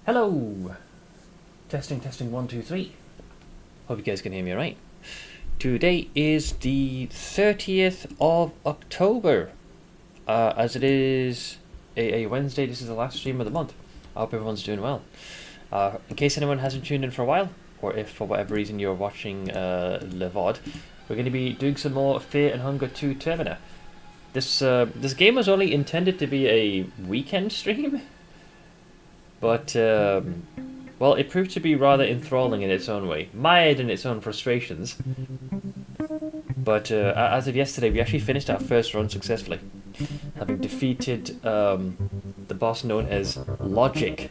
Hello! Testing, testing, 1, 2, 3. Hope you guys can hear me alright. Today is the 30th of October. As it is a Wednesday, this is the last stream of the month. I hope everyone's doing well. In case anyone hasn't tuned in for a while, or if for whatever reason you're watching Le VOD, we're going to be doing some more Fear and Hunger 2 Termina. This game was only intended to be a weekend stream, but well, it proved to be rather enthralling in its own way, mired in its own frustrations. But as of yesterday, we actually finished our first run successfully, having defeated the boss known as Logic,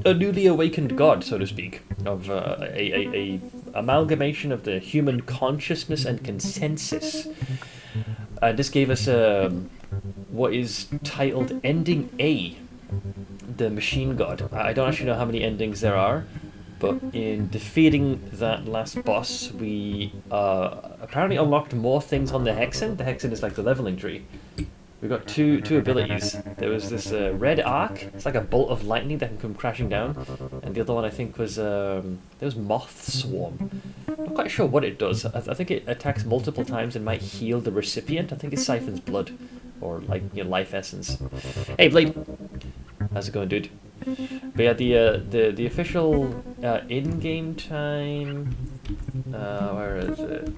a newly awakened god, so to speak, of a amalgamation of the human consciousness and consensus. This gave us what is titled Ending A, the Machine God. I don't actually know how many endings there are, but in defeating that last boss, we apparently unlocked more things on the Hexen. The Hexen is like the leveling tree. We got two abilities. There was this red arc. It's like a bolt of lightning that can come crashing down, and the other one I think was there was Moth Swarm. Not quite sure what it does. I think it attacks multiple times and might heal the recipient. I think it siphons blood, or like life essence. Hey Blade, how's it going, dude? But yeah, the official in-game time. Where is it?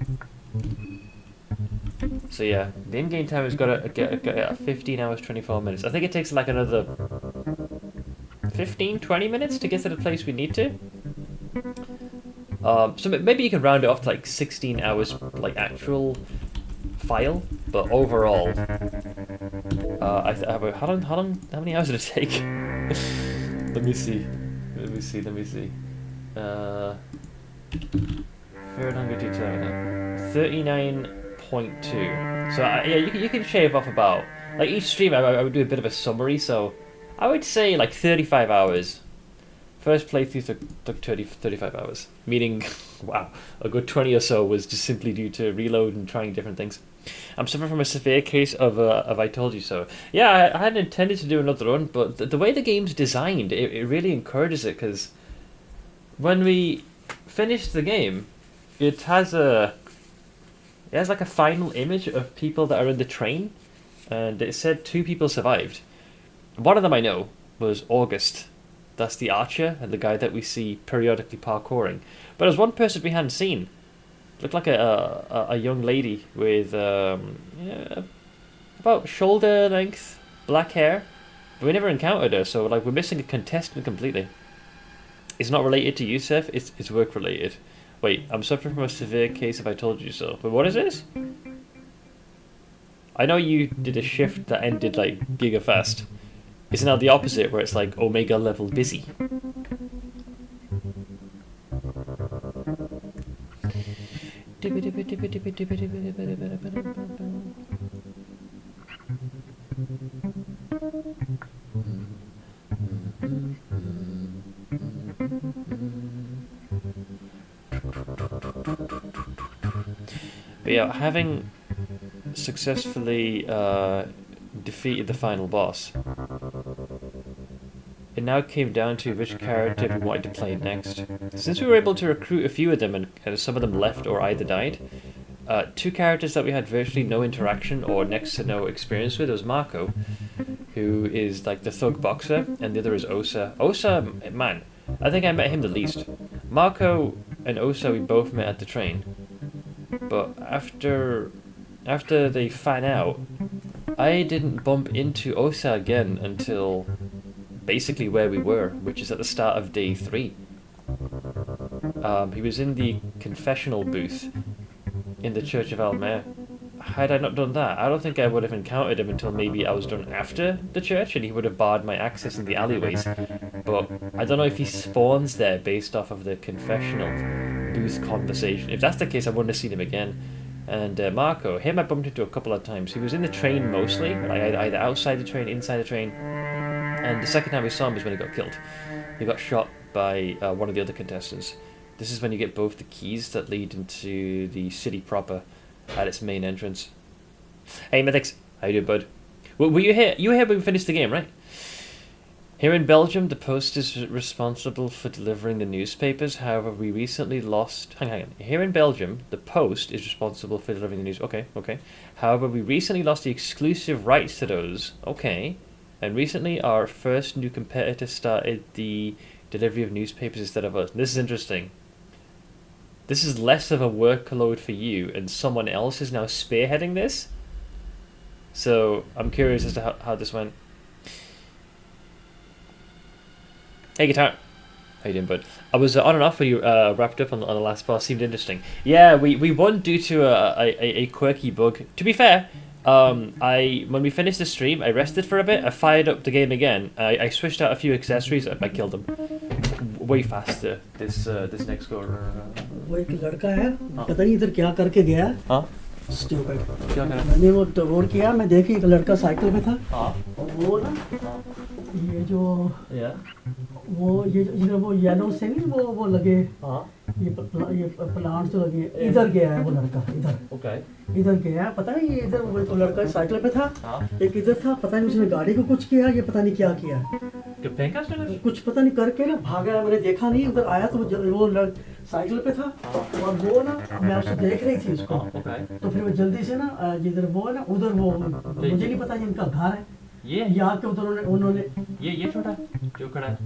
So yeah, the in-game time has got a 15 hours 24 minutes. I think it takes like another 15-20 minutes to get to the place we need to. So maybe you can round it off to like 16 hours, like actual file. But overall, how many hours did it take? Let me see. Fear and Hunger 2 Termina. 39.2. So yeah, you can shave off about, like each stream I would do a bit of a summary, so I would say like 35 hours. First playthrough took 35 hours, meaning, wow, a good 20 or so was just simply due to reload and trying different things. I'm suffering from a severe case of I told you so. Yeah, I hadn't intended to do another run, but the way the game's designed, it really encourages it, because when we finished the game, it has like a final image of people that are in the train, and it said 2 people survived. One of them I know was August. That's the archer and the guy that we see periodically parkouring. But there's one person we hadn't seen. Looked like a young lady with about shoulder length black hair, but we never encountered her. So like we're missing a contestant completely. It's not related to Yusef. It's work related. Wait, I'm suffering from a severe case if I told you so. But what is this? I know you did a shift that ended like giga fast. It's now the opposite, where it's like Omega level busy. But yeah, having successfully defeated the final boss, it now came down to which character we wanted to play next. Since we were able to recruit a few of them, and some of them left or either died, 2 characters that we had virtually no interaction or next to no experience with was Marco, who is like the thug boxer, and the other is Osa. Osa, man, I think I met him the least. Marco and Osa we both met at the train, but after they fan out, I didn't bump into Osa again until basically where we were, which is at the start of day 3. He was in the confessional booth in the Church of Alll-mer. Had I not done that, I don't think I would have encountered him until maybe I was done after the church, and he would have barred my access in the alleyways. But I don't know if he spawns there based off of the confessional booth conversation. If that's the case, I wouldn't have seen him again. And Marco, him I bumped into a couple of times. He was in the train mostly, like either outside the train, inside the train. And the second time we saw him was when he got killed. He got shot by one of the other contestants. This is when you get both the keys that lead into the city proper at its main entrance. Hey Mythics, how you doing, bud? Were you here? You were here when we finished the game, right? Here in Belgium, the post is responsible for delivering the newspapers. However, we recently lost. Hang on. Here in Belgium, the post is responsible for delivering the news. Okay, okay. However, we recently lost the exclusive rights to those. Okay. And recently, our first new competitor started the delivery of newspapers instead of us. This is interesting. This is less of a workload for you, and someone else is now spearheading this. So I'm curious as to how this went. Hey, Guitar. How you doing, bud? I was on and off when you wrapped up on the last boss. Seemed interesting. Yeah, we won due to a quirky bug. To be fair, when we finished the stream, I rested for a bit. I fired up the game again. I switched out a few accessories. I killed them way faster this next go around. वो एक लड़का है पता नहीं इधर क्या करके गया है हाँ स्टूपिड क्या करा मैंने वो टोर किया मैं देखी एक लड़का साइकिल पे था हाँ और वो ना ये जो या वो ये इधर वो येलो से नहीं वो लगे हाँ ये प्लांट जो लगे इधर गया है वो लड़का इधर ओके इधर गया है पता नहीं ये इधर वो लड़का साइकिल पे था हाँ एक इधर था पता नहीं उसने गाड़ी को कुछ किया ये पता नहीं क्या किया क्या फेंका उसने कुछ पता नहीं करके ना भागा मैंने देखा नहीं उधर आया तो वो साइकिल पे था और वो ना मैं उसको देख रही थी उसको तो फिर वो जल्दी से ना जिधर वो है ना उधर वो मुझे नहीं पता इनका घर है ये यहाँ के उधर उन्होंने ये छोटा जो खड़ा है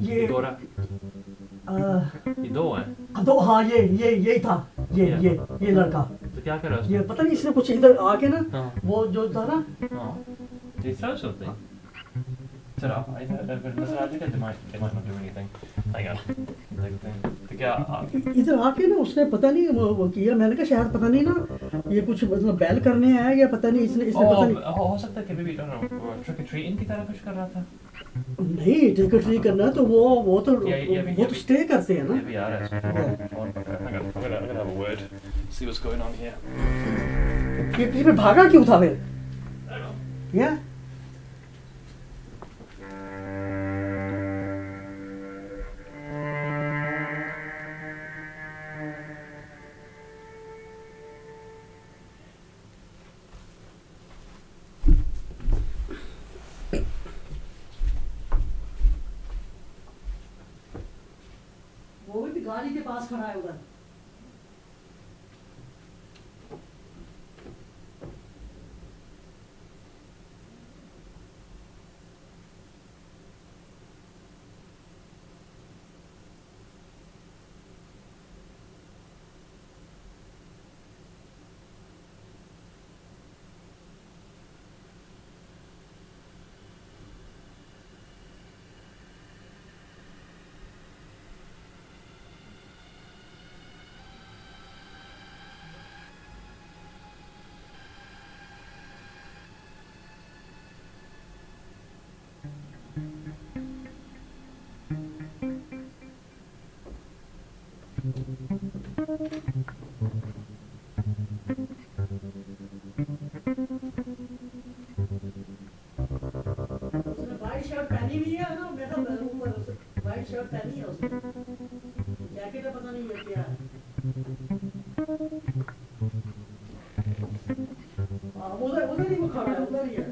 ये गोरा ये दो है दो हाँ यही था ये लड़का तो क्या कर रहा है ये पता नहीं इसने कुछ इधर आके ना वो जो था ना They throw something. Set up. I think they might not do anything. Hang on. The guy. इधर आके ना उसने पता नहीं वो किया मैंने कहा शायद पता नहीं ना ये कुछ मतलब बैल करने आया या पता नहीं इसने पता नहीं हो सकता है कि baby don't know trick or treating की तरह कुछ कर रहा था नहीं ट्रिक और ट्रीट करना तो वो तो स्टे करते हैं ना ये भी आ रहा है I'm gonna have a word see what's going on here ये भागा क्यों था फिर या वो भी गाड़ी के पास खड़ा है उधर शर्ट पहनी हुई है ना मैं तो ऊपर वाइट शर्ट पहनी है उसने जैकेट पता नहीं है क्या है उधर ही वो खड़ा है उधर ही है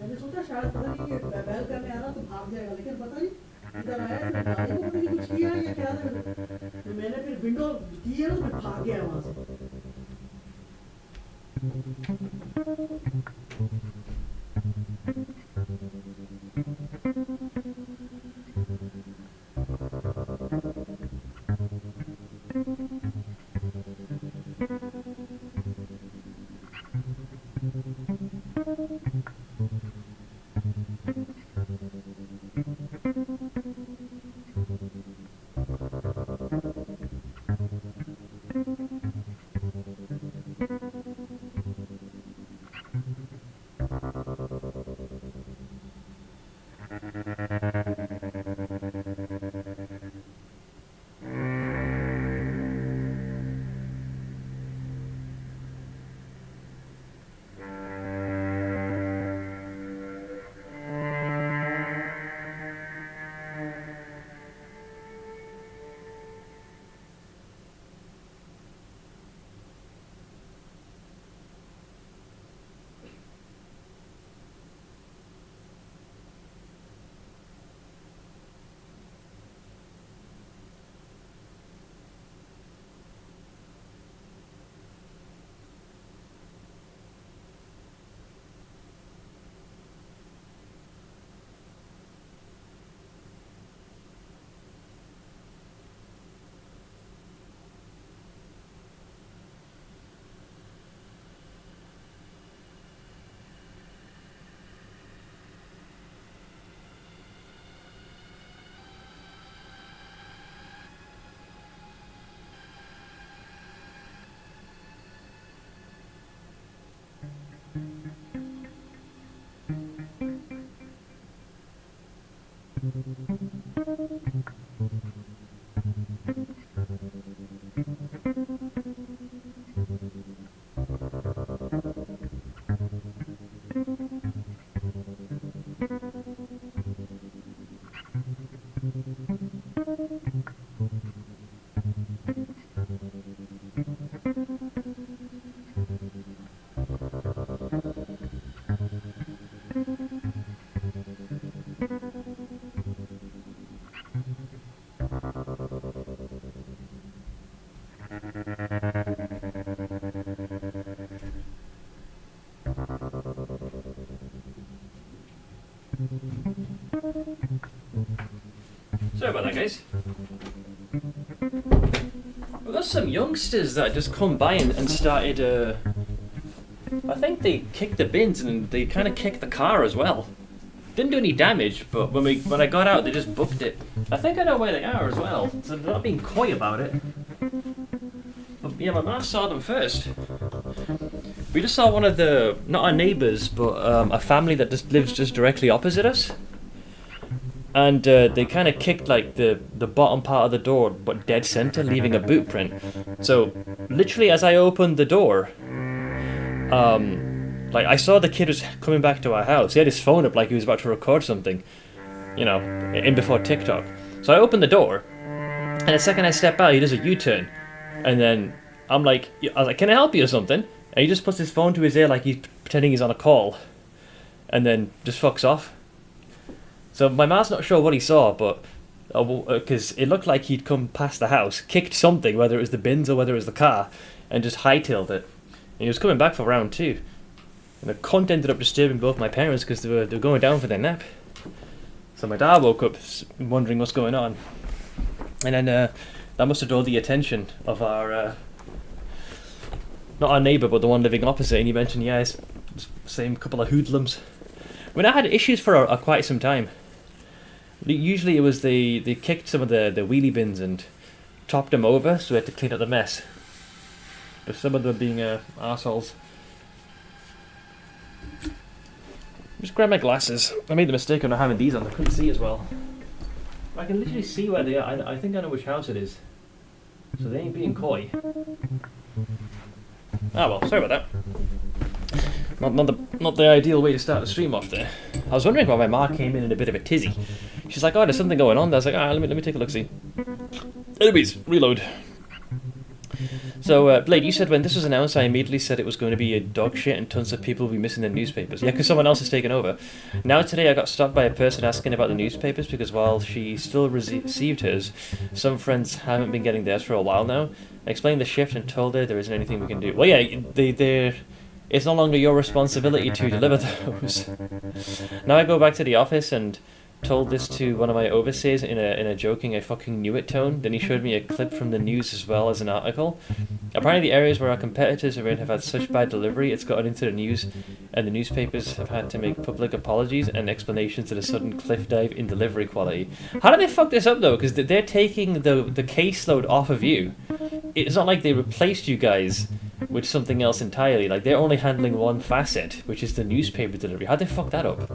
मैंने सोचा शायद पता नहीं ये बैल करने आ रहा तो भाग जाएगा लेकिन पता नहीं इधर आया गाड़ी को पता नहीं कुछ किया है या क्या है मैंने फिर विंडो दी है ना तो भाग गया वहां से Sorry about that, guys. We've got some youngsters that just come by and started, I think they kicked the bins and they kind of kicked the car as well. Didn't do any damage, but when I got out, they just booked it. I think I know where they are as well, so they're not being coy about it. But yeah, my mum saw them first. We just saw one of the, not our neighbours, but a family that just lives just directly opposite us. And they kind of kicked like the bottom part of the door, but dead center, leaving a boot print. So literally, as I opened the door, like I saw the kid was coming back to our house. He had his phone up like he was about to record something, you know, in before TikTok. So I opened the door, and the second I step out, he does a U-turn, and then I was like, "Can I help you or something?" And he just puts his phone to his ear like he's pretending he's on a call, and then just fucks off. So my ma's not sure what he saw, but because it looked like he'd come past the house, kicked something, whether it was the bins or whether it was the car, and just hightailed it. And he was coming back for round 2. And the cunt ended up disturbing both my parents because they were going down for their nap. So my dad woke up wondering what's going on. And then that must have drawn the attention of our, not our neighbour, but the one living opposite. And he mentioned, yeah, it's the same couple of hoodlums. I mean, I had issues for quite some time. Usually it was they kicked some of the wheelie bins and topped them over, so we had to clean up the mess. But some of them being arseholes. Just grab my glasses. I made the mistake of not having these on. I couldn't see as well. I can literally see where they are. I think I know which house it is. So they ain't being coy. Ah well, sorry about that. Not the ideal way to start the stream off there. I was wondering why my ma came in a bit of a tizzy. She's like, "Oh, there's something going on." I was like, "Ah, let me take a look see." Anyways, reload. So, Blade, you said when this was announced, I immediately said it was going to be a dog shit and tons of people will be missing the newspapers. Yeah, because someone else has taken over. Now today I got stopped by a person asking about the newspapers because while she still received hers, some friends haven't been getting theirs for a while now. I explained the shift and told her there isn't anything we can do. Well, yeah, it's no longer your responsibility to deliver those. Now I go back to the office and told this to one of my overseers in a joking "I fucking knew it" tone. Then he showed me a clip from the news as well as an article. Apparently the areas where our competitors are in have had such bad delivery it's gotten into the news, and the newspapers have had to make public apologies and explanations to the sudden cliff dive in delivery quality. How did they fuck this up though? Because they're taking the caseload off of you. It's not like they replaced you guys with something else entirely. Like, they're only handling one facet, which is the newspaper delivery. How'd they fuck that up?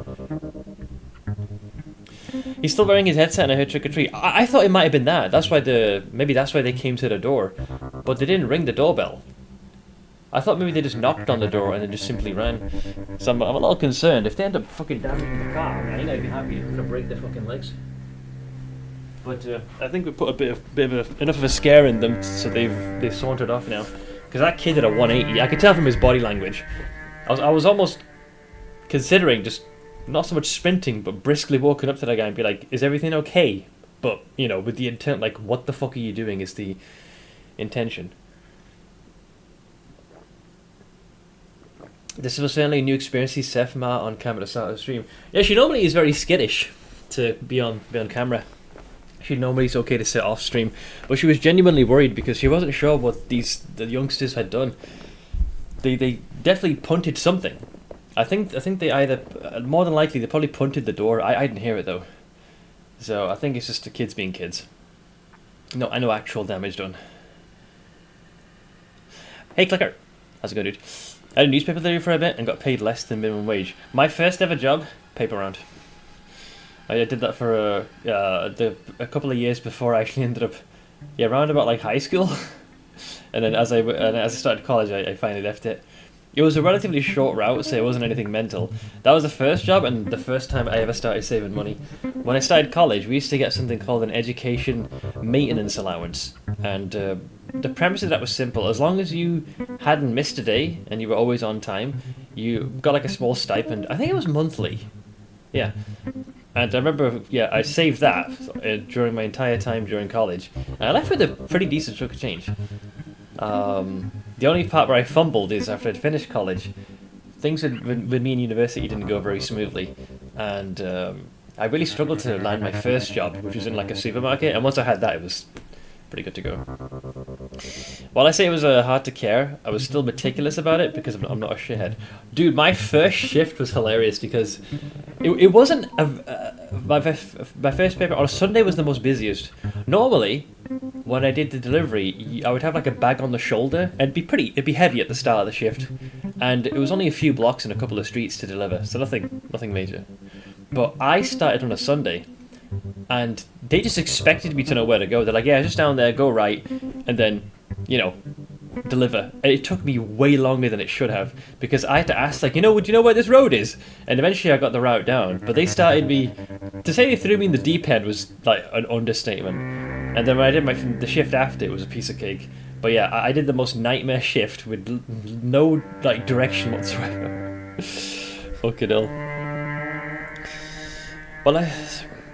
He's still wearing his headset and I heard trick or treat. I thought it might have been that. Maybe that's why they came to the door. But they didn't ring the doorbell. I thought maybe they just knocked on the door and then just simply ran. So I'm a little concerned. If they end up fucking damaging the car, I think I'd be happy to break their fucking legs. But I think we put a bit of enough of a scare in them, so they've sauntered off now. Because that kid did a 180. I could tell from his body language. I was almost considering just not so much sprinting, but briskly walking up to that guy and be like, "Is everything okay?" But, you know, with the intent, like, what the fuck are you doing is the intention. This was certainly a new experience. He Seth Ma on camera to start the stream. Yeah, she normally is very skittish to be on camera. She normally is okay to sit off stream, but she was genuinely worried because she wasn't sure what the youngsters had done. They definitely punted something. I think they either, more than likely, they probably punted the door. I didn't hear it though, so I think it's just the kids being kids. No actual damage done. Hey Clicker, how's it going, dude? I had a newspaper delivery for a bit and got paid less than minimum wage. My first ever job, paper round. I did that for a couple of years before I actually ended up, yeah, around about like high school, and then as I started college, I finally left it. It was a relatively short route, so it wasn't anything mental. That was the first job and the first time I ever started saving money. When I started college, we used to get something called an education maintenance allowance, and the premise of that was simple. As long as you hadn't missed a day and you were always on time, you got like a small stipend. I think it was monthly. Yeah. And I remember, yeah, I saved that during my entire time during college. And I left with a pretty decent chunk of change. The only part where I fumbled is after I'd finished college. Things with me in university didn't go very smoothly. And I really struggled to land my first job, which was in like a supermarket. And once I had that, it was pretty good to go. While I say it was hard to care, I was still meticulous about it because I'm not a shithead. Dude, my first shift was hilarious because it wasn't my first paper on a Sunday was the most busiest. Normally, when I did the delivery, I would have like a bag on the shoulder and it'd be heavy at the start of the shift, and it was only a few blocks and a couple of streets to deliver, so nothing major. But I started on a Sunday, and they just expected me to know where to go. They're like, yeah, just down there, go right, and then, deliver. And it took me way longer than it should have, because I had to ask, like, would you know where this road is? And eventually I got the route down, but they started me, to say they threw me in the deep end was, like, an understatement. And then when I did the shift after, it was a piece of cake. But yeah, I did the most nightmare shift with no, like, direction whatsoever. Fucking hell. Well,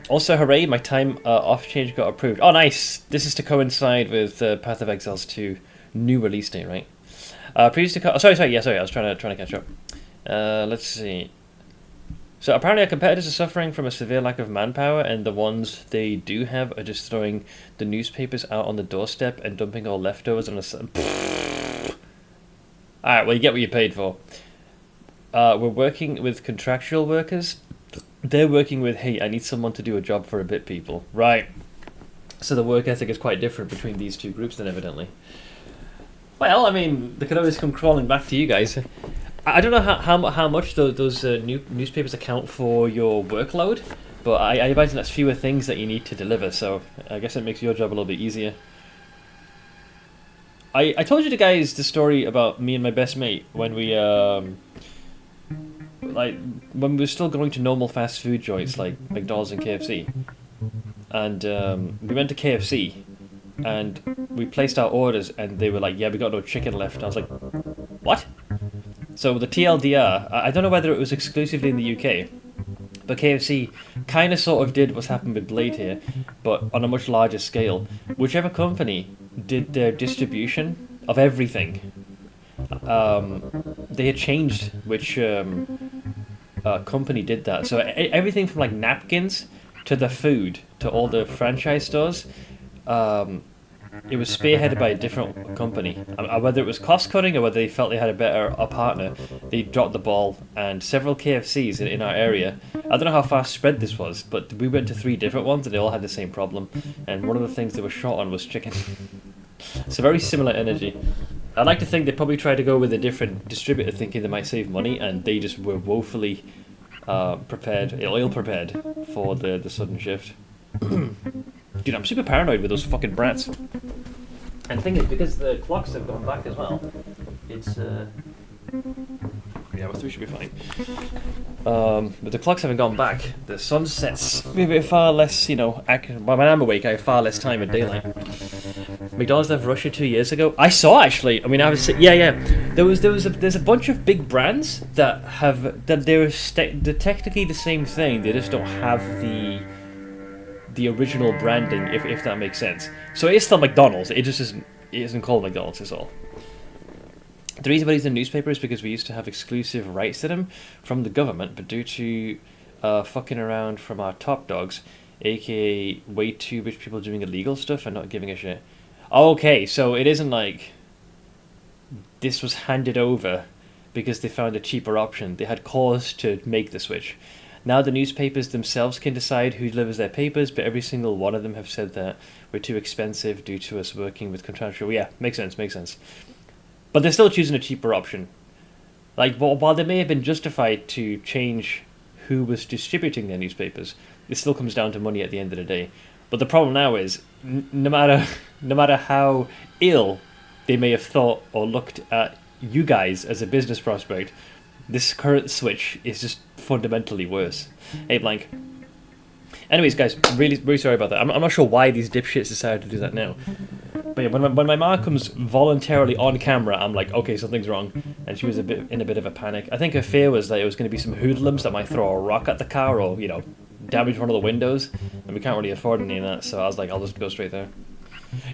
also, hooray, my time off change got approved. Oh, nice! This is to coincide with Path of Exile's 2 new release date, right? Sorry, I was trying to catch up. Let's see. So apparently our competitors are suffering from a severe lack of manpower, and the ones they do have are just throwing the newspapers out on the doorstep and dumping all leftovers on a... Alright, well, you get what you paid for. We're working with contractual workers. They're working with, hey, I need someone to do a job for a bit, people. Right. So the work ethic is quite different between these two groups then, evidently. Well, I mean, they could always come crawling back to you guys. I don't know how much those newspapers account for your workload, but I imagine that's fewer things that you need to deliver, so I guess it makes your job a little bit easier. I told you guys the story about me and my best mate when we when we were still going to normal fast food joints like McDonald's and KFC. And we went to KFC and we placed our orders and they were like, yeah, we got no chicken left. I was like, what? So the TLDR, I don't know whether it was exclusively in the UK, but KFC kind of sort of did what's happened with Blade here, but on a much larger scale. Whichever company did their distribution of everything, they had changed which company did that. So everything from like napkins to the food to all the franchise stores, it was spearheaded by a different company. Whether it was cost cutting or whether they felt they had a partner, they dropped the ball. And several KFCs in our area, I don't know how far spread this was, but we went to 3 different ones and they all had the same problem. And one of the things they were short on was chicken. So very similar energy. I'd like to think they probably tried to go with a different distributor thinking they might save money, and they just were woefully ill-prepared for the sudden shift. Dude, I'm super paranoid with those fucking brats. And the thing is, because the clocks have gone back as well, it's... Yeah, we should be fine. But the clocks haven't gone back. The sun sets maybe far less, accurate. When I'm awake, I have far less time in daylight. McDonald's left Russia 2 years ago. I saw actually. I mean, I was yeah. There's a bunch of big brands that they're technically the same thing. They just don't have the original branding, if that makes sense. So it is still McDonald's. It just isn't called McDonald's. Is all. The reason why these are newspapers is because we used to have exclusive rights to them from the government, but due to fucking around from our top dogs, aka way too rich people doing illegal stuff and not giving a shit. Okay, so it isn't like this was handed over because they found a cheaper option. They had cause to make the switch. Now the newspapers themselves can decide who delivers their papers, but every single one of them have said that we're too expensive due to us working with contractual... Yeah, makes sense. But they're still choosing a cheaper option. Like, while they may have been justified to change who was distributing their newspapers, it still comes down to money at the end of the day. But the problem now is, no matter how ill they may have thought or looked at you guys as a business prospect, this current Switch is just fundamentally worse. Hey, blank. Anyways, guys, really sorry about that. I'm not sure why these dipshits decided to do that now. But yeah, when my mom comes voluntarily on camera, I'm like, okay, something's wrong. And she was in a bit of a panic. I think her fear was that it was going to be some hoodlums that might throw a rock at the car or, you know, damage one of the windows. And we can't really afford any of that, so I was like, I'll just go straight there.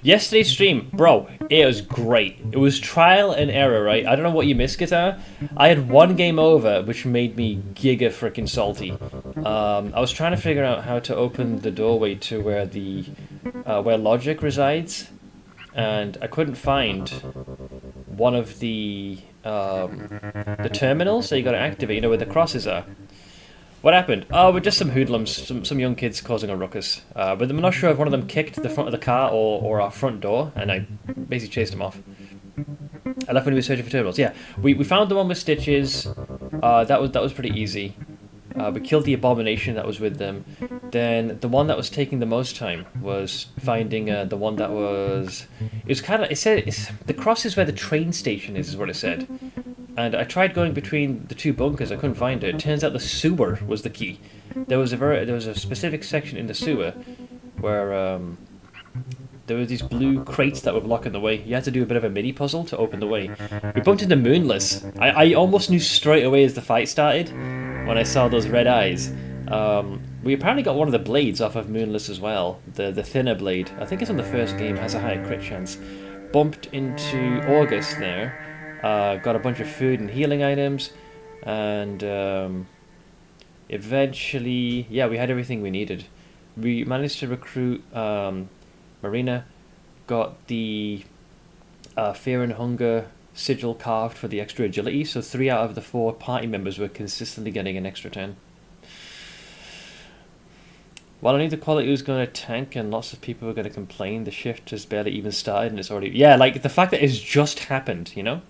Yesterday's stream, bro, it was great. It was trial and error, right? I don't know what you missed, Guitar. I had one game over, which made me giga freaking salty. I was trying to figure out how to open the doorway to where the where Logic resides, and I couldn't find one of the terminals that you got to activate. You know where the crosses are. What happened? Oh, we're just some hoodlums, some young kids causing a ruckus. But I'm not sure if one of them kicked the front of the car or our front door, and I basically chased them off. I left when we were searching for terminals. Yeah, we found the one with stitches. That was pretty easy. We killed the abomination that was with them. Then the one that was taking the most time was finding the one that was. It was kind of. It said the cross is where the train station is what it said. And I tried going between the two bunkers. I couldn't find it. It turns out the sewer was the key. There was a specific section in the sewer where there were these blue crates that were blocking the way. You had to do a bit of a mini puzzle to open the way. We bumped into Moonless. I almost knew straight away as the fight started when I saw those red eyes. We apparently got one of the blades off of Moonless as well. The thinner blade. I think it's on the first game. Has a higher crit chance. Bumped into August there. Got a bunch of food and healing items, and eventually, yeah, we had everything we needed. We managed to recruit Marina, got the Fear and Hunger sigil carved for the extra agility, so 3 out of the 4 party members were consistently getting an extra 10. While I knew the quality was going to tank and lots of people were going to complain, the shift has barely even started and it's already... Yeah, like, the fact that it's just happened, you know?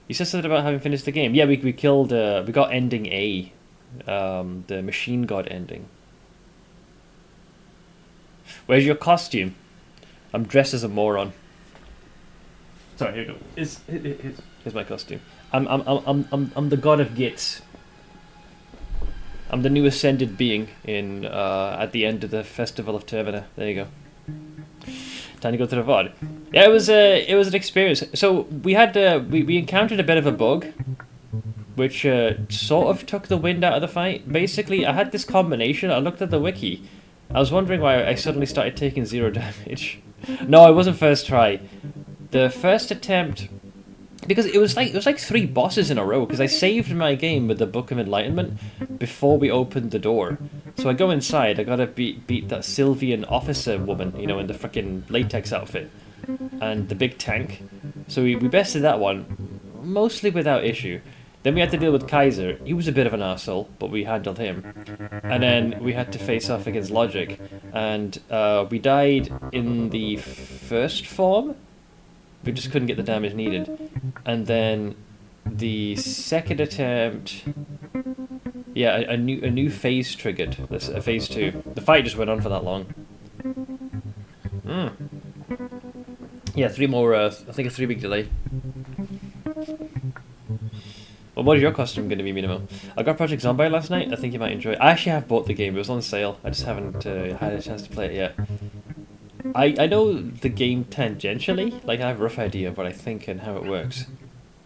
You said something about having finished the game. Yeah, we killed... we got ending A. The machine god ending. Where's your costume? I'm dressed as a moron. Sorry, here you go. Here's my costume. I'm the god of Gits. I'm the new ascended being in at the end of the Festival of Termina. There you go. Time to go to the VOD. Yeah, it was an experience. So we had we encountered a bit of a bug, which sort of took the wind out of the fight. Basically, I had this combination. I looked at the wiki. I was wondering why I suddenly started taking 0 damage. No, it wasn't first try. The first attempt, because it was like 3 bosses in a row. Because I saved my game with the Book of Enlightenment before we opened the door. So I go inside. I gotta beat that Sylvian officer woman, you know, in the frickin' latex outfit, and the big tank. So we bested that one, mostly without issue. Then we had to deal with Kaiser. He was a bit of an arsehole, but we handled him. And then we had to face off against Logic, and we died in the first form. We just couldn't get the damage needed. And then the second attempt, yeah, a new phase triggered. This phase 2. The fight just went on for that long. Yeah, 3 more. I think a 3-week delay. Well, what is your costume going to be, Minimo? I got Project Zombie last night. I think you might enjoy it. I actually have bought the game. It was on sale. I just haven't had a chance to play it yet. I know the game tangentially. Like, I have a rough idea of what I think and how it works.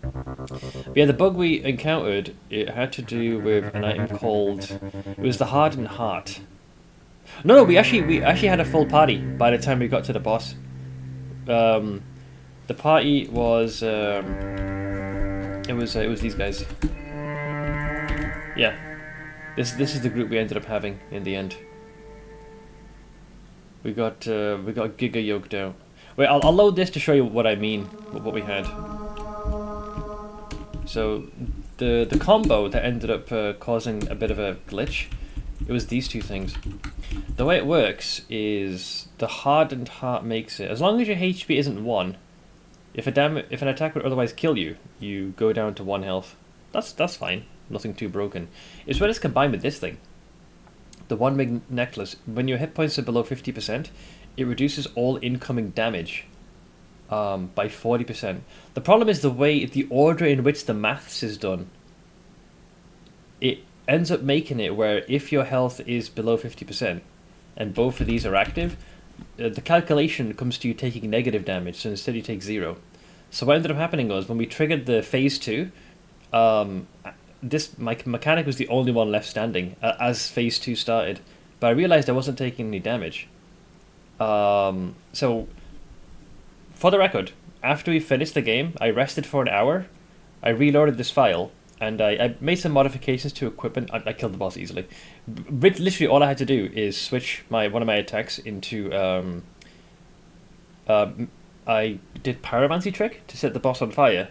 But yeah, the bug we encountered, it had to do with an item called... It was the Hardened Heart. No, we actually had a full party by the time we got to the boss. The party was... It was these guys. Yeah. This is the group we ended up having in the end. We got giga yoked out. Wait, I'll load this to show you what I mean, what we had. So the combo that ended up causing a bit of a glitch, it was these 2 things. The way it works is the Hardened Heart makes it, as long as your HP isn't 1, if an attack would otherwise kill you, you go down to 1 health. That's fine. Nothing too broken. It's when it's combined with this thing the one big necklace, when your hit points are below 50%, it reduces all incoming damage by 40%. The problem is the order in which the maths is done. It ends up making it where if your health is below 50% and both of these are active, the calculation comes to you taking negative damage, so instead you take 0. So what ended up happening was when we triggered the phase 2, my mechanic was the only one left standing as phase 2 started, but I realized I wasn't taking any damage. So for the record, after we finished the game, I rested for an hour, I reloaded this file, and I made some modifications to equipment. I killed the boss easily. Literally all I had to do is switch one of my attacks into... I did pyromancy trick to set the boss on fire,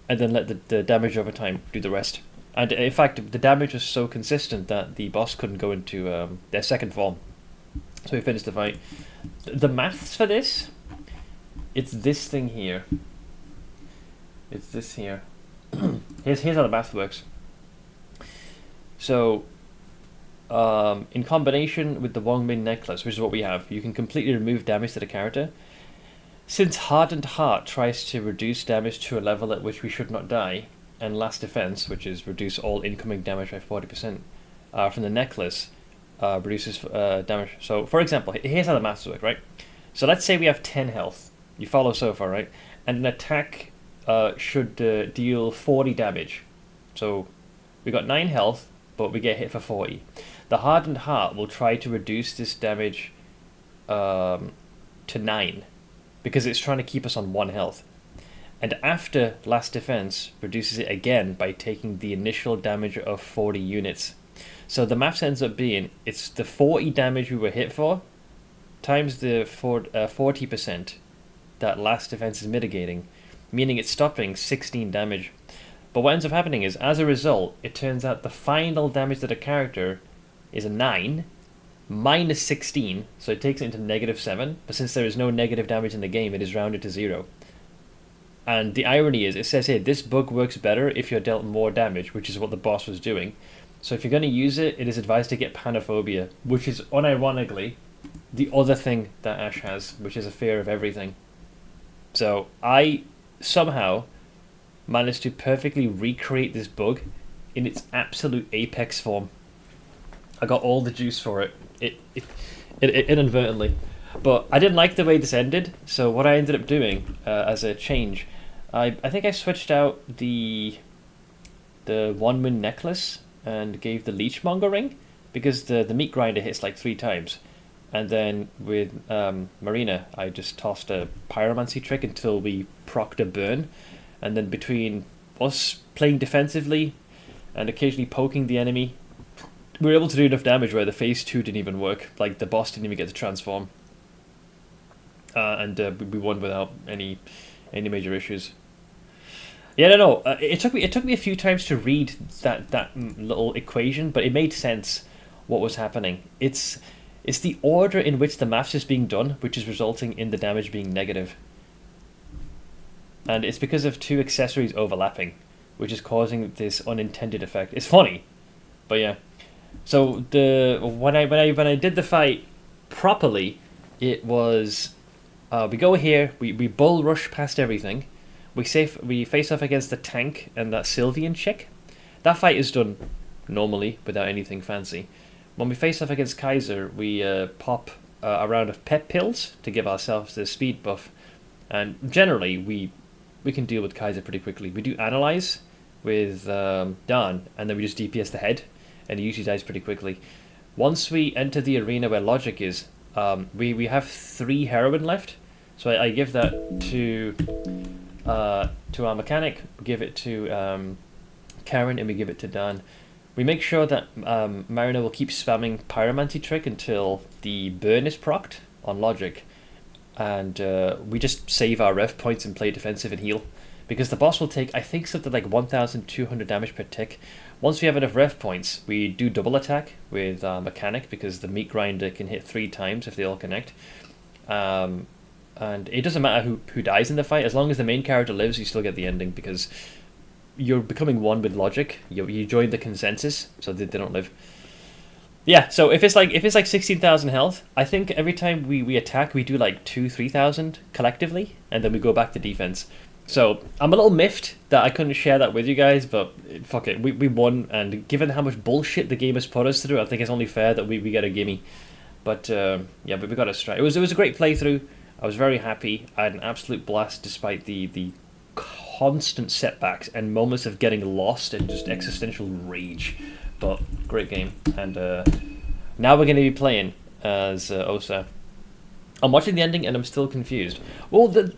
and then let the damage over time do the rest. And in fact, the damage was so consistent that the boss couldn't go into their second form. So we finished the fight. The maths for this, it's this thing here. It's this here. Here's how the math works. So, in combination with the Wongmin necklace, which is what we have, you can completely remove damage to the character. Since Hardened Heart tries to reduce damage to a level at which we should not die, and Last Defense, which is reduce all incoming damage by 40%, from the necklace, reduces damage. So, for example, here's how the maths work, right? So let's say we have 10 health. You follow so far, right? And an attack should deal 40 damage. So we got 9 health, but we get hit for 40. The Hardened Heart will try to reduce this damage to 9, because it's trying to keep us on 1 health. And after Last Defense, reduces it again by taking the initial damage of 40 units. So the maths ends up being, it's the 40 damage we were hit for, times the 40% that Last Defense is mitigating, meaning it's stopping 16 damage. But what ends up happening is, as a result, it turns out the final damage to the character is a 9, minus 16, so it takes it into -7, but since there is no negative damage in the game, it is rounded to 0. And the irony is, it says here, this bug works better if you're dealt more damage, which is what the boss was doing. So if you're going to use it, it is advised to get Panophobia, which is unironically the other thing that Ash has, which is a fear of everything. So I somehow managed to perfectly recreate this bug in its absolute apex form. I got all the juice for it. It inadvertently. But I didn't like the way this ended, so what I ended up doing as a change, I think I switched out the Wongmin necklace and gave the Leechmonger ring, because the meat grinder hits like 3 times. And then with Marina, I just tossed a pyromancy trick until we procced a burn. And then between us playing defensively and occasionally poking the enemy, we were able to do enough damage where the phase 2 didn't even work. Like, the boss didn't even get to transform. And we won without any major issues. Yeah, no. It took me a few times to read that little equation, but it made sense what was happening. It's the order in which the maths is being done, which is resulting in the damage being negative. And it's because of 2 accessories overlapping, which is causing this unintended effect. It's funny, but yeah. So when I did the fight properly, it was we go here, we bull rush past everything, we face off against the tank and that Sylvian chick. That fight is done normally without anything fancy. When we face off against Kaiser, we pop a round of pep pills to give ourselves the speed buff, and generally we can deal with Kaiser pretty quickly. We do analyze with Dan, and then we just DPS the head, and he usually dies pretty quickly. Once we enter the arena where Logic is, we have 3 heroin left, so I give that to our mechanic, we give it to Karen, and we give it to Dan. We make sure that Marina will keep spamming Pyromancy Trick until the burn is procced on Logic, and we just save our rev points and play defensive and heal, because the boss will take, I think, something like 1,200 damage per tick. Once we have enough rev points, we do double attack with Mechanic, because the meat grinder can hit 3 times if they all connect. And it doesn't matter who dies in the fight, as long as the main character lives, you still get the ending, because you're becoming one with Logic. You join the consensus, so they don't live. Yeah, so if it's like 16,000 health, I think every time we attack, we do like 3,000 collectively, and then we go back to defense. So I'm a little miffed that I couldn't share that with you guys, but fuck it, we won, and given how much bullshit the game has put us through, I think it's only fair that we get a gimme. But yeah, but we got a strike. It was a great playthrough. I was very happy. I had an absolute blast despite the constant setbacks and moments of getting lost and just existential rage. But great game, and now we're going to be playing as Osa. I'm watching the ending and I'm still confused. Well,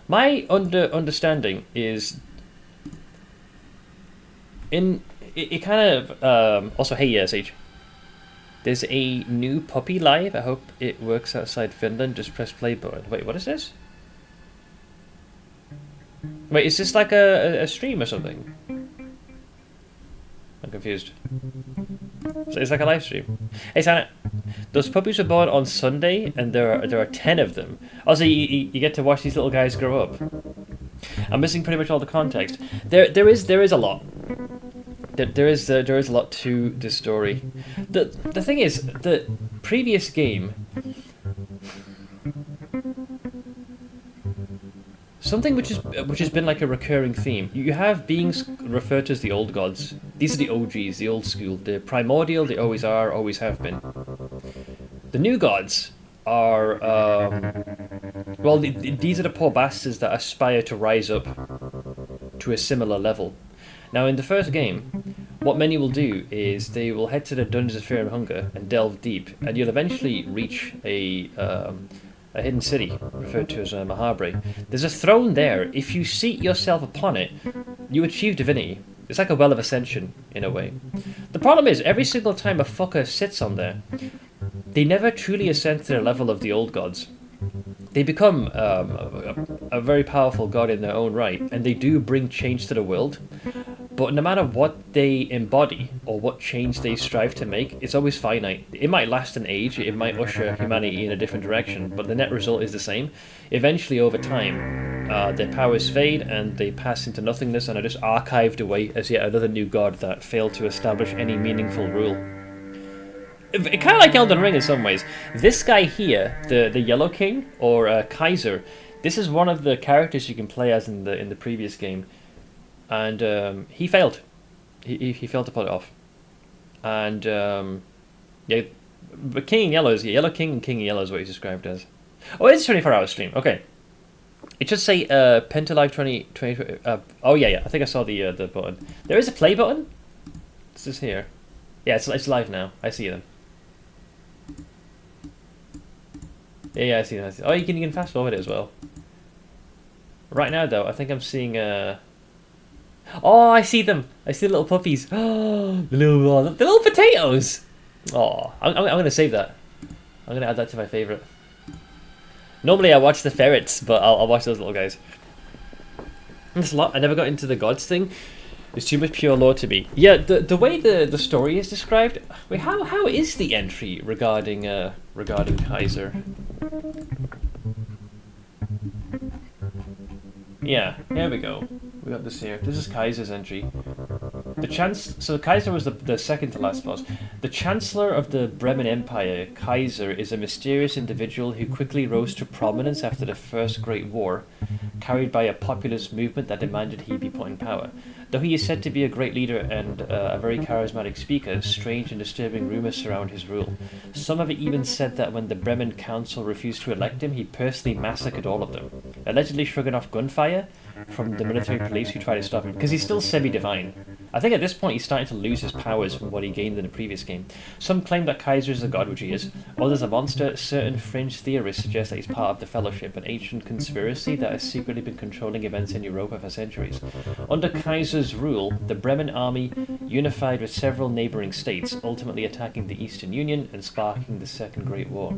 my understanding is it kind of also, hey, yeah, Sage. There's a new puppy live. I hope it works outside Finland. Just press play button. Wait, what is this? Wait, is this like a stream or something? I'm confused. So it's like a live stream. Hey, Santa, those puppies were born on Sunday, and there are 10 of them. Also, you get to watch these little guys grow up. I'm missing pretty much all the context. There is a lot. There is a lot to this story. The thing is, the previous game, something which has been like a recurring theme. You have beings referred to as the old gods. These are the OGs, the old school, the primordial. They always are, always have been. The new gods are well, these are the poor bastards that aspire to rise up to a similar level. Now, in the first game, what many will do is they will head to the Dungeons of Fear and Hunger and delve deep, and you'll eventually reach a hidden city, referred to as Mahabre. There's a throne there. If you seat yourself upon it, you achieve divinity. It's like a well of ascension, in a way. The problem is, every single time a fucker sits on there, they never truly ascend to the level of the old gods. They become a very powerful god in their own right, and they do bring change to the world. But no matter what they embody, or what change they strive to make, it's always finite. It might last an age, it might usher humanity in a different direction, but the net result is the same. Eventually, over time, their powers fade, and they pass into nothingness, and are just archived away as yet another new god that failed to establish any meaningful rule. It kind of like Elden Ring in some ways. This guy here, the Yellow King, or Kaiser, this is one of the characters you can play as in the previous game. And he failed. He failed to pull it off. And yeah, but King in Yellow is Yellow King, and King in Yellow is what he's described as. Oh, it's a 24-hour stream. Okay, it should say Pentalive 20. Oh yeah, I think I saw the button. There is a play button. This is here. Yeah, it's live now. I see them. Yeah, I see them. Oh, you can fast forward it as well. Right now, though, I think I'm seeing Oh, I see them. I see the little puppies. Oh, the little potatoes. Oh, I'm gonna save that. I'm gonna add that to my favorite. Normally I watch the ferrets, but I'll watch those little guys. That's a lot. I never got into the gods thing. It's too much pure lore to me. Yeah, the way the story is described. Wait, how is the entry regarding Kaiser? Yeah, here we go. We got this here. This is Kaiser's entry. So Kaiser was the second to last boss. The Chancellor of the Bremen Empire, Kaiser, is a mysterious individual who quickly rose to prominence after the First Great War, carried by a populist movement that demanded he be put in power. Though he is said to be a great leader and a very charismatic speaker, strange and disturbing rumours surround his rule. Some have even said that when the Bremen Council refused to elect him, he personally massacred all of them, allegedly shrugging off gunfire from the military police who tried to stop him, because he's still semi-divine. I think at this point he's starting to lose his powers from what he gained in the previous game. Some claim that Kaiser is a god, which he is, others a monster. Certain fringe theorists suggest that he's part of the Fellowship, an ancient conspiracy that has secretly been controlling events in Europa for centuries. Under Kaiser's rule, the Bremen army unified with several neighbouring states, ultimately attacking the Eastern Union and sparking the Second Great War.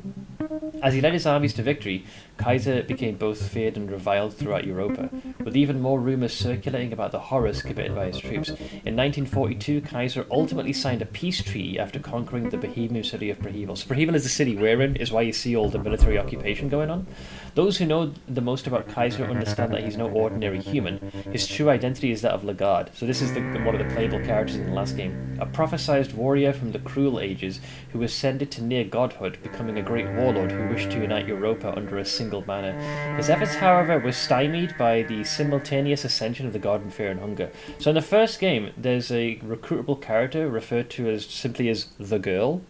As he led his armies to victory, Kaiser became both feared and reviled throughout Europa, with even more rumours circulating about the horrors committed by his troops. In 1942, Kaiser ultimately signed a peace treaty after conquering the Bohemian city of Prehevil. So Prehevil is the city we're in, is why you see all the military occupation going on. Those who know the most about Kaiser understand that he's no ordinary human. His true identity is that of Lagard. So this is one of the playable characters in the last game. A prophesized warrior from the cruel ages who ascended to near godhood, becoming a great warlord who wished to unite Europa under a single banner. His efforts, however, were stymied by the simultaneous ascension of the god in Fear and Hunger. So in the first game, there's a recruitable character referred to as simply as the girl,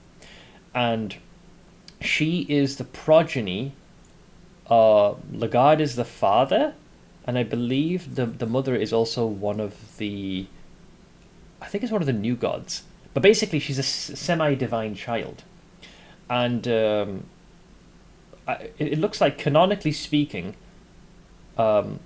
and she is the progeny. Lagard is the father, and I believe the mother is also one of the, I think it's one of the new gods. But basically, she's a semi-divine child, and it looks like, canonically speaking, one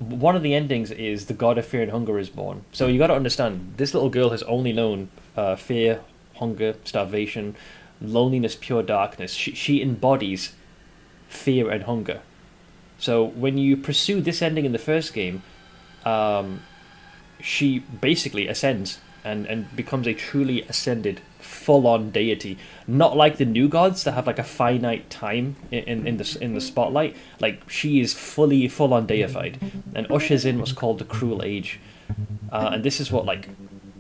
of the endings is the god of fear and hunger is born. So you got to understand, this little girl has only known fear, hunger, starvation, loneliness, pure darkness. She embodies fear and hunger. So when you pursue this ending in the first game, she basically ascends and becomes a truly ascended, full-on deity. Not like the new gods that have like a finite time in the spotlight. Like, she is full-on deified and ushers in what's called the cruel age. And this is what, like,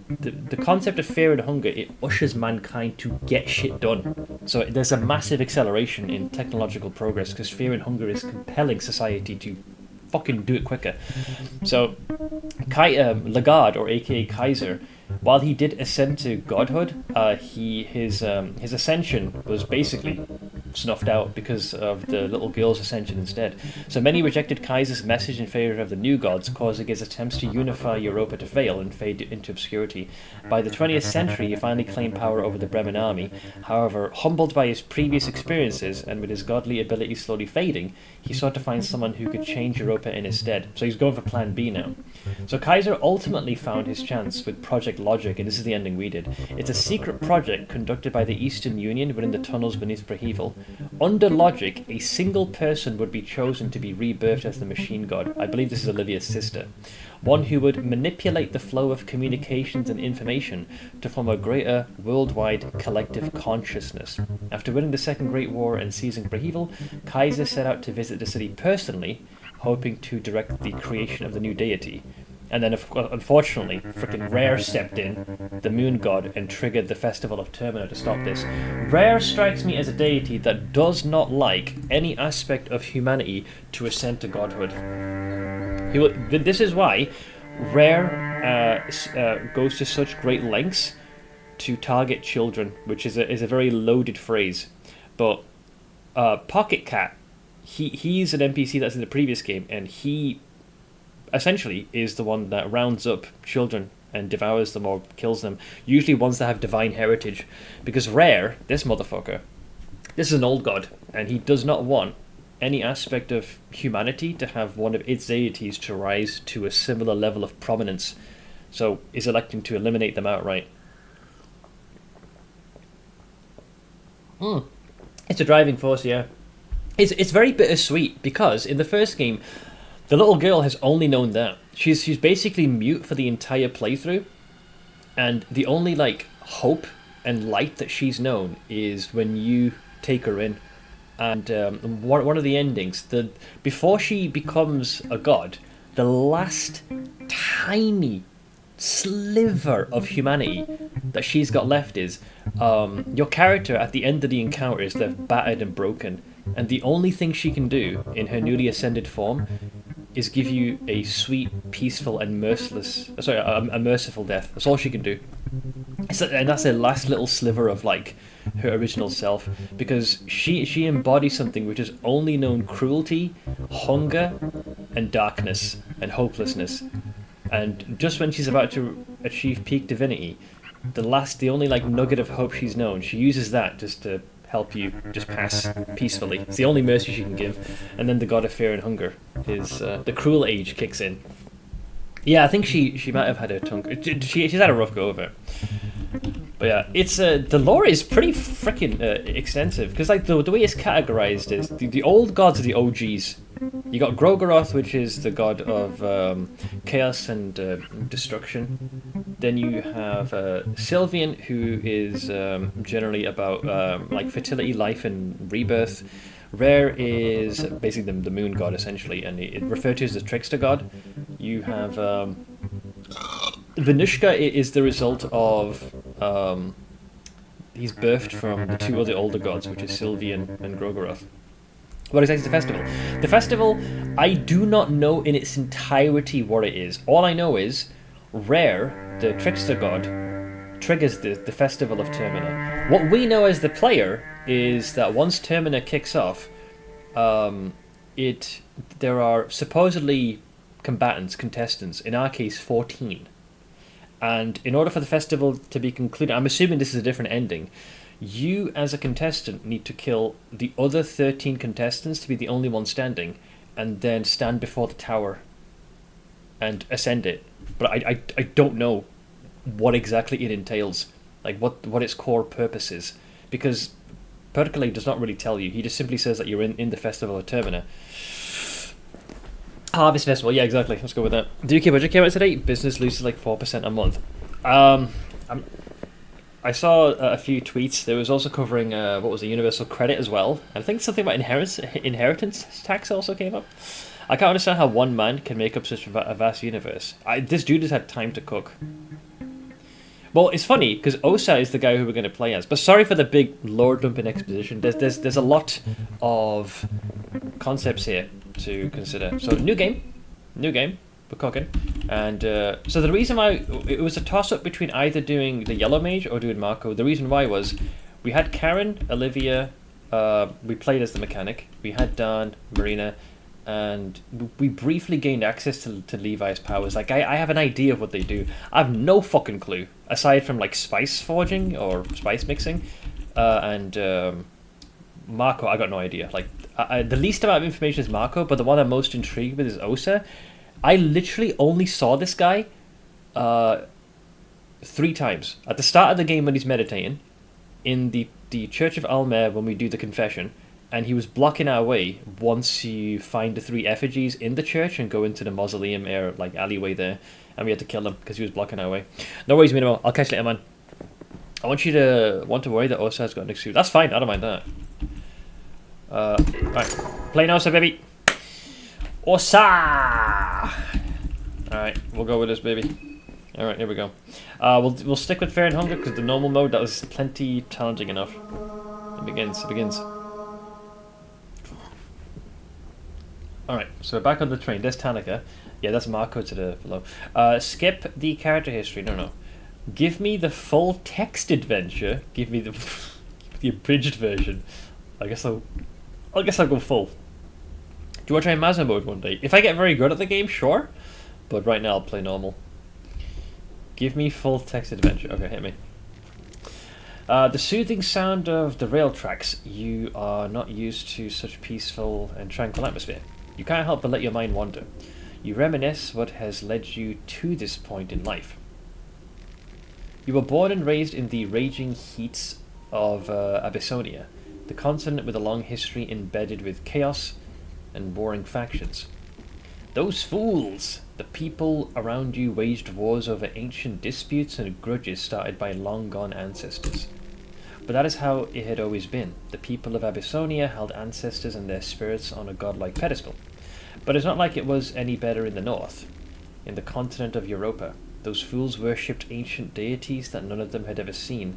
the concept of fear and hunger, it ushers mankind to get shit done. So there's a massive acceleration in technological progress because fear and hunger is compelling society to fucking do it quicker. So Lagard, or aka Kaiser, while he did ascend to godhood, his ascension was basically snuffed out because of the little girl's ascension instead. So many rejected Kaiser's message in favour of the new gods, causing his attempts to unify Europa to fail and fade into obscurity. By the 20th century, he finally claimed power over the Bremen army. However, humbled by his previous experiences and with his godly abilities slowly fading, he sought to find someone who could change Europa in his stead. So he's going for Plan B now. So Kaiser ultimately found his chance with Project Logic, and this is the ending we did. It's a secret project conducted by the Eastern Union within the tunnels beneath Prehevil. Under Logic, a single person would be chosen to be rebirthed as the machine god. I believe this is Olivia's sister. One who would manipulate the flow of communications and information to form a greater worldwide collective consciousness. After winning the Second Great War and seizing Prehevil, Kaiser set out to visit the city personally, hoping to direct the creation of the new deity. And then, unfortunately, frickin' Rare stepped in, the moon god, and triggered the festival of Termina to stop this. Rare strikes me as a deity that does not like any aspect of humanity to ascend to godhood. This is why Rare goes to such great lengths to target children, which is a very loaded phrase. But Pocket Cat, he's an NPC that's in the previous game, and he essentially is the one that rounds up children and devours them or kills them, usually ones that have divine heritage, because Rare, this motherfucker, this is an old god, and he does not want any aspect of humanity to have one of its deities to rise to a similar level of prominence, so is electing to eliminate them outright. It's a driving force, yeah. It's very bittersweet, because in the first game, the little girl has only known that. She's basically mute for the entire playthrough, and the only like hope and light that she's known is when you take her in. And one of the endings, before she becomes a god, the last tiny sliver of humanity that she's got left is your character at the end of the encounter is left battered and broken, and the only thing she can do in her newly ascended form is give you a sweet, peaceful, and a merciful death. That's all she can do. And that's her last little sliver of like her original self, because she embodies something which has only known cruelty, hunger, and darkness, and hopelessness. And just when she's about to achieve peak divinity, the only like nugget of hope she's known, she uses that just to help you just pass peacefully. It's the only mercy she can give. And then the god of fear and hunger is the cruel age kicks in. Yeah, I think she might have had her tongue. She's had a rough go of it. But yeah, it's the lore is pretty freaking extensive because like the way it's categorized is the old gods are the OGs. You got Gro-Goroth, which is the god of chaos and destruction. Then you have Sylvian, who is generally about like fertility, life, and rebirth. Rare is basically the moon god essentially, and it referred to as the trickster god. You have Venushka is the result of he's birthed from the two other older gods, which is Sylvian and Gro-Goroth. What exactly is the festival? The festival, I do not know in its entirety what it is. All I know is Rare, the trickster god, triggers the festival of Termina. What we know as the player is that once Termina kicks off, there are supposedly contestants, in our case 14. And in order for the festival to be concluded, I'm assuming this is a different ending, you as a contestant need to kill the other 13 contestants to be the only one standing, and then stand before the tower and ascend it. But I don't know what exactly it entails, like what its core purpose is, because Percolate does not really tell you. He just simply says that you're in the Festival of Termina. Harvest Festival, yeah, exactly. Let's go with that. The UK budget came out today. Business loses like 4% a month. I saw a few tweets. There was also covering what was the universal credit as well. I think something about inheritance tax also came up. I can't understand how one man can make up such a vast universe. This dude has had time to cook. Well, it's funny because Osa is the guy who we're going to play as. But sorry for the big lore dumping exposition. There's a lot of concepts here to consider. So new game, we're cooking, and so the reason why it was a toss up between either doing the Yellow Mage or doing Marco. The reason why was we had Karen, Olivia, we played as the mechanic. We had Dan, Marina, and we briefly gained access to Levi's powers. Like I have an idea of what they do. I have no fucking clue aside from like spice forging or spice mixing, and Marco. I got no idea. Like the least amount of information is Marco, but the one I'm most intrigued with is Osa. I literally only saw this guy 3 times. At the start of the game when he's meditating, in the Church of Alll-mer when we do the confession, and he was blocking our way once you find the 3 effigies in the church and go into the mausoleum like alleyway there, and we had to kill him because he was blocking our way. No worries, Minimo. I'll catch you later, man. I want you to worry that Osa has got an excuse. That's fine, I don't mind that. Right. Play Osa, baby. Osa! Alright, we'll go with this, baby. Alright, here we go. We'll stick with Fear and Hunger because the normal mode, that was plenty challenging enough. It begins. Alright, so we're back on the train. There's Tanika. Yeah, that's Marco to the below. Skip the character history. No. Give me the full text adventure. Give me the abridged version. I guess I'll go full. Do you want to try Mazza mode one day? If I get very good at the game, sure. But right now I'll play normal. Give me full text adventure. Okay, hit me. The soothing sound of the rail tracks. You are not used to such peaceful and tranquil atmosphere. You can't help but let your mind wander. You reminisce what has led you to this point in life. You were born and raised in the raging heats of Abyssonia, the continent with a long history embedded with chaos and warring factions. Those fools! The people around you waged wars over ancient disputes and grudges started by long-gone ancestors. But that is how it had always been. The people of Abyssonia held ancestors and their spirits on a godlike pedestal. But it's not like it was any better in the north. In the continent of Europa, those fools worshipped ancient deities that none of them had ever seen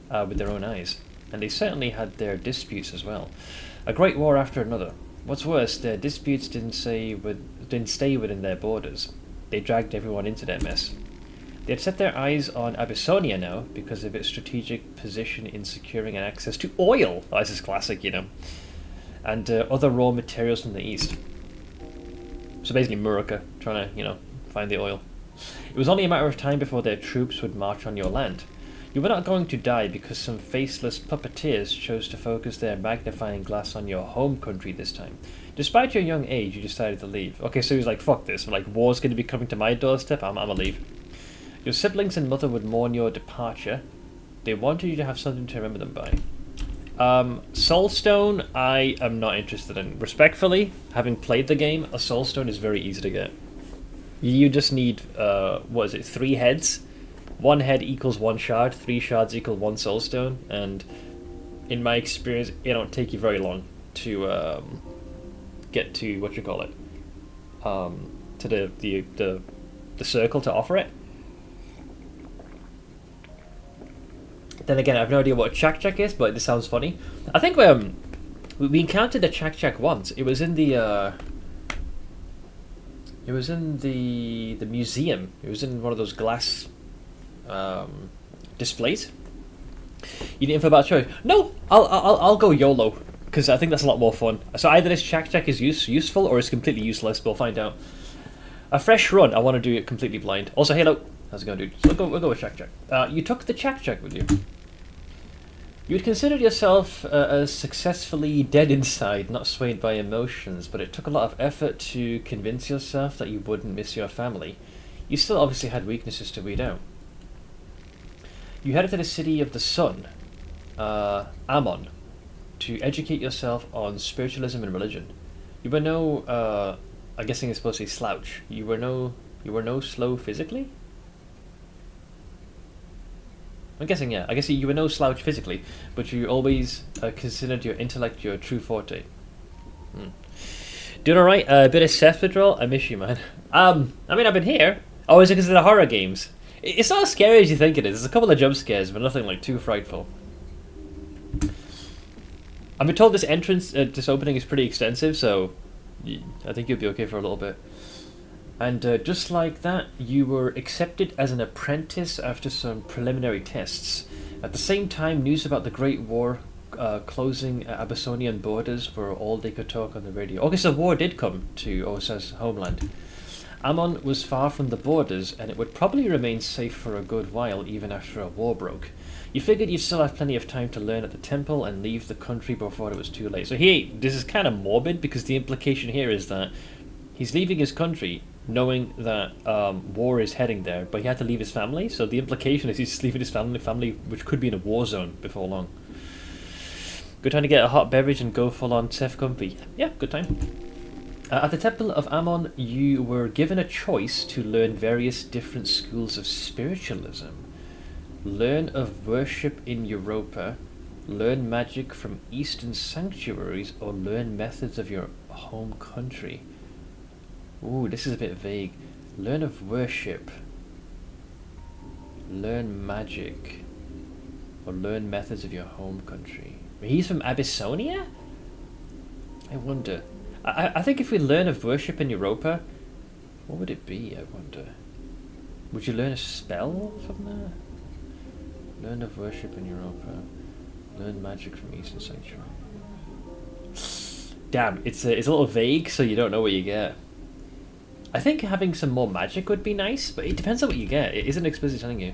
with their own eyes. And they certainly had their disputes as well. A great war after another. What's worse, their disputes didn't stay within their borders. They dragged everyone into their mess. They had set their eyes on Abyssonia now because of its strategic position in securing access to oil. Oh, this is classic, you know. And other raw materials from the east. So basically Murica, trying to, find the oil. It was only a matter of time before their troops would march on your land. You were not going to die because some faceless puppeteers chose to focus their magnifying glass on your home country this time. Despite your young age, you decided to leave. Okay, so he was like, fuck this. Like, war's going to be coming to my doorstep. I'm going to leave. Your siblings and mother would mourn your departure, They wanted you to have something to remember them by. Soulstone, I am not interested in. Respectfully, having played the game, a Soulstone is very easy to get. You just need, 3 heads? 1 head equals 1 shard, 3 shards equal 1 Soulstone, and in my experience, it don't take you very long to get to, to the circle to offer it. Then again, I have no idea what a Chak is, but this sounds funny. I think we encountered a Chak once. It was in the museum. It was in one of those glass displays. You didn't feel about choice? No, I'll go YOLO because I think that's a lot more fun. So either this Chak is useful or it's completely useless. We'll find out. A fresh run. I want to do it completely blind. Also, hello. How's it going, dude? So we'll go with Chak. You took the Chak with you. You had considered yourself as successfully dead inside, not swayed by emotions, but it took a lot of effort to convince yourself that you wouldn't miss your family. You still obviously had weaknesses to weed out. You headed to the city of the sun, Ammon, to educate yourself on spiritualism and religion. You were no, I'm guessing it's supposed to say slouch. You were no slow physically? I'm guessing, yeah. I guess you were no slouch physically, but you always considered your intellect your true forte. Doing alright? A bit of Seth withdrawal? I miss you, man. I mean, I've been here. Oh, is it because of the horror games? It's not as scary as you think it is. There's a couple of jump scares, but nothing like too frightful. I've been told this this opening is pretty extensive, so I think you'll be okay for a little bit. And just like that, you were accepted as an apprentice after some preliminary tests. At the same time, news about the Great War closing Abyssinian borders were all they could talk on the radio. Okay, so war did come to Osa's homeland. Ammon was far from the borders, and it would probably remain safe for a good while even after a war broke. You figured you'd still have plenty of time to learn at the temple and leave the country before it was too late. So here, this is kind of morbid, because the implication here is that he's leaving his country knowing that war is heading there, but he had to leave his family, so the implication is he's leaving his family which could be in a war zone before long. Good time to get a hot beverage and go full on Seth Comfy. Yeah, good time. At the Temple of Ammon, you were given a choice to learn various different schools of spiritualism. Learn of worship in Europa, learn magic from Eastern sanctuaries, or learn methods of your home country. Ooh, this is a bit vague. Learn of worship, learn magic, or learn methods of your home country. He's from Abyssonia? I wonder. I think if we learn of worship in Europa, what would it be, I wonder? Would you learn a spell from there? Learn of worship in Europa. Learn magic from Eastern Sanctuary. Damn, it's a little vague, so you don't know what you get. I think having some more magic would be nice, but it depends on what you get. It isn't explicitly telling you.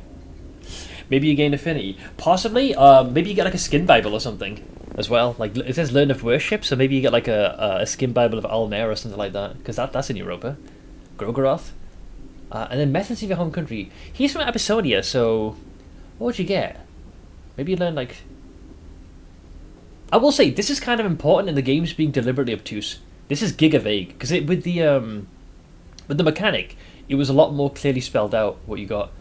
Maybe you gain affinity. Possibly. Maybe you get like a skin Bible or something as well. Like it says learn of worship, so maybe you get like a skin Bible of Alll-mer or something like that, because that's in Europa. Gro-Goroth. And then methods of your home country. He's from Abyssonia, so what would you get? Maybe you learn like... I will say, this is kind of important in the games being deliberately obtuse. This is giga vague, because with the mechanic, it was a lot more clearly spelled out what you got.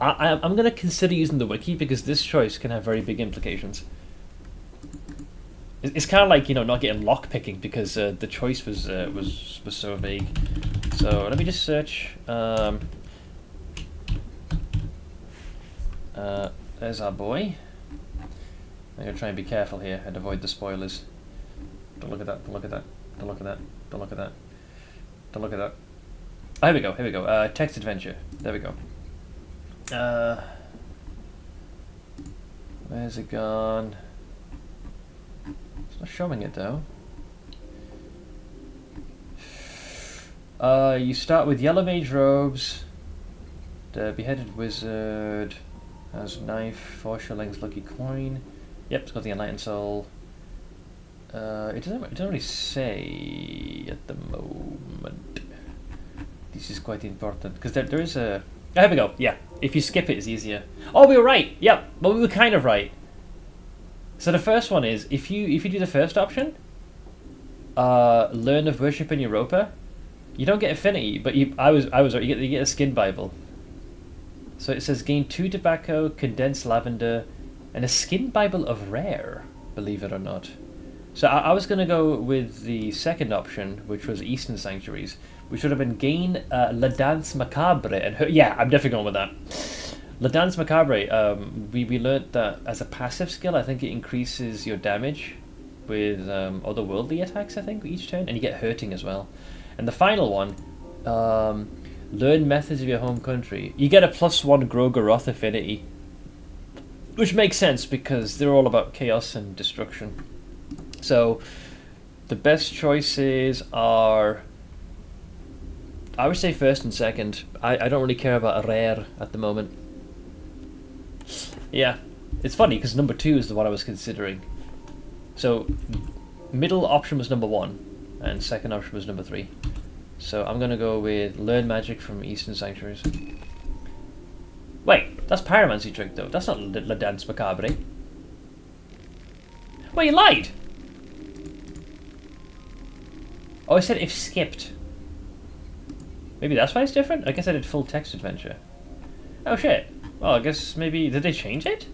I'm going to consider using the wiki, because this choice can have very big implications. It's kind of like, you know, not getting lock-picking, because the choice was so vague. So let me just search. There's our boy. I'm going to try and be careful here and avoid the spoilers. Don't look at that, don't look at that, don't look at that, don't look at that, don't look at that. Oh, here we go. Text adventure. There we go. Where's it gone? It's not showing it though. You start with yellow mage robes. The beheaded wizard has knife, 4 shillings, lucky coin. Yep, it's got the enlightened soul. It doesn't really say at the moment. This is quite important because there is a Oh, here we go. Yeah, if you skip it, it's easier. Oh, we were right. Yep, but we were kind of right. So the first one is if you do the first option, learn of worship in Europa, you don't get affinity, but I was right. You get a skin Bible. So it says gain 2 tobacco, condensed lavender, and a skin Bible of rare. Believe it or not. So I was going to go with the second option, which was Eastern Sanctuaries, which would have been gain La Danse Macabre. And yeah, I'm definitely going with that. La Danse Macabre, we learnt that as a passive skill, I think it increases your damage with otherworldly attacks, I think, each turn, and you get hurting as well. And the final one, learn methods of your home country. You get a +1 Gro-Goroth affinity, which makes sense because they're all about chaos and destruction. So the best choices are, I would say first and second. I don't really care about a rare at the moment. Yeah, it's funny because number 2 is the one I was considering. So middle option was number 1 and second option was number 3. So I'm going to go with learn magic from Eastern Sanctuaries. Wait, that's Pyromancy trick though. That's not La Danse Macabre. Well, you lied! Oh, I said if skipped. Maybe that's why it's different? I guess I did full text adventure. Oh shit. Well, I guess maybe... Did they change it?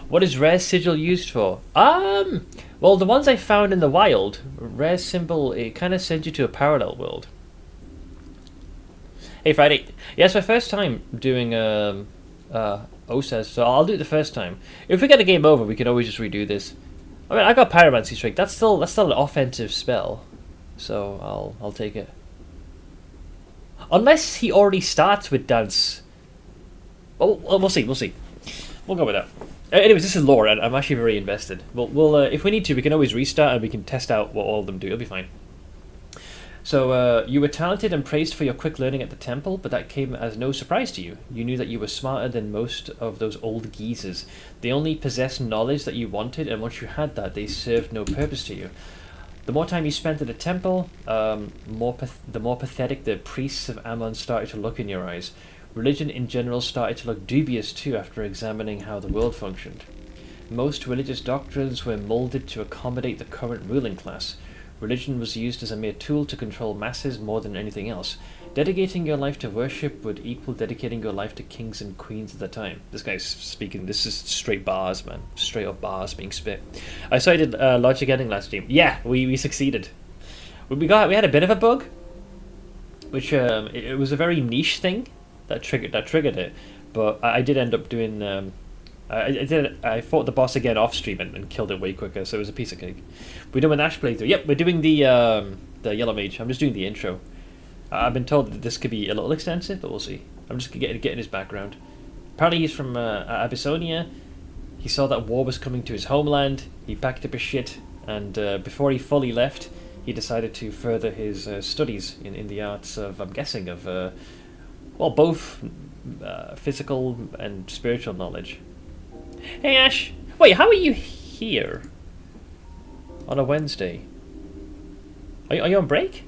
What is Rare Sigil used for? Well, the ones I found in the wild, Rare Symbol, it kind of sends you to a parallel world. Hey, Friday. Yeah, it's my first time doing OSAS, so I'll do it the first time. If we get a game over, we can always just redo this. I mean, I got Pyromancy Strike. That's still an offensive spell, so I'll take it. Unless he already starts with dance. Oh, we'll see. We'll go with that. Anyways, this is lore, and I'm actually very invested. We'll if we need to, we can always restart and we can test out what all of them do. It'll be fine. So, you were talented and praised for your quick learning at the temple, but that came as no surprise to you. You knew that you were smarter than most of those old geezers. They only possessed knowledge that you wanted, and once you had that, they served no purpose to you. The more time you spent at the temple, the more pathetic the priests of Ammon started to look in your eyes. Religion in general started to look dubious too after examining how the world functioned. Most religious doctrines were molded to accommodate the current ruling class. Religion was used as a mere tool to control masses more than anything else. Dedicating your life to worship would equal dedicating your life to kings and queens at the time. This guy's speaking, this is straight bars, man. Straight up bars being spit. I saw I did logic ending last stream. Yeah, we succeeded. We had a bit of a bug, which it was a very niche thing that triggered it. But I did end up doing I fought the boss again off stream and killed it way quicker, so it was a piece of cake. We're doing an Ash playthrough. Yep, we're doing the Yellow Mage. I'm just doing the intro. I've been told that this could be a little extensive, but we'll see. I'm just getting his background. Apparently he's from Abyssinia. He saw that war was coming to his homeland. He packed up his shit, and before he fully left, he decided to further his studies in the arts of, I'm guessing, of both physical and spiritual knowledge. Hey Ash, wait, how are you here on a Wednesday? Are you on break?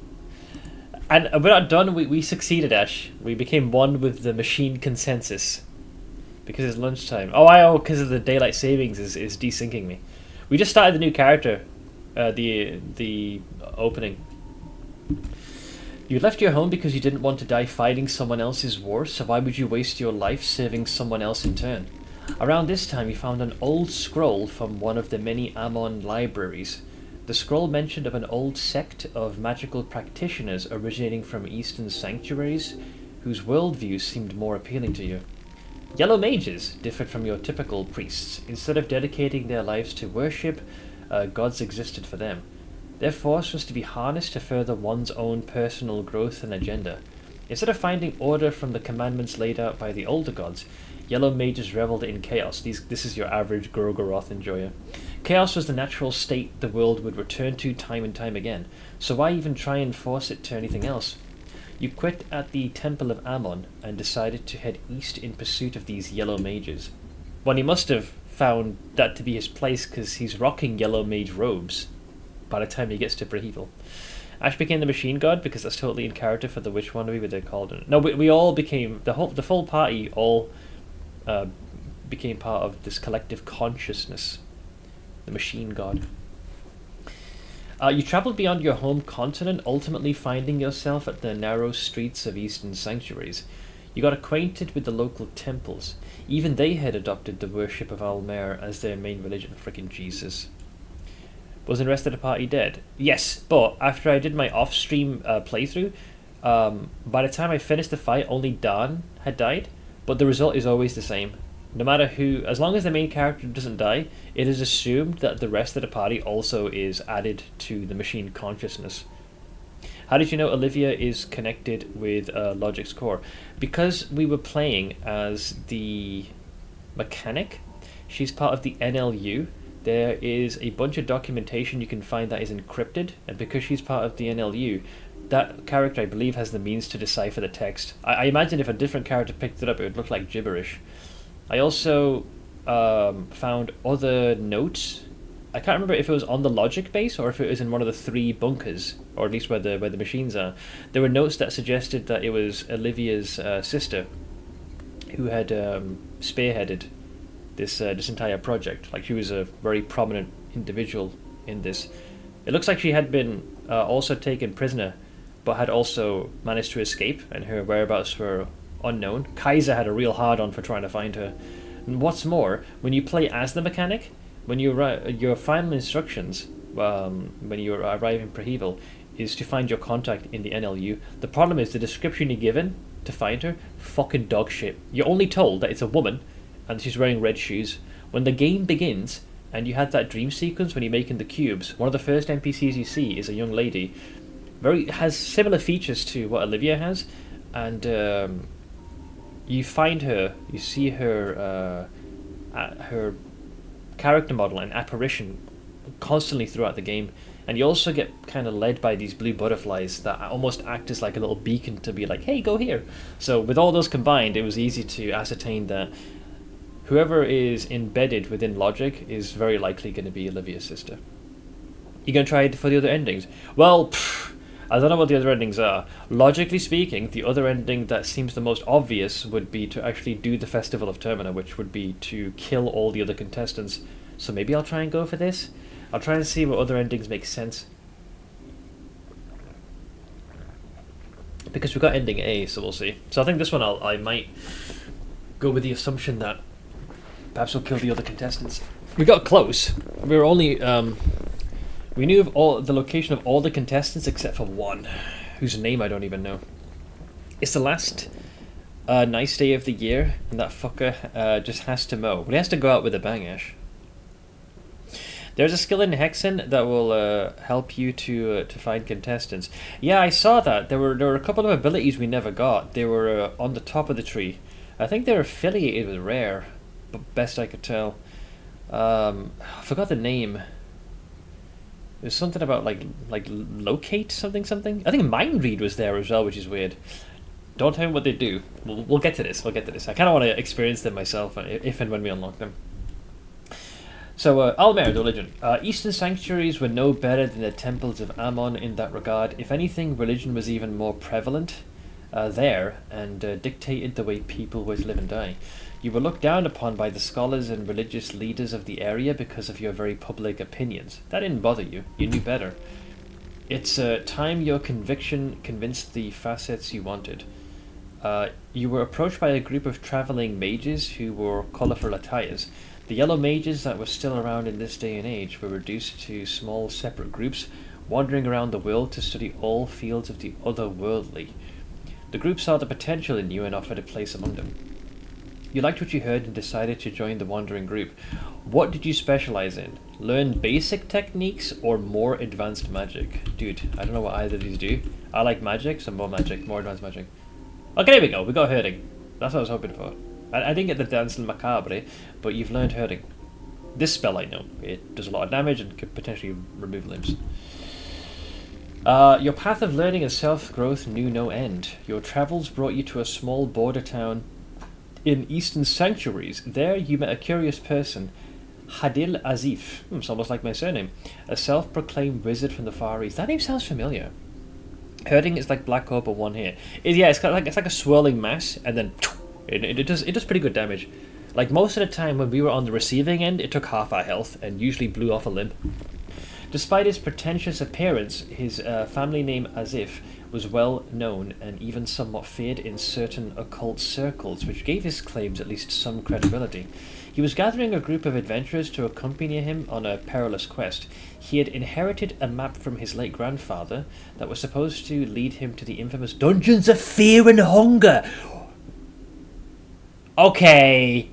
And we're not done. We succeeded, Ash. We became one with the machine consensus because it's lunchtime. Because of the daylight savings is desyncing me. We just started the new character, the opening. You left your home because you didn't want to die fighting someone else's war, so why would you waste your life serving someone else in turn? Around this time, you found an old scroll from one of the many Ammon libraries. The scroll mentioned of an old sect of magical practitioners originating from Eastern Sanctuaries, whose worldviews seemed more appealing to you. Yellow mages differed from your typical priests. Instead of dedicating their lives to worship, gods existed for them. Their force was to be harnessed to further one's own personal growth and agenda. Instead of finding order from the commandments laid out by the older gods, Yellow mages reveled in chaos. This is your average Gro-Goroth enjoyer. Chaos was the natural state the world would return to time and time again, so why even try and force it to anything else? You quit at the Temple of Ammon and decided to head east in pursuit of these yellow mages. Well, he must have found that to be his place because he's rocking yellow mage robes by the time he gets to Brahevil. Ash became the machine god because that's totally in character for the witch wannabe, but they called it. No, we all became the full party all became part of this collective consciousness, the machine god. You travelled beyond your home continent, ultimately finding yourself at the narrow streets of eastern sanctuaries. You got acquainted with the local temples. Even they had adopted the worship of Alll-mer as their main religion. Frickin' Jesus. Was the rest of the party dead? Yes, but after I did my off-stream playthrough, by the time I finished the fight, only Dan had died, but the result is always the same. No matter who, as long as the main character doesn't die, it is assumed that the rest of the party also is added to the machine consciousness. How did you know Olivia is connected with Logic's core? Because we were playing as the mechanic. She's part of the NLU. There is a bunch of documentation you can find that is encrypted, and because she's part of the NLU, that character, I believe, has the means to decipher the text. I imagine if a different character picked it up, it would look like gibberish. I also found other notes. I can't remember if it was on the Logic base or if it was in one of the 3 bunkers, or at least where the machines are. There were notes that suggested that it was Olivia's sister who had spearheaded this entire project. Like, she was a very prominent individual in this. It looks like she had been also taken prisoner, but had also managed to escape, and her whereabouts were unknown. Kaiser had a real hard-on for trying to find her. And what's more, when you play as the mechanic, when you your final instructions when you arrive in Prahival is to find your contact in the NLU. The problem is the description you're given to find her, fucking dog shit. You're only told that it's a woman and she's wearing red shoes. When the game begins and you had that dream sequence when you're making the cubes, one of the first NPCs you see is a young lady. Has similar features to what Olivia has, and you find her, you see her her character model and apparition constantly throughout the game, and you also get kind of led by these blue butterflies that almost act as like a little beacon to be like, hey, go here. So with all those combined, it was easy to ascertain that whoever is embedded within Logic is very likely going to be Olivia's sister. You going to try it for the other endings? Well, I don't know what the other endings are. Logically speaking, the other ending that seems the most obvious would be to actually do the Festival of Termina, which would be to kill all the other contestants. So maybe I'll try and go for this. I'll try and see what other endings make sense. Because we've got ending A, so we'll see. So I think this one I might go with the assumption that perhaps we'll kill the other contestants. We got close. We were only... we knew of the location of all the contestants except for one, whose name I don't even know. It's the last nice day of the year, and that fucker just has to mow. But he has to go out with a bang, Ash. There's a skill in Hexen that will help you to find contestants. Yeah, I saw that. There were a couple of abilities we never got. They were on the top of the tree. I think they're affiliated with Rare, but best I could tell. I forgot the name. There's something about like locate something. I think Mind Read was there as well, which is weird. Don't tell me what they do. We'll get to this. I kind of want to experience them myself if and when we unlock them. So, Alll-mer, the religion. Eastern sanctuaries were no better than the temples of Ammon in that regard. If anything, religion was even more prevalent there and dictated the way people were to live and die. You were looked down upon by the scholars and religious leaders of the area because of your very public opinions. That didn't bother you. You knew better. It's time your conviction convinced the facets you wanted. You were approached by a group of travelling mages who wore colourful attires. The yellow mages that were still around in this day and age were reduced to small separate groups, wandering around the world to study all fields of the otherworldly. The group saw the potential in you and offered a place among them. You liked what you heard and decided to join the wandering group. What did you specialize in? Learn basic techniques or more advanced magic? Dude, I don't know what either of these do. I like magic, so more advanced magic. Okay, there we go. We got herding. That's what I was hoping for. I didn't get the Dance Macabre, but you've learned herding. This spell I know. It does a lot of damage and could potentially remove limbs. Your path of learning and self-growth knew no end. Your travels brought you to a small border town in Eastern Sanctuaries. There you met a curious person, Hadil Azif. It's almost like my surname. A self-proclaimed wizard from the Far East. That name sounds familiar. Hurting is like Black Orb, but one here. It's kind of like, it's like a swirling mass, and then it does pretty good damage. Like most of the time when we were on the receiving end, it took half our health and usually blew off a limb. Despite his pretentious appearance, his family name Azif was well known and even somewhat feared in certain occult circles, which gave his claims at least some credibility. He was gathering a group of adventurers to accompany him on a perilous quest. He had inherited a map from his late grandfather that was supposed to lead him to the infamous Dungeons of Fear and Hunger. Okay.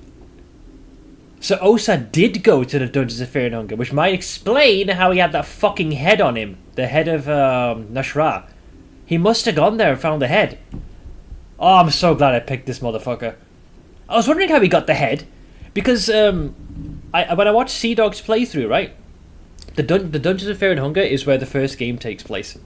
So Osa did go to the Dungeons of Fear and Hunger, which might explain how he had that fucking head on him. The head of Nas'Hrah. He must have gone there and found the head. Oh, I'm so glad I picked this motherfucker. I was wondering how he got the head. Because when I watched Sea Dog's playthrough, right? The Dungeons of Fear and Hunger is where the first game takes place.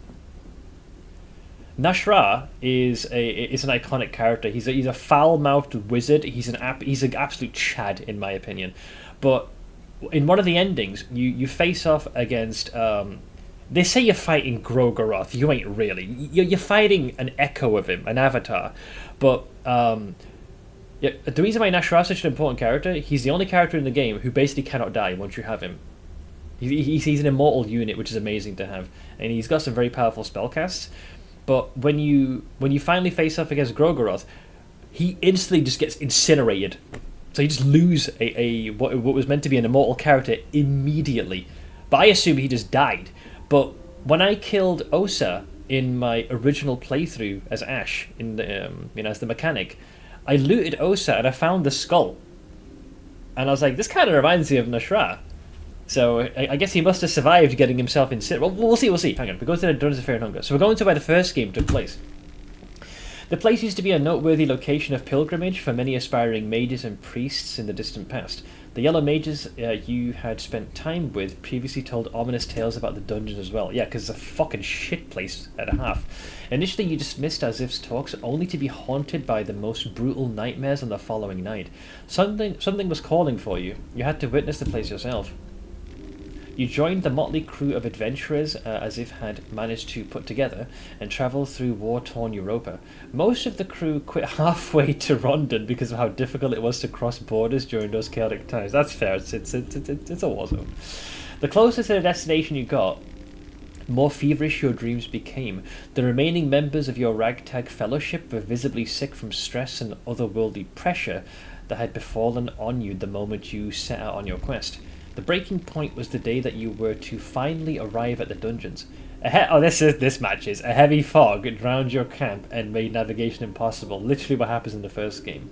Nas'Hrah is an iconic character. He's a foul-mouthed wizard. He's an absolute Chad, in my opinion. But in one of the endings, you face off against. They say you're fighting Gro-Goroth. You ain't really. You're fighting an echo of him, an avatar. But yeah, the reason why Nas'Hrah is such an important character, he's the only character in the game who basically cannot die once you have him. He's an immortal unit, which is amazing to have, and he's got some very powerful spellcasts. But when you finally face off against Gro-Goroth, he instantly just gets incinerated. So you just lose what was meant to be an immortal character immediately. But I assume he just died. But when I killed Osa in my original playthrough as Ash, in the as the mechanic, I looted Osa and I found the skull. And I was like, this kind of reminds me of Nas'Hrah. So I guess he must have survived getting himself incinerated. Well, we'll see. Hang on, we go to the Dungeons of Fear and Hunger. So we're going to where the first game took place. The place used to be a noteworthy location of pilgrimage for many aspiring mages and priests in the distant past. The yellow mages you had spent time with previously told ominous tales about the dungeons as well. Yeah, because it's a fucking shit place and a half. Initially you dismissed Azif's talks only to be haunted by the most brutal nightmares on the following night. Something was calling for you. You had to witness the place yourself. You joined the motley crew of adventurers Azif had managed to put together and travelled through war-torn Europa. Most of the crew quit halfway to Rondon because of how difficult it was to cross borders during those chaotic times. That's fair, it's a war zone. The closer to the destination you got, more feverish your dreams became. The remaining members of your ragtag fellowship were visibly sick from stress and otherworldly pressure that had befallen on you the moment you set out on your quest. The breaking point was the day that you were to finally arrive at the dungeons. This matches. A heavy fog drowned your camp and made navigation impossible. Literally what happens in the first game.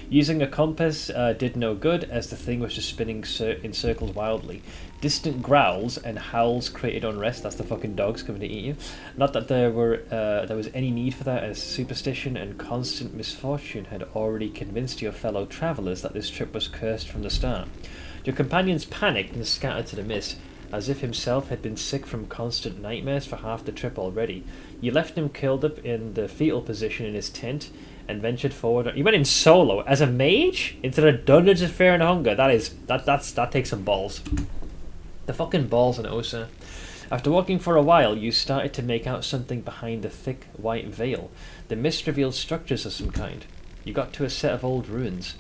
Using a compass did no good, as the thing was just spinning in circles wildly. Distant growls and howls created unrest. That's the fucking dogs coming to eat you. Not that there was any need for that, as superstition and constant misfortune had already convinced your fellow travellers that this trip was cursed from the start. Your companions panicked and scattered to the mist, as if himself had been sick from constant nightmares for half the trip already. You left him curled up in the fetal position in his tent and ventured forward. You went in solo as a mage into the Dungeons of Fear and Hunger. That takes some balls. The fucking balls on Osa. After walking for a while, you started to make out something behind the thick white veil. The mist revealed structures of some kind. You got to a set of old ruins.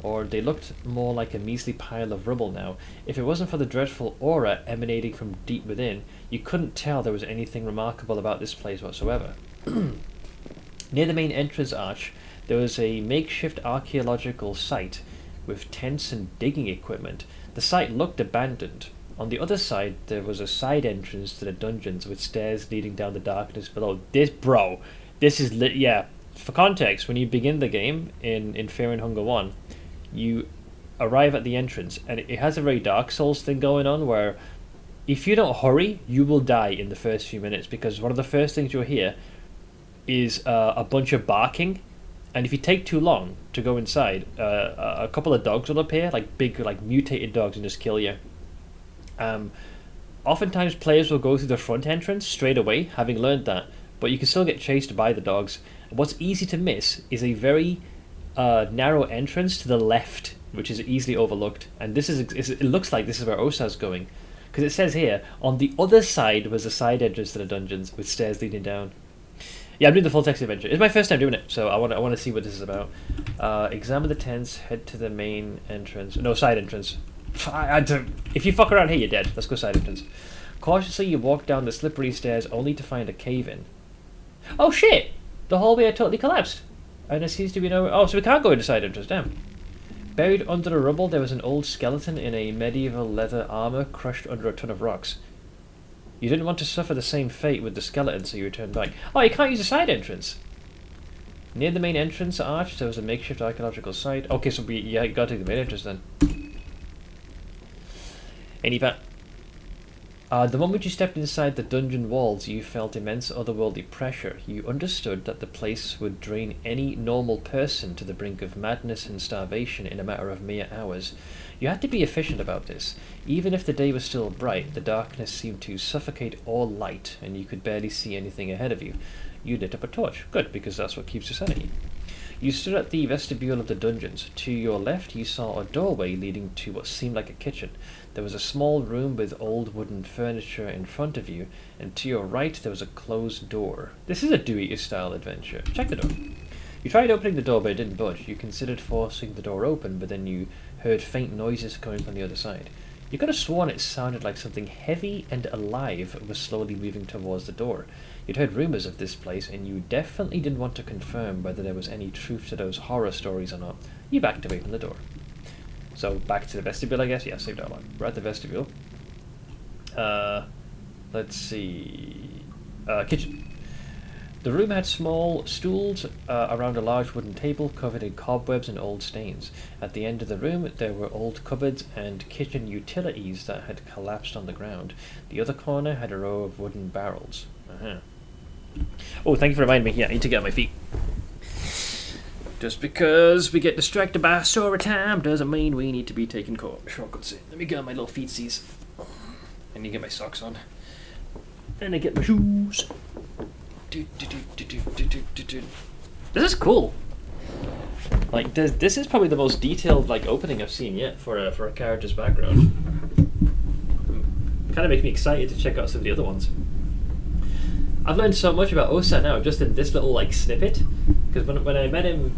Or they looked more like a measly pile of rubble now. If it wasn't for the dreadful aura emanating from deep within, you couldn't tell there was anything remarkable about this place whatsoever. Near the main entrance arch, there was a makeshift archaeological site with tents and digging equipment. The site looked abandoned. On the other side, there was a side entrance to the dungeons with stairs leading down the darkness below. This is lit. Yeah, for context, when you begin the game in Fear and Hunger 1, you arrive at the entrance, and it has a very Dark Souls thing going on where if you don't hurry, you will die in the first few minutes, because one of the first things you'll hear is a bunch of barking, and if you take too long to go inside, a couple of dogs will appear, like big, like mutated dogs, and just kill you. Oftentimes players will go through the front entrance straight away, having learned that, but you can still get chased by the dogs. What's easy to miss is a very narrow entrance to the left, which is easily overlooked, and it looks like this is where Osa's going, because it says here on the other side was a side entrance to the dungeons with stairs leading down. Yeah, I'm doing the full text adventure. It's my first time doing it, so I want to see what this is about. Examine the tents. Head to the main entrance. No, side entrance. I don't. If you fuck around here, you're dead. Let's go side entrance. Cautiously, you walk down the slippery stairs, only to find a cave-in. Oh shit! The hallway had totally collapsed, and there seems to be no. Oh, so we can't go into side entrance. Damn. Buried under the rubble, there was an old skeleton in a medieval leather armor, crushed under a ton of rocks. You didn't want to suffer the same fate with the skeleton, so you returned back. Oh, you can't use a side entrance. Near the main entrance arch, there was a makeshift archaeological site. Okay, so you got to take the main entrance then. The moment you stepped inside the dungeon walls, you felt immense otherworldly pressure. You understood that the place would drain any normal person to the brink of madness and starvation in a matter of mere hours. You had to be efficient about this. Even if the day was still bright, the darkness seemed to suffocate all light, and you could barely see anything ahead of you. You lit up a torch. Good, because that's what keeps your sanity. You stood at the vestibule of the dungeons. To your left, you saw a doorway leading to what seemed like a kitchen. There was a small room with old wooden furniture in front of you, and to your right there was a closed door. This is a do-it-style adventure. Check the door. You tried opening the door, but it didn't budge. You considered forcing the door open, but then you heard faint noises coming from the other side. You could have sworn it sounded like something heavy and alive was slowly moving towards the door. You'd heard rumours of this place, and you definitely didn't want to confirm whether there was any truth to those horror stories or not. You backed away from the door. So, back to the vestibule, I guess? Yeah, saved our line. We're at the vestibule. Let's see... kitchen. The room had small stools around a large wooden table covered in cobwebs and old stains. At the end of the room, there were old cupboards and kitchen utilities that had collapsed on the ground. The other corner had a row of wooden barrels. Oh, thank you for reminding me. Yeah, I need to get on my feet. Just because we get distracted by story time doesn't mean we need to be taking shortcuts. Let me get on my little feetsies. I need to get my socks on. And I get my shoes. This is cool. Like, this is probably the most detailed opening I've seen yet for a character's background. Kind of makes me excited to check out some of the other ones. I've learned so much about Osa now, just in this little snippet. Because when I met him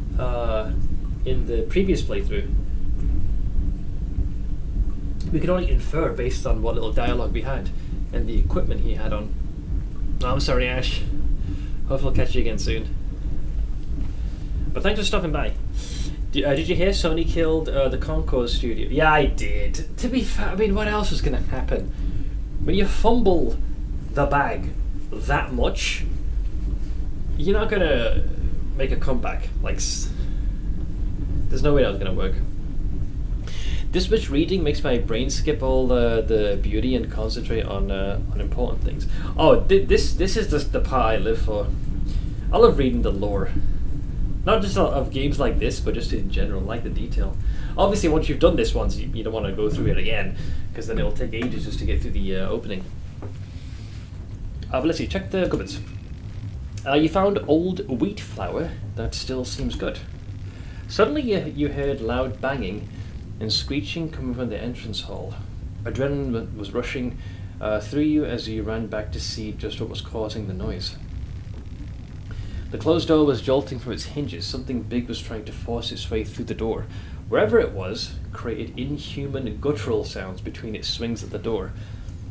in the previous playthrough, we could only infer based on what little dialogue we had and the equipment he had on. Oh, I'm sorry, Ash. Hopefully I'll catch you again soon. But thanks for stopping by. Did you hear Sony killed the Concourse studio? Yeah, I did. To be fair, I mean, what else was going to happen? When you fumble the bag that much, you're not going to make a comeback. There's no way that was going to work. This much reading makes my brain skip all the beauty and concentrate on important things. Oh, this is the part I live for. I love reading the lore. Not just of games like this, but just in general, like the detail. Obviously, once you've done this once, you don't want to go through it again, because then it'll take ages just to get through the opening. But let's see, check the cupboards. You found old wheat flour that still seems good. Suddenly you heard loud banging and screeching coming from the entrance hall. Adrenaline was rushing through you as you ran back to see just what was causing the noise. The closed door was jolting from its hinges. Something big was trying to force its way through the door. Wherever it was, created inhuman guttural sounds between its swings at the door.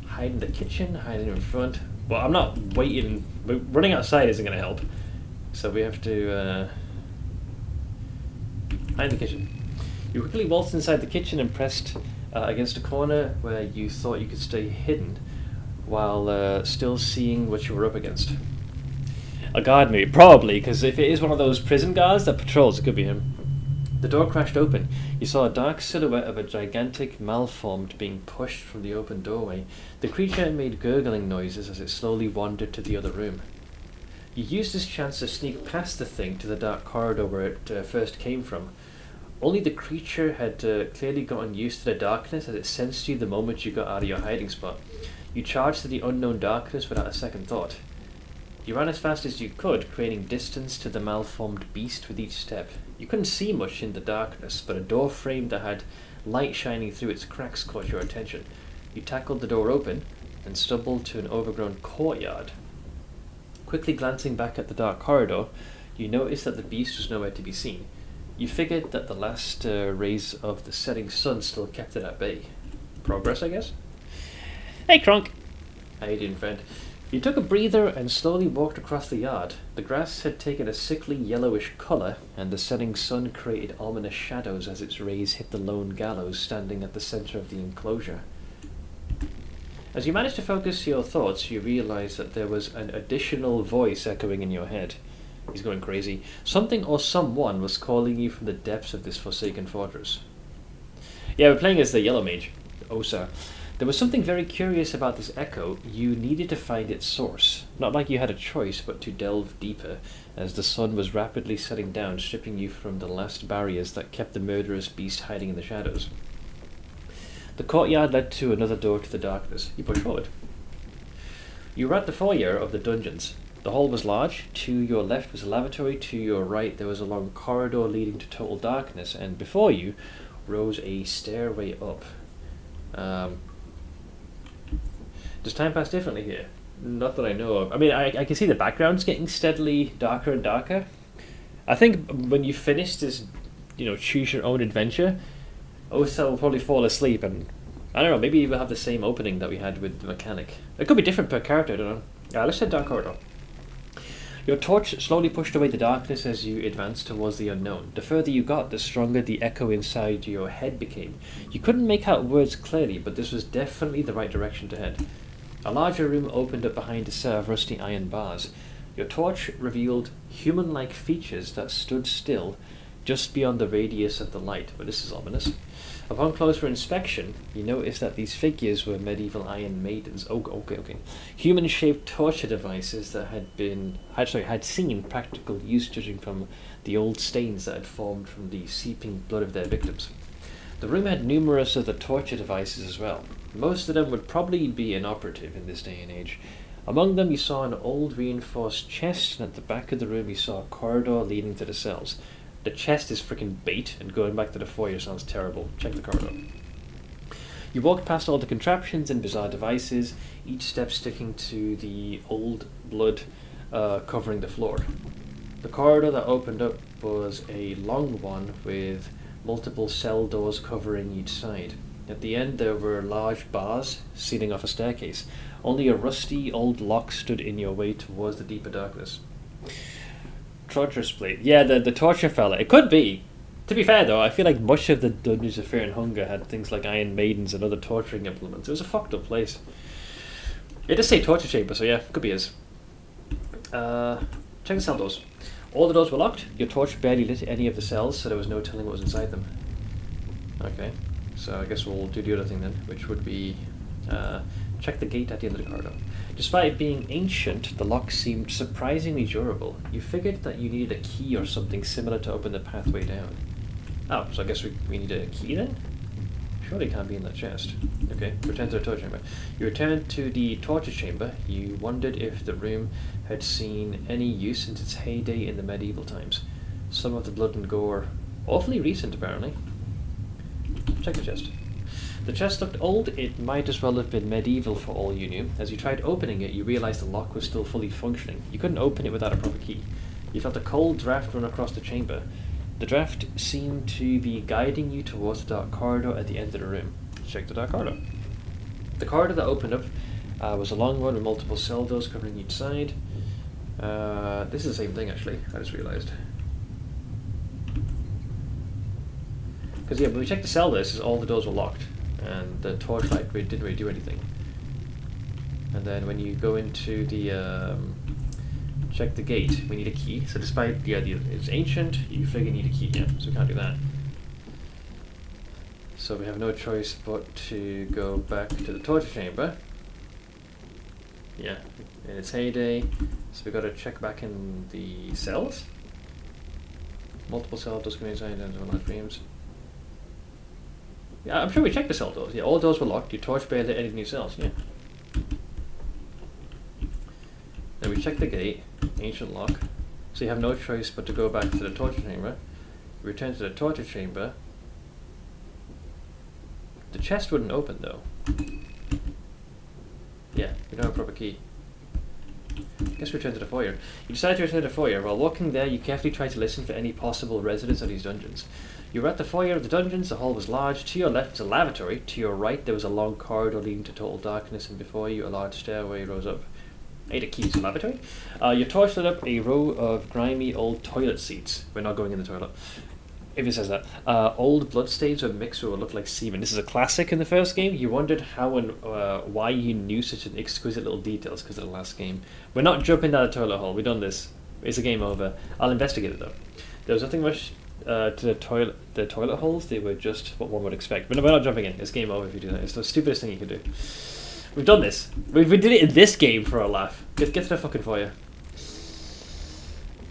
Hide in the kitchen, hide in front. Well, I'm not waiting. Running outside isn't going to help. So we have to hide in the kitchen. You quickly waltzed inside the kitchen and pressed against a corner where you thought you could stay hidden while still seeing what you were up against. A guard maybe, probably, because if it is one of those prison guards that patrols, it could be him. The door crashed open. You saw a dark silhouette of a gigantic malformed being pushed from the open doorway. The creature made gurgling noises as it slowly wandered to the other room. You used this chance to sneak past the thing to the dark corridor where it first came from. Only the creature had clearly gotten used to the darkness as it sensed you the moment you got out of your hiding spot. You charged to the unknown darkness without a second thought. You ran as fast as you could, creating distance to the malformed beast with each step. You couldn't see much in the darkness, but a door frame that had light shining through its cracks caught your attention. You tackled the door open and stumbled to an overgrown courtyard. Quickly glancing back at the dark corridor, you noticed that the beast was nowhere to be seen. You figured that the last rays of the setting sun still kept it at bay. Progress, I guess? Hey, Kronk! How you doing, friend? You took a breather and slowly walked across the yard. The grass had taken a sickly yellowish colour, and the setting sun created ominous shadows as its rays hit the lone gallows standing at the centre of the enclosure. As you managed to focus your thoughts, you realised that there was an additional voice echoing in your head. He's going crazy. Something or someone was calling you from the depths of this forsaken fortress. Yeah, we're playing as the Yellow Mage, Osa. There was something very curious about this echo. You needed to find its source. Not like you had a choice, but to delve deeper, as the sun was rapidly setting down, stripping you from the last barriers that kept the murderous beast hiding in the shadows. The courtyard led to another door to the darkness. You push forward. You were at the foyer of the dungeons. The hall was large. To your left was a lavatory. To your right there was a long corridor leading to total darkness, and before you rose a stairway up. Does time pass differently here? Not that I know of. I mean, I can see the background's getting steadily darker and darker. I think when you finish this, choose your own adventure, Osa will probably fall asleep, and I don't know, maybe we'll have the same opening that we had with the mechanic. It could be different per character, I don't know. Yeah, let's head down corridor. Your torch slowly pushed away the darkness as you advanced towards the unknown. The further you got, the stronger the echo inside your head became. You couldn't make out words clearly, but this was definitely the right direction to head. A larger room opened up behind a set of rusty iron bars. Your torch revealed human-like features that stood still just beyond the radius of the light, but this is ominous. Upon closer inspection, you noticed that these figures were medieval iron maidens. Okay. Human-shaped torture devices that had seen practical use, judging from the old stains that had formed from the seeping blood of their victims. The room had numerous other torture devices as well. Most of them would probably be inoperative in this day and age. Among them you saw an old reinforced chest, and at the back of the room you saw a corridor leading to the cells. The chest is freaking bait, and going back to the foyer sounds terrible. Check the corridor. You walked past all the contraptions and bizarre devices, each step sticking to the old blood covering the floor. The corridor that opened up was a long one with multiple cell doors covering each side. At the end there were large bars sealing off a staircase. Only a rusty old lock stood in your way towards the deeper darkness. Torture split. Yeah, the torture fella. It could be. To be fair though, I feel like much of the Dungeons of Fear and Hunger had things like iron maidens and other torturing implements. It was a fucked up place. It does say torture chamber, so yeah, could be his. Check the cell doors. All the doors were locked. Your torch barely lit any of the cells, so there was no telling what was inside them. Okay, so I guess we'll do the other thing then, which would be check the gate at the end of the corridor. Despite being ancient, the lock seemed surprisingly durable. You figured that you needed a key or something similar to open the pathway down. Oh, so I guess we need a key then? Surely it can't be in that chest. Okay, return to the torture chamber. You returned to the torture chamber. You wondered if the room had seen any use since its heyday in the medieval times. Some of the blood and gore, awfully recent apparently. Check the chest. The chest looked old. It might as well have been medieval for all you knew. As you tried opening it, you realized the lock was still fully functioning. You couldn't open it without a proper key. You felt a cold draft run across the chamber. The draft seemed to be guiding you towards the dark corridor at the end of the room. Check the dark corridor. The corridor that opened up was a long one with multiple cell doors covering each side. This is the same thing actually, I just realized. Because yeah, when we checked the cell lists, all the doors were locked, and the torchlight didn't really do anything. And then when you go into the check the gate, we need a key. So despite the idea it's ancient, you figure you need a key, yeah, so we can't do that. So we have no choice but to go back to the torture chamber. Yeah, in its heyday. So we got to check back in the cells. Multiple cell doors coming inside and on light beams. Yeah, I'm sure we checked the cell doors. Yeah, all doors were locked. Your torch barely lit any new cells. Yeah. Then we check the gate, ancient lock. So you have no choice but to go back to the torture chamber. Return to the torture chamber. The chest wouldn't open though. Yeah, we don't have a proper key. Guess return to the foyer. You decide to return to the foyer. While walking there, you carefully try to listen for any possible residents of these dungeons. You were at the foyer of the dungeons. The hall was large. To your left was a lavatory. To your right, there was a long corridor leading to total darkness, and before you, a large stairway rose up. 8 keys, lavatory. Your torch lit up a row of grimy old toilet seats. We're not going in the toilet. If it says that. Old bloodstains were mixed with what looked like semen. This is a classic in the first game. You wondered how and why you knew such an exquisite little details because of the last game. We're not jumping down the toilet hole. We've done this. It's a game over. I'll investigate it though. There was nothing much to the toilet holes. They were just what one would expect. But no, we're not jumping in. It's game over if you do that. It's the stupidest thing you can do. We've done this. We did it in this game for a laugh. Get to the fucking foyer.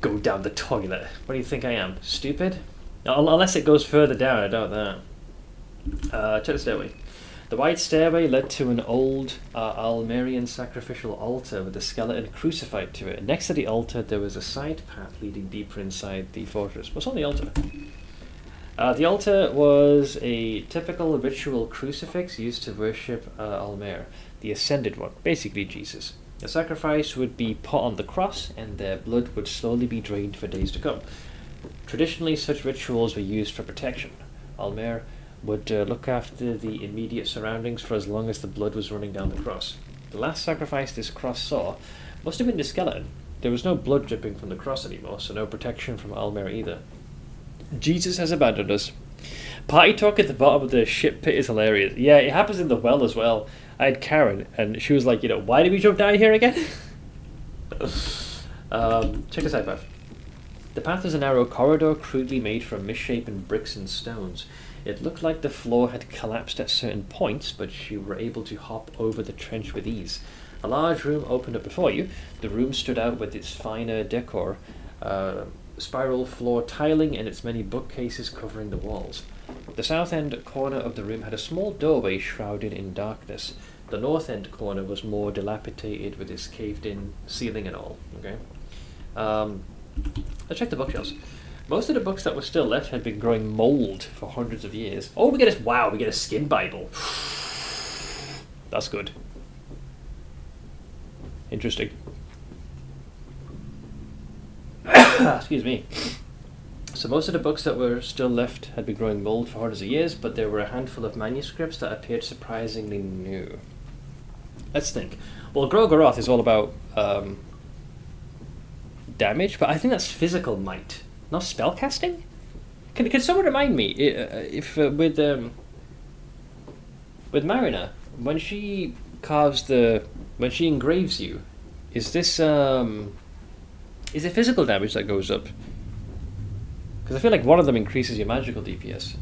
Go down the toilet. What do you think I am? Stupid? Unless it goes further down, I doubt that. Check the stairway. The wide stairway led to an old Alll-merian sacrificial altar with a skeleton crucified to it. Next to the altar, there was a side path leading deeper inside the fortress. What's on the altar? The altar was a typical ritual crucifix used to worship Alll-mer, the ascended one, basically Jesus. The sacrifice would be put on the cross, and their blood would slowly be drained for days to come. Traditionally, such rituals were used for protection. Alll-mer would look after the immediate surroundings for as long as the blood was running down the cross. The last sacrifice this cross saw must have been the skeleton. There was no blood dripping from the cross anymore, so no protection from Alll-mer either. Jesus has abandoned us. Party talk at the bottom of the shit pit is hilarious. Yeah, it happens in the well as well. I had Karen, and she was like, why did we jump down here again? Check the side path. The path was a narrow corridor crudely made from misshapen bricks and stones. It looked like the floor had collapsed at certain points, but you were able to hop over the trench with ease. A large room opened up before you. The room stood out with its finer decor, spiral floor tiling and its many bookcases covering the walls. The south end corner of the room had a small doorway shrouded in darkness. The north end corner was more dilapidated with its caved-in ceiling and all. Okay. Let's check the bookshelves. Most of the books that were still left had been growing mold for hundreds of years. Oh, we get a skin Bible. That's good. Interesting. Excuse me. So most of the books that were still left had been growing mold for hundreds of years, but there were a handful of manuscripts that appeared surprisingly new. Let's think. Well, Gro-Goroth is all about damage, but I think that's physical might, not spellcasting. Can someone remind me if with Marina, when she engraves you, is this is it physical damage that goes up? Because I feel like one of them increases your magical DPS.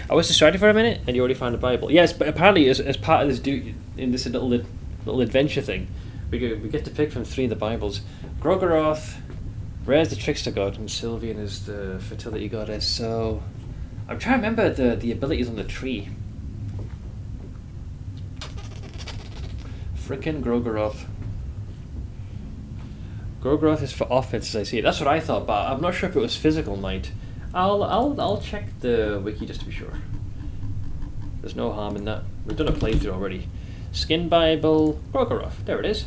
I was distracted for a minute, and you already found the Bible. Yes, but apparently, as part of this in this little adventure thing, we get to pick from 3 of the Bibles. Gro-Goroth, Rare is the trickster god, and Sylvian is the fertility goddess. So, I'm trying to remember the abilities on the tree. Frickin' Gro-Goroth. Gro-Goroth is for offense, as I see it. That's what I thought, but I'm not sure if it was physical might. I'll check the wiki just to be sure. There's no harm in that. We've done a playthrough already. Skin Bible, Gro-Goroth. There it is.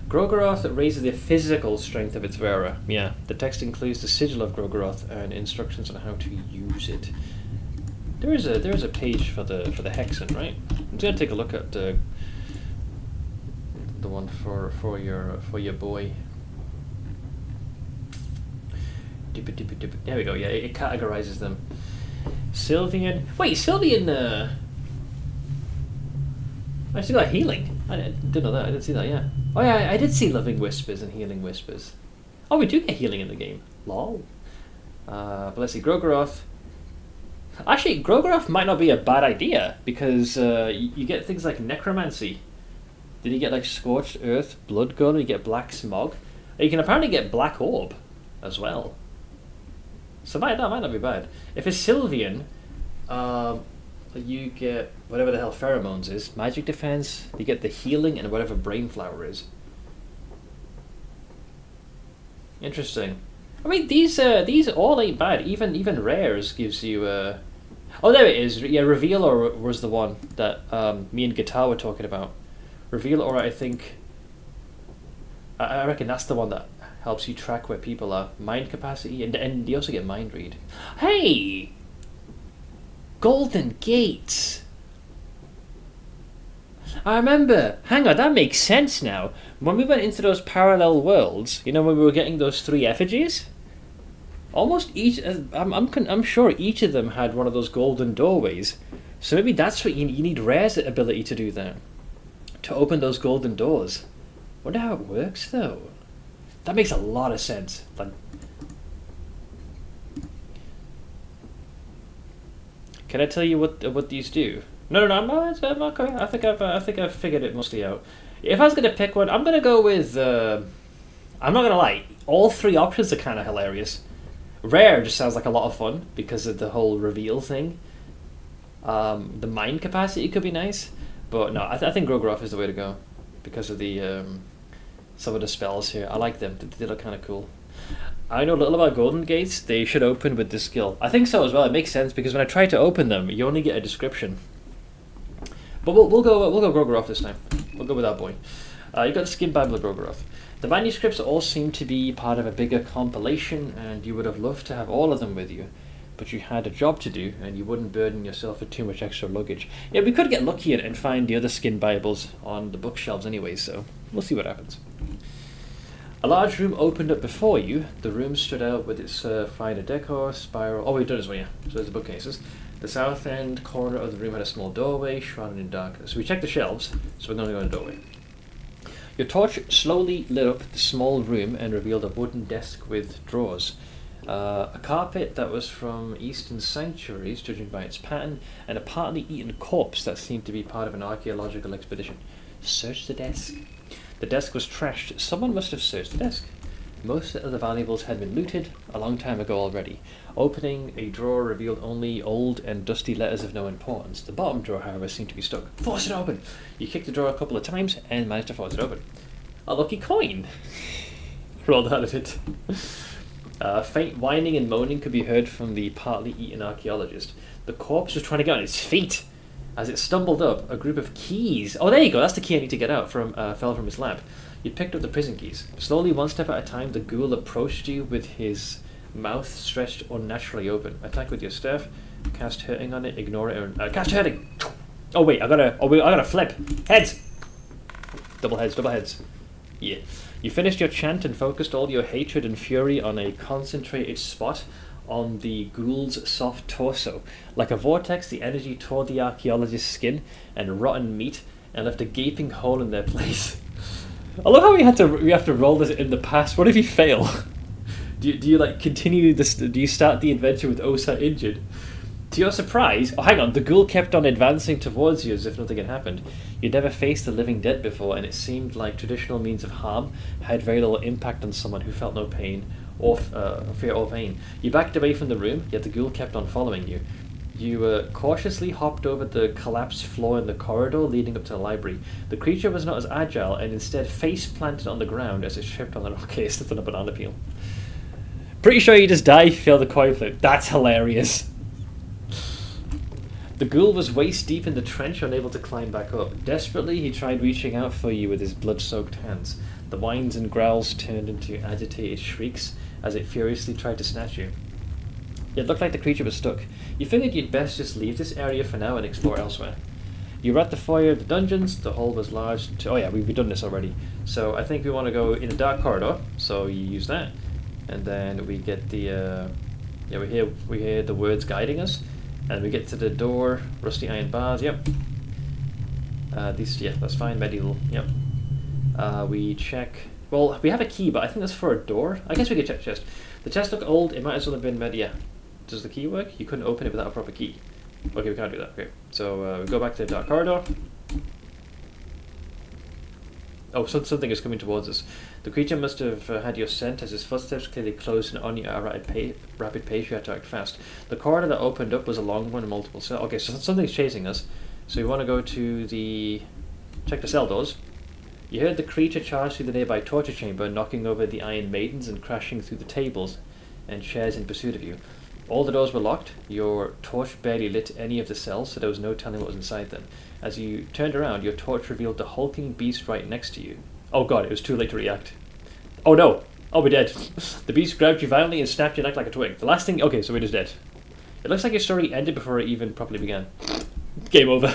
Gro-Goroth raises the physical strength of its wearer. Yeah, the text includes the sigil of Gro-Goroth and instructions on how to use it. There is a page for the hexen, right? I'm just gonna take a look at the one for your boy. There we go. Yeah, it categorizes them. Sylvian. Wait, Sylvian. I still got healing. I didn't know that. I didn't see that. Yeah. Oh yeah, I did see Loving Whispers and Healing Whispers. Oh, we do get healing in the game. Lol. But let's see. Gro-Goroth. Actually, Gro-Goroth might not be a bad idea, because you get things like necromancy. Did you get like Scorched Earth, Blood Gun, you get Black Smog? You can apparently get Black Orb as well. So that might not be bad. If it's Sylvian, you get whatever the hell Pheromones is, Magic Defense, you get the Healing and whatever Brain Flower is. Interesting. I mean, these all ain't bad. Even Rares gives you Oh, there it is. Yeah, Reveal Aura was the one that me and Guitar were talking about. Reveal Aura, I think... I reckon that's the one that helps you track where people are. Mind capacity, and you also get mind read. Hey! Golden Gates! I remember. Hang on, that makes sense now. When we went into those parallel worlds, you know, when we were getting those 3 effigies, almost each, I'm sure each of them had one of those golden doorways. So maybe that's what you need Rare's ability to do there, to open those golden doors. Wonder how it works though. That makes a lot of sense. Like, can I tell you what these do? No, I'm okay. I think I've figured it mostly out. If I was gonna pick one, I'm gonna go with. I'm not gonna lie. All 3 options are kind of hilarious. Rare just sounds like a lot of fun because of the whole reveal thing. The mind capacity could be nice, but no, I think Gro-Goroth is the way to go because of the some of the spells here. I like them. They look kind of cool. I know little about Golden Gates. They should open with this skill. I think so as well. It makes sense because when I try to open them, you only get a description. But we'll go Gro-Goroth this time. We'll go with that boy. You got the Skin Bible of Gro-Goroth. The manuscripts all seem to be part of a bigger compilation, and you would have loved to have all of them with you, but you had a job to do, and you wouldn't burden yourself with too much extra luggage. Yeah, we could get lucky and find the other Skin Bibles on the bookshelves anyway, so we'll see what happens. A large room opened up before you. The room stood out with its finer decor, spiral... Oh, we've done this one, yeah. So there's the bookcases. The south end corner of the room had a small doorway, shrouded in darkness. So we checked the shelves, so we're going to go in the doorway. Your torch slowly lit up the small room and revealed a wooden desk with drawers. A carpet that was from Eastern sanctuaries, judging by its pattern, and a partly eaten corpse that seemed to be part of an archaeological expedition. Search the desk. The desk was trashed. Someone must have searched the desk. Most of the valuables had been looted a long time ago already. Opening a drawer revealed only old and dusty letters of no importance. The bottom drawer, however, seemed to be stuck. Force it open! You kicked the drawer a couple of times and managed to force it open. A lucky coin! Rolled out of it. Faint whining and moaning could be heard from the partly eaten archaeologist. The corpse was trying to get on its feet. As it stumbled up, a group of keys... Oh, there you go, that's the key I need to get out fell from his lap. You picked up the prison keys. Slowly, one step at a time, the ghoul approached you with his mouth stretched unnaturally open. Attack with your staff. Cast hurting on it. Ignore it. Cast hurting! Oh wait, I gotta flip. Heads! Double heads. Yeah. You finished your chant and focused all your hatred and fury on a concentrated spot on the ghoul's soft torso. Like a vortex, the energy tore the archaeologist's skin and rotten meat and left a gaping hole in their place. I love how we have to roll this in the past. What if you fail? Do you like continue this? Do you start the adventure with Osa injured? To your surprise, oh hang on, the ghoul kept on advancing towards you as if nothing had happened. You'd never faced the living dead before, and it seemed like traditional means of harm had very little impact on someone who felt no pain or fear or pain. You backed away from the room, yet the ghoul kept on following you. You cautiously hopped over the collapsed floor in the corridor leading up to the library. The creature was not as agile and instead face-planted on the ground as it tripped on the rock case on a banana peel. Pretty sure you just die if you fail the coin flip. That's hilarious. The ghoul was waist deep in the trench, unable to climb back up. Desperately, he tried reaching out for you with his blood-soaked hands. The whines and growls turned into agitated shrieks as it furiously tried to snatch you. It looked like the creature was stuck. You figured you'd best just leave this area for now and explore elsewhere. You were at the foyer of the dungeons. The hall was large. Oh yeah, we've done this already. So I think we want to go in a dark corridor. So you use that, and then we get the we hear the words guiding us, and we get to the door. Rusty iron bars. Yep. That's fine. Medieval. Yep. We check. Well, we have a key, but I think that's for a door. I guess we could check the chest. The chest looked old. It might as well have been med. Yeah. Does the key work? You couldn't open it without a proper key. Okay, we can't do that. Okay, so we go back to the dark corridor. Oh, something is coming towards us. The creature must have had your scent as his footsteps clearly closed and on you at a rapid pace. You had to act fast. The corridor that opened up was a long one and multiple cells. Okay, so something's chasing us. So we want to go to the... check the cell doors. You heard the creature charge through the nearby torture chamber, knocking over the iron maidens and crashing through the tables and chairs in pursuit of you. All the doors were locked. Your torch barely lit any of the cells, so there was no telling what was inside them. As you turned around, your torch revealed the hulking beast right next to you. Oh god, it was too late to react. Oh no! Oh, we're dead. The beast grabbed you violently and snapped your neck like a twig. The last thing... Okay, so we're just dead. It looks like your story ended before it even properly began. Game over.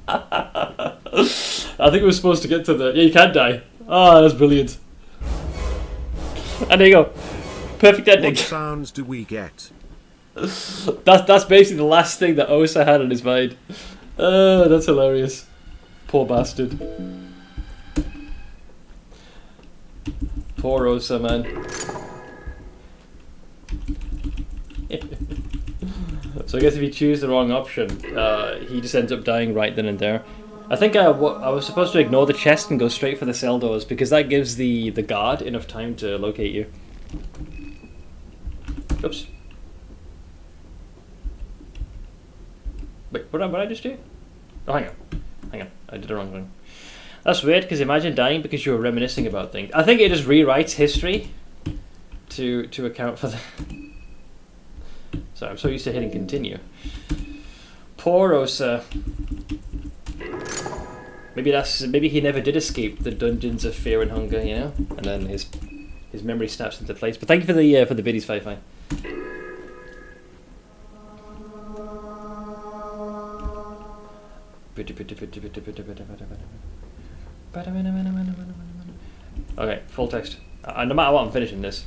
I think we were supposed to get to the... Yeah, you can die. Oh, that's brilliant. And there you go. Perfect ending. What sounds do we get? That's basically the last thing that Osa had in his mind. That's hilarious. Poor bastard. Poor Osa, man. So I guess if you choose the wrong option, he just ends up dying right then and there. I think I was supposed to ignore the chest and go straight for the cell doors, because that gives the guard enough time to locate you. Oops. Wait, what did I just do? Oh, hang on. I did the wrong thing. That's weird, because imagine dying because you were reminiscing about things. I think it just rewrites history to account for the... Sorry, I'm so used to hitting continue. Poor Osa. Maybe he never did escape the dungeons of fear and hunger, you know? And then his memory snaps into place. But thank you for the biddies, Fi-Fi. Okay, full text. No matter what, I'm finishing this.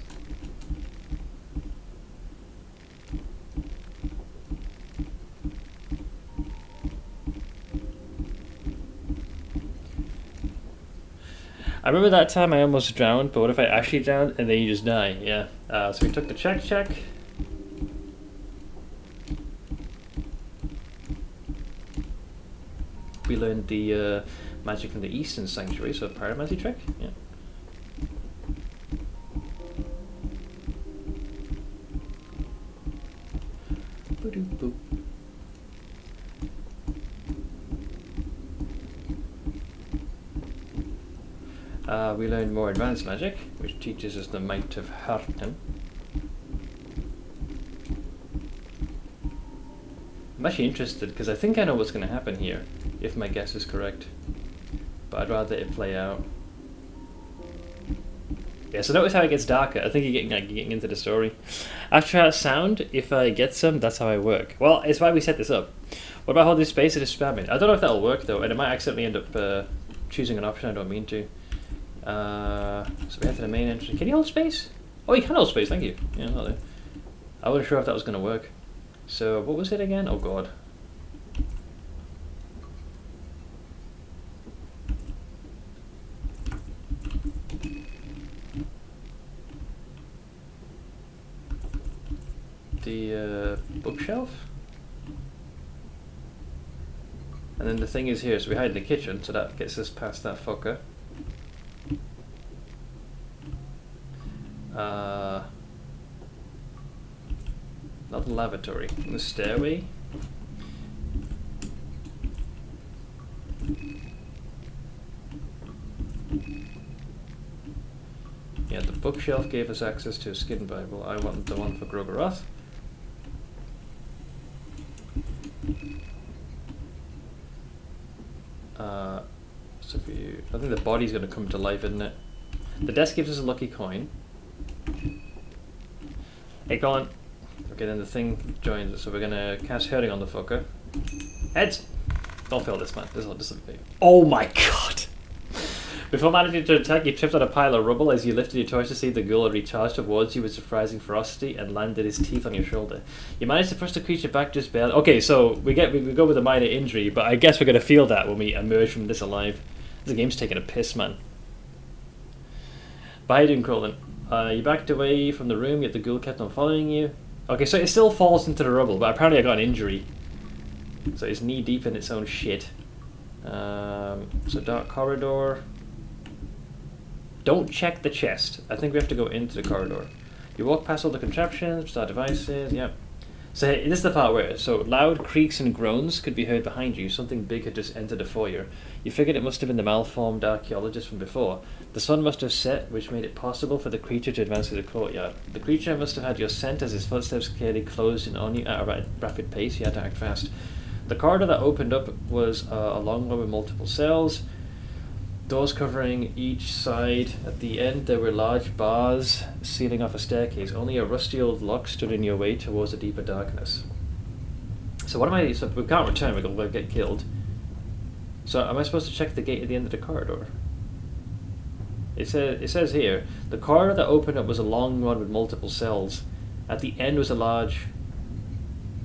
I remember that time I almost drowned, but what if I actually drowned and then you just die? Yeah. So we took the check. We learned the magic from the Eastern Sanctuary, so pyromancy trick. Yeah. Boop. We learned more advanced magic, which teaches us the Might of Harten. I'm actually interested, because I think I know what's going to happen here, if my guess is correct. But I'd rather it play out. Yeah, so notice how it gets darker. I think you're getting into the story. After that sound, if I get some, that's how I work. Well, it's why we set this up. What about holding space and just spamming? I don't know if that'll work, though, and it might accidentally end up choosing an option I don't mean to. So we head to the main entrance. Can you hold space? Oh, you can hold space, thank you. Yeah, not there. I wasn't sure if that was going to work. So, what was it again? Oh god. The bookshelf? And then the thing is here, so we hide in the kitchen, so that gets us past that fucker. Not the lavatory, the stairway. Yeah, the bookshelf gave us access to a skin Bible. I want the one for Gro-Goroth. So if you, I think the body's going to come to life, isn't it? The desk gives us a lucky coin. Hey, go on. Okay, then the thing joins us, so we're gonna cast hurting on the fucker. Heads! Don't fail this, man. This will be. Oh my god! Before managing to attack, you tripped on a pile of rubble. As you lifted your torch to see the ghoul recharged towards you with surprising ferocity and landed his teeth on your shoulder. You managed to push the creature back just barely. Okay, so we go with a minor injury, but I guess we're gonna feel that when we emerge from this alive. The game's taking a piss, man. By doing Crowlin. You backed away from the room, yet the ghoul kept on following you. Okay, so it still falls into the rubble, but apparently I got an injury. So it's knee deep in its own shit. So dark corridor. Don't check the chest. I think we have to go into the corridor. You walk past all the contraptions, start devices, yep. So this is the part where, so loud creaks and groans could be heard behind you. Something big had just entered the foyer. You figured it must have been the malformed archaeologist from before. The sun must have set, which made it possible for the creature to advance through the courtyard. The creature must have had your scent as his footsteps clearly closed in on you at a rapid pace. You had to act fast. The corridor that opened up was a long one with multiple cells. Doors covering each side. At the end there were large bars sealing off a staircase. Only a rusty old lock stood in your way towards the deeper darkness. So what am I... So we can't return, we'll get killed. So am I supposed to check the gate at the end of the corridor? It says here, the corridor that opened up was a long one with multiple cells. At the end was a large...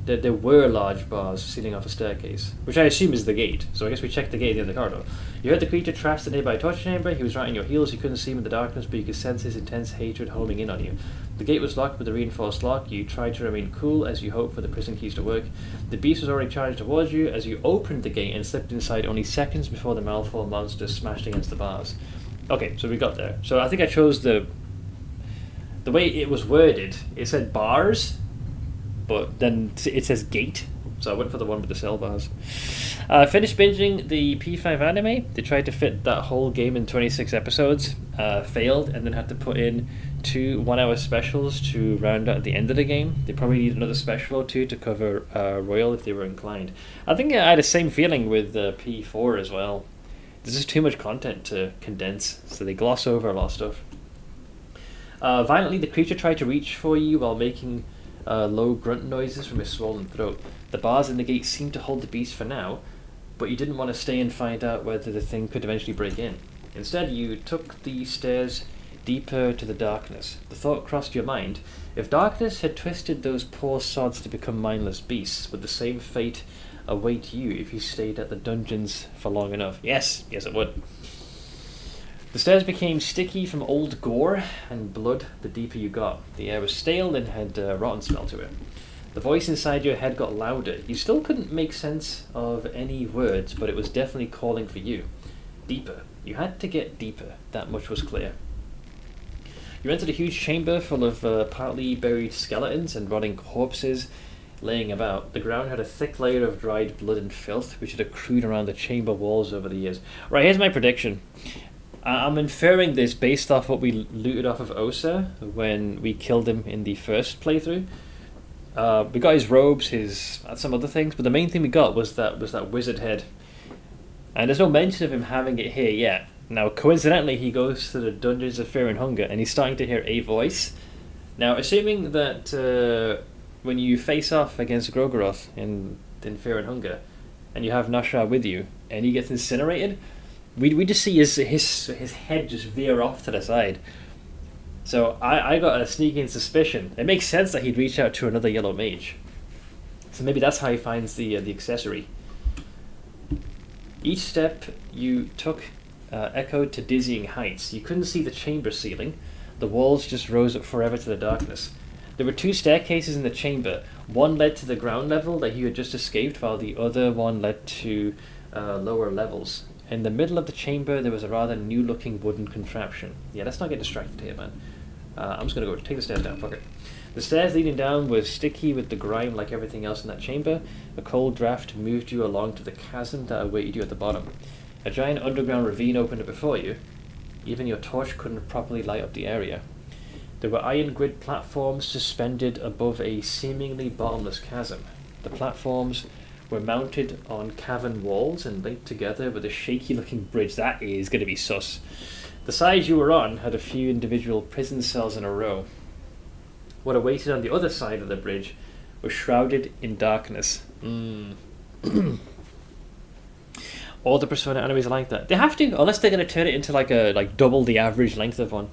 There were large bars sealing off a staircase, which I assume is the gate. So I guess we checked the gate at the end of the corridor. You heard the creature trash the nearby torture chamber. He was right on your heels. You couldn't see him in the darkness, but you could sense his intense hatred homing in on you. The gate was locked with a reinforced lock. You tried to remain cool as you hoped for the prison keys to work. The beast was already charged towards you as you opened the gate and slipped inside only seconds before the malformed monster smashed against the bars. Okay, so we got there. So I think I chose the way it was worded. It said bars, but then it says gate, so I went for the one with the cell bars. Finished binging the P5 anime. They tried to fit that whole game in 26 episodes, failed, and then had to put in 2 one-hour specials to round out the end of the game. They probably need another special or 2 to cover Royal if they were inclined. I think I had the same feeling with P4 as well. There's just too much content to condense, so they gloss over a lot of stuff. Violently, the creature tried to reach for you while making low grunt noises from his swollen throat. The bars in the gate seemed to hold the beast for now, but you didn't want to stay and find out whether the thing could eventually break in. Instead, you took the stairs deeper to the darkness. The thought crossed your mind, if darkness had twisted those poor sods to become mindless beasts, would the same fate await you if you stayed at the dungeons for long enough? Yes, it would. The stairs became sticky from old gore and blood the deeper you got. The air was stale and had a rotten smell to it. The voice inside your head got louder. You still couldn't make sense of any words, but it was definitely calling for you. Deeper. You had to get deeper. That much was clear. You entered a huge chamber full of partly buried skeletons and rotting corpses laying about. The ground had a thick layer of dried blood and filth, which had accrued around the chamber walls over the years. Right, here's my prediction. I'm inferring this based off what we looted off of Osa when we killed him in the first playthrough. We got his robes, some other things, but the main thing we got was that wizard head. And there's no mention of him having it here yet. Now, coincidentally, he goes to the Dungeons of Fear and Hunger, and he's starting to hear a voice. Now, assuming that when you face off against Gro-Goroth in Fear and Hunger, and you have Nas'Hrah with you, and he gets incinerated, we just see his head just veer off to the side. So I got a sneaking suspicion. It makes sense that he'd reach out to another yellow mage. So maybe that's how he finds the accessory. Each step you took echoed to dizzying heights. You couldn't see the chamber ceiling. The walls just rose up forever to the darkness. There were 2 staircases in the chamber. One led to the ground level that you had just escaped, while the other one led to lower levels. In the middle of the chamber, there was a rather new-looking wooden contraption. Yeah, let's not get distracted here, man. I'm just going to go take the stairs down, fuck it. The stairs leading down were sticky with the grime like everything else in that chamber. A cold draft moved you along to the chasm that awaited you at the bottom. A giant underground ravine opened up before you. Even your torch couldn't properly light up the area. There were iron grid platforms suspended above a seemingly bottomless chasm. The platforms were mounted on cavern walls and linked together with a shaky-looking bridge. That is going to be sus. The side you were on had a few individual prison cells in a row. What awaited on the other side of the bridge was shrouded in darkness. All the Persona enemies are like that. They have to, unless they're going to turn it into like double the average length of one.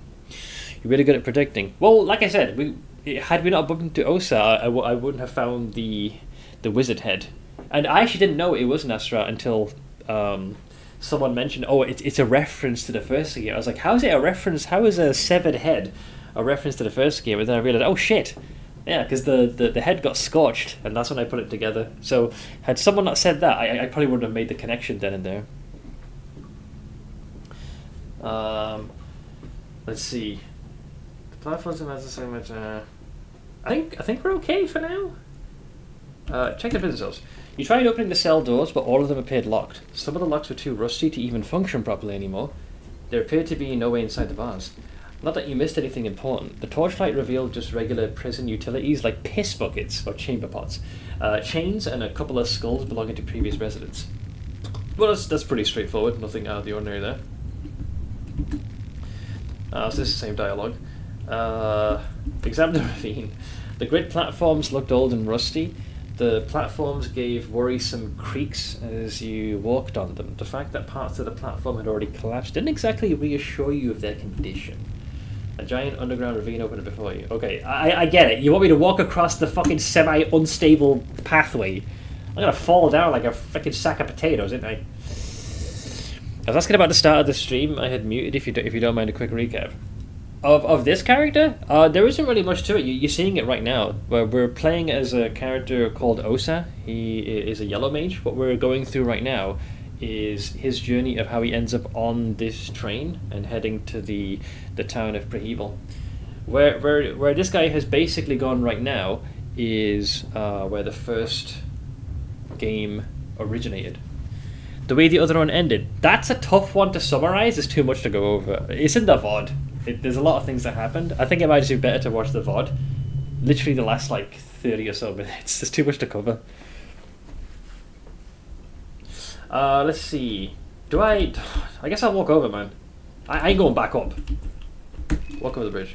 You're really good at predicting. Well, like I said, had we not bumped into Osa, I wouldn't have found the wizard head. And I actually didn't know it was Nas'Hrah until someone mentioned, it's a reference to the first game. I was like, how is it a reference? How is a severed head a reference to the first game? And then I realized, oh shit. Yeah, because the head got scorched, and that's when I put it together. So had someone not said that, I probably wouldn't have made the connection then and there. Let's see. The platforms have the same much. I think we're okay for now. Check the prison cells. You tried opening the cell doors, but all of them appeared locked. Some of the locks were too rusty to even function properly anymore. There appeared to be no way inside the bars. Not that you missed anything important. The torchlight revealed just regular prison utilities like piss buckets or chamber pots, chains, and a couple of skulls belonging to previous residents. Well, that's pretty straightforward. Nothing out of the ordinary there. So this is the same dialogue. Examine the ravine. The grid platforms looked old and rusty. The platforms gave worrisome creaks as you walked on them. The fact that parts of the platform had already collapsed didn't exactly reassure you of their condition. A giant underground ravine opened before you. Okay, I get it. You want me to walk across the fucking semi-unstable pathway. I'm gonna fall down like a freaking sack of potatoes, ain't I? I was asking about the start of the stream. I had muted. If you don't mind a quick recap of this character, there isn't really much to it. You're seeing it right now. We're playing as a character called Osa. He is a yellow mage. What we're going through right now is his journey of how he ends up on this train and heading to the town of Prehevel. Where this guy has basically gone right now is where the first game originated. The way the other one ended, that's a tough one to summarize. It's too much to go over. It's in the VOD. There's a lot of things that happened. I think it might just be better to watch the VOD. Literally the last 30 or so minutes. There's too much to cover. Let's see. I guess I'll walk over, man. I ain't going back up. Walk over the bridge.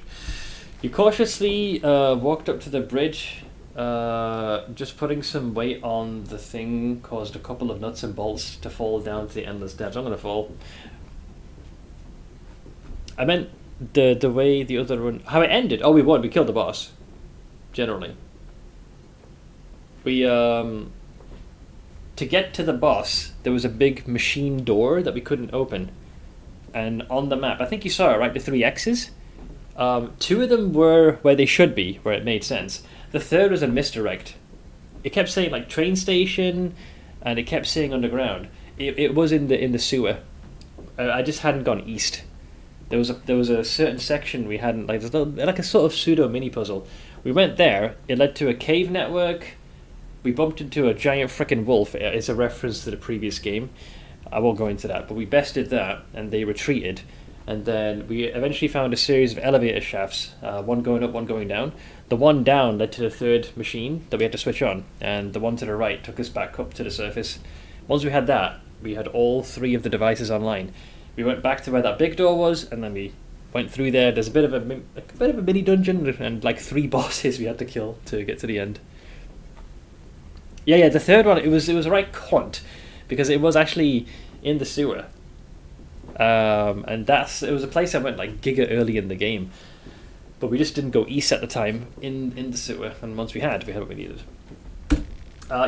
You cautiously walked up to the bridge. Just putting some weight on the thing caused a couple of nuts and bolts to fall down to the endless depths. I'm gonna fall. I meant the way the other one, how it ended. Oh, we won. We killed the boss. Generally, we to get to the boss, there was a big machine door that we couldn't open, and on the map, I think you saw it, right? The 3 X's. 2 of them were where they should be, where it made sense. The third was a misdirect. It kept saying train station, and it kept saying underground. It was in the sewer. I just hadn't gone east. There was a certain section we hadn't like a sort of pseudo mini puzzle. We went there. It led to a cave network. We bumped into a giant frickin' wolf. It's a reference to the previous game. I won't go into that, but we bested that, and they retreated. And then we eventually found a series of elevator shafts, one going up, one going down. The one down led to the third machine that we had to switch on, and the one to the right took us back up to the surface. Once we had that, we had all 3 of the devices online. We went back to where that big door was, and then we went through there. There's a bit of a mini dungeon and 3 bosses we had to kill to get to the end. Yeah, the third one, it was a right cunt, because it was actually in the sewer. And it was a place I went giga early in the game, but we just didn't go east at the time in the sewer, and once we had what we needed.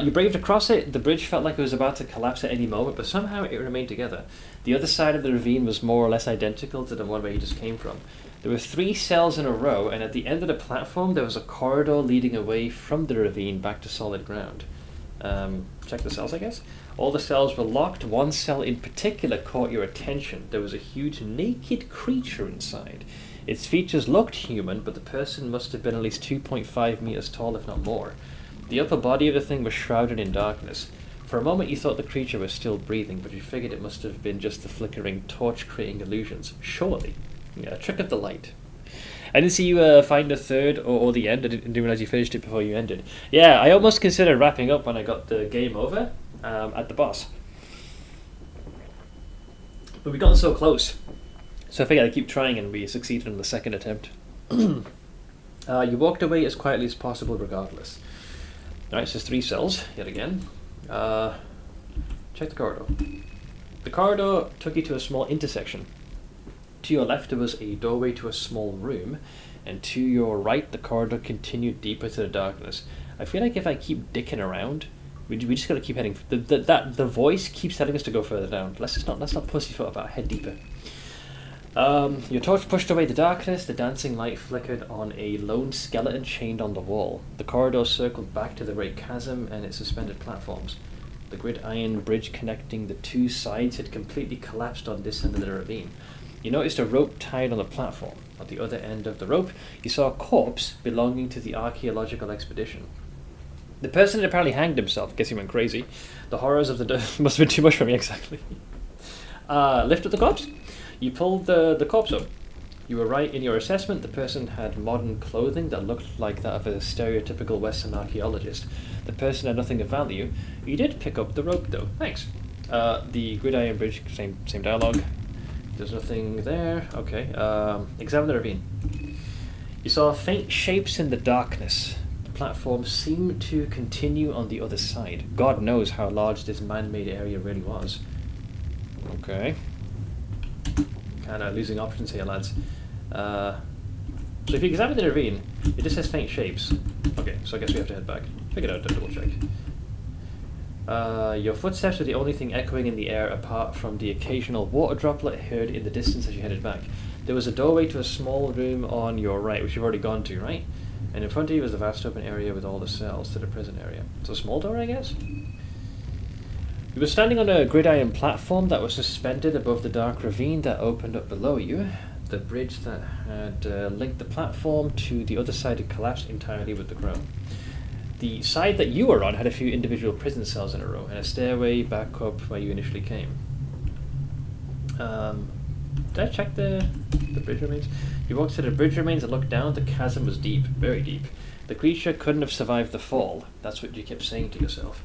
You braved across it. The bridge felt like it was about to collapse at any moment, but somehow it remained together. The other side of the ravine was more or less identical to the one where you just came from. There were 3 cells in a row, and at the end of the platform there was a corridor leading away from the ravine back to solid ground. Check the cells, I guess. All the cells were locked. One cell in particular caught your attention. There was a huge naked creature inside. Its features looked human, but the person must have been at least 2.5 meters tall, if not more. The upper body of the thing was shrouded in darkness. For a moment you thought the creature was still breathing, but you figured it must have been just the flickering torch creating illusions. Surely. Yeah, a trick of the light. I didn't see you find the third or the end. I didn't realize you finished it before you ended. Yeah, I almost considered wrapping up when I got the game over at the boss. But we got so close. So I figured I'd keep trying, and we succeeded in the second attempt. You walked away as quietly as possible regardless. Alright, so there's 3 cells, yet again. Check the corridor. The corridor took you to a small intersection. To your left there was a doorway to a small room, and to your right the corridor continued deeper to the darkness. I feel like if I keep dicking around, we just gotta keep heading. The voice keeps telling us to go further down. Let's not pussyfoot about it. Head deeper. Your torch pushed away the darkness. The dancing light flickered on a lone skeleton chained on the wall. The corridor circled back to the great chasm and its suspended platforms. The grid iron bridge connecting the 2 sides had completely collapsed on this end of the ravine. You noticed a rope tied on the platform. At the other end of the rope, you saw a corpse belonging to the archaeological expedition. The person had apparently hanged himself. Guess he went crazy. The horrors of the must have been too much for me, exactly. Lift up the corpse. You pulled the corpse up. You were right in your assessment. The person had modern clothing that looked like that of a stereotypical Western archaeologist. The person had nothing of value. You did pick up the rope, though. Thanks. The gridiron bridge, same dialogue. There's nothing there. Okay. Examine the ravine. You saw faint shapes in the darkness. The platform seemed to continue on the other side. God knows how large this man-made area really was. Okay. Kind of losing options here, lads. So if you examine the ravine, it just says faint shapes. Okay, so I guess we have to head back. Figure it out, double check. Your footsteps were the only thing echoing in the air apart from the occasional water droplet heard in the distance as you headed back. There was a doorway to a small room on your right, which you've already gone to, right? And in front of you was the vast open area with all the cells to the prison area. It's a small door, I guess? You were standing on a gridiron platform that was suspended above the dark ravine that opened up below you. The bridge that had linked the platform to the other side had collapsed entirely with the groan. The side that you were on had a few individual prison cells in a row and a stairway back up where you initially came. Did I check the bridge remains? You walked to the bridge remains and looked down. The chasm was deep, very deep. The creature couldn't have survived the fall. That's what you kept saying to yourself.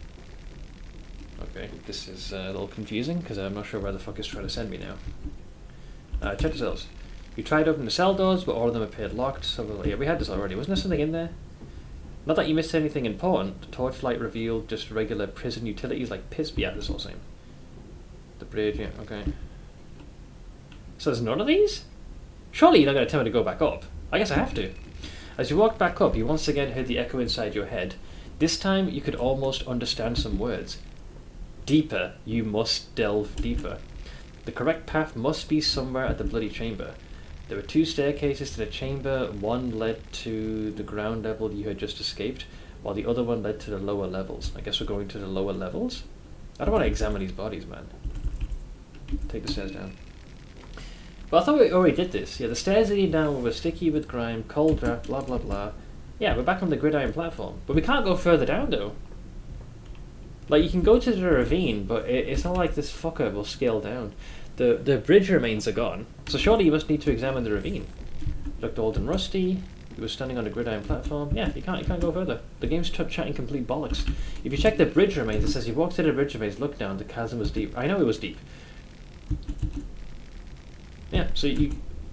Okay, this is a little confusing because I'm not sure where the fuck it's trying to send me now. Check the cells. You tried opening the cell doors, but all of them appeared locked. So yeah, we had this already. Wasn't there something in there? Not that you missed anything important. The torchlight revealed just regular prison utilities like piss. Yeah, this all same. The bridge, yeah, okay. So there's none of these? Surely you're not going to tell me to go back up. I guess I have to. As you walked back up, you once again heard the echo inside your head. This time you could almost understand some words. Deeper. You must delve deeper. The correct path must be somewhere at the bloody chamber. There were 2 staircases to the chamber. One led to the ground level you had just escaped, while the other one led to the lower levels. I guess we're going to the lower levels? I don't want to examine these bodies, man. Take the stairs down. But I thought we already did this. Yeah, the stairs leading down were sticky with grime, cold draft, blah blah blah. Yeah, we're back on the gridiron platform. But we can't go further down, though. Like, you can go to the ravine, but it's not like this fucker will scale down. The bridge remains are gone, so surely you must need to examine the ravine. Looked old and rusty. You were standing on a gridiron platform. Yeah, you can't go further. The game's chatting complete bollocks. If you check the bridge remains, it says you walked to the bridge remains, looked down, the chasm was deep. I know it was deep. Yeah, so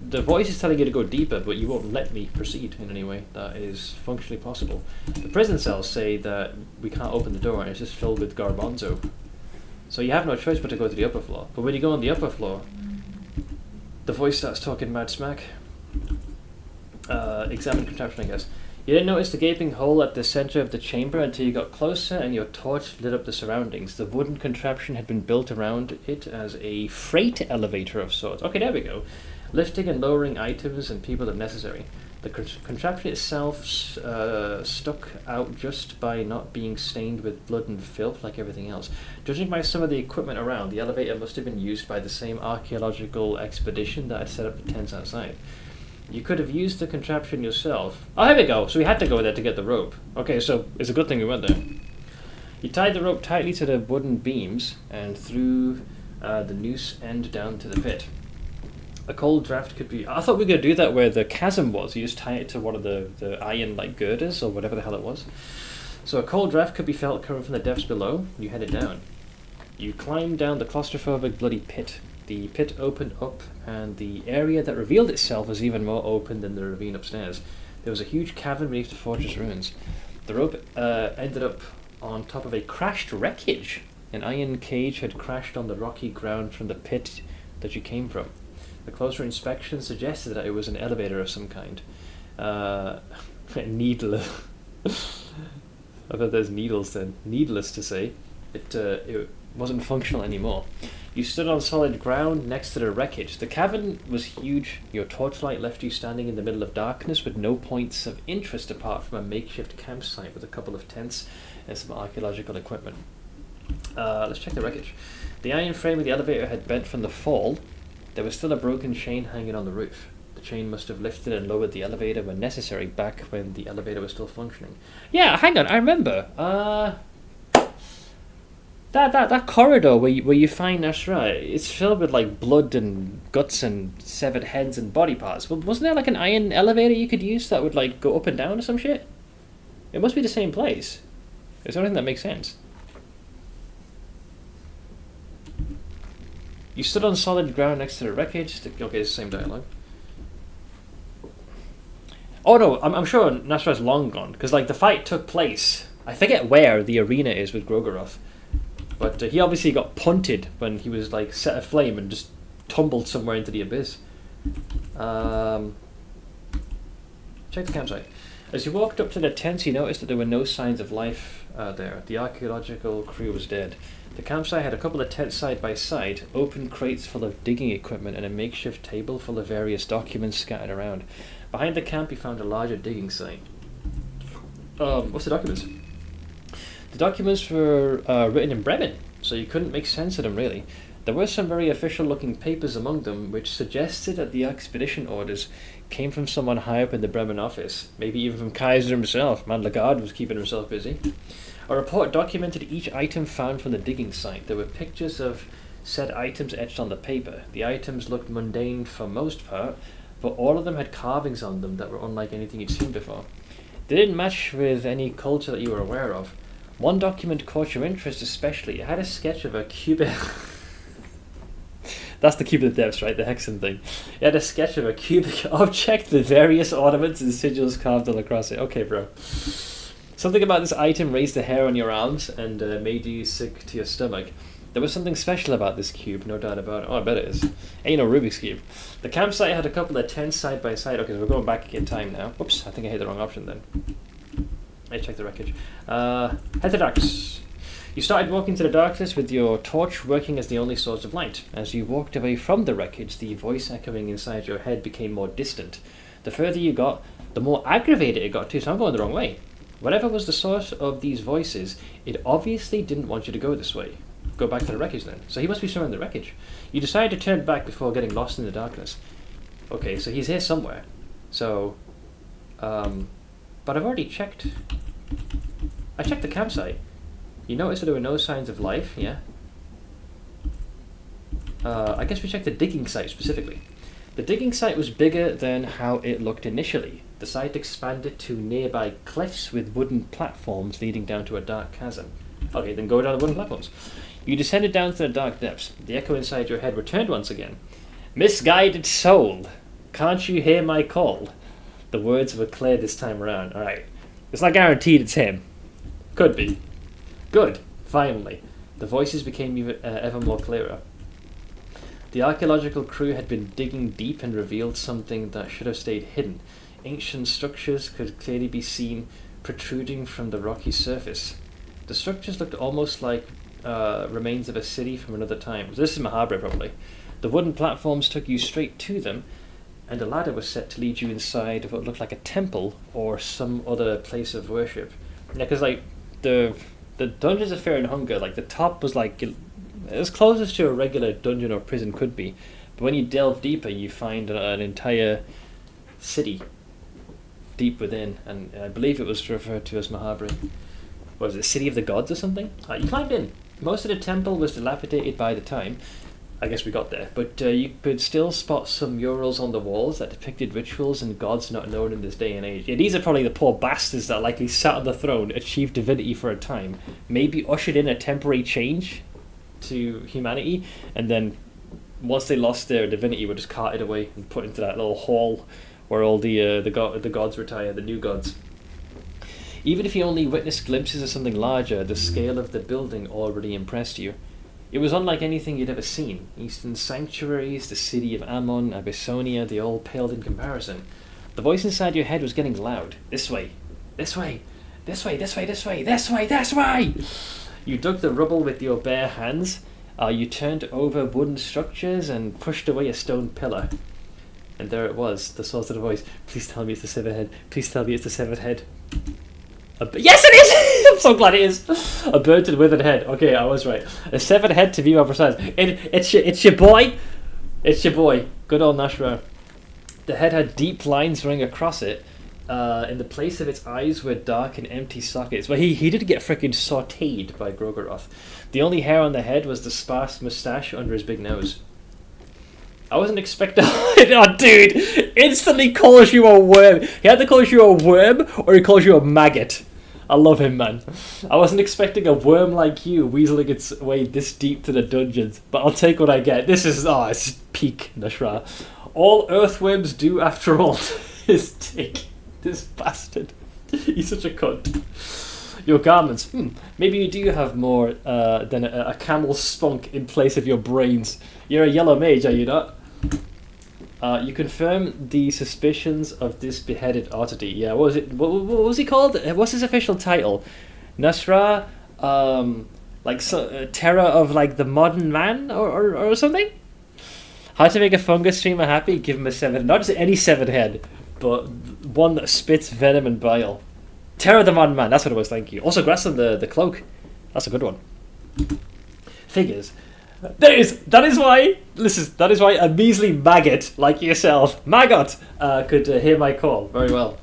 the voice is telling you to go deeper, but you won't let me proceed in any way that is functionally possible. The prison cells say that we can't open the door and it's just filled with garbanzo. So you have no choice but to go to the upper floor. But when you go on the upper floor, the voice starts talking mad smack. Examine contraption, I guess. You didn't notice the gaping hole at the center of the chamber until you got closer and your torch lit up the surroundings. The wooden contraption had been built around it as a freight elevator of sorts. Okay, there we go. Lifting and lowering items and people if necessary. The contraption itself stuck out just by not being stained with blood and filth like everything else. Judging by some of the equipment around, the elevator must have been used by the same archaeological expedition that had set up the tents outside. You could have used the contraption yourself. Oh, here we go. So we had to go there to get the rope. Okay, so it's a good thing we went there. You tied the rope tightly to the wooden beams and threw the noose end down to the pit. A cold draft could be... I thought we were going to do that where the chasm was. You just tie it to one of the iron like girders or whatever the hell it was. So a cold draft could be felt coming from the depths below. You headed down. You climbed down the claustrophobic bloody pit. The pit opened up and the area that revealed itself was even more open than the ravine upstairs. There was a huge cavern beneath the fortress ruins. The rope ended up on top of a crashed wreckage. An iron cage had crashed on the rocky ground from the pit that you came from. The closer inspection suggested that it was an elevator of some kind. Needle. I thought there's needles then. Needless to say, it wasn't functional anymore. You stood on solid ground next to the wreckage. The cavern was huge. Your torchlight left you standing in the middle of darkness with no points of interest apart from a makeshift campsite with a couple of tents and some archaeological equipment. Let's check the wreckage. The iron frame of the elevator had bent from the fall. There was still a broken chain hanging on the roof. The chain must have lifted and lowered the elevator when necessary, back when the elevator was still functioning. Yeah, hang on, I remember. That corridor where you find Nas'Hrah, it's filled with like blood and guts and severed heads and body parts. But wasn't there like an iron elevator you could use that would like go up and down or some shit? It must be the same place. It's the only thing that makes sense. You stood on solid ground next to the wreckage. Okay, it's the same dialogue. Oh no, I'm sure Nas'Hrah's long gone, because like the fight took place. I forget where the arena is with Gro-Goroth, but he obviously got punted when he was like set aflame and just tumbled somewhere into the abyss. Check the campsite. As you walked up to the tents, you noticed that there were no signs of life there. The archaeological crew was dead. The campsite had a couple of tents side by side, open crates full of digging equipment, and a makeshift table full of various documents scattered around. Behind the camp, you found a larger digging site. What's the documents? The documents were written in Bremen, so you couldn't make sense of them really. There were some very official-looking papers among them, which suggested that the expedition orders came from someone high up in the Bremen office, maybe even from Kaiser himself. Man, Lagarde was keeping himself busy. A report documented each item found from the digging site. There were pictures of said items etched on the paper. The items looked mundane for most part, but all of them had carvings on them that were unlike anything you'd seen before. They didn't match with any culture that you were aware of. One document caught your interest especially. It had a sketch of a cubic... That's the cube of the depths, right? The hexen thing. It had a sketch of a cubic object with various ornaments and sigils carved all across it. Okay, bro. Something about this item raised the hair on your arms and made you sick to your stomach. There was something special about this cube, no doubt about it. Oh, I bet it is. Ain't no Rubik's Cube. The campsite had a couple of tents side by side. Okay, so we're going back in time now. Whoops, I think I hit the wrong option then. Let's check the wreckage. Head to the darkness. You started walking to the darkness with your torch working as the only source of light. As you walked away from the wreckage, the voice echoing inside your head became more distant. The further you got, the more aggravated it got too, so I'm going the wrong way. Whatever was the source of these voices, it obviously didn't want you to go this way. Go back to the wreckage then. So he must be somewhere in the wreckage. You decided to turn back before getting lost in the darkness. Okay, so he's here somewhere. So, but I've already checked. I checked the campsite. You noticed that there were no signs of life, yeah? I guess we checked the digging site specifically. The digging site was bigger than how it looked initially. The site expanded to nearby cliffs with wooden platforms leading down to a dark chasm. Okay, then go down the wooden platforms. You descended down to the dark depths. The echo inside your head returned once again. Misguided soul, can't you hear my call? The words were clear this time around. Alright, it's not guaranteed it's him. Could be. Good, finally. The voices became ever more clearer. The archaeological crew had been digging deep and revealed something that should have stayed hidden. Ancient structures could clearly be seen protruding from the rocky surface. The structures looked almost like remains of a city from another time. This is Mahabharata, probably. The wooden platforms took you straight to them, and a ladder was set to lead you inside of what looked like a temple or some other place of worship. Yeah, because like the Dungeons of Fear and Hunger, like the top was like as closest to a regular dungeon or prison could be, but when you delve deeper, you find an entire city deep within, and I believe it was referred to as Mahabharata. Was it City of the Gods or something? You climbed in. Most of the temple was dilapidated by the time. I guess we got there. But you could still spot some murals on the walls that depicted rituals and gods not known in this day and age. Yeah, these are probably the poor bastards that likely sat on the throne, achieved divinity for a time, maybe ushered in a temporary change to humanity, and then once they lost their divinity were just carted away and put into that little hall where all the gods retire, the new gods. Even if you only witnessed glimpses of something larger, the scale of the building already impressed you. It was unlike anything you'd ever seen. Eastern sanctuaries, the city of Ammon, Abyssonia, they all paled in comparison. The voice inside your head was getting loud. This way, this way, this way, this way, this way, this way, this way! You dug the rubble with your bare hands. You turned over wooden structures and pushed away a stone pillar. And there it was, the source of the voice. Please tell me it's the severed head. Please tell me it's the severed head. Yes, it is! I'm so glad it is. A burnt and withered head. Okay, I was right. A severed head to be more precise. It's your boy. It's your boy. Good old Nas'Hrah. The head had deep lines running across it. In the place of its eyes were dark and empty sockets. Well, he did get freaking sautéed by Gro-Goroth. The only hair on the head was the sparse moustache under his big nose. I wasn't expecting... Oh, dude! Instantly calls you a worm. He either calls you a worm or he calls you a maggot. I love him, man. I wasn't expecting a worm like you weaseling its way this deep to the dungeons, but I'll take what I get. This is... Oh, it's peak Nas'Hrah. All earthworms do, after all. His dick. This bastard. He's such a cunt. Your garments. Maybe you do have more than a camel's spunk in place of your brains. You're a yellow mage, are you not? You confirm the suspicions of this beheaded oddity. Yeah, what was it? What was he called? What's his official title? Nas'Hrah, terror of like the modern man or something? How to make a fungus streamer happy? Give him a 7. Not just any 7 head, but one that spits venom and bile. Terror of the modern man. That's what it was. Thank you. Also, grasp on the cloak. That's a good one. Figures. That is why a measly maggot like yourself, maggot, could hear my call very well.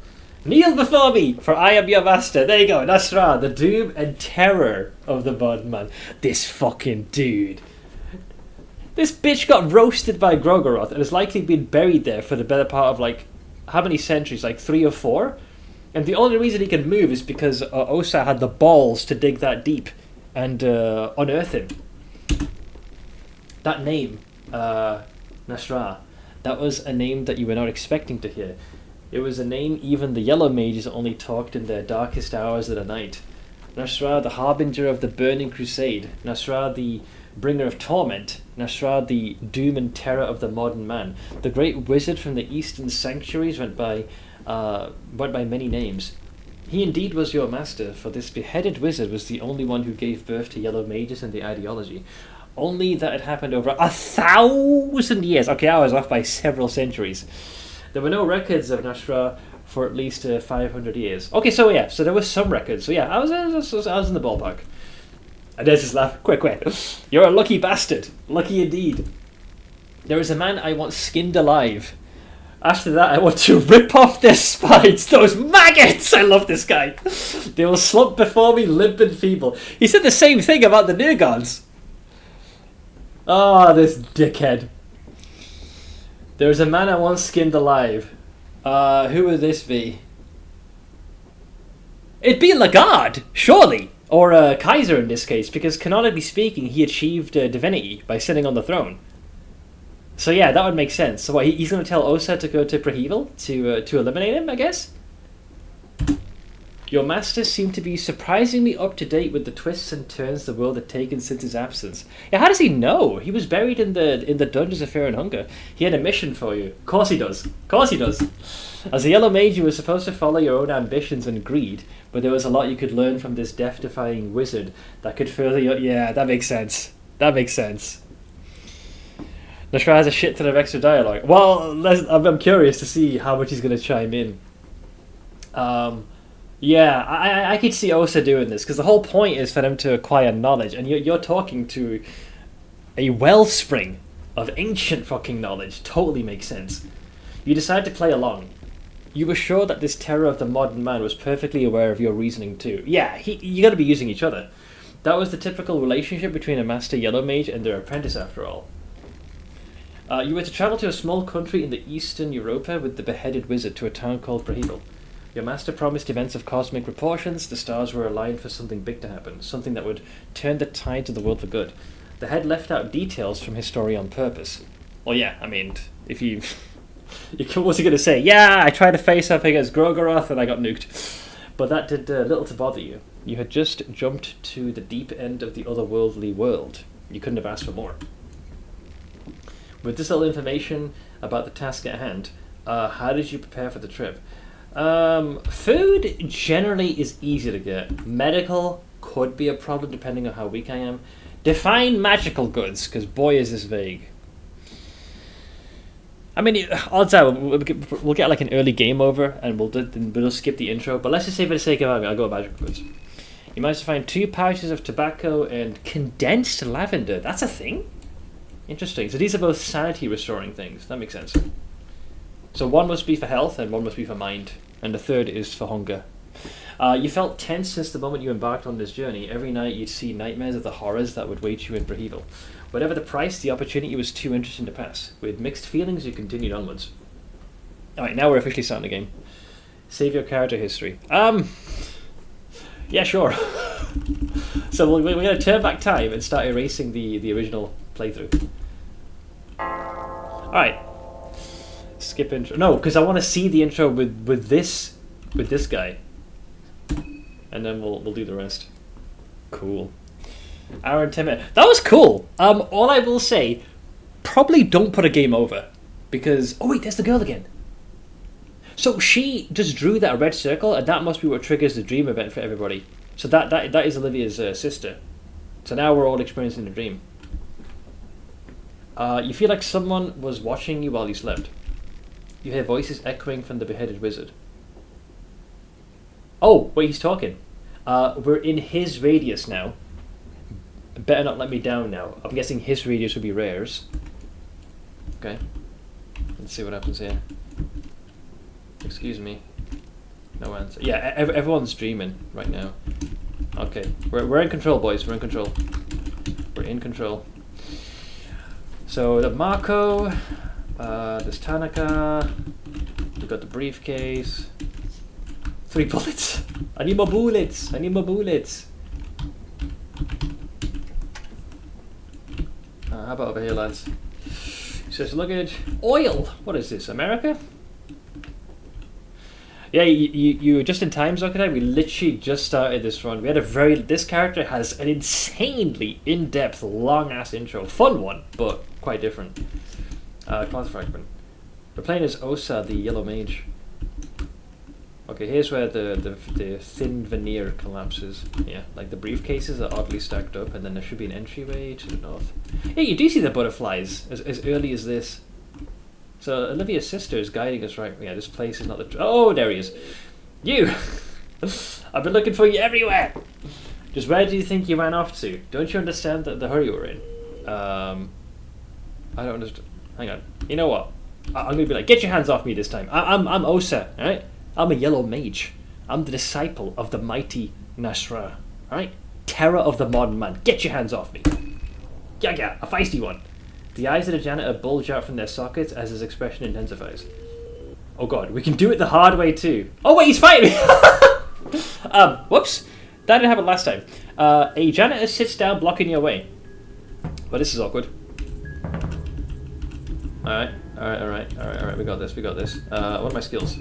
Kneel before me, for I am your master. There you go, Nas'Hrah, the doom and terror of the modern man. This fucking dude. This bitch got roasted by Gro-Goroth and has likely been buried there for the better part of like how many centuries? Like 3 or 4. And the only reason he can move is because Osa had the balls to dig that deep and unearth him. That name, Nas'Hrah, that was a name that you were not expecting to hear. It was a name even the yellow mages only talked in their darkest hours of the night. Nas'Hrah, the harbinger of the burning crusade. Nas'Hrah, the bringer of torment. Nas'Hrah, the doom and terror of the modern man. The great wizard from the eastern sanctuaries went by many names. He indeed was your master, for this beheaded wizard was the only one who gave birth to yellow mages and the ideology. Only that it happened over 1,000 years. Okay, I was off by several centuries. There were no records of Nas'Hrah for at least 500 years. Okay, so yeah, so there were some records. So yeah, I was in the ballpark. And there's this laugh. Quick. You're a lucky bastard. Lucky indeed. There is a man I want skinned alive. After that, I want to rip off their spines. Those maggots! I love this guy. They will slump before me, limp and feeble. He said the same thing about the Nirgons. Ah, this dickhead. There is a man I want skinned alive. Who would this be? It'd be Lagarde, surely. Or Kaiser in this case, because canonically speaking, he achieved divinity by sitting on the throne. So yeah, that would make sense. So what, he's going to tell Osa to go to Prahival to eliminate him, I guess? Your masters seem to be surprisingly up to date with the twists and turns the world had taken since his absence. Yeah, how does he know? He was buried in the dungeons of fear and hunger. He had a mission for you. Of course he does. Of course he does. As a yellow mage, you were supposed to follow your own ambitions and greed, but there was a lot you could learn from this death-defying wizard that could further your... Yeah, that makes sense. That makes sense. Nas'Hrah has a shit ton of extra dialogue. Well, I'm curious to see how much he's going to chime in. Yeah, I could see Osa doing this, because the whole point is for them to acquire knowledge, and you're talking to a wellspring of ancient fucking knowledge. Totally makes sense. You decide to play along. You were sure that this terror of the modern man was perfectly aware of your reasoning too. Yeah, you got to be using each other. That was the typical relationship between a master yellow mage and their apprentice, after all. You were to travel to a small country in the Eastern Europa with the beheaded wizard to a town called Prahival. Your master promised events of cosmic proportions. The stars were aligned for something big to happen, something that would turn the tides of the world for good. The head left out details from his story on purpose. Well, yeah, I mean, if you... what's he going to say? Yeah, I tried to face up against Gro-Goroth and I got nuked. But that did little to bother you. You had just jumped to the deep end of the otherworldly world. You couldn't have asked for more. With this little information about the task at hand, how did you prepare for the trip? Food generally is easy to get. Medical could be a problem depending on how weak I am. Define magical goods, because boy is this vague. I mean, odds are we'll get like an early game over and we'll skip the intro, but let's just say for the sake of it, I'll go magical goods. You managed to find 2 pouches of tobacco and condensed lavender. That's a thing? Interesting. So these are both sanity restoring things. That makes sense. So one must be for health and one must be for mind. And the third is for hunger. You felt tense since the moment you embarked on this journey. Every night you'd see nightmares of the horrors that would wait you in Brahevil. Whatever the price, the opportunity was too interesting to pass. With mixed feelings, you continued onwards. Alright, now we're officially starting the game. Save your character history. Yeah, sure. So we're going to turn back time and start erasing the original playthrough. Alright. Skip intro. No, because I want to see the intro with this guy. And then we'll do the rest. Cool. Hour and 10 minutes. That was cool. All I will say, probably don't put a game over. Because, oh wait, there's the girl again. So she just drew that red circle, and that must be what triggers the dream event for everybody. So that is Olivia's sister. So now we're all experiencing the dream. You feel like someone was watching you while you slept. You hear voices echoing from the beheaded wizard. Oh, wait, he's talking. We're in his radius now. Better not let me down now. I'm guessing his radius would be rares. Okay. Let's see what happens here. Excuse me. No answer. Yeah, everyone's dreaming right now. Okay, we're in control, boys. We're in control. We're in control. So the Marco, there's Tanaka. We got the briefcase. 3 bullets. I need more bullets. I need more bullets. How about over here, lads? Says luggage. Oil. What is this? America? Yeah, you were just in time, Zokatai. We literally just started this run. We had this character has an insanely in-depth, long-ass intro. Fun one, but quite different. Cloth fragment. We're playing as Osa, the yellow mage. Okay, here's where the thin veneer collapses. Yeah, like the briefcases are oddly stacked up, and then there should be an entryway to the north. Yeah, you do see the butterflies as early as this. So Olivia's sister is guiding us right. Yeah, this place is not the. Oh, there he is. You. I've been looking for you everywhere. Just where do you think you ran off to? Don't you understand the hurry we're in? I don't understand. Hang on. You know what? I'm gonna be like, get your hands off me this time. I'm Osa, alright? I'm a yellow mage. I'm the disciple of the mighty Nas'Hrah, alright? Terror of the modern man. Get your hands off me. Yeah, a feisty one. The eyes of the janitor bulge out from their sockets as his expression intensifies. Oh god, we can do it the hard way too. Oh wait, he's fighting me! Whoops. That didn't happen last time. A janitor sits down blocking your way. Well, this is awkward. Alright, we got this. What are my skills?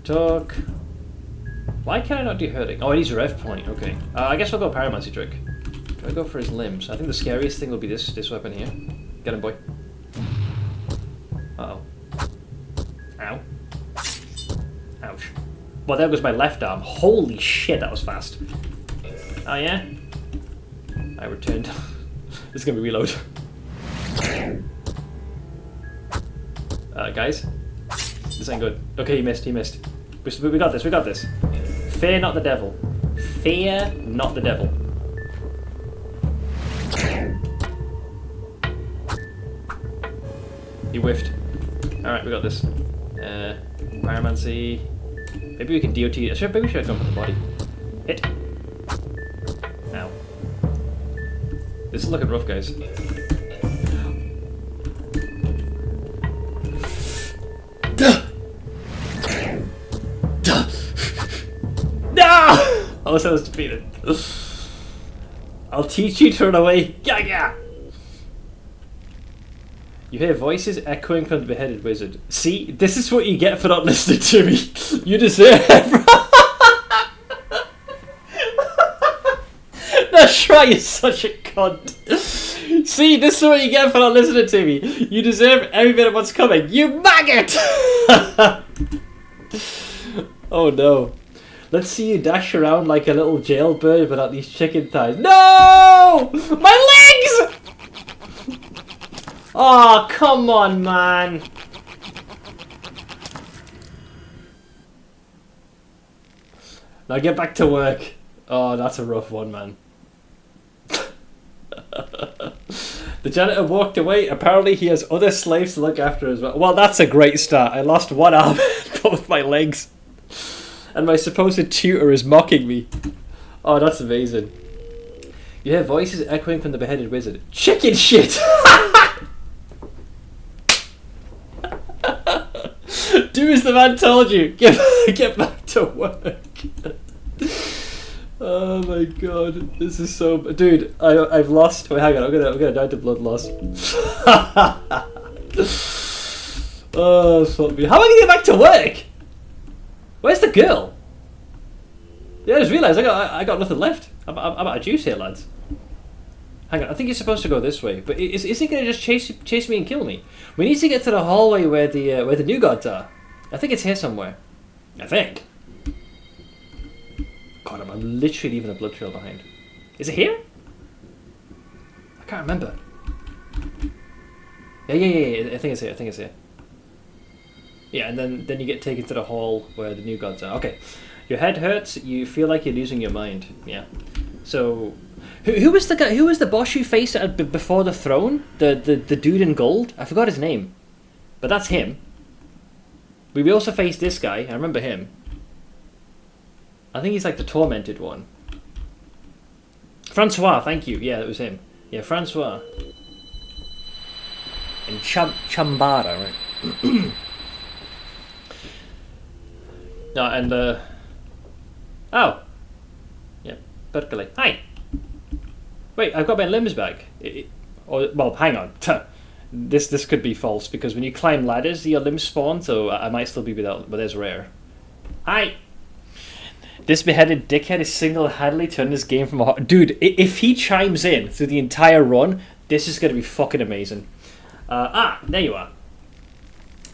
Talk. Why can I not do hurting? Oh, I need a rev point, okay. I guess I'll go pyromancy trick. Do I go for his limbs? I think the scariest thing will be this weapon here. Get him, boy. Uh-oh. Ow. Ouch. Well, there goes my left arm. Holy shit, that was fast. Oh, yeah? I returned. This is going to be reload. Guys. This ain't good. Okay, he missed. We got this. Fear not the devil. Fear not the devil. He whiffed. Alright, we got this. Pyromancy. Maybe we can DOT. Maybe we should have gone for the body. Hit. Ow. This is looking rough, guys. No! Oh, so I was defeated. I'll teach you to run away. Yeah. You hear voices echoing from the beheaded wizard. See, this is what you get for not listening to me. You deserve it. Nas'Hrah, you're such a cunt. See, this is what you get for not listening to me. You deserve every bit of what's coming. You maggot! Oh no. Let's see you dash around like a little jailbird without these chicken thighs. No! My legs! Oh, come on, man. Now get back to work. Oh, that's a rough one, man. The janitor walked away. Apparently he has other slaves to look after as well. Well, that's a great start. I lost one arm, both my legs. And my supposed tutor is mocking me. Oh, that's amazing. You hear voices echoing from the beheaded wizard. Chicken shit! Do as the man told you. Get back to work. Oh my god, this is so... Dude, I've lost... Wait, hang on, I'm gonna die to blood loss. Oh, fuck me. How am I gonna get back to work? Where's the girl? Yeah, I just realised I got nothing left. I'm out of juice here, lads. Hang on, I think you're supposed to go this way, but is he gonna just chase me and kill me? We need to get to the hallway where the new gods are. I think it's here somewhere. I think. God, I'm literally leaving a blood trail behind. Is it here? I can't remember. Yeah. I think it's here. Yeah, and then you get taken to the hall where the new gods are. Okay. Your head hurts. You feel like you're losing your mind. Yeah. So, who was the guy? Who was the boss you faced before the throne? The dude in gold. I forgot his name, but that's him. We also faced this guy. I remember him. I think he's like the tormented one. Francois, thank you. Yeah, that was him. Yeah, Francois. And Chambara, right? No, and oh, yeah, Berkeley. Hi. Wait, I've got my limbs back. Well, hang on. This could be false because when you climb ladders, your limbs spawn. So I might still be without, but there's rare. Hi. This beheaded dickhead is single-handedly turning this game from a... Dude, if he chimes in through the entire run, this is going to be fucking amazing. There you are.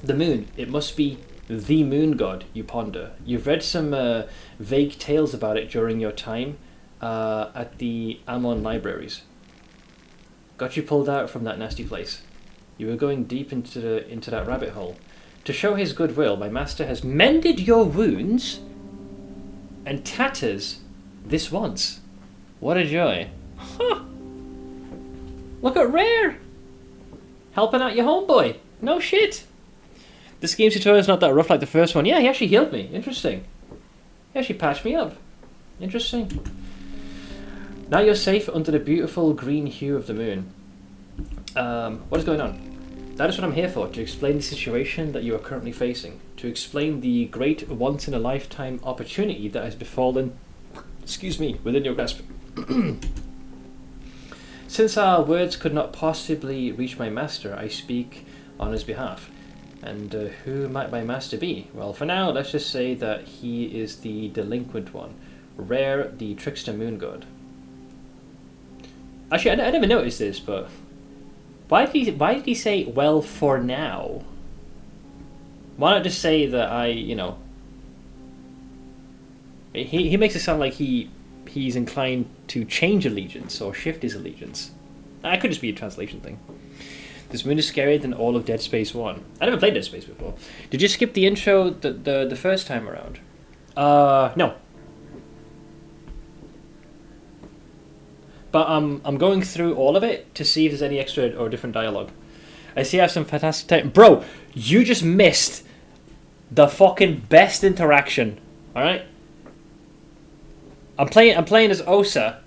The moon. It must be the moon god, you ponder. You've read some vague tales about it during your time at the Ammon libraries. Got you pulled out from that nasty place. You were going deep into that rabbit hole. To show his goodwill, my master has mended your wounds... and tatters this once. What a joy. Huh. Look at Rare. Helping out your homeboy. No shit. This game's tutorial is not that rough like the first one. Yeah, he actually healed me. Interesting. He actually patched me up. Interesting. Now you're safe under the beautiful green hue of the moon. What is going on? That is what I'm here for, to explain the situation that you are currently facing. To explain the great once-in-a-lifetime opportunity that has befallen, within your grasp. Since our words could not possibly reach my master, I speak on his behalf. And who might my master be? Well, for now, let's just say that he is the delinquent one. Rare, the trickster moon god. Actually, I never noticed this, but... Why did he say, well, for now? Why not just say that He makes it sound like he's inclined to change allegiance or shift his allegiance. That could just be a translation thing. This moon is scarier than all of Dead Space 1. I never played Dead Space before. Did you skip the intro the first time around? No. But I'm going through all of it to see if there's any extra or different dialogue. I see I have some fantastic time. Bro, you just missed the fucking best interaction. Alright? I'm playing as Osa,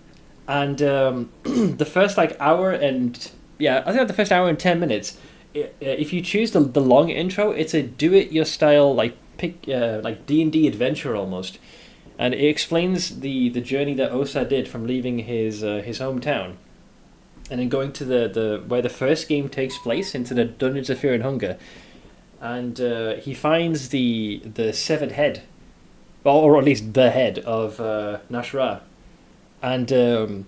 and the first hour and... Yeah, I think the first hour and 10 minutes, if you choose the long intro, it's a do-it-your-style, D&D adventure almost. And it explains the journey that Osa did from leaving his hometown and then going to the where the first game takes place, into the Dungeons of Fear and Hunger. And he finds the severed head, or at least the head of Nas'Hrah. And the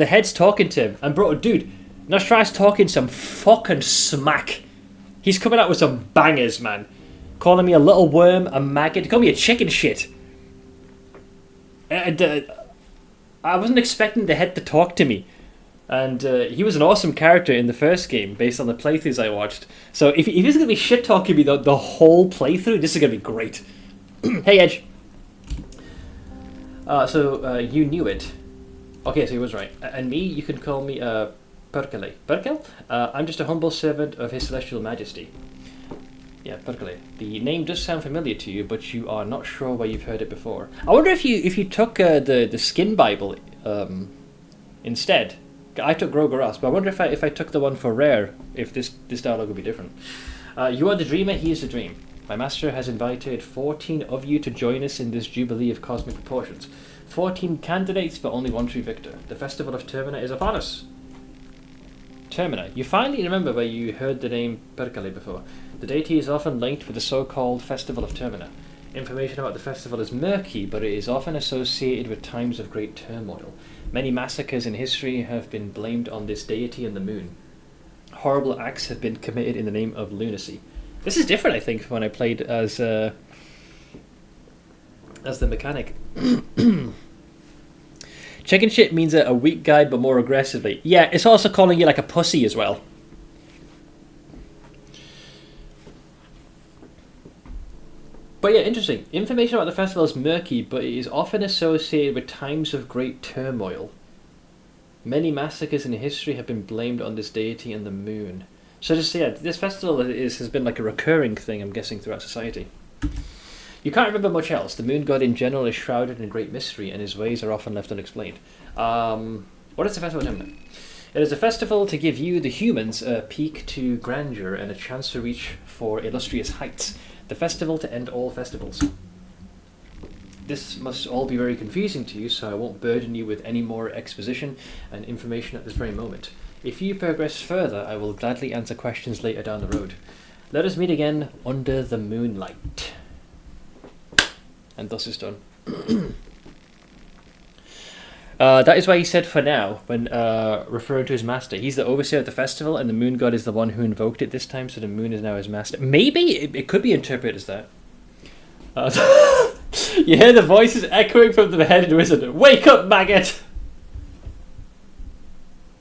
head's talking to him. And bro, dude, Nas'Hrah's talking some fucking smack. He's coming out with some bangers, man. Calling me a little worm, a maggot, call me a chicken shit. And I wasn't expecting the head to talk to me. And he was an awesome character in the first game, based on the playthroughs I watched. So if he's going to be shit-talking me the whole playthrough, this is going to be great. Hey, Edge. So you knew it. Okay, so he was right. And me, you can call me Perkele. Perkel? I'm just a humble servant of His Celestial Majesty. Yeah, Perkele. The name does sound familiar to you, but you are not sure where you've heard it before. I wonder if you took the Skin Bible instead. I took Gro-Goroth, but I wonder if I took the one for Rare, if this dialogue would be different. You are the dreamer, he is the dream. My master has invited 14 of you to join us in this jubilee of cosmic proportions. 14 candidates, but only one true victor. The festival of Termina is upon us. Termina. You finally remember where you heard the name Perkele before. The deity is often linked with the so-called festival of Termina. Information about the festival is murky, but it is often associated with times of great turmoil. Many massacres in history have been blamed on this deity and the moon. Horrible acts have been committed in the name of lunacy. This is different, I think, when I played as the mechanic. Chicken shit means a weak guy, but more aggressively. Yeah, it's also calling you like a pussy as well. But yeah, interesting. Information about the festival is murky, but it is often associated with times of great turmoil. Many massacres in history have been blamed on this deity and the moon. So just, yeah, this festival has been like a recurring thing, I'm guessing, throughout society. You can't remember much else. The moon god in general is shrouded in great mystery, and his ways are often left unexplained. What is the festival of Termina? It is a festival to give you, the humans, a peek to grandeur and a chance to reach for illustrious heights. The festival to end all festivals. This must all be very confusing to you, so I won't burden you with any more exposition and information at this very moment. If you progress further, I will gladly answer questions later down the road. Let us meet again under the moonlight. And thus is done. That is why he said for now, when referring to his master. He's the overseer of the festival, and the moon god is the one who invoked it this time, so the moon is now his master. Maybe it could be interpreted as that. You hear the voices echoing from the beheaded wizard. Wake up, maggot!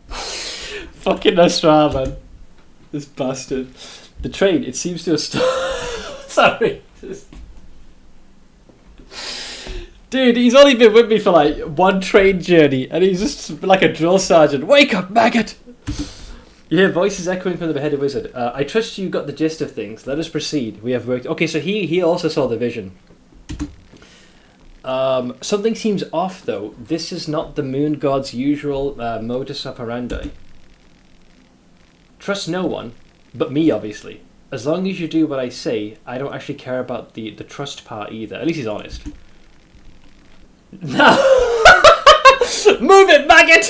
Fucking Nas'Hrah, man. This bastard. The train, it seems to have stopped. Sorry. Dude, he's only been with me for like one train journey, and he's just like a drill sergeant. Wake up, maggot! You hear voices echoing from the beheaded wizard. I trust you got the gist of things. Let us proceed. We have worked... Okay, so he also saw the vision. Something seems off, though. This is not the moon god's usual modus operandi. Trust no one, but me, obviously. As long as you do what I say, I don't actually care about the trust part either. At least he's honest. No! Move it, maggot!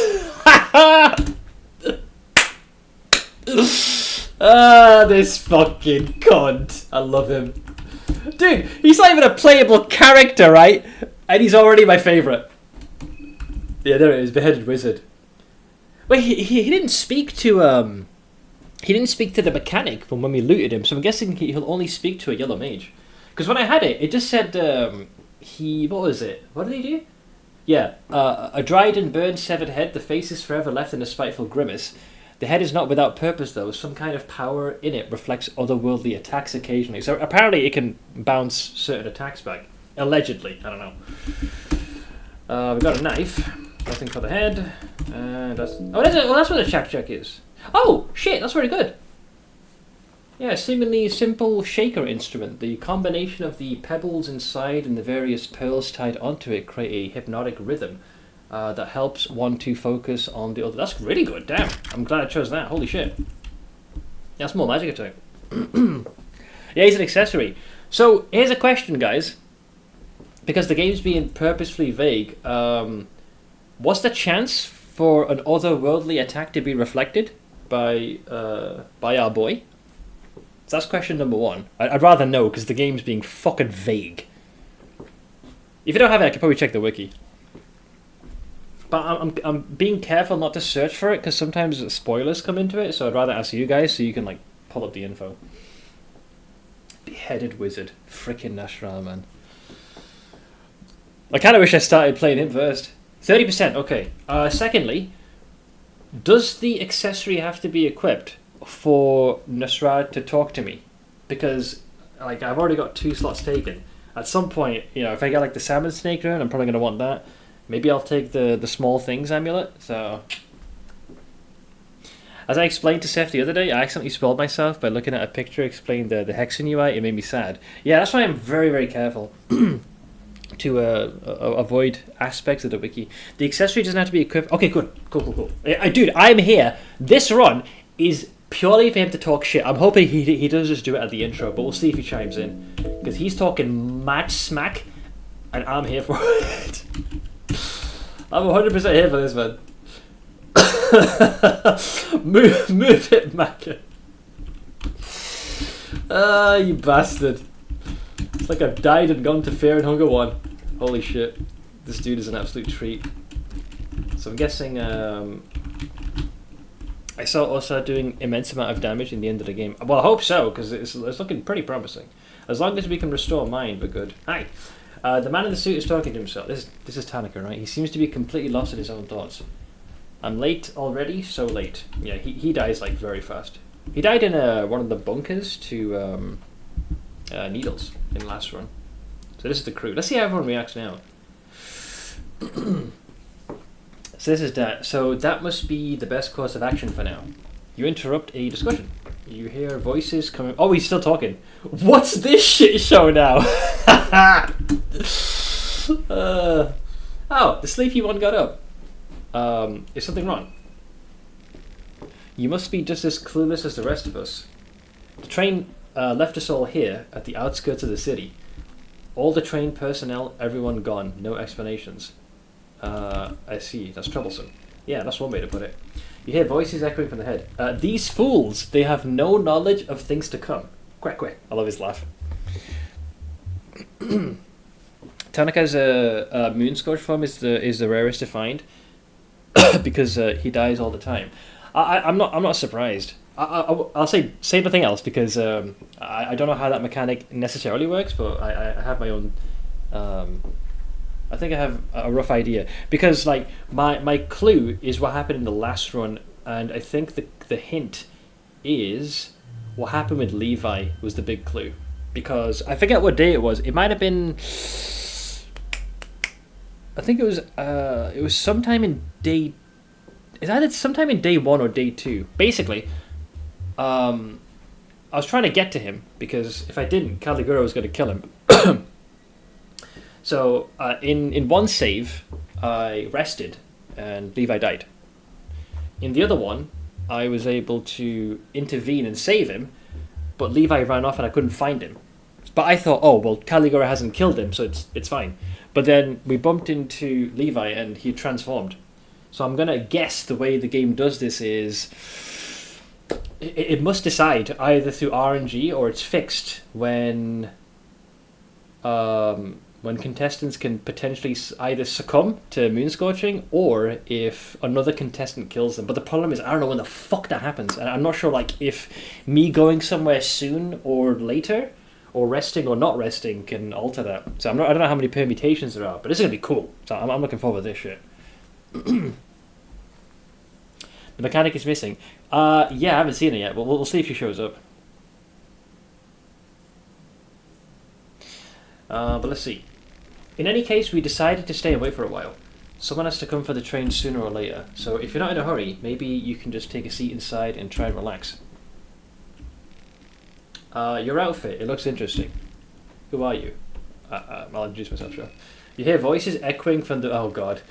This fucking cunt. I love him. Dude, he's not even a playable character, right? And he's already my favourite. Yeah, there it is, beheaded wizard. Wait, he didn't speak to he didn't speak to the mechanic from when we looted him, so I'm guessing he'll only speak to a yellow mage. Because when I had it, it just said what was it? What did he do? Yeah, a dried and burned severed head, the face is forever left in a spiteful grimace. The head is not without purpose, though. Some kind of power in it reflects otherworldly attacks occasionally. So apparently it can bounce certain attacks back. Allegedly. I don't know. We've got a knife. Nothing for the head. That's what a check is. Oh, shit, that's very good. Yeah, a seemingly simple shaker instrument. The combination of the pebbles inside and the various pearls tied onto it create a hypnotic rhythm that helps one to focus on the other. That's really good, damn. I'm glad I chose that, holy shit. That's more magic attack. Yeah, he's an accessory. So, here's a question, guys. Because the game's being purposefully vague, what's the chance for an otherworldly attack to be reflected by our boy? So that's question number one. I'd rather know, because the game's being fucking vague. If you don't have it, I could probably check the wiki. But I'm being careful not to search for it, because sometimes spoilers come into it, so I'd rather ask you guys so you can like pull up the info. Beheaded wizard. Frickin' Nas'Hrah, man. I kind of wish I started playing him first. 30%, okay. Secondly, does the accessory have to be equipped for Nas'Hrah to talk to me? Because like I've already got 2 slots taken. At some point, you know, if I get like the salmon snake rune, I'm probably going to want that. Maybe I'll take the small things amulet. So, as I explained to Seth the other day, I accidentally spoiled myself by looking at a picture explaining the Hexen UI. It made me sad. Yeah, that's why I'm very, very careful to avoid aspects of the wiki. The accessory doesn't have to be equipped. Okay, good. Cool. Dude, I'm here. This run is purely for him to talk shit. I'm hoping he does just do it at the intro, but we'll see if he chimes in. Because he's talking mad smack, and I'm here for it. I'm 100% here for this, man. move it, Macca. Ah, you bastard. It's like I've died and gone to Fear and Hunger 1. Holy shit. This dude is an absolute treat. So I'm guessing I saw Osa doing immense amount of damage in the end of the game. Well, I hope so, because it's looking pretty promising. As long as we can restore mine, we're good. Hi. The man in the suit is talking to himself. This is Tanaka, right? He seems to be completely lost in his own thoughts. I'm late already, so late. Yeah, he dies like very fast. He died in one of the bunkers to Needles in the last run. So this is the crew. Let's see how everyone reacts now. So this is that. So that must be the best course of action for now. You interrupt a discussion. You hear voices coming. Oh, he's still talking. What's this shit show now? Oh, the sleepy one got up. Is something wrong? You must be just as clueless as the rest of us. The train left us all here at the outskirts of the city. All the train personnel, everyone gone. No explanations. I see. That's troublesome. Yeah, that's one way to put it. You hear voices echoing from the head. These fools, they have no knowledge of things to come. Quack, quack. I love his laugh. Tanaka's Moonscorch form is the rarest to find because he dies all the time. I'm not surprised. I'll say nothing else because I don't know how that mechanic necessarily works, but I have my own. I think I have a rough idea because like my clue is what happened in the last run, and I think the hint is what happened with Levi was the big clue because I forget what day it was. It might have been. I think it was sometime in day. It's either sometime in day 1 or day 2. Basically, I was trying to get to him because if I didn't, Caligura was going to kill him. So in one save, I rested and Levi died. In the other one, I was able to intervene and save him, but Levi ran off and I couldn't find him. But I thought, oh well, Caligura hasn't killed him, so it's fine. But then we bumped into Levi and he transformed. So I'm gonna guess the way the game does this is it must decide either through RNG or it's fixed when contestants can potentially either succumb to moonscorching or if another contestant kills them. But the problem is I don't know when the fuck that happens, and I'm not sure like if me going somewhere soon or later or resting or not resting can alter that. So I don't know how many permutations there are, but this is gonna be cool. So I'm looking forward to this shit. The mechanic is missing. Yeah, I haven't seen it yet, but we'll see if she shows up. But let's see. In any case, we decided to stay away for a while. Someone has to come for the train sooner or later, so if you're not in a hurry, maybe you can just take a seat inside and try and relax. Your outfit, it looks interesting. Who are you? I'll introduce myself, sure. You hear voices echoing from the... Oh god.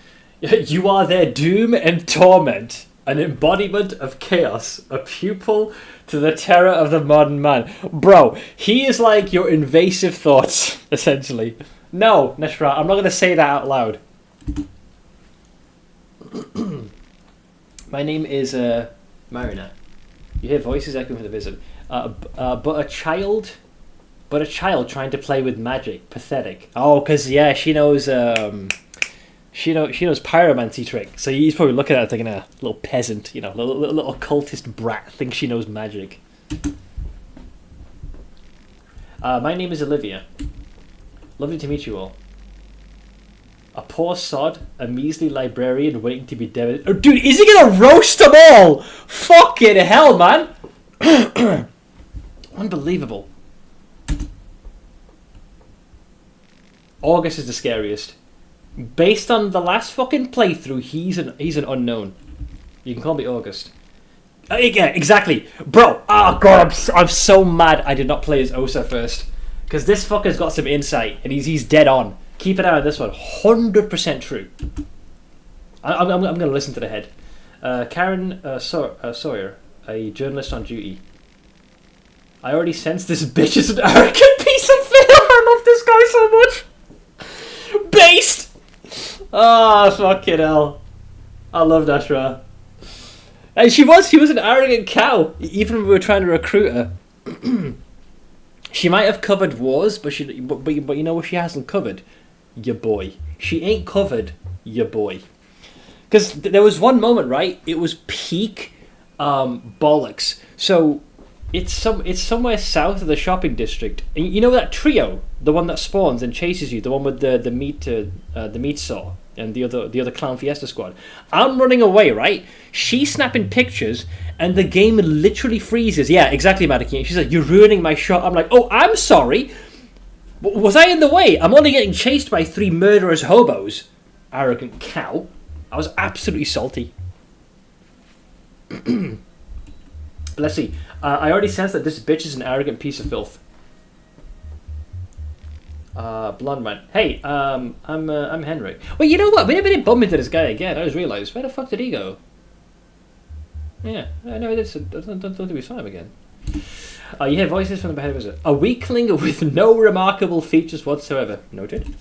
You are their doom and torment. An embodiment of chaos. A pupil to the terror of the modern man. Bro, he is like your invasive thoughts, essentially. No, Nas'Hrah, I'm not going to say that out loud. My name is Marina. You hear voices echoing from the visit. But a child trying to play with magic. Pathetic. Oh, because yeah, she knows pyromancy trick. So he's probably looking at her thinking, little peasant, little cultist brat thinks she knows magic. My name is Olivia. Lovely to meet you all. A poor sod, a measly librarian waiting to be dead. Oh, dude, is he gonna roast them all? Fucking hell, man! Unbelievable. August is the scariest. Based on the last fucking playthrough, he's an unknown. You can call me August. Yeah, exactly. Bro, oh god, I'm so mad I did not play as Osa first. Because this fucker's got some insight, and he's dead on. Keep an eye on this one. 100% true. I'm going to listen to the head. Karen Sawyer, a journalist on duty. I already sense this bitch is an arrogant piece of film. I love this guy so much. Based! Ah, fucking hell. I love Nas'Hrah. And she was an arrogant cow, even when we were trying to recruit her. She might have covered wars, but you know what she hasn't covered? Your boy. She ain't covered your boy. Because there was one moment, right? It was peak bollocks. So it's somewhere south of the shopping district. And you know that trio, the one that spawns and chases you, the one with the meat saw, and the other Clown Fiesta squad. I'm running away, right? She's snapping pictures, and the game literally freezes. Yeah, exactly, Madakin. She's like, "You're ruining my shot." I'm like, "Oh, I'm sorry. Was I in the way? I'm only getting chased by 3 murderous hobos." Arrogant cow. I was absolutely salty. But let's see. I already sense that this bitch is an arrogant piece of filth. Blonde man. Hey, I'm Henrik. Well, you know what? We never did bump into this guy again. I just realised. Where the fuck did he go? Yeah, I never did. I don't think we saw him again. You hear voices from the behind visit. A weakling with no remarkable features whatsoever. Noted.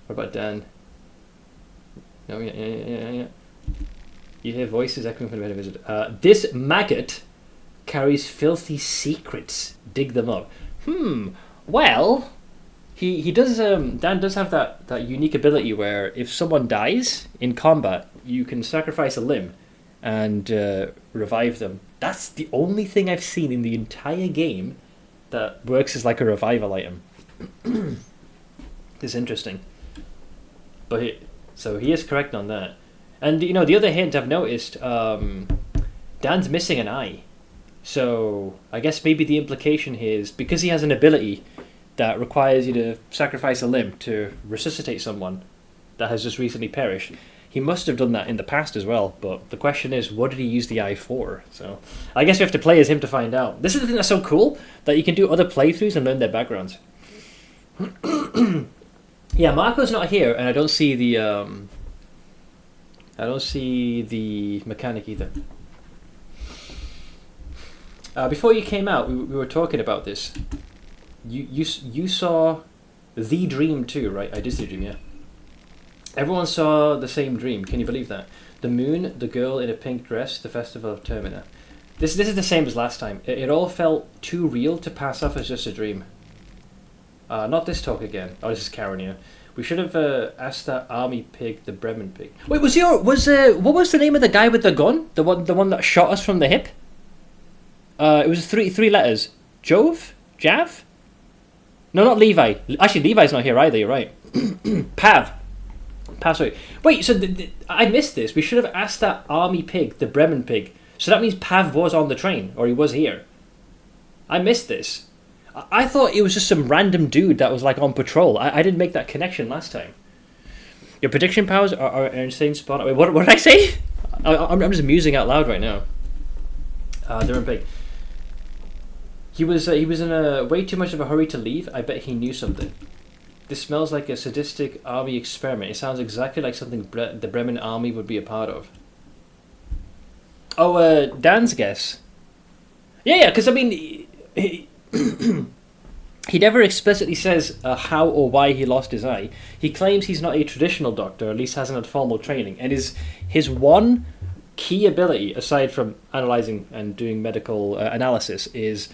What about Dan? No, yeah. You hear voices echoing from the behind visit. This maggot carries filthy secrets. Dig them up. Well, he does. Dan does have that unique ability where if someone dies in combat, you can sacrifice a limb and revive them. That's the only thing I've seen in the entire game that works as like a revival item. It's interesting, but so he is correct on that. And you know, the other hint I've noticed, Dan's missing an eye. So I guess maybe the implication here is because he has an ability that requires you to sacrifice a limb to resuscitate someone that has just recently perished. He must have done that in the past as well, but the question is, what did he use the eye for? So I guess we have to play as him to find out. This is the thing that's so cool, that you can do other playthroughs and learn their backgrounds. Yeah, Marco's not here, and I don't see the mechanic either. Before you came out, we were talking about this. You saw the dream too, right? I did see the dream, yeah. Everyone saw the same dream. Can you believe that? The moon, the girl in a pink dress, the festival of Termina. This is the same as last time. It all felt too real to pass off as just a dream. Not this talk again. Oh, this is Karen here. We should have asked that army pig, the Bremen pig. Wait, what was the name of the guy with the gun? The one that shot us from the hip? It was three letters. Jav? No, not Levi. Actually, Levi's not here either. You're right. Pav. Sorry. Wait, so I missed this. We should have asked that army pig, the Bremen pig. So that means Pav was on the train, or he was here. I missed this. I thought it was just some random dude that was like on patrol. I didn't make that connection last time. Your prediction powers are insane spot. Wait, what did I say? I'm just musing out loud right now. The Bremen pig. He was in a way too much of a hurry to leave. I bet he knew something. This smells like a sadistic army experiment. It sounds exactly like something the Bremen army would be a part of. Oh, Dan's guess. Yeah, because I mean, he never explicitly says how or why he lost his eye. He claims he's not a traditional doctor, at least hasn't had formal training, and his one key ability, aside from analyzing and doing medical analysis, is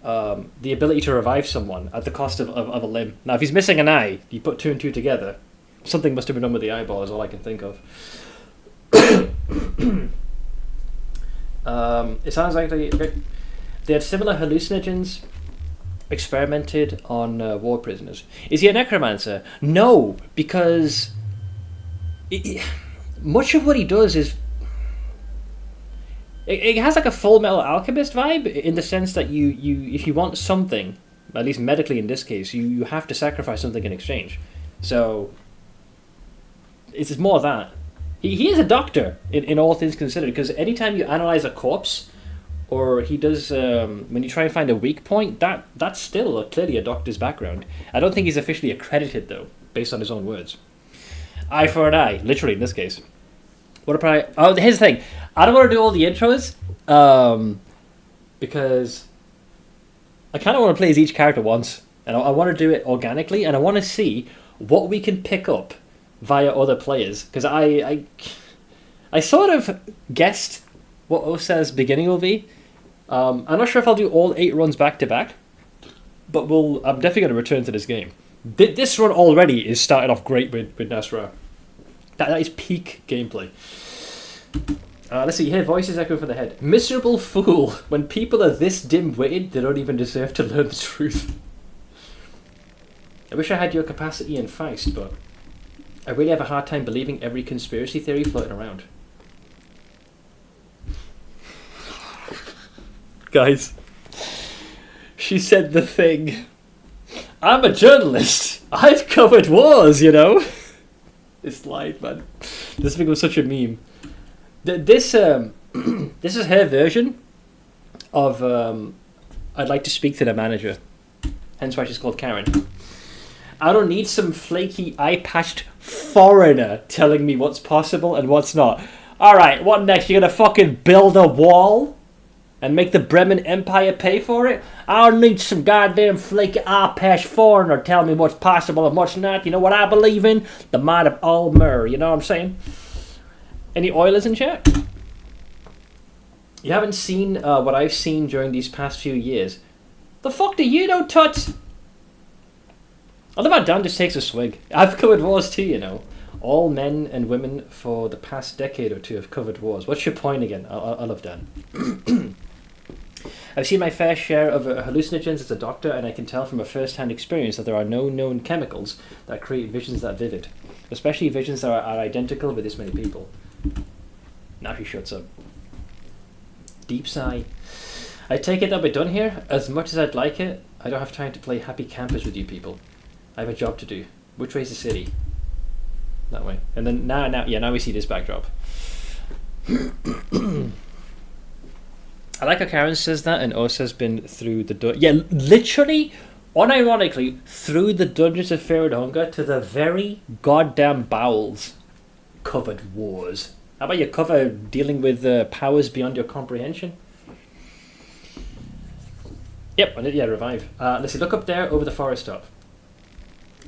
the ability to revive someone at the cost of a limb. Now, if he's missing an eye, you put 2 and 2 together. Something must have been done with the eyeball, is all I can think of. It sounds like they had similar hallucinogens experimented on war prisoners. Is he a necromancer? No, because much of what he does is... It has like a Full Metal Alchemist vibe in the sense that you if you want something, at least medically in this case, you have to sacrifice something in exchange. So it's more that. He is a doctor in all things considered, because anytime you analyze a corpse, or he does, when you try and find a weak point, that's still clearly a doctor's background. I don't think he's officially accredited, though, based on his own words. Eye for an eye, literally in this case. What a prior. Oh, here's the thing. I don't want to do all the intros, because I kind of want to play as each character once, and I want to do it organically, and I want to see what we can pick up via other players, because I sort of guessed what Osa's beginning will be. I'm not sure if I'll do all 8 runs back to back, but I'm definitely going to return to this game. This run already is starting off great with Nas'Hrah. That is peak gameplay. Let's see, here, voices echo from the head. Miserable fool, when people are this dim-witted, they don't even deserve to learn the truth. I wish I had your capacity in Feist, but I really have a hard time believing every conspiracy theory floating around. Guys, she said the thing. I'm a journalist. I've covered wars, you know. This line, man. This thing was such a meme. This is her version of I'd like to speak to the manager. Hence why she's called Karen. I don't need some flaky, eye-patched foreigner telling me what's possible and what's not. Alright, what next? You're gonna fucking build a wall? And make the Bremen Empire pay for it? I don't need some goddamn flaky, eye-patched foreigner telling me what's possible and what's not. You know what I believe in? The might of Alll-mer, you know what I'm saying? Any Oilers in chat? You haven't seen what I've seen during these past few years. The fuck do you know, tut? I love how Dan just takes a swig. I've covered wars too, you know. All men and women for the past decade or two have covered wars. What's your point again? I love Dan. I've seen my fair share of hallucinogens as a doctor, and I can tell from a first-hand experience that there are no known chemicals that create visions that vivid. Especially visions that are identical with this many people. Now she shuts up. Deep sigh. I take it that we're done here. As much as I'd like it, I don't have time to play happy campers with you people. I have a job to do. Which way's the city? That way. And then now we see this backdrop. I like how Karen says that, and Osa's been through the literally, unironically, through the dungeons of Fear and Hunger to the very goddamn bowels. Covered wars. How about you cover dealing with powers beyond your comprehension? Yep, revive. Let's see, look up there over the forest top.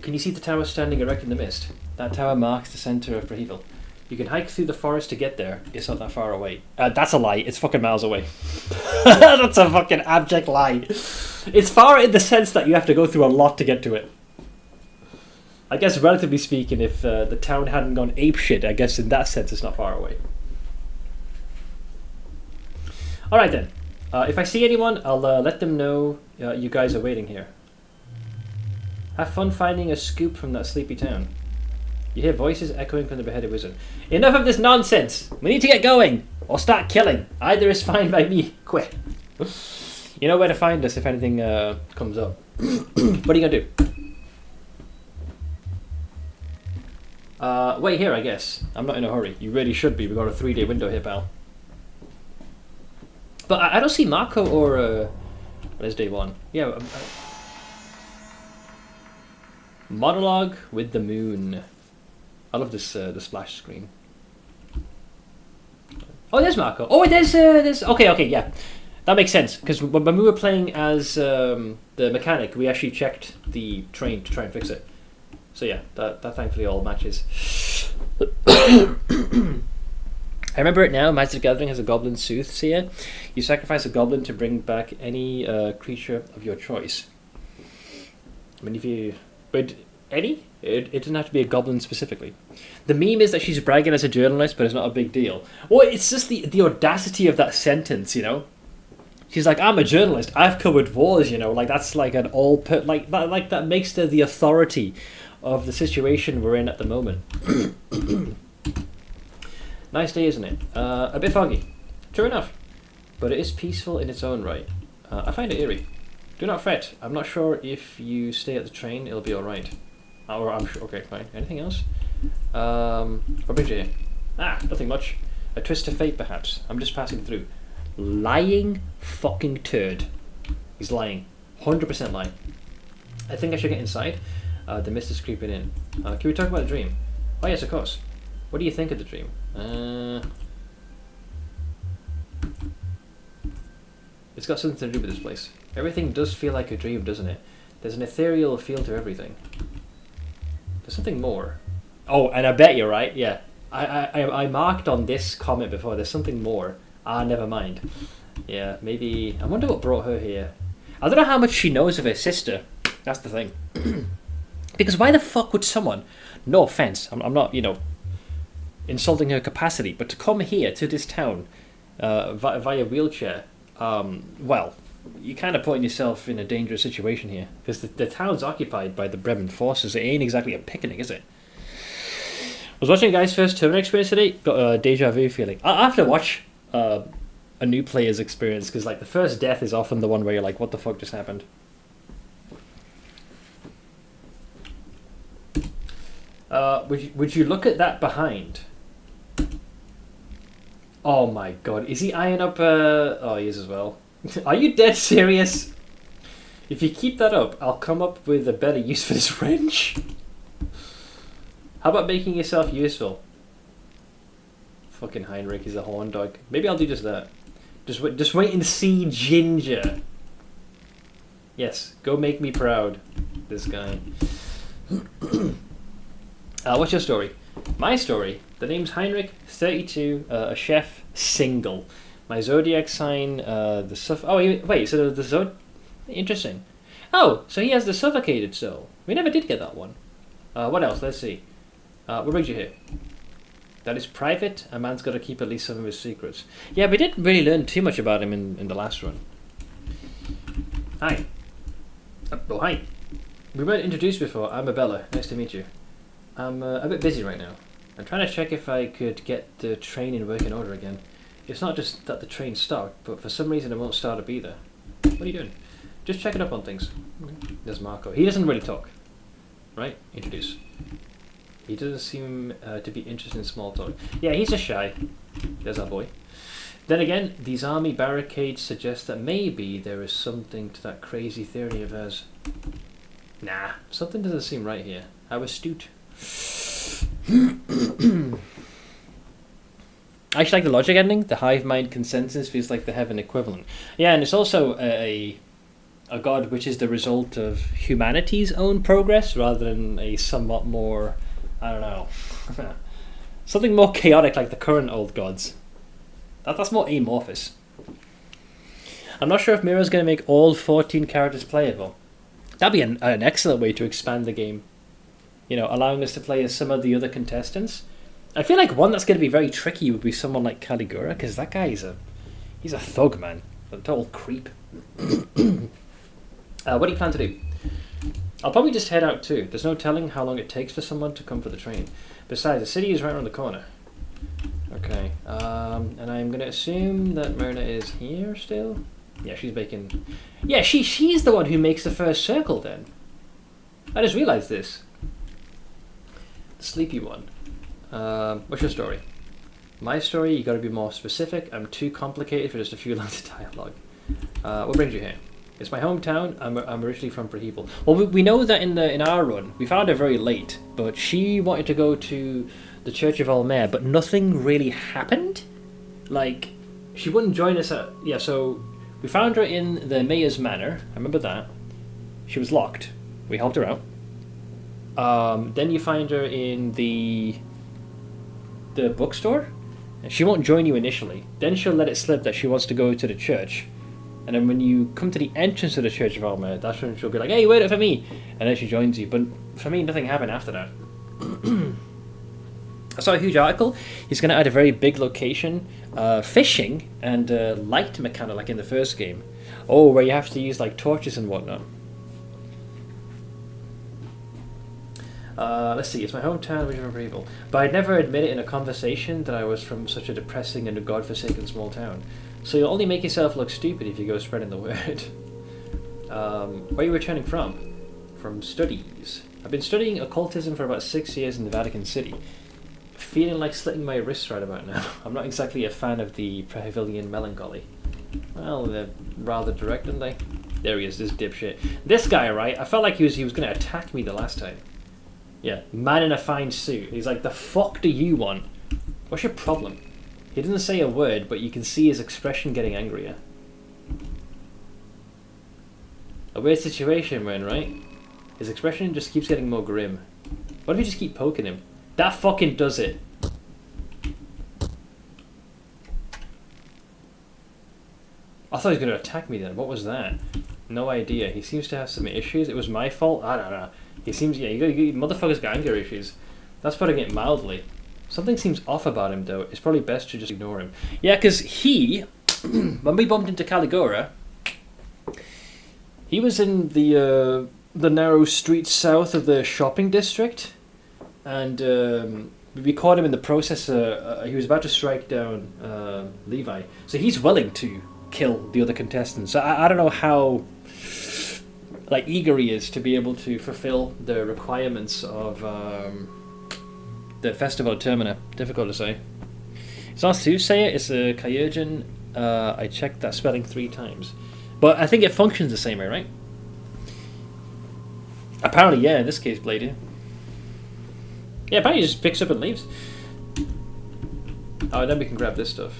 Can you see the tower standing erect in the mist? That tower marks the center of Braheville. You can hike through the forest to get there. It's not that far away. That's a lie. It's fucking miles away. That's a fucking abject lie. It's far in the sense that you have to go through a lot to get to it. I guess relatively speaking, if the town hadn't gone apeshit, I guess in that sense it's not far away. Alright then. If I see anyone, I'll let them know you guys are waiting here. Have fun finding a scoop from that sleepy town. You hear voices echoing from the beheaded wizard. Enough of this nonsense! We need to get going! Or start killing! Either is fine by me. Quick. You know where to find us if anything comes up. What are you gonna do? Wait here, I guess. I'm not in a hurry. You really should be. We've got a 3-day window here, pal. But I don't see Marco or... what is day 1? Yeah, monologue with the moon. I love this the splash screen. Oh, there's Marco. Oh, there's okay, yeah, that makes sense, because when we were playing as the mechanic, we actually checked the train to try and fix it. So yeah, that thankfully all matches. I remember it now. Magic the Gathering has a goblin soothsayer. You sacrifice a goblin to bring back any creature of your choice. I mean, if you... But any? It doesn't have to be a goblin specifically. The meme is that she's bragging as a journalist, but it's not a big deal. Well, it's just the audacity of that sentence, you know? She's like, I'm a journalist. I've covered wars, you know? Like, that's like an like that makes her the authority of the situation we're in at the moment. Nice day, isn't it? A bit foggy. True enough. But it is peaceful in its own right. I find it eerie. Do not fret. I'm not sure if you stay at the train, it'll be alright. Or I'm sure. Okay, fine. Anything else? What brings you here? Nothing much. A twist of fate, perhaps. I'm just passing through. Lying fucking turd. He's lying. 100% lying. I think I should get inside. The mist is creeping in. Can we talk about the dream? Oh yes, of course. What do you think of the dream? It's got something to do with this place. Everything does feel like a dream, doesn't it? There's an ethereal feel to everything. There's something more. Oh, and I bet you're right. Yeah, I marked on this comment before. There's something more. Never mind. Yeah, maybe. I wonder what brought her here. I don't know how much she knows of her sister. That's the thing. Because why the fuck would someone? No offense, I'm not, insulting her capacity, but to come here to this town via wheelchair, well, you're kind of putting yourself in a dangerous situation here because the town's occupied by the Bremen forces. It ain't exactly a picnic, is it? I was watching a guy's first Termina experience today. Got a deja vu feeling. I have to watch a new player's experience because like the first death is often the one where you're like, what the fuck just happened? Would you look at that behind? Oh my god, is he eyeing up oh, he is as well. Are you dead serious? If you keep that up, I'll come up with a better use for this wrench. How about making yourself useful? Fucking Heinrich is a horn dog. Maybe I'll do just that. Just wait and see, Ginger. Yes, go make me proud. This guy. What's your story? My story. The name's Heinrich, 32, a chef, single. My zodiac sign, the Oh, wait, so the zod... Interesting. Oh, so he has the suffocated soul. We never did get that one. What else? Let's see. What brings you here? That is private. A man's got to keep at least some of his secrets. Yeah, we didn't really learn too much about him in the last run. Hi. Oh, hi. We weren't introduced before. I'm Abella. Nice to meet you. I'm a bit busy right now. I'm trying to check if I could get the train in working order again. It's not just that the train stopped, but for some reason it won't start up either. What are you doing? Just checking up on things. There's Marco. He doesn't really talk. Right? Introduce. He doesn't seem to be interested in small talk. Yeah, he's just shy. There's our boy. Then again, these army barricades suggest that maybe there is something to that crazy theory of hers. Nah, something doesn't seem right here. How astute. I actually like the logic ending. The hive mind consensus feels like the heaven equivalent. Yeah, and it's also a god which is the result of humanity's own progress rather than a somewhat more, I don't know, something more chaotic like the current old gods. That's more amorphous. I'm not sure if Mira's going to make all 14 characters playable. That'd be an excellent way to expand the game. Allowing us to play as some of the other contestants. I feel like one that's going to be very tricky would be someone like Caligura, because that guy he's a thug, man. A total creep. What do you plan to do? I'll probably just head out too. There's no telling how long it takes for someone to come for the train. Besides, the city is right around the corner. Okay, and I'm going to assume that Myrna is here still? Yeah, she's baking. Yeah, she's the one who makes the first circle then. I just realised this. The sleepy one. What's your story? My story, you got to be more specific. I'm too complicated for just a few lines of dialogue. What brings you here? It's my hometown. I'm originally from Prehebel. Well, we know that in our run, we found her very late, but she wanted to go to the Church of Alll-mer, but nothing really happened. Like, she wouldn't join us at... Yeah, so we found her in the mayor's manor. I remember that. She was locked. We helped her out. Then you find her in the bookstore. She won't join you initially. Then she'll let it slip that she wants to go to the church. And then when you come to the entrance of the Church of Alll-mer, that's when she'll be like, hey, wait for me. And then she joins you. But for me, nothing happened after that. I saw a huge article. He's going to add a very big location, fishing, and light mechanic like in the first game. Oh, where you have to use like torches and whatnot. Let's see, it's my hometown, which is evil. But I'd never admit it in a conversation that I was from such a depressing and godforsaken small town. So you'll only make yourself look stupid if you go spreading the word. Where are you returning from? From studies. I've been studying occultism for about 6 years in the Vatican City. Feeling like slitting my wrists right about now. I'm not exactly a fan of the Pavilion melancholy. Well, they're rather direct, aren't they? There he is, this dipshit. This guy, right? I felt like he was going to attack me the last time. Yeah, man in a fine suit. He's like, the fuck do you want? What's your problem? He doesn't say a word, but you can see his expression getting angrier. A weird situation, man, right? His expression just keeps getting more grim. What if you just keep poking him? That fucking does it. I thought he was going to attack me then. What was that? No idea. He seems to have some issues. It was my fault? I don't know. He seems... Yeah, you motherfuckers got anger issues. That's putting it mildly. Something seems off about him, though. It's probably best to just ignore him. Yeah, because he... when we bumped into Caligora, he was in the narrow streets south of the shopping district. And we caught him in the process. He was about to strike down Levi. So he's willing to kill the other contestants. So I don't know how eager he is to be able to fulfill the requirements of the Festival of Termina. Difficult to say. It's not soothsayer, it's a Kayurjan. I checked that spelling 3 times. But I think it functions the same way, right? Apparently, yeah, in this case, Blade. Yeah, apparently he just picks up and leaves. Oh, then we can grab this stuff.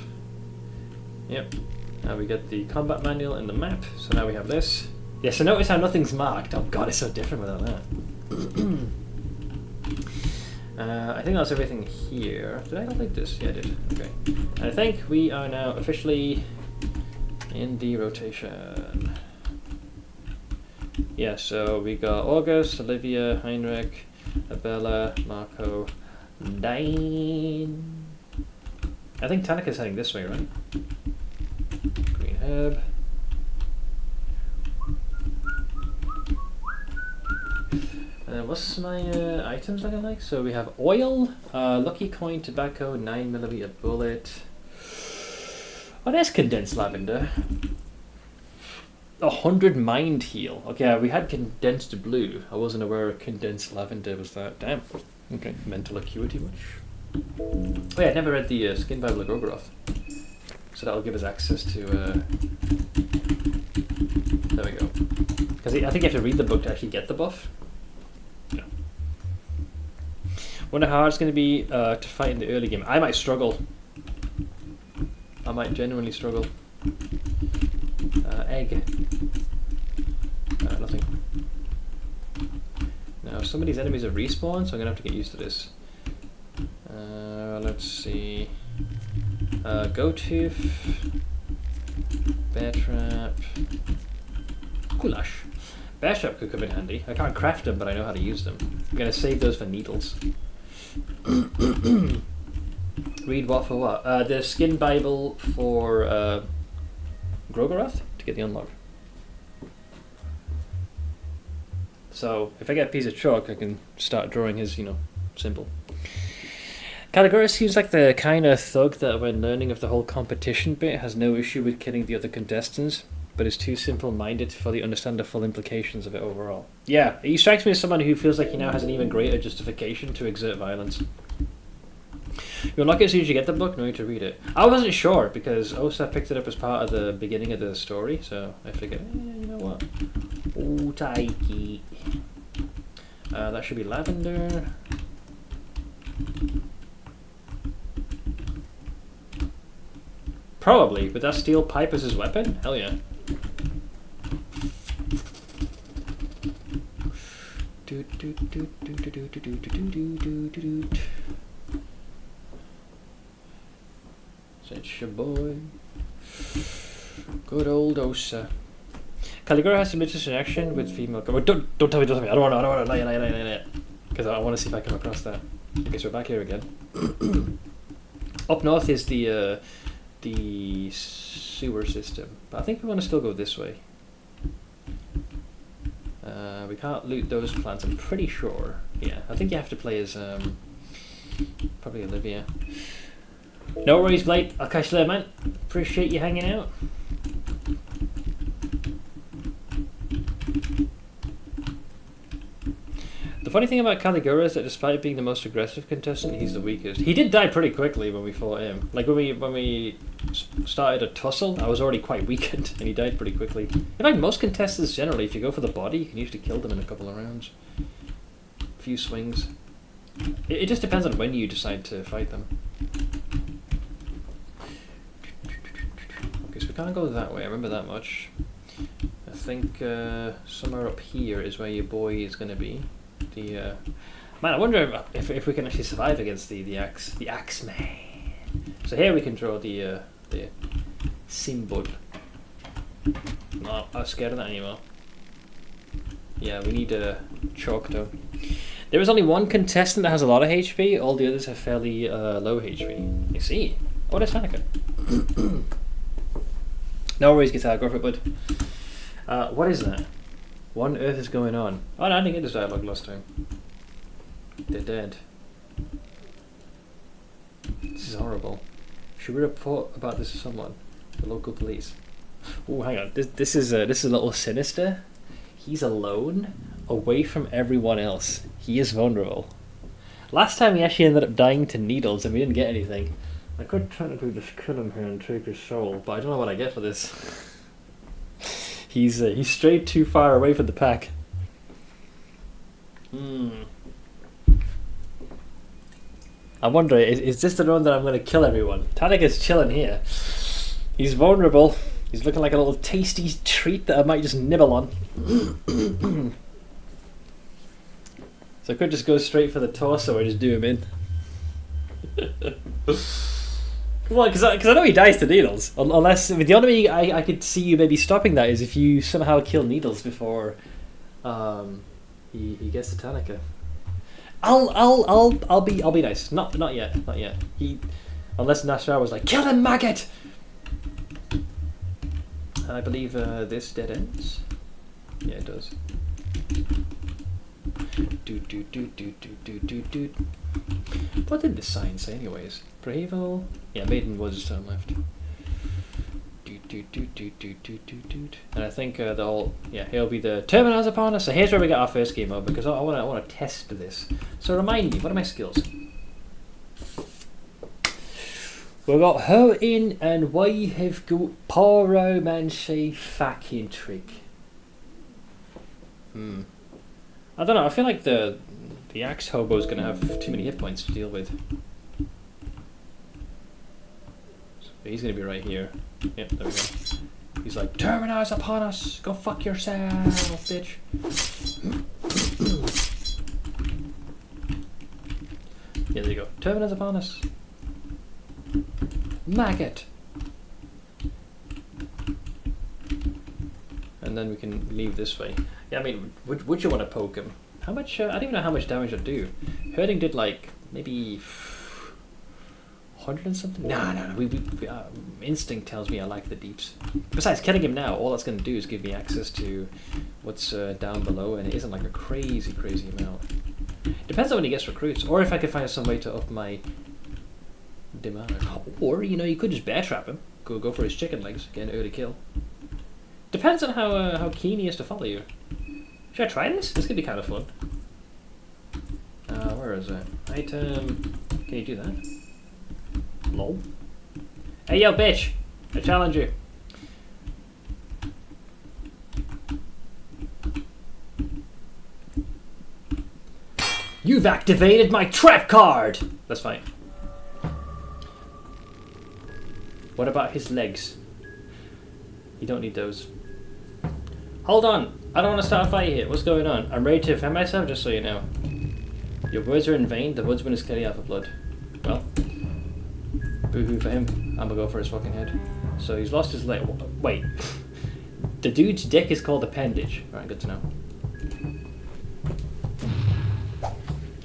Yep. Now we get the combat manual and the map. So now we have this. Yeah, so notice how nothing's marked. Oh god, it's so different without that. I think that's everything here. Did I not like this? Yeah, I did. Okay. And I think we are now officially in the rotation. Yeah, so we got August, Olivia, Heinrich, Abella, Marco, Dane. I think Tanaka's heading this way, right? Green herb. What's my items looking like? So we have oil, lucky coin, tobacco, 9mm bullet. Oh, there's condensed lavender. 100 mind heal. Okay, we had condensed blue. I wasn't aware condensed lavender was that. Damn. Okay, mental acuity much. Oh yeah, I never read the Skin Bible of Gro-Goroth. So that'll give us access to... There we go. Because I think you have to read the book to actually get the buff. Yeah. Wonder how hard it's going to be to fight in the early game. I might struggle. I might genuinely struggle. Egg. Nothing. Now some of these enemies have respawned, so I'm going to have to get used to this. Let's see. Goatooth. Bear Trap. Goulash. Bear Trap could come in handy. I can't craft them, but I know how to use them. I'm going to save those for needles. Read what for what? The Skin Bible for Gro-Goroth to get the unlock. So if I get a piece of chalk, I can start drawing his, symbol. Caligora seems like the kind of thug that when learning of the whole competition bit has no issue with killing the other contestants, but is too simple-minded to fully understand the full implications of it overall. Yeah, he strikes me as someone who feels like he now has an even greater justification to exert violence. You unlock it as soon as you get the book, no need to read it. I wasn't sure, because Osa picked it up as part of the beginning of the story, so I figured, you know what? Ooh, taiki. That should be lavender. Probably, but that steel pipe is his weapon? Hell yeah. It's your boy. Good old Osa. Caligora has some interesting action with female... Don't tell me, don't tell me. I don't want to... Because I want to see if I come across that. Okay, so we're back here again. Up north is the sewer system. But I think we want to still go this way. We can't loot those plants, I'm pretty sure. Yeah, I think you have to play as... probably Olivia. No worries, Blake. I'll catch you later, man. Appreciate you hanging out. The The funny thing about Caligura is that despite being the most aggressive contestant, he's the weakest. He did die pretty quickly when we fought him. Like when we started a tussle, I was already quite weakened, and he died pretty quickly. In fact, most contestants generally, if you go for the body, you can usually kill them in a couple of rounds. A few swings. It just depends on when you decide to fight them. Okay, so we can't go that way, I remember that much. I think somewhere up here is where your boy is going to be. Man, I wonder if we can actually survive against the axe man. So here we can draw the symbol. Not scared of that anymore. Yeah, we need chalk though. There is only one contestant that has a lot of HP. All the others have fairly low HP. You see? What is Hanukkah? No worries, guitar. Go for it, bud. What is that? What on earth is going on? Oh, no, I didn't get this dialogue last time. They're dead. This is horrible. Should we report about this to someone? The local police. Oh, hang on. This is a little sinister. He's alone, away from everyone else. He is vulnerable. Last time he actually ended up dying to needles and we didn't get anything. I could technically just kill him here and take his soul, but I don't know what I get for this. He's strayed too far away from the pack. I wonder, is this the one that I'm going to kill everyone? Tanika's chilling here. He's vulnerable. He's looking like a little tasty treat that I might just nibble on. So I could just go straight for the torso or just do him in. Well, because I know he dies to needles. Unless the only way I could see you maybe stopping that is if you somehow kill needles before he gets to Tanika. I'll be nice. Not yet. Unless Nas'Hrah was like, kill him, maggot. And I believe this dead ends. Yeah, it does. What did the sign say, anyways? Preval? Yeah, Maiden Woods turn left. And I think he'll be the Termina's upon us. So here's where we got our first game over because I want to test this. So remind me, what are my skills? We've got her in, and we have got pyromancy fucking trick. I don't know. I feel like the axe hobo is gonna have too many hit points to deal with. So he's gonna be right here. Yep, there we go. He's like, Termina's upon us. Go fuck yourself, bitch. Yeah, there you go. Termina's upon us. Maggot. And then we can leave this way. Yeah, I mean, would you want to poke him? How much? I don't even know how much damage it'd do. Herding did like maybe 100 and something. No. Instinct tells me I like the deeps. Besides, killing him now, all that's going to do is give me access to what's down below, and it isn't like a crazy amount. Depends on when he gets recruits, or if I could find some way to up my demand. Or you could just bear trap him. Go for his chicken legs, get an early kill. Depends on how keen he is to follow you. Should I try this? This could be kind of fun. Where is it? Item. Can you do that? Lol. Hey yo, bitch! I challenge you. You've activated my trap card! That's fine. What about his legs? You don't need those. Hold on! I don't want to start a fight here. What's going on? I'm ready to defend myself, just so you know. Your words are in vain. The woodsman is clearly out of blood. Well, boo-hoo for him. I'm gonna go for his fucking head. So he's lost his leg. Wait. The dude's dick is called appendage. Alright, good to know.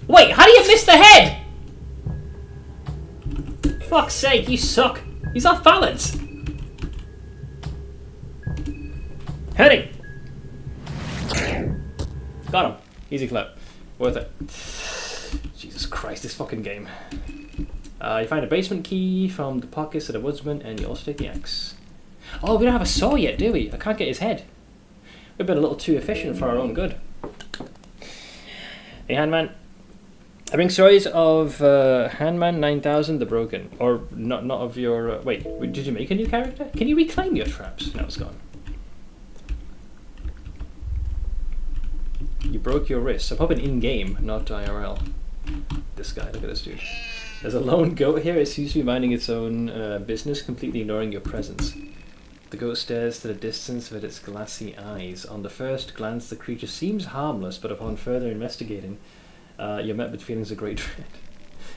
Wait, how do you miss the head? Fuck's sake, you suck. He's off balance. Heading. Got him. Easy clap. Worth it. Jesus Christ, this fucking game. You find a basement key from the pockets of the woodsman, and you also take the axe. Oh, we don't have a saw yet, do we? I can't get his head. We've been a little too efficient for our own good. Hey, Handman. I bring stories of Handman 9000 the Broken. Or not of your... wait, did you make a new character? Can you reclaim your traps? No, it's gone. You broke your wrist. I'm hoping in-game, not IRL. This guy, look at this dude. There's a lone goat here. It seems to be minding its own business, completely ignoring your presence. The goat stares to the distance with its glassy eyes. On the first glance, the creature seems harmless, but upon further investigating, you're met with feelings of great dread.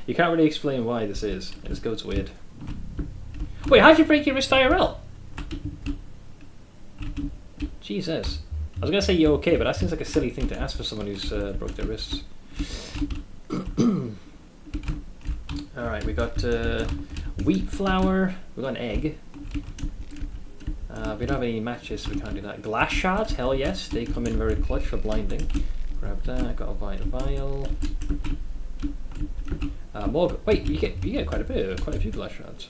You can't really explain why this is. This goat's weird. Wait, how'd you break your wrist IRL? Jesus. I was going to say you're okay, but that seems like a silly thing to ask for someone who's broke their wrists. Alright, we got wheat flour, we got an egg. We don't have any matches, so we can't do that. Glass shards, hell yes, they come in very clutch for blinding. Grab that, got a vial. More, wait, you get quite a few glass shards.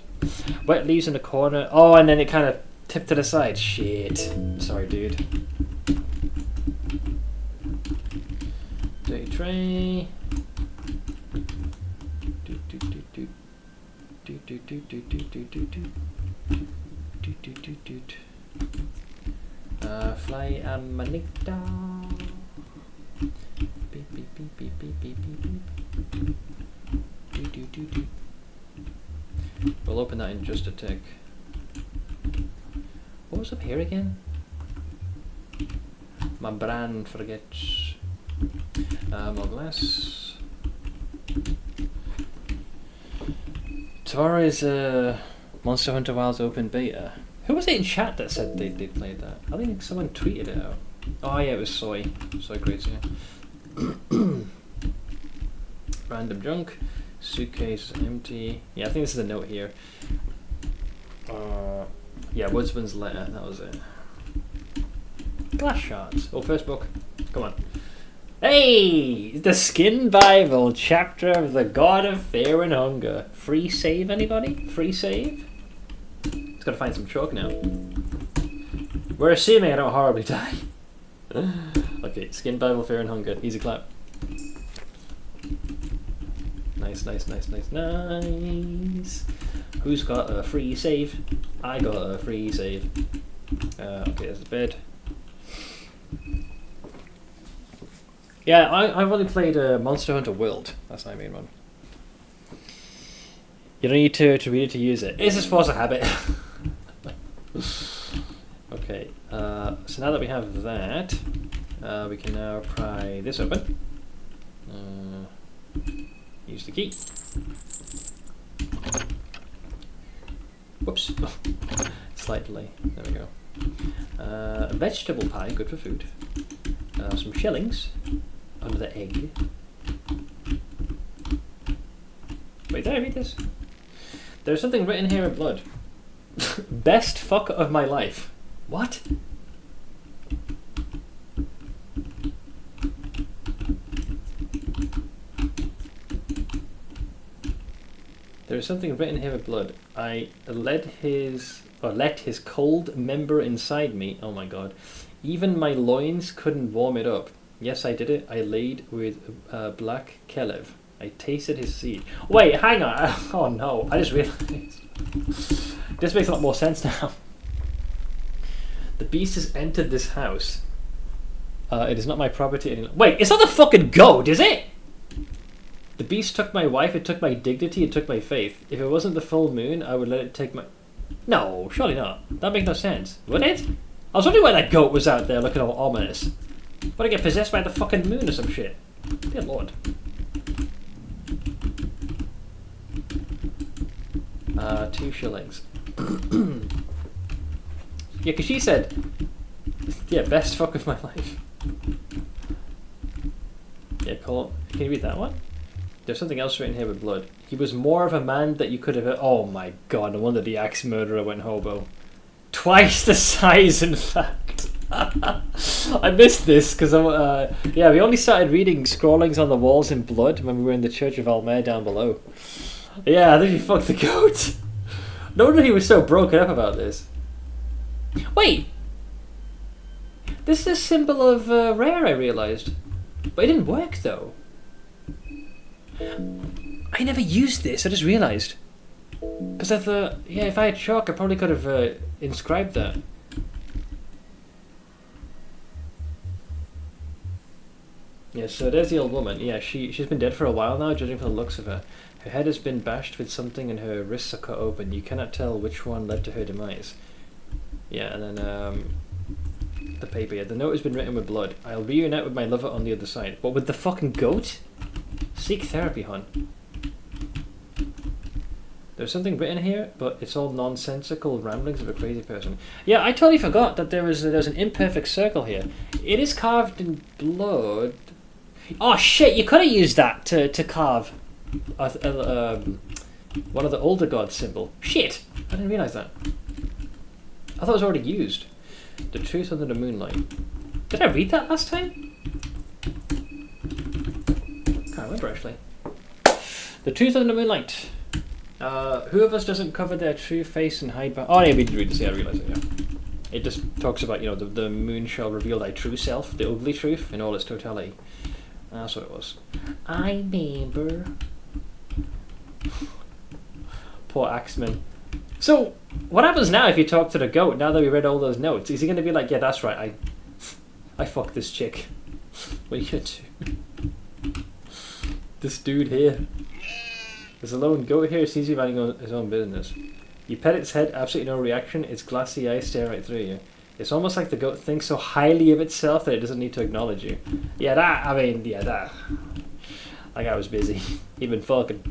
Wet leaves in the corner. Oh, and then it kind of tipped to the side. Shit. Sorry, dude. Dirty tray. Fly amanita. Beep beep beep beep beep beep beep. We'll open that in just a tick. What was up here again? My brand forgets. More glass. Tomorrow is Monster Hunter Wilds open beta. Who was it in chat that said they played that? I think someone tweeted it out. Oh yeah, it was Soy Crazy. Random junk. Suitcase empty. Yeah, I think this is a note here. Yeah, Woodsman's letter. That was it. Glass shards. Oh, first book. Come on. Hey! The Skin Bible, chapter of the God of Fear and Hunger. Free save, anybody? Free save? Just gotta find some chalk now. We're assuming I don't horribly die. Okay, Skin Bible, Fear and Hunger. Easy clap. Nice. Who's got a free save? I got a free save. Okay, there's the bed. Yeah, I've only played Monster Hunter World. That's my main one. You don't need to read it to use it. It's just force of habit. Okay, so now that we have that, we can now pry this open. Use the key. Whoops. Slight delay. There we go. Vegetable pie, good for food. Some shillings. Another egg. Wait, did I read this? There's something written here in blood. Best fuck of my life. What? There is something written here in blood. I let his cold member inside me. Oh my god. Even my loins couldn't warm it up. Yes, I did it. I laid with Black Kelev. I tasted his seed. Wait, hang on. Oh no, I just realized. This makes a lot more sense now. The beast has entered this house. It is not my property any longer. Wait, it's not the fucking goat, is it? The beast took my wife, it took my dignity, it took my faith. If it wasn't the full moon, I would let it take my... No, surely not. That makes no sense. Would it? I was wondering why that goat was out there looking all ominous. Would I get possessed by the fucking moon or some shit? Dear lord. Two shillings. Yeah, because she said, yeah, best fuck of my life. Yeah, cool. Can you read that one? There's something else written here with blood. He was more of a man that you could have... Oh my god, no wonder the axe murderer went hobo. Twice the size, in fact. I missed this because yeah, we only started reading scrawlings on the walls in blood when we were in the Church of Alll-mer down below. Yeah, I think he fucked the goat. No wonder he was so broken up about this. Wait! This is a symbol of rare, I realised. But it didn't work though. I never used this, I just realised. Because I thought, yeah, if I had chalk, I probably could have inscribed that. Yeah, so there's the old woman. Yeah, she's been dead for a while now, judging from the looks of her. Her head has been bashed with something and her wrists are cut open. You cannot tell which one led to her demise. Yeah, and then the paper here. The note has been written with blood. I'll reunite with my lover on the other side. But with the fucking goat? Seek therapy, hon. There's something written here, but it's all nonsensical ramblings of a crazy person. Yeah, I totally forgot that there's an imperfect circle here. It is carved in blood. Oh shit! You could have used that to carve one of the older gods' symbol. Shit! I didn't realize that. I thought it was already used. The truth under the moonlight. Did I read that last time? Can't remember actually. The truth under the moonlight. Who of us doesn't cover their true face and hide behind... Oh yeah, we did read this, yeah, I realise it, yeah. It just talks about, you know, the moon shall reveal thy true self, the ugly truth, in all its totality. That's what it was. I remember. Poor Axeman. So, what happens now if you talk to the goat, now that we read all those notes? Is he going to be like, yeah, that's right, I fucked this chick. What are you going to do? This dude here. There's a lone goat here, seems to be minding his own business. You pet its head, absolutely no reaction, its glassy eyes stare right through you. It's almost like the goat thinks so highly of itself that it doesn't need to acknowledge you. Yeah, that. That guy was busy. He'd been fucking.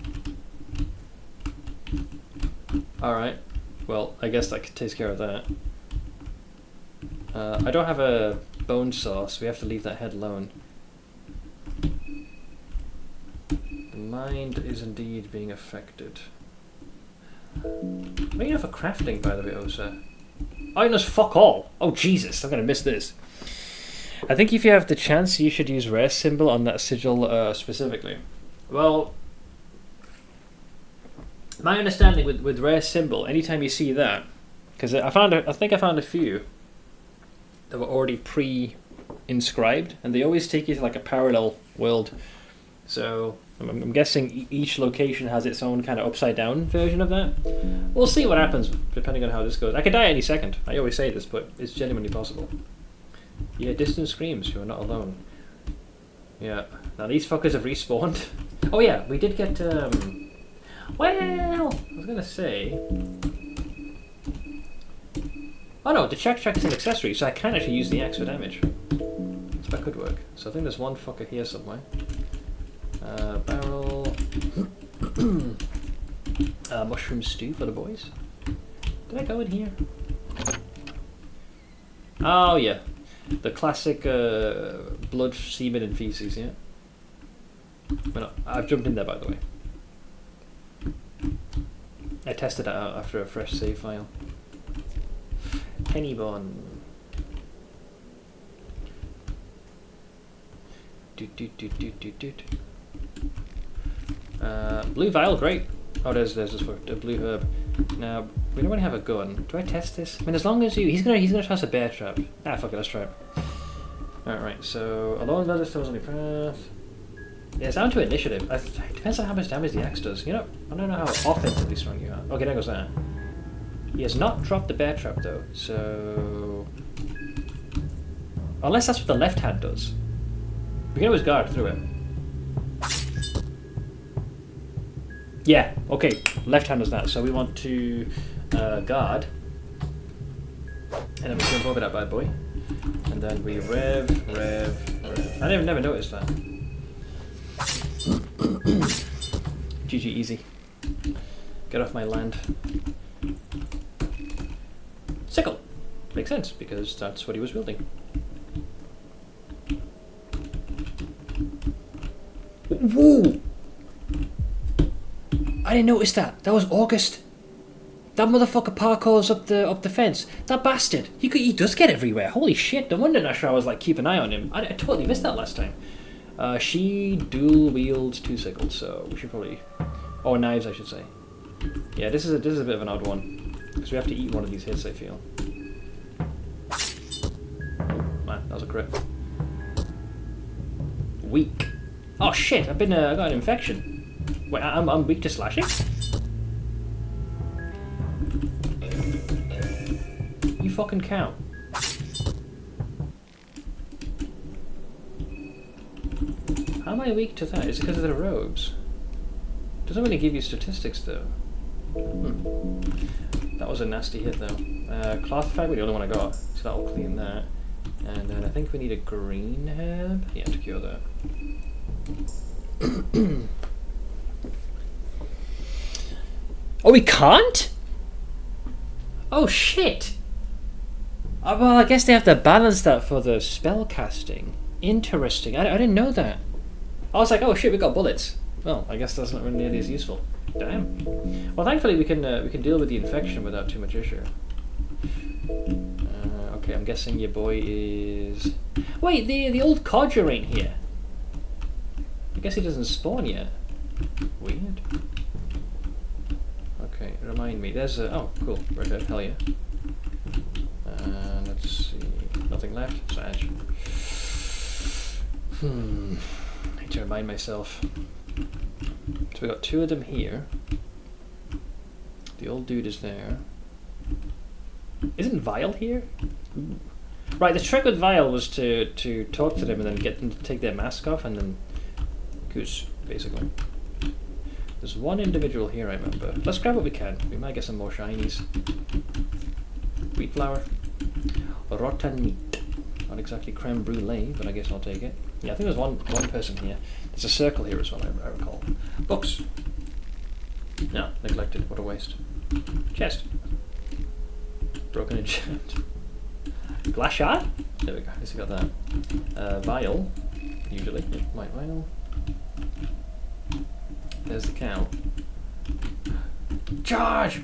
Alright. Well, I guess that takes care of that. I don't have a bone saw, so we have to leave that head alone. The mind is indeed being affected. What do you know for crafting, by the way, Osa? Oh, he knows fuck all. Oh, Jesus, I'm going to miss this. I think if you have the chance, you should use rare symbol on that sigil specifically. Well, my understanding with rare symbol, anytime you see that, because I think I found a few that were already pre-inscribed, and they always take you to like a parallel world. So I'm guessing each location has its own kind of upside down version of that. We'll see what happens depending on how this goes. I could die any second. I always say this, but it's genuinely possible. Yeah, distant screams. You are not alone. Yeah. Now these fuckers have respawned. Oh yeah, we did get. Well, I was gonna say. Oh no, the check is an accessory, so I can actually use the axe for damage. So that could work. So I think there's one fucker here somewhere. Barrel. Mushroom stew for the boys. Did I go in here? Oh yeah, the classic blood, semen, and feces. Yeah. Well, I've jumped in there, by the way. I tested it out after a fresh save file. Penny bun. Blue vial, great. Oh, there's this for a blue herb. Now we don't really have a gun. Do I test this? I mean, as long as he's gonna toss a bear trap. Ah, fuck it, let's try it. All right, so alone does still only path. Yeah, it's down to initiative. It depends on how much damage the axe does. You know, I don't know how offensively strong you are. Okay, there goes that. He has not dropped the bear trap though, so unless that's what the left hand does, we can always guard through it. Yeah, okay, left hand does that, so we want to guard, and then we jump over that bad boy, and then we rev. I never noticed that. GG easy. Get off my land. Sickle! Makes sense, because that's what he was wielding. Whoa! I didn't notice that. That was August. That motherfucker parkours up the fence. That bastard. He does get everywhere. Holy shit. No wonder Nas'Hrah was like, keep an eye on him. I totally missed that last time. She dual wields 2 sickles, so we should probably... Or knives, I should say. Yeah, this is a bit of an odd one. Because we have to eat one of these hits, I feel. Oh, man, that was a crit. Weak. Oh shit, I got an infection. Wait, I'm weak to slashing? You fucking cow. How am I weak to that? Is it because of the robes? Doesn't really give you statistics though. That was a nasty hit though. Cloth fabric, the only one I got, so that'll clean that. And then I think we need a green herb, yeah, to cure that. Oh, we can't? Oh shit! Oh, well, I guess they have to balance that for the spell casting. Interesting. I didn't know that. I was like, oh shit, we got bullets. Well, I guess that's not really nearly as useful. Damn. Well, thankfully we can deal with the infection without too much issue. Okay, I'm guessing your boy is. Wait, the old codger ain't here. I guess he doesn't spawn yet. Weird. Okay, remind me. There's a. Oh, cool. Red head. Hell yeah. Let's see. Nothing left. Sag. I need to remind myself. So we got 2 of them here. The old dude is there. Isn't Vile here? Ooh. Right, the trick with Vile was to talk to them and then get them to take their mask off and then goose, basically. There's one individual here, I remember. Let's grab what we can. We might get some more shinies. Wheat flour. Rotten meat. Not exactly creme brulee, but I guess I'll take it. Yeah, I think there's one person here. There's a circle here as well, I recall. Books. No, neglected. What a waste. Chest. Broken enchant. Glass shard? There we go. I guess we got that. Vial. Usually. Yeah, white vial. There's the cow. Charge!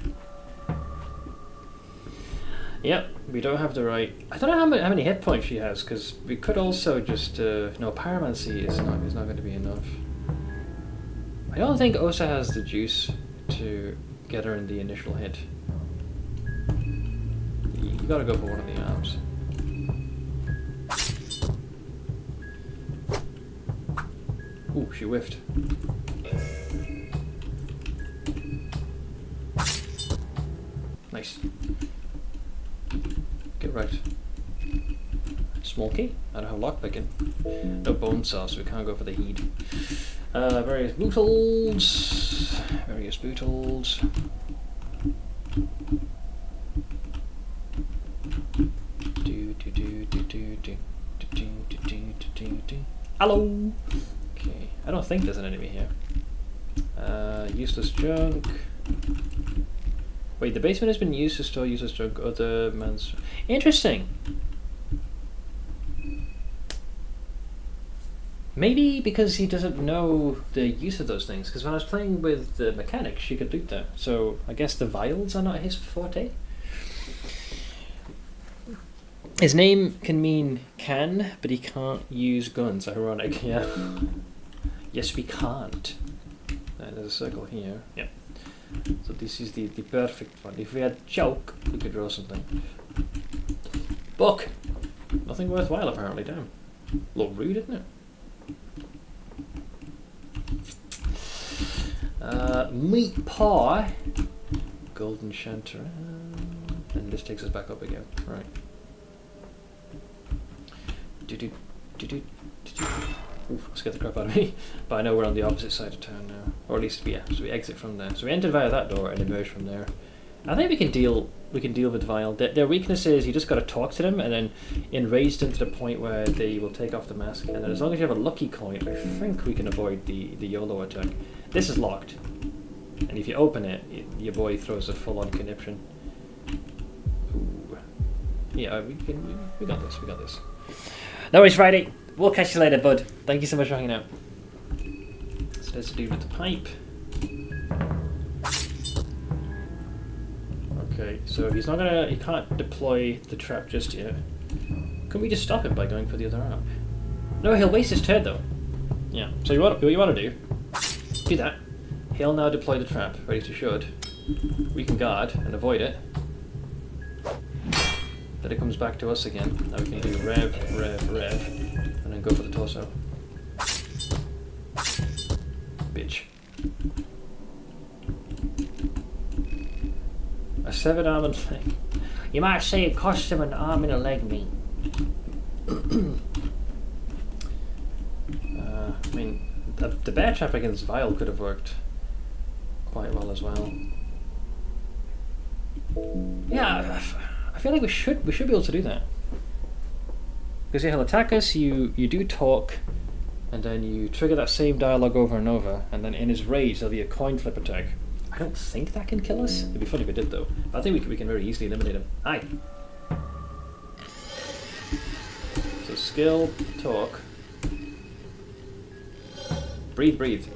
Yep, we don't have the right. I don't know how many hit points she has, because we could also just. No, pyromancy is not going to be enough. I don't think Osa has the juice to get her in the initial hit. You gotta go for one of the arms. Ooh, she whiffed. Nice. Get right. Small key. I don't have lockpicking. No bone saw, so we can't go for the heat. Various bootles. Various bootles. Hello. Okay. I don't think there's an enemy here. Useless junk. Wait, the basement has been used to store useless junk. Other man's. Interesting. Maybe because he doesn't know the use of those things. Because when I was playing with the mechanic, she could loot that. So I guess the vials are not his forte. His name can mean can, but he can't use guns. Ironic, yeah. Yes, we can't. There's a circle here. Yep. So this is the perfect one. If we had choke, we could draw something. Book! Nothing worthwhile, apparently, damn. A little rude, isn't it? Meat pie. Golden shanter. And this takes us back up again. Right. Oof, scared the crap out of me. But I know we're on the opposite side of town now. Or at least, yeah, so we exit from there. So we entered via that door and emerged from there. I think we can deal with Vile. Their weakness is you just got to talk to them and then enrage them to the point where they will take off the mask. And then as long as you have a lucky coin, I think we can avoid the YOLO attack. This is locked. And if you open it, your boy throws a full-on conniption. Ooh. Yeah, we got this, we got this. No, it's Friday. We'll catch you later, bud. Thank you so much for hanging out. So there's a dude with the pipe. Okay, so he can't deploy the trap just yet. Can we just stop him by going for the other arm? No, he'll waste his turn though. Yeah, so what you want to do that. He'll now deploy the trap, ready to shoot. We can guard and avoid it. Then it comes back to us again. Now we can do rev, and then go for the torso. Bitch. A severed arm and leg. You might say it cost him an arm and a leg, mate. I mean, the bear trap against Vile could have worked quite well as well. Yeah, I feel like we should be able to do that. Because he'll attack us, you do talk, and then you trigger that same dialogue over and over, and then in his rage there'll be a coin flip attack. I don't think that can kill us. It'd be funny if it did though. But I think we can very easily eliminate him. Aye. So skill, talk. Breathe, breathe.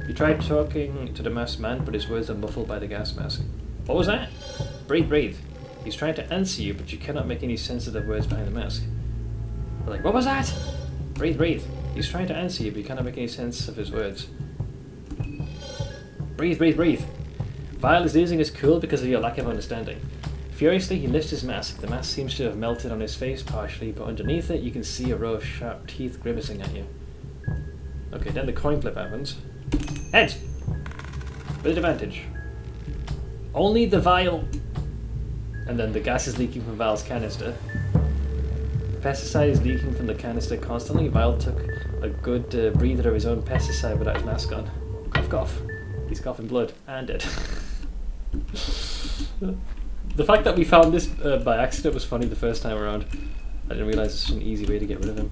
You tried talking to the masked man, but his words are muffled by the gas mask. What was that? Breathe, breathe. He's trying to answer you, but you cannot make any sense of the words behind the mask. We're like, what was that? Breathe, breathe. He's trying to answer you, but you cannot make any sense of his words. Breathe, breathe, breathe. Vile is losing his cool because of your lack of understanding. Furiously, he lifts his mask. The mask seems to have melted on his face partially, but underneath it, you can see a row of sharp teeth grimacing at you. Okay, then the coin flip happens. Head! With advantage. Only the Vile... And then the gas is leaking from Vile's canister. Pesticide is leaking from the canister constantly. Vile took a good breather of his own pesticide without his mask on. Cough, cough. He's coughing blood. And dead. The fact that we found this by accident was funny the first time around. I didn't realise it's an easy way to get rid of him.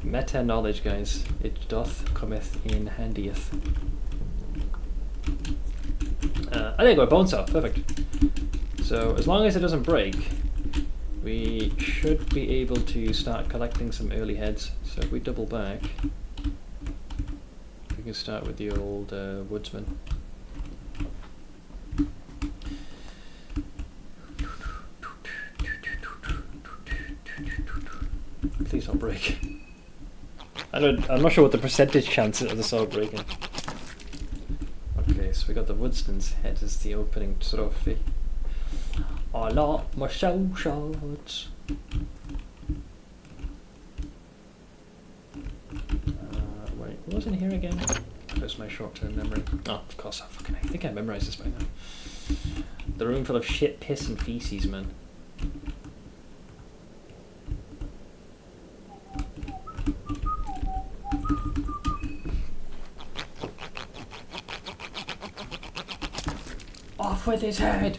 Meta knowledge, guys. It doth cometh in handieth. I think we're bone saw. Perfect. So as long as it doesn't break, we should be able to start collecting some early heads. So if we double back, we can start with the old woodsman. Please don't break. I'm not sure what the percentage chance is of the saw breaking. Okay, so we got the woodsman's head as the opening trophy. I like my soul shots. Wait, what was in here again? There's my short-term memory. Oh, of course, I think I memorized this by now. The room full of shit, piss, and feces, man. Off with his head!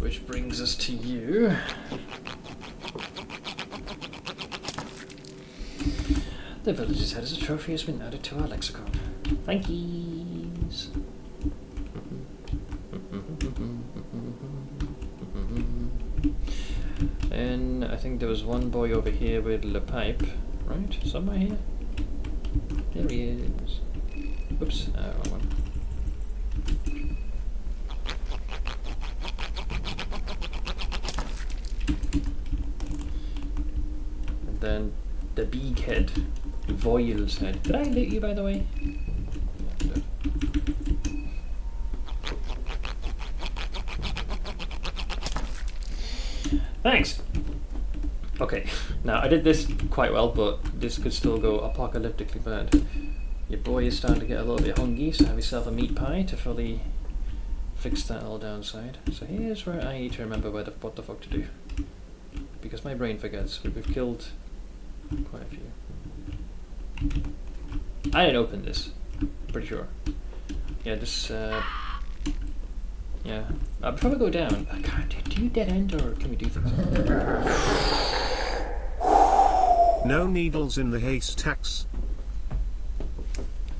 Which brings us to you. The village's head as a trophy has been added to our lexicon. Thank yous. And I think there was one boy over here with the pipe, right? Somewhere here? There he is. Oops, wrong one. And then the big head. Voil's head. Did I loot you, by the way? Yeah, I did. Thanks! Okay, now I did this quite well, but this could still go apocalyptically bad. Your boy is starting to get a little bit hungry, so have yourself a meat pie to fully fix that all downside. So here's where I need to remember what the fuck to do. Because my brain forgets. We've killed quite a few. I didn't open this. I'm pretty sure. Yeah, just yeah. Before we go down, God, do you dead end or can we do things? No needles in the haystacks.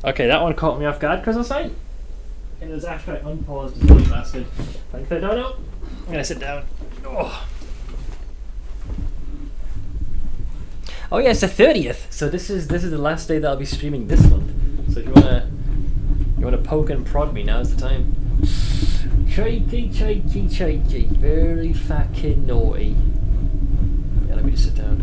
Okay, that one caught me off guard because I was saying it was after I unpaused as a bastard. Thanks, I don't know. I'm gonna sit down. Oh yeah, it's the 30th. So this is the last day that I'll be streaming this month. So if you wanna poke and prod me, now's the time. Cheeky, cheeky, cheeky. Very fucking naughty. me to sit down.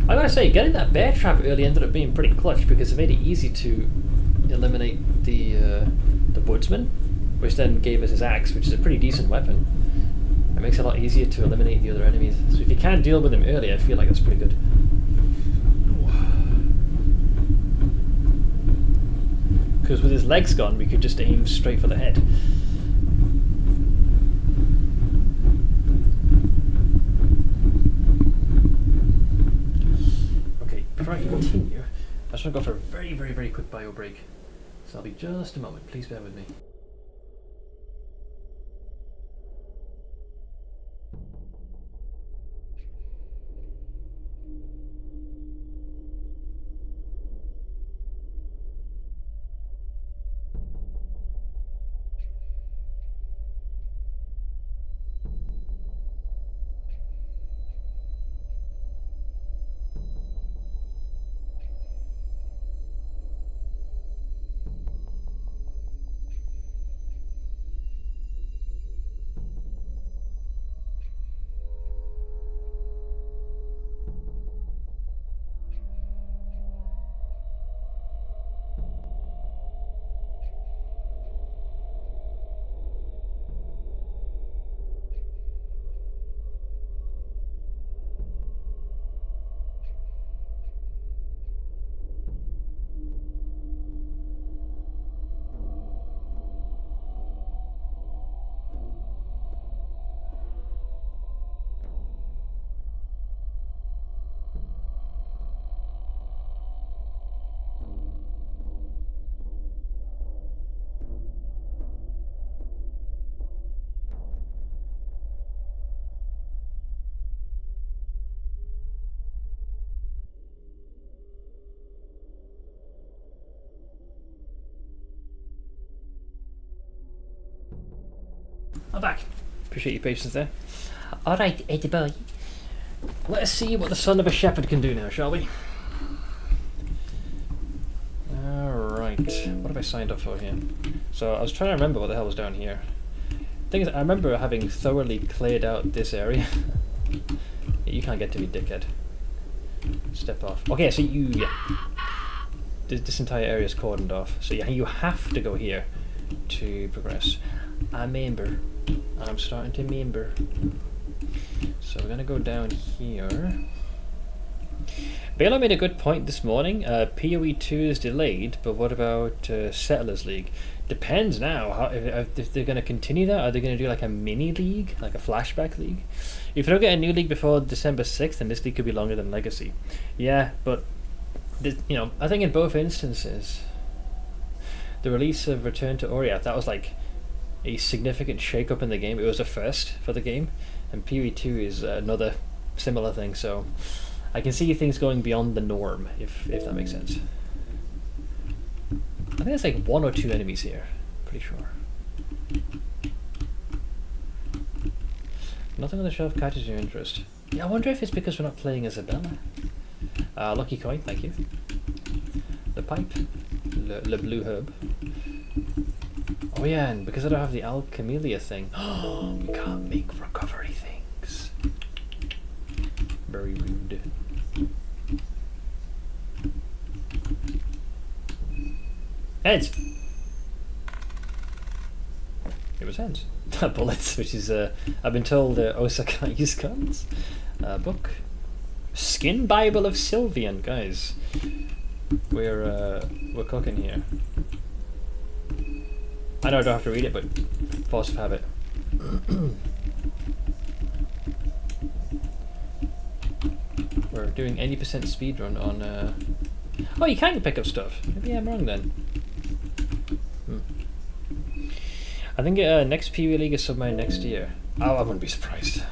I gotta say, getting that bear trap early ended up being pretty clutch because it made it easy to eliminate the woodsman, which then gave us his axe, which is a pretty decent weapon. It makes it a lot easier to eliminate the other enemies. So if you can deal with him early, I feel like that's pretty good. Because with his legs gone, we could just aim straight for the head. Okay, before I continue, I just want to go for a very, very, very quick bio break. So I'll be just a moment. Please bear with me. I'm back. Appreciate your patience there. Alright, Eddie boy. Let us see what the son of a shepherd can do now, shall we? Alright. What have I signed up for here? So I was trying to remember what the hell was down here. Thing is, I remember having thoroughly cleared out this area. You can't get to me, dickhead. Step off. Okay, so you... yeah. This entire area is cordoned off. So yeah, you have to go here to progress. I remember. I'm starting to remember. So we're gonna go down here. Baylor made a good point this morning. PoE 2 is delayed, but what about Settlers League? Depends now how, if they're gonna continue that. Are they gonna do like a mini league, like a flashback league? If they don't get a new league before December 6th, then this league could be longer than Legacy. Yeah, but you know, I think in both instances, the release of Return to Oriath, that was like a significant shake-up in the game. It was a first for the game, and PoE 2 is another similar thing, so I can see things going beyond the norm, if that makes sense. I think there's like 1 or 2 enemies here, pretty sure. Nothing on the shelf catches your interest. Yeah, I wonder if it's because we're not playing Isabella. Lucky coin, thank you. The pipe, le blue herb. Oh yeah, and because I don't have the Alchemilia thing, we can't make recovery things. Very rude. Heads! It was heads. Bullets, which is, I've been told Osa can't use guns. Book. Skin Bible of Sylvian, guys. We're cooking here. I know I don't have to read it, but force of habit. We're doing 80% speedrun on... Oh, you can pick up stuff. Maybe I'm wrong then. I think next PoE League is Submarine next year. Oh, I wouldn't be surprised.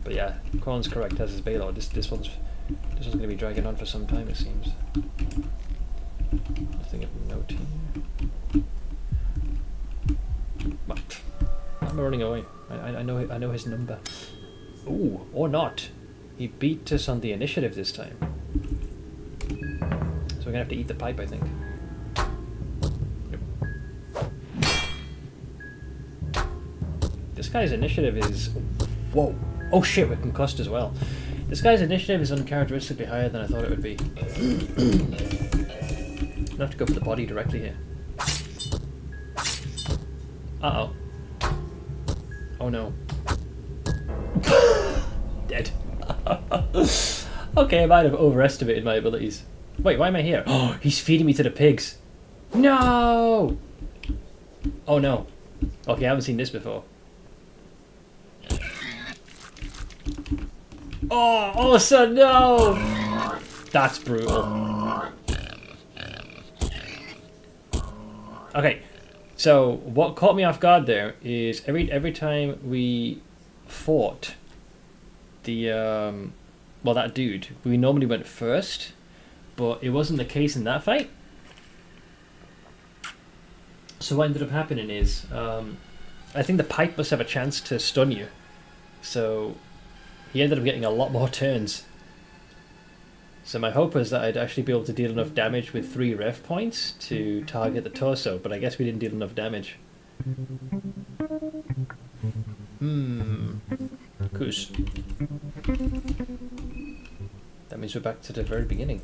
But yeah, Corn's correct as is Baylor. This one's going to be dragging on for some time, it seems. Nothing of note here. But I'm running away. I know his number. Ooh, or not. He beat us on the initiative this time. So we're gonna have to eat the pipe, I think. Yep. This guy's initiative is... Whoa. Oh shit, we're concussed as well. This guy's initiative is uncharacteristically higher than I thought it would be. I'll have to go for the body directly here. Uh-oh. Oh no. Dead. Okay, I might have overestimated my abilities. Wait, why am I here? Oh, he's feeding me to the pigs. No! Oh no. Okay, I haven't seen this before. Oh, son, no! That's brutal. Okay, so what caught me off guard there is every time we fought the well, that dude, we normally went first, but it wasn't the case in that fight. So what ended up happening is I think the pipe must have a chance to stun you, so he ended up getting a lot more turns. So my hope was that I'd actually be able to deal enough damage with 3 rev points to target the torso, but I guess we didn't deal enough damage. Goose. That means we're back to the very beginning.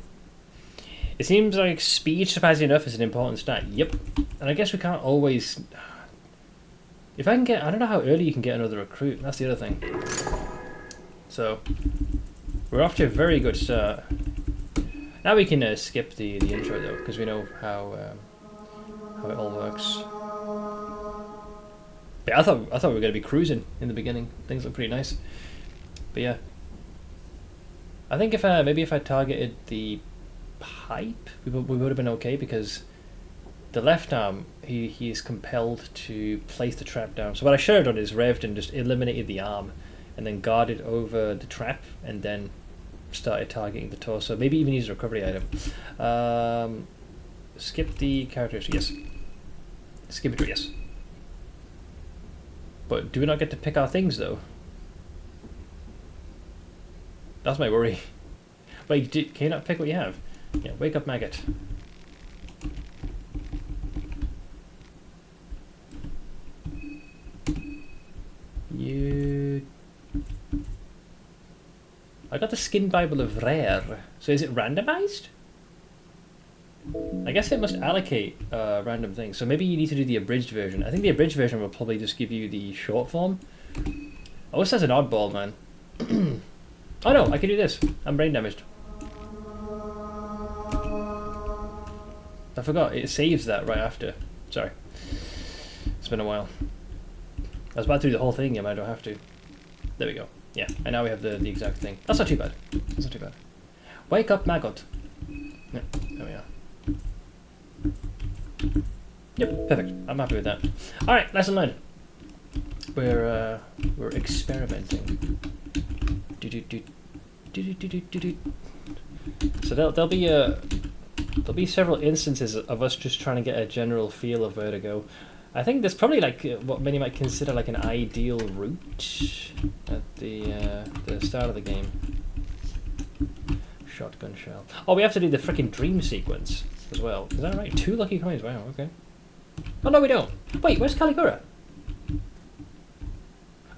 It seems like speed surprisingly enough is an important stat. Yep. And I guess we can't always... If I can get... I don't know how early you can get another recruit. That's the other thing. So, we're off to a very good start. Now we can skip the intro though, because we know how it all works. But I thought we were going to be cruising in the beginning. Things look pretty nice. But yeah, I think if maybe if I targeted the pipe, we would have been okay, because the left arm he is compelled to place the trap down. So what I should have done is revved and just eliminated the arm, and then guarded over the trap, and then started targeting the torso. Maybe even use a recovery item. Skip the characters, yes. Skip it, yes. But do we not get to pick our things though? That's my worry. Wait, can you not pick what you have? Yeah, wake up, maggot. You... I got the Skin Bible of Rare. So is it randomized? I guess it must allocate random things. So maybe you need to do the abridged version. I think the abridged version will probably just give you the short form. Oh, this has an oddball, man. Oh no, I can do this. I'm brain damaged. I forgot, it saves that right after. Sorry. It's been a while. I was about to do the whole thing, yeah, but I don't have to. There we go. Yeah, and now we have the exact thing. That's not too bad. That's not too bad. Wake up, maggot. Yeah, there we are. Yep, perfect. I'm happy with that. Alright, lesson learned. We're experimenting. So there'll be several instances of us just trying to get a general feel of where to go. I think there's probably like what many might consider like an ideal route at the start of the game. Shotgun shell. Oh, we have to do the freaking dream sequence as well. Is that right? 2 lucky coins. Wow. Okay. Oh no, we don't. Wait, where's Caligura?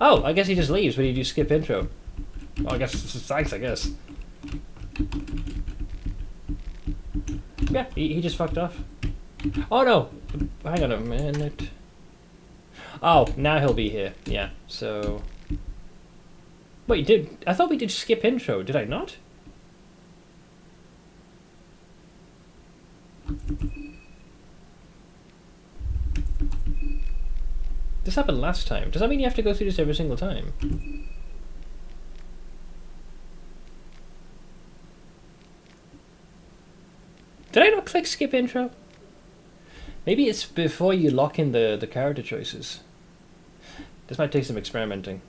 Oh, I guess he just leaves when you do skip intro. Oh, I guess thanks. I guess. Yeah, he just fucked off. Oh no! Hang on a minute. Oh, now he'll be here. Yeah, so... Wait, I thought we did skip intro, did I not? This happened last time. Does that mean you have to go through this every single time? Did I not click skip intro? Maybe it's before you lock in the character choices. This might take some experimenting.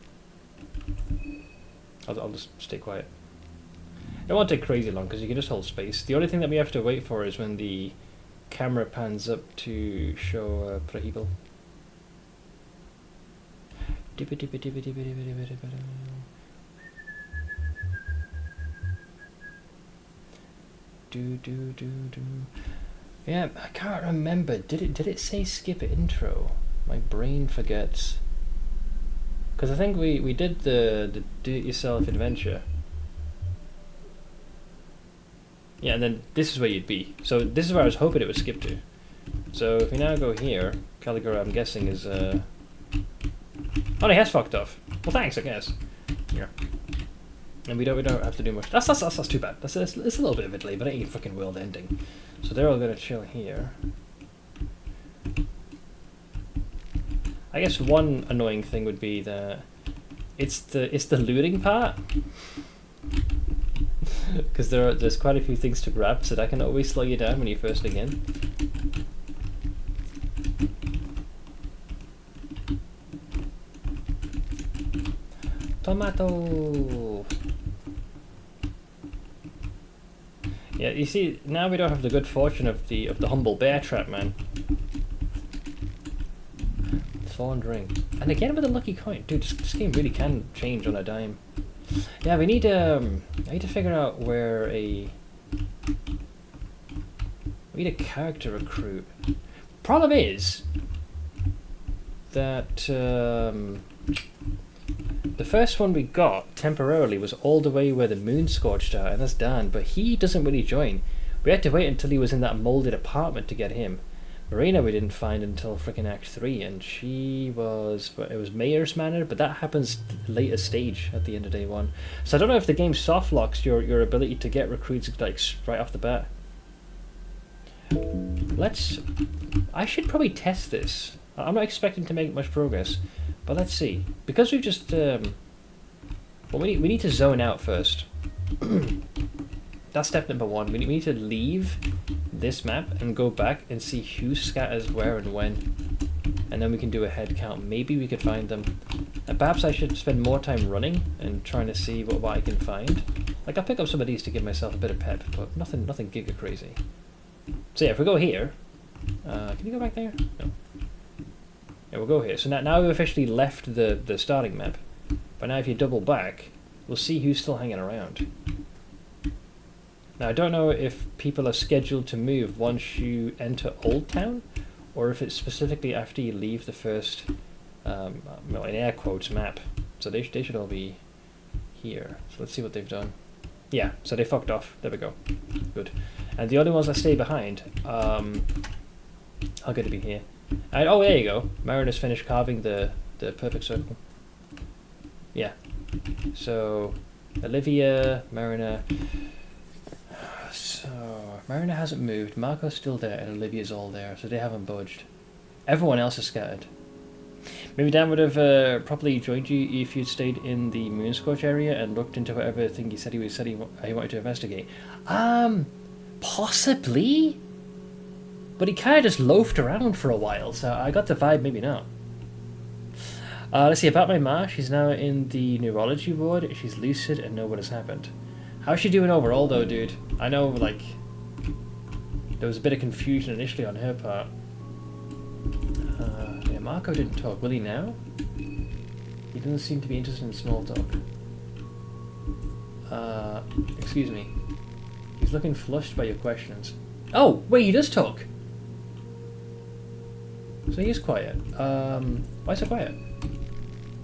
I'll just stay quiet. It won't take crazy long because you can just hold space. The only thing that we have to wait for is when the camera pans up to show Prohibal. Yeah, I can't remember. Did it say skip intro? My brain forgets. Because I think we did the do-it-yourself adventure. Yeah, and then this is where you'd be. So this is where I was hoping it would skip to. So if we now go here, Caligura, I'm guessing, is... Oh, he has fucked off. Well, thanks, I guess. Yeah. And we don't have to do much. That's too bad. It's a little bit of a delay, but it ain't fucking world ending. So they're all gonna chill here. I guess one annoying thing would be that it's the looting part. Because there's quite a few things to grab, so that can always slow you down when you first begin. Tomato! Yeah, you see, now we don't have the good fortune of the humble bear trap, man. Thorn ring. And again with a lucky coin. Dude, this game really can change on a dime. Yeah, we need I need to figure out where we need a character recruit. Problem is that the first one we got temporarily was all the way where the moon scorched out, and that's Dan, but he doesn't really join. We had to wait until he was in that molded apartment to get him. Marina we didn't find until freaking Act 3, and she was... it was Mayor's Manor, but that happens later stage at the end of day 1. So I don't know if the game soft locks your ability to get recruits like right off the bat. I should probably test this. I'm not expecting to make much progress, but let's see. Because we've just... well, we need to zone out first. That's step number 1. We need to leave this map and go back and see who scatters where and when. And then we can do a head count. Maybe we could find them. And perhaps I should spend more time running and trying to see what I can find. Like, I'll pick up some of these to give myself a bit of pep, but nothing giga crazy. So yeah, if we go here... can you go back there? No. Yeah, we'll go here. So now we've officially left the starting map. But now if you double back, we'll see who's still hanging around. Now, I don't know if people are scheduled to move once you enter Old Town, or if it's specifically after you leave the first, well, in air quotes, map. So they should all be here. So let's see what they've done. Yeah, so they fucked off. There we go. Good. And the only ones that stay behind are going to be here. And, oh, there you go. Mariner's finished carving the perfect circle. Yeah. So, Olivia, Mariner... So, Mariner hasn't moved, Marco's still there, and Olivia's all there, so they haven't budged. Everyone else is scattered. Maybe Dan would have probably joined you if you'd stayed in the Moonscorch area and looked into whatever thing he said he wanted to investigate. Possibly? But he kind of just loafed around for a while, so I got the vibe maybe not. Let's see, about my ma, she's now in the neurology ward, she's lucid and know what has happened. How's she doing overall though, dude? I know, like, there was a bit of confusion initially on her part. Yeah, Marco didn't talk. Will he now? He doesn't seem to be interested in small talk. Excuse me. He's looking flushed by your questions. Oh, wait, he does talk! So he is quiet. Why so quiet?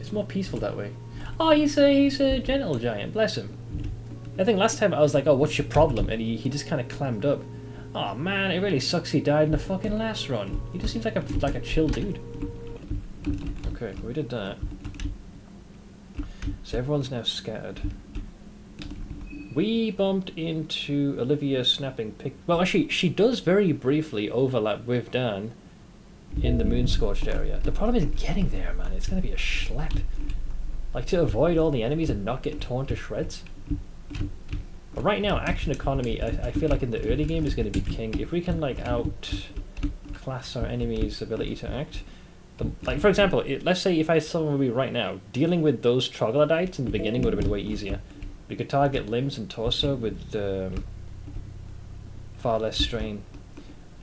It's more peaceful that way. Oh, he's a gentle giant, bless him. I think last time I was like, oh, what's your problem? And he just kind of clammed up. Oh man, it really sucks he died in the fucking last run. He just seems like a chill dude. Okay, we did that. So everyone's now scattered. We bumped into Olivia snapping pic... Well, actually, she does very briefly overlap with Dan in the Moonscorched area. The problem is getting there, man. It's going to be a schlep. Like, to avoid all the enemies and not get torn to shreds. But right now, action economy, I feel like in the early game is going to be king. If we can, like, outclass our enemy's ability to act. Like, for example, let's say if I saw a movie right now, dealing with those troglodytes in the beginning would have been way easier. We could target limbs and torso with far less strain.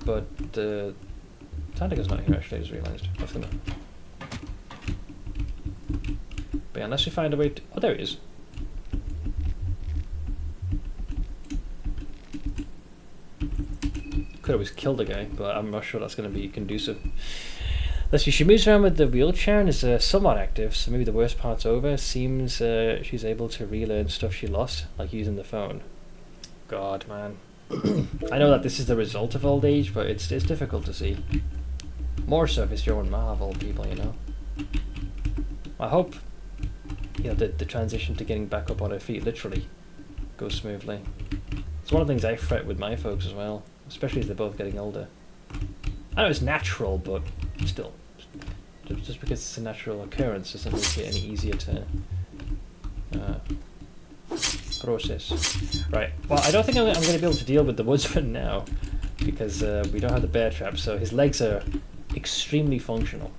But Tantika's not here, actually, I just realised. That's gonna... But yeah, unless we find a way to... Oh, there he is. Could always kill the guy, but I'm not sure that's going to be conducive. Let's see, she moves around with the wheelchair and is somewhat active, so maybe the worst part's over. Seems she's able to relearn stuff she lost, like using the phone. God, man. I know that this is the result of old age, but it's difficult to see. More so if it's your own ma of old people, you know. I hope, you know, the transition to getting back up on her feet literally goes smoothly. It's one of the things I fret with my folks as well, especially as they're both getting older. I know it's natural, but still, just because it's a natural occurrence doesn't make it any easier to process. Right, well, I don't think I'm going to be able to deal with the woodsman now, because we don't have the bear trap, so his legs are extremely functional.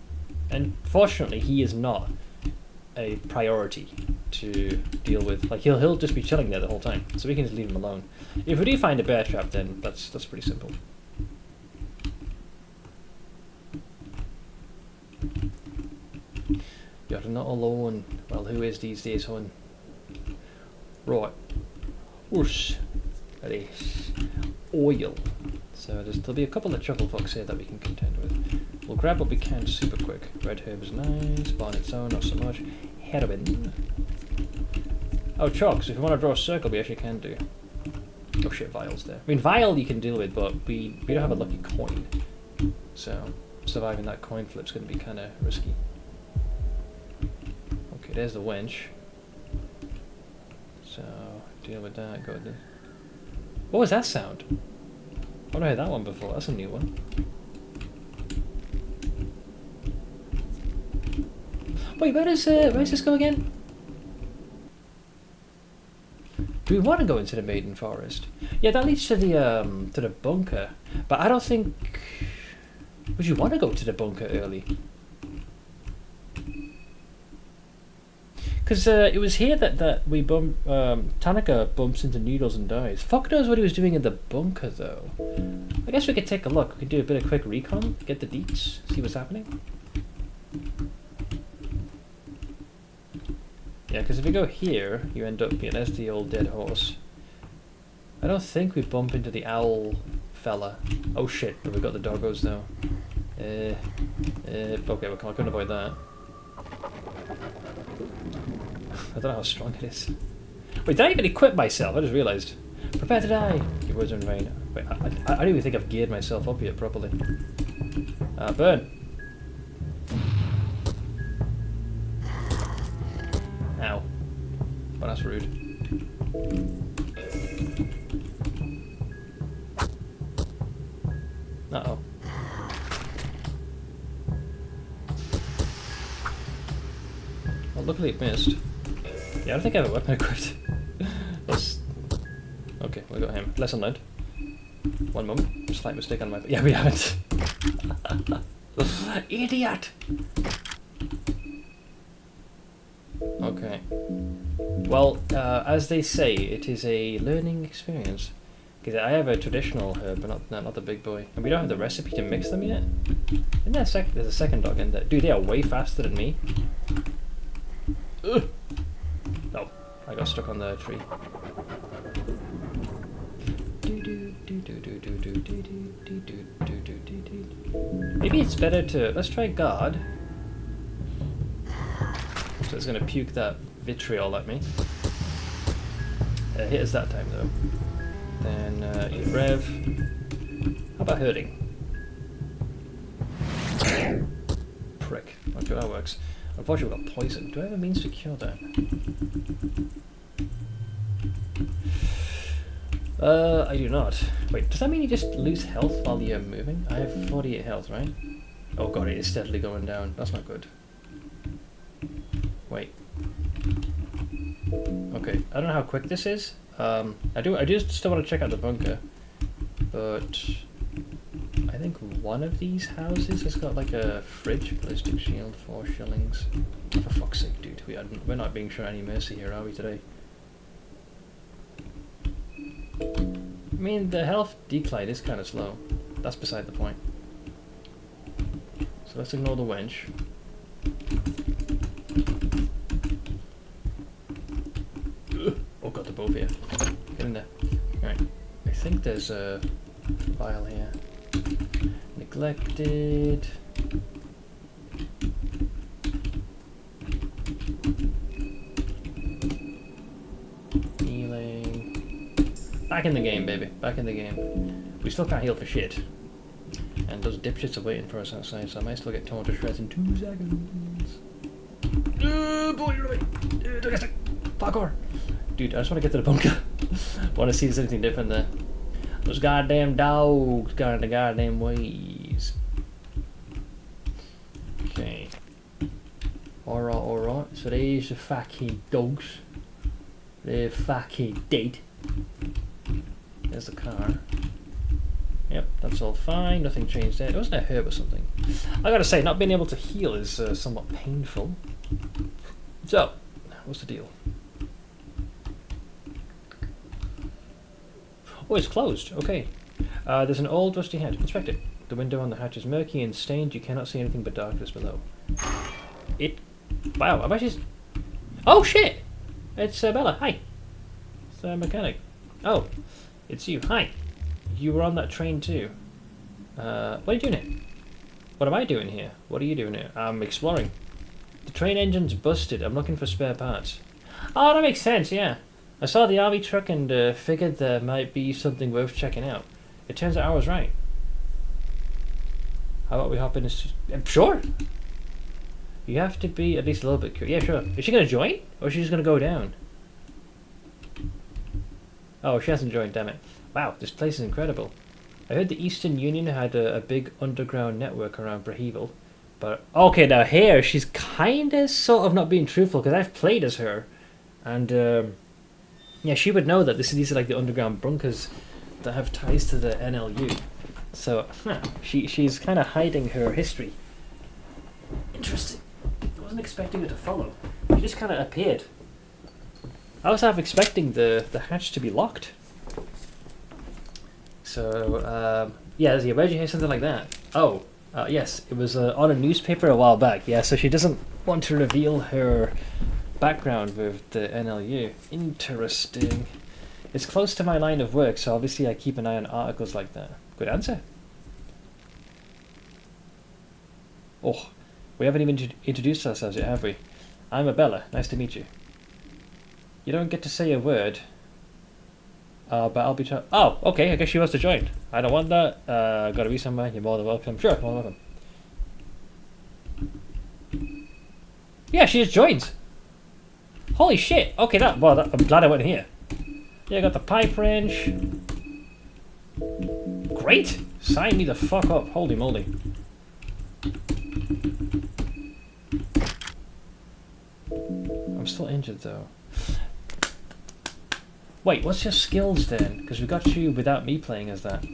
And fortunately, he is not a priority to deal with. Like, he'll just be chilling there the whole time, so we can just leave him alone. If we do find a bear trap, then that's pretty simple. You're not alone. Well, who is these days, hon? Right. Whoosh. That is oil. So there'll be a couple of truffle fucks here that we can contend with. We'll grab what we can super quick. Red herb is nice. Bar on its own, not so much. Heroin. Oh, chalks. If we want to draw a circle, we actually can do. Oh shit, vials there. I mean, vial you can deal with, but we don't have a lucky coin. So surviving that coin flip's going to be kind of risky. Okay, there's the winch. So deal with that. Go with this. What was that sound? I've not heard that one before. That's a new one. Wait, where does this go again? Do we want to go into the Maiden Forest? Yeah, that leads to the bunker. But I don't think. Would you want to go to the bunker early? Because it was here that we Tanaka bumps into Needles and dies. Fuck knows what he was doing in the bunker, though. I guess we could take a look. We could do a bit of quick recon, get the deets, see what's happening. Yeah, because if we go here, you end up, yeah, there's the old dead horse. I don't think we bump into the owl fella. Oh shit, but we've got the doggos though. Okay, well, I couldn't avoid that. I don't know how strong it is. Wait, did I even equip myself? I just realised. Prepare to die! Your words are in vain. Wait, I don't even think I've geared myself up yet properly. Burn! Ow. Well, that's rude. Uh-oh. Well, luckily it missed. Yeah, I don't think I have a weapon equipped. Let's... Okay, we got him. Lesson learned. One moment. Slight mistake on my... Yeah, we haven't. Idiot! Okay. Well, as they say, it is a learning experience. Because I have a traditional herb, but not the big boy. And we don't have the recipe to mix them yet. Isn't there there's a second dog in there. Dude, they are way faster than me. Ugh. Oh, I got stuck on the tree. Maybe it's better to... Let's try guard. So it's going to puke that vitriol at me. Hit us that time though. Then you rev. How about hurting? Prick. Okay, that works. Unfortunately, we've got poison. Do I have a means to cure that? I do not. Wait, does that mean you just lose health while you're moving? I have 48 health, right? Oh god, it is steadily going down. That's not good. Wait. Okay, I don't know how quick this is. I do still want to check out the bunker, but I think one of these houses has got like a fridge, ballistic shield, 4 shillings. Oh, for fuck's sake, dude, we're not being shown any mercy here, are we today? I mean, the health decline is kind of slow. That's beside the point. So let's ignore the wench. Oh god, they're both here. Get in there. Alright. I think there's a vial here. Neglected. Back in the game, baby. Back in the game. We still can't heal for shit. And those dipshits are waiting for us outside, so I might still get torn to shreds in 2 seconds. Boy, you're right. Parkour. Dude, I just want to get to the bunker. Want to see if there's anything different there. Those goddamn dogs got in the goddamn ways. Okay. Alright. So there's the fucking dogs. They're fucking dead. There's the car. Yep, that's all fine. Nothing changed there. Wasn't a herb or something? I gotta say, not being able to heal is somewhat painful. So, what's the deal? Oh, it's closed. Okay. There's an old rusty hatch. Inspect it. The window on the hatch is murky and stained. You cannot see anything but darkness below. Wow, I've actually... Oh, shit! It's Bella. Hi. It's a mechanic. Oh, it's you. Hi. You were on that train too. What are you doing here? What am I doing here? What are you doing here? I'm exploring. The train engine's busted. I'm looking for spare parts. Oh, that makes sense, yeah. I saw the army truck and figured there might be something worth checking out. It turns out I was right. How about we hop in this... Sure! You have to be at least a little bit curious. Yeah, sure. Is she going to join? Or is she just going to go down? Oh, she hasn't joined, damn it. Wow, this place is incredible. I heard the Eastern Union had a big underground network around Brahevel. But, okay, now here, she's kind of sort of not being truthful, because I've played as her. And, yeah, she would know that these are like the underground bunkers that have ties to the NLU. So, she's kind of hiding her history. Interesting. I wasn't expecting her to follow. She just kind of appeared. I was half expecting the hatch to be locked. So, yeah, where'd you hear something like that? Oh, yes, it was on a newspaper a while back. Yeah, so she doesn't want to reveal her background with the NLU. Interesting. It's close to my line of work, so obviously I keep an eye on articles like that. Good answer. Oh, we haven't even introduced ourselves yet, have we? I'm Abella. Nice to meet you. You don't get to say a word. But I'll be oh, okay, I guess she wants to join. I don't want that. Gotta be somewhere. You're more than welcome. Sure, more than welcome. Yeah, she just joins. Holy shit. Okay, I'm glad I went here. Yeah, I got the pipe wrench. Great. Sign me the fuck up. Holy moly. I'm still injured though. Wait, what's your skills then? Because we got you without me playing as that.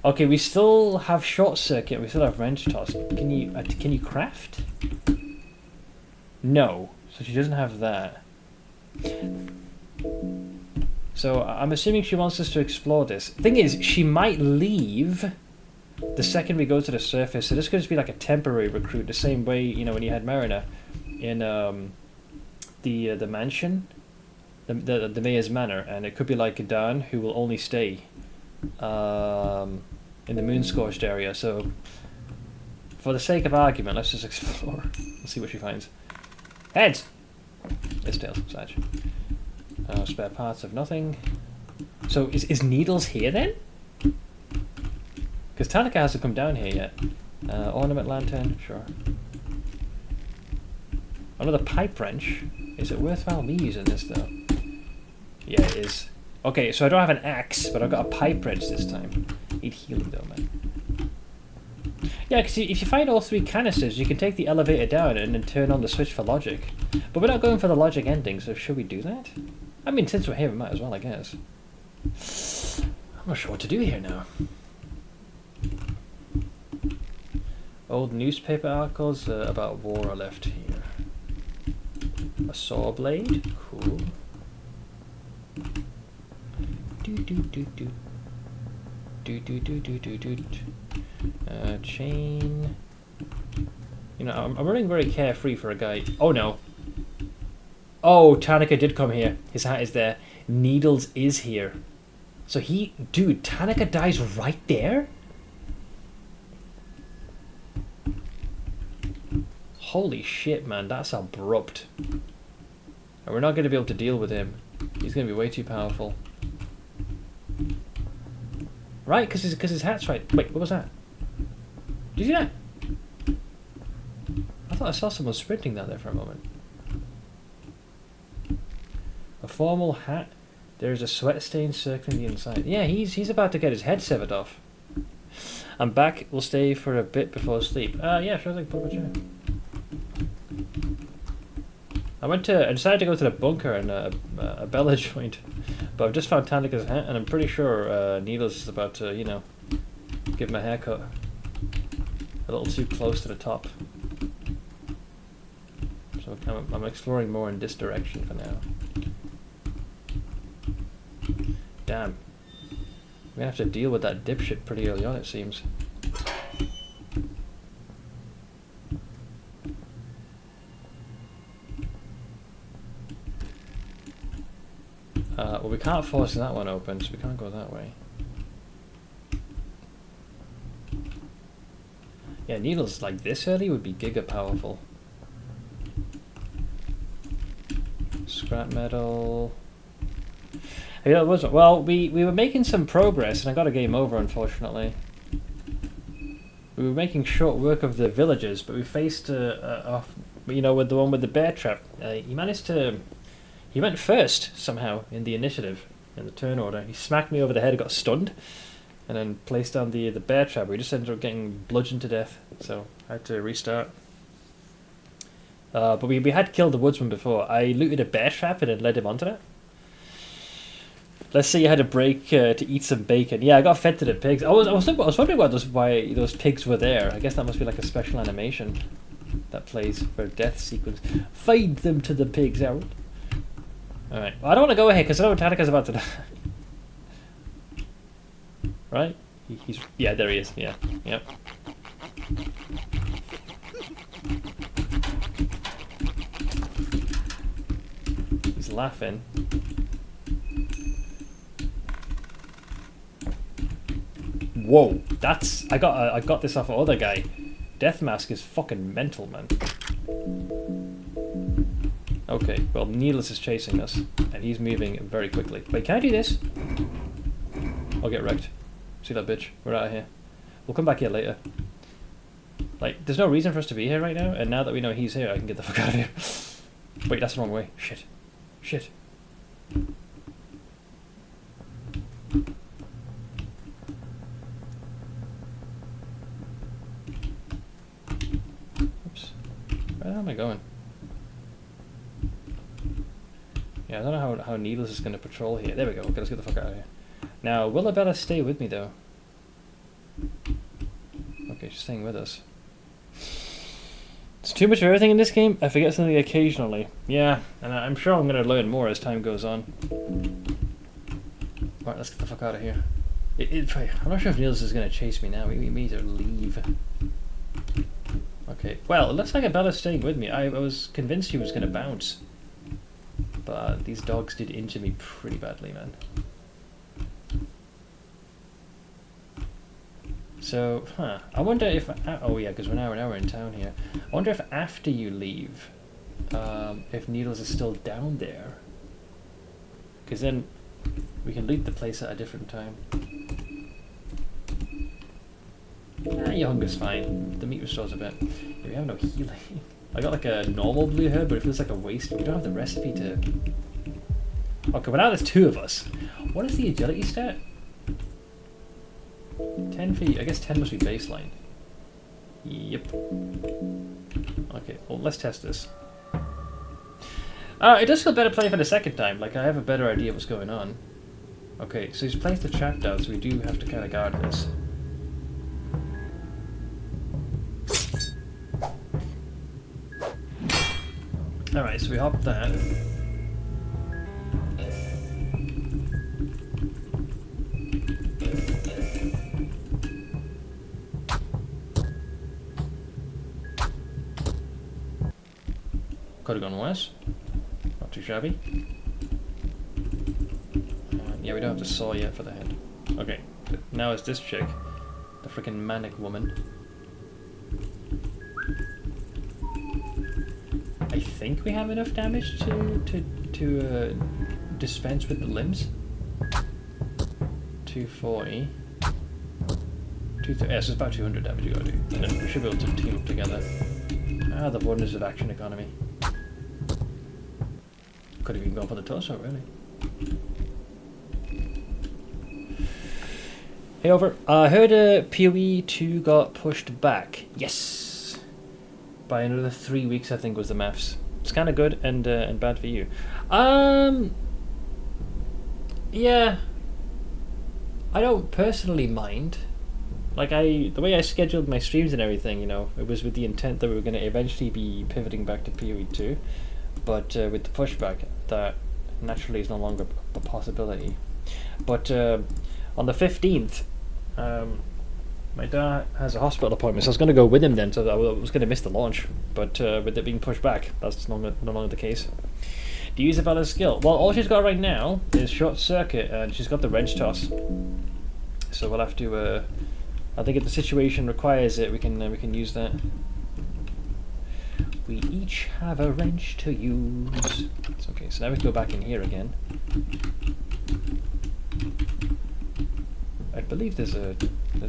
Okay, we still have short circuit. We still have wrench toss. Can you craft? No, so she doesn't have that. So I'm assuming she wants us to explore this. Thing is, she might leave the second we go to the surface. So this could just be like a temporary recruit, the same way, you know, when you had Marina in the mansion. The mayor's manor, and it could be like Dan, who will only stay in the moon-scorched area. So, for the sake of argument, let's just explore and see what she finds. Heads! It's tails, Sag. Spare parts of nothing. So, is Needles here then? Because Tanika hasn't come down here yet. Ornament lantern, sure. Another pipe wrench. Is it worthwhile me using this though? Yeah, it is. Okay, so I don't have an axe, but I've got a pipe wrench this time. Need healing though, man. Yeah, because if you find all 3 canisters, you can take the elevator down and then turn on the switch for logic. But we're not going for the logic ending, so should we do that? I mean, since we're here, we might as well, I guess. I'm not sure what to do here now. Old newspaper articles about war are left here. A saw blade, cool. Chain. You know, I'm running very carefree for a guy. Oh no. Oh, Tanika did come here. His hat is there. Needles is here. So dude, Tanika dies right there? Holy shit, man, that's abrupt. And we're not going to be able to deal with him. He's going to be way too powerful. Right, because his hat's right. Wait, what was that? Did you see that? I thought I saw someone sprinting down there for a moment. A formal hat. There is a sweat stain circling the inside. Yeah, he's about to get his head severed off. I'm back. We'll stay for a bit before sleep. Yeah, sure thing. Put up a chair. I decided to go to the bunker and a Bella joint, but I've just found Tanica's hat, and I'm pretty sure Needles is about to, you know, give him a haircut. A little too close to the top. So I'm exploring more in this direction for now. Damn. We're gonna have to deal with that dipshit pretty early on, it seems. Well, we can't force that one open, so we can't go that way. Yeah, Needles like this early would be giga powerful. Scrap metal. Yeah, it was. Well, we were making some progress, and I got a game over, unfortunately. We were making short work of the villagers, but we faced, you know, with the one with the bear trap. He managed to. He went first somehow in the initiative, in the turn order. He smacked me over the head, got stunned, and then placed down the bear trap. We just ended up getting bludgeoned to death, so I had to restart. But we had killed the woodsman before. I looted a bear trap and then led him onto that. Let's say you had a break to eat some bacon. Yeah, I got fed to the pigs. I was wondering why those pigs were there. I guess that must be like a special animation that plays for a death sequence. Feed them to the pigs, Harold. Alright. Well, I don't want to go ahead because I know Tanica's about to die. Right? He's yeah, there he is. Yeah. Yep. He's laughing. Whoa, that's I got this off of other guy. Death Mask is fucking mental, man. Okay, well, Needless is chasing us, and he's moving very quickly. Wait, can I do this? I'll get wrecked. See that bitch? We're out of here. We'll come back here later. Like, there's no reason for us to be here right now, and now that we know he's here, I can get the fuck out of here. Wait, that's the wrong way. Shit. Shit. Oops. Where the hell am I going? Yeah, I don't know how Needless is going to patrol here. There we go. Okay, let's get the fuck out of here. Now, will Abella stay with me, though? Okay, she's staying with us. It's too much of everything in this game. I forget something occasionally. Yeah, and I'm sure I'm going to learn more as time goes on. Alright, let's get the fuck out of here. I'm not sure if Needless is going to chase me now. We need to leave. Okay, well, it looks like Abella's staying with me. I was convinced she was going to bounce. But these dogs did injure me pretty badly, man. So, I wonder if... oh yeah, because we're now an hour in town here. I wonder if after you leave, if Needles is still down there. Because then we can loot the place at a different time. Your hunger's fine. The meat restores a bit. Yeah, we have no healing. I got like a normal blue herb, but it feels like a waste. We don't have the recipe to... Okay, well now there's two of us. What is the agility stat? 10 feet. I guess 10 must be baseline. Yep. Okay, well let's test this. It does feel better playing for the second time. Like I have a better idea of what's going on. Okay, so he's placed the trap down, so we do have to kind of guard this. Alright, so we hop that. Could have gone worse. Not too shabby. Yeah, we don't have to saw yet for the head. Okay, now it's this chick. The freaking manic woman. I think we have enough damage to dispense with the limbs. 240. Yeah, so it's about 200 damage you gotta do. And then we should be able to team up together. Ah, the wonders of action economy. Could have even gone for the torso, really. Hey, over. I heard PoE 2 got pushed back. Yes! By another 3 weeks, I think, was the maths. It's kind of good and bad for you. Yeah. I don't personally mind. Like, the way I scheduled my streams and everything, you know, it was with the intent that we were going to eventually be pivoting back to PoE 2. But with the pushback, that naturally is no longer a possibility. But on the 15th, my dad has a hospital appointment, so I was going to go with him then, so I was going to miss the launch. But with it being pushed back, that's no longer the case. Do you use Avella's skill? Well, all she's got right now is Short Circuit, and she's got the Wrench Toss. So we'll have to... I think if the situation requires it, we can use that. We each have a wrench to use. It's okay, so now we can go back in here again. I believe there's a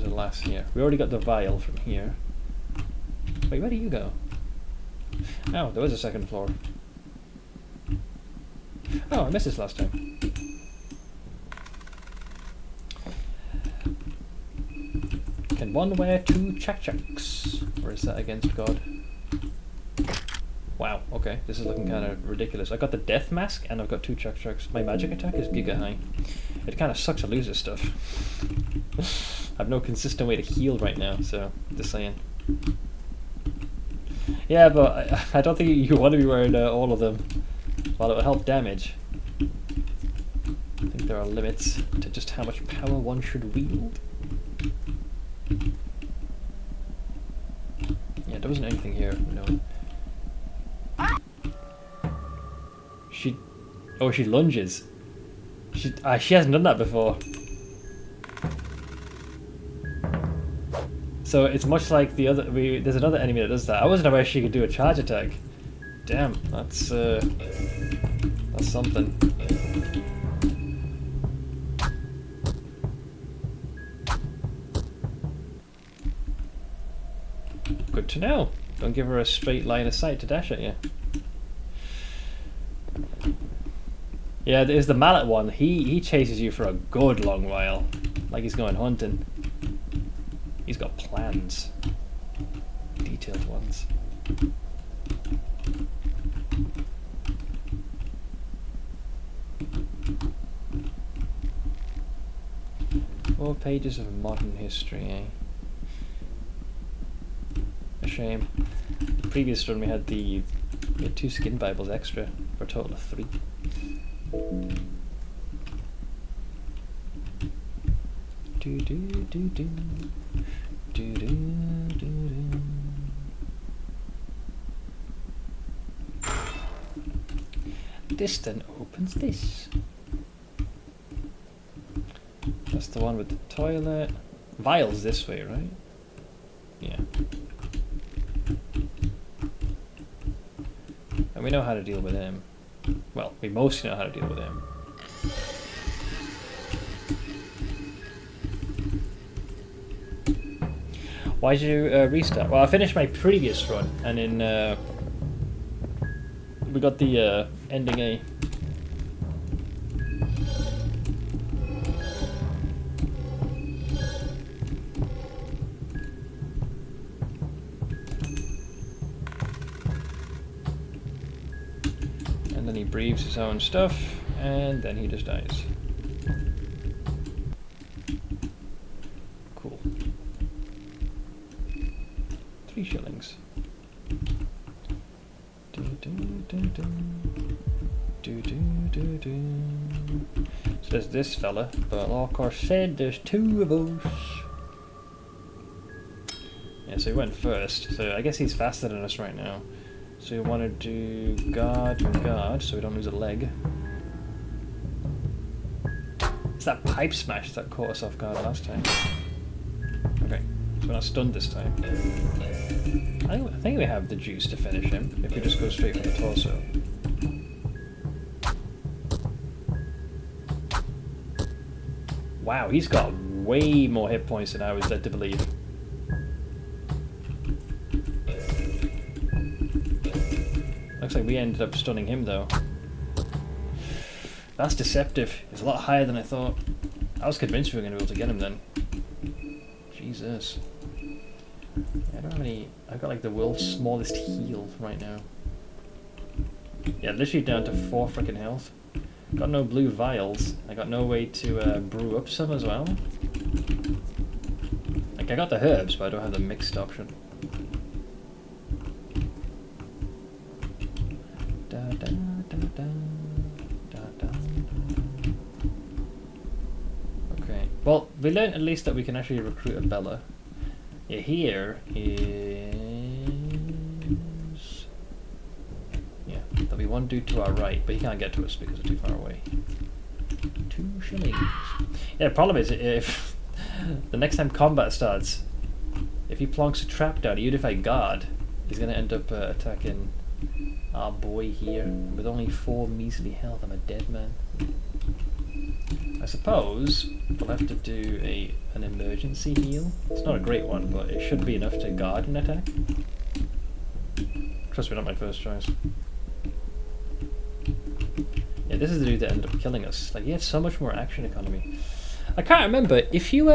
lass here. We already got the vial from here. Wait, where do you go? Oh, there was a second floor. Oh, I missed this last time. Can one wear 2 chak-chaks? Or is that against God? Wow, okay, this is looking kind of ridiculous. I got the death mask and I've got 2 chak-chaks. My magic attack is giga high. It kind of sucks to lose this stuff. I have no consistent way to heal right now, so just saying. Yeah, but I don't think you want to be wearing all of them. While it will help damage, I think there are limits to just how much power one should wield. Yeah, there wasn't anything here, no. She lunges. She hasn't done that before. So it's much like the other. There's another enemy that does that. I wasn't aware she could do a charge attack. Damn, that's something. Good to know. Don't give her a straight line of sight to dash at you. Yeah, there's the mallet one. He chases you for a good long while, like he's going hunting. He's got plans, detailed ones. 4 pages of modern history, eh? A shame. The previous run we had 2 skin Bibles extra for a total of 3. Do do do do do do do do. This then opens this. That's the one with the toilet. Vials this way, right? Yeah. And we know how to deal with him. Well, we mostly know how to deal with him. Why did you restart? Well, I finished my previous run, and in we got the ending A. And then he breathes his own stuff, and then he just dies. Cool. 3 shillings. Do, do, do, do. Do, do, do, do. So there's this fella, but like I said, there's 2 of us. Yeah, so he went first, so I guess he's faster than us right now. So we want to do guard and guard, so we don't lose a leg. It's that pipe smash that caught us off guard last time. Okay, so we're not stunned this time. I think we have the juice to finish him, if we just go straight for the torso. Wow, he's got way more hit points than I was led to believe. Looks like we ended up stunning him though. That's deceptive. It's a lot higher than I thought. I was convinced we were going to be able to get him then. Jesus. I don't have any... I've got like the world's smallest heal right now. Yeah, literally down to 4 freaking health. Got no blue vials. I got no way to brew up some as well. Like I got the herbs, but I don't have the mixed option. Da, da, da, da, da, da, da. Okay. Well, we learned at least that we can actually recruit a Bella. Yeah, here is... Yeah, there'll be one dude to our right, but he can't get to us because we're too far away. 2 shillings. Yeah, the problem is if the next time combat starts, if he plonks a trap down, even if I guard, he's going to end up attacking our boy here. With only 4 measly health, I'm a dead man. I suppose we'll have to do an emergency heal. It's not a great one, but it should be enough to guard an attack. Trust me, not my first choice. Yeah, this is the dude that ended up killing us. Like, he had so much more action economy. I can't remember if you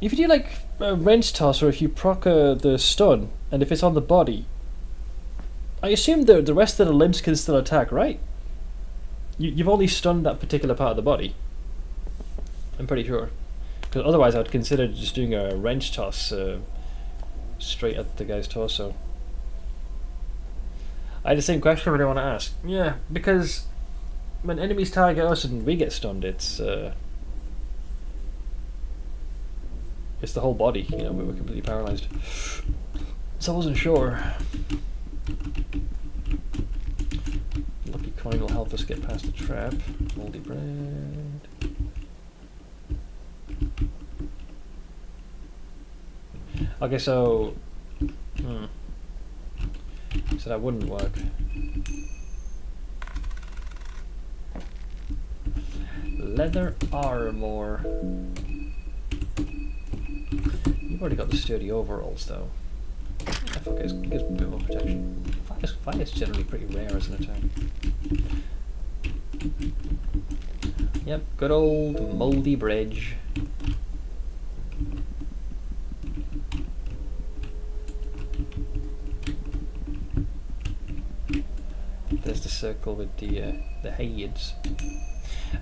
do like a wrench toss, or if you proc the stun, and if it's on the body, I assume the rest of the limbs can still attack, right? You've only stunned that particular part of the body. I'm pretty sure. Because otherwise I would consider just doing a wrench toss straight at the guy's torso. I had the same question I want to ask. Yeah, because when enemies target us and we get stunned, it's the whole body, you know, we're completely paralyzed. So I wasn't sure. Lucky coin will help us get past the trap. Moldy bread. Okay, so... So that wouldn't work. Leather armor. You've already got the sturdy overalls though. I fuck it, gives a bit more protection. Fire is generally pretty rare as an attack. Yep, good old moldy bridge. There's the circle with the heads.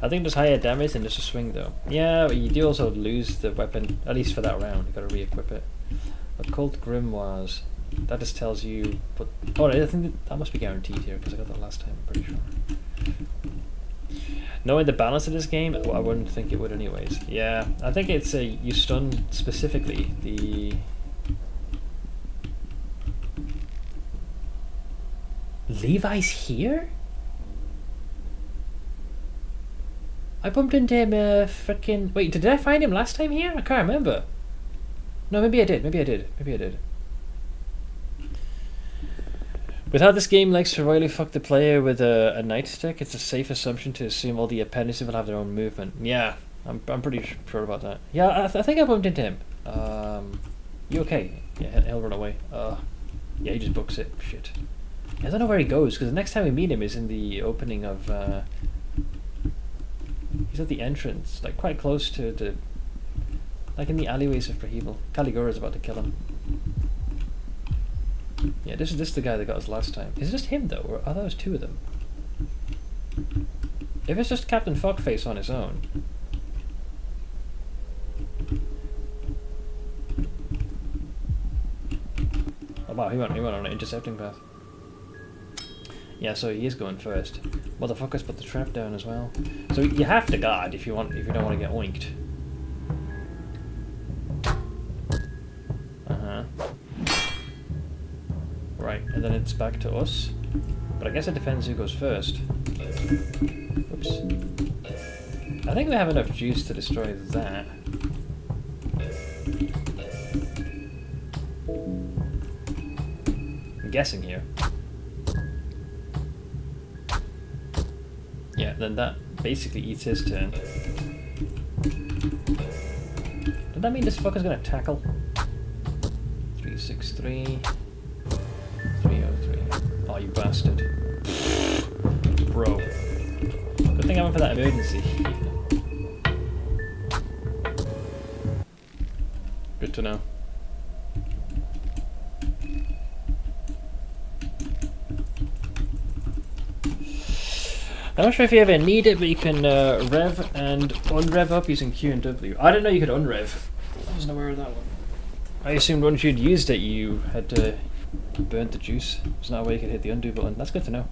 I think there's higher damage than just a swing though. Yeah, but you do also lose the weapon, at least for that round. You gotta re-equip it. Occult grimoires. That just tells you. But oh, I think that must be guaranteed here because I got that last time. I'm pretty sure. Knowing the balance of this game, I wouldn't think it would anyways. Yeah, I think it's you stun specifically the. Levi's here? I bumped into him frickin'... Wait, did I find him last time here? I can't remember. No, maybe I did. With how this game likes to royally fuck the player with a nightstick, it's a safe assumption to assume all the appendices will have their own movement. Yeah, I'm pretty sure about that. Yeah, I think I bumped into him. You okay? Yeah, he'll run away. Yeah, he just books it. Shit. I don't know where he goes, because the next time we meet him is in the opening of... he's at the entrance, like quite close to the... Like in the alleyways of Prahival. Caligura's about to kill him. Yeah, this is the guy that got us last time. Is it just him though, or are those 2 of them? If it's just Captain Fuckface on his own... Oh wow, he went on an intercepting path. Yeah, so he is going first. Motherfuckers put the trap down as well. So you have to guard if you don't want to get oinked. Right, and then it's back to us. But I guess it depends who goes first. Oops. I think we have enough juice to destroy that. I'm guessing here. Yeah, then that basically eats his turn. that mean this fucker's gonna tackle? 363. 303. Oh, you bastard. Bro. Good thing I went for that emergency. Good to know. I'm not sure if you ever need it, but you can rev and unrev up using Q and W. I didn't know you could unrev. I wasn't aware of that one. I assumed once you'd used it, you had burnt the juice. There's no way you could hit the undo button. That's good to know.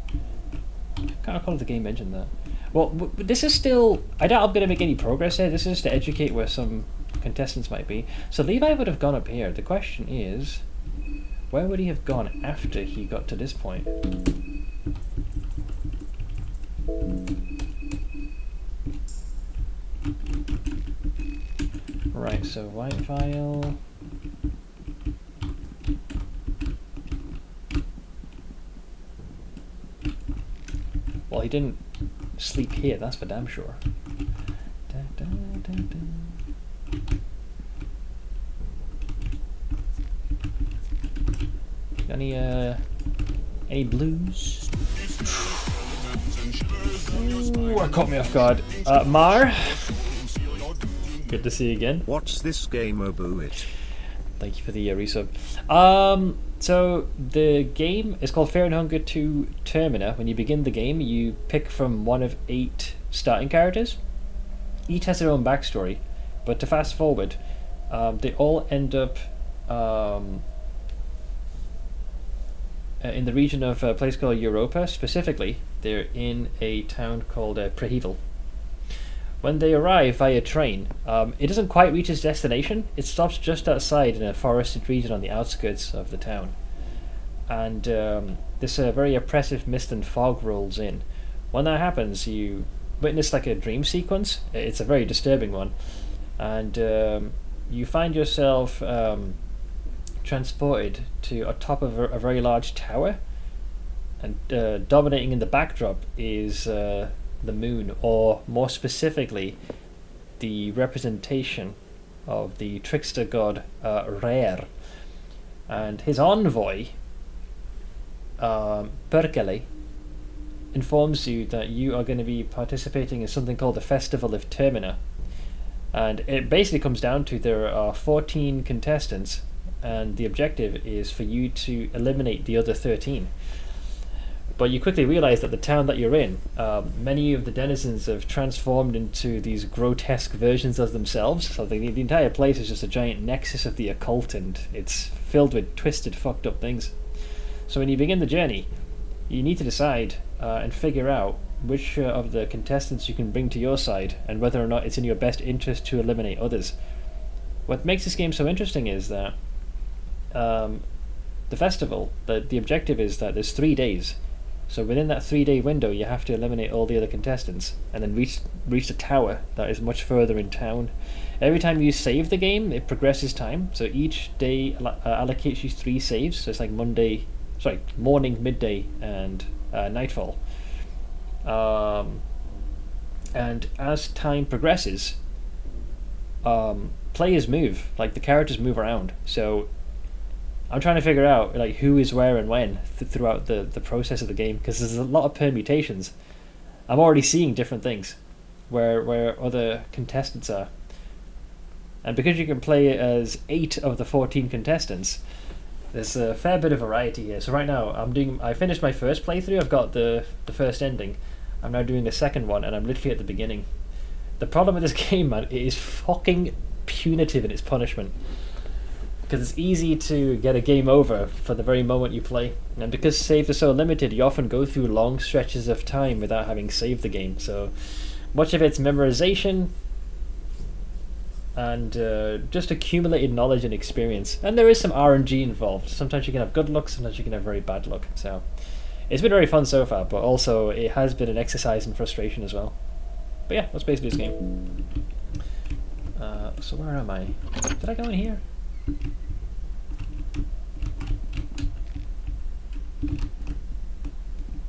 Can't recall the game mentioned that. Well, this is still... I doubt I'm going to make any progress here. This is just to educate where some contestants might be. So Levi would have gone up here. The question is, where would he have gone after he got to this point? Right, so white vial. Well, he didn't sleep here, that's for damn sure. Da, da, da, da. Got any blues? Ooh, that caught me off guard. Mar, good to see you again. What's this game, Obuit? Thank you for the resub. So the game is called Fear and Hunger 2 Termina. When you begin the game, you pick from one of 8 starting characters. Each has their own backstory, but to fast forward, they all end up in the region of a place called Europa. Specifically, they're in a town called Prehevel. When they arrive via train, it doesn't quite reach its destination. It stops just outside in a forested region on the outskirts of the town. And this very oppressive mist and fog rolls in. When that happens, you witness like a dream sequence. It's a very disturbing one. And you find yourself transported to atop of a very large tower. And dominating in the backdrop is... the moon, or more specifically, the representation of the trickster god Rare, and his envoy Perkele informs you that you are going to be participating in something called the Festival of Termina, and it basically comes down to there are 14 contestants, and the objective is for you to eliminate the other 13. But you quickly realize that the town that you're in, many of the denizens have transformed into these grotesque versions of themselves. So the entire place is just a giant nexus of the occult, and it's filled with twisted, fucked up things. So when you begin the journey, you need to decide and figure out which of the contestants you can bring to your side, and whether or not it's in your best interest to eliminate others. What makes this game so interesting is that the festival, the objective is that there's 3 days. So within that 3-day window, you have to eliminate all the other contestants, and then reach the tower that is much further in town. Every time you save the game, it progresses time. So each day allocates you 3 saves. So it's like morning, midday, and nightfall. And as time progresses, players move, like the characters move around. So I'm trying to figure out like who is where and when throughout the process of the game, because there's a lot of permutations. I'm already seeing different things where other contestants are, and because you can play as 8 of the 14 contestants, there's a fair bit of variety here. So right now I finished my first playthrough. I've got the first ending. I'm now doing the second one, and I'm literally at the beginning. The problem with this game, man, it is fucking punitive in its punishment. Because it's easy to get a game over for the very moment you play, and because saves are so limited, you often go through long stretches of time without having saved the game. So much of it's memorization and just accumulated knowledge and experience. And there is some RNG involved. Sometimes you can have good luck, sometimes you can have very bad luck. So it's been very fun so far, but also it has been an exercise in frustration as well. But yeah, that's basically this game. So where am I? Did I go in here?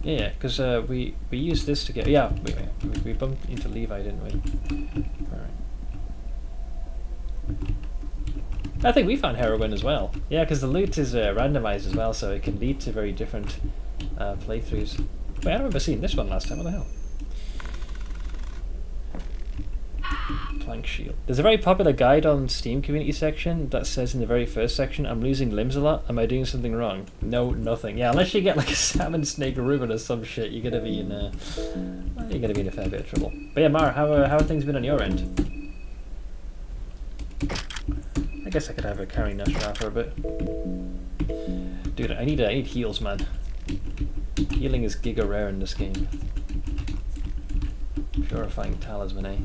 Yeah, because we used this to get... Yeah, we bumped into Levi, didn't we? Alright. I think we found heroin as well. Yeah, because the loot is randomized as well, so it can lead to very different playthroughs. Wait, I don't remember seeing this one last time. What the hell? Plank shield. There's a very popular guide on Steam community section that says in the very first section, I'm losing limbs a lot. Am I doing something wrong? No, nothing. Yeah, unless you get like a salmon snake Reuben or some shit, you're gonna be in a fair bit of trouble. But yeah, Mar, how have things been on your end? I guess I could have a carry Nas'Hrah for a bit. Dude, I need heals, man. Healing is giga rare in this game. Purifying talisman, eh?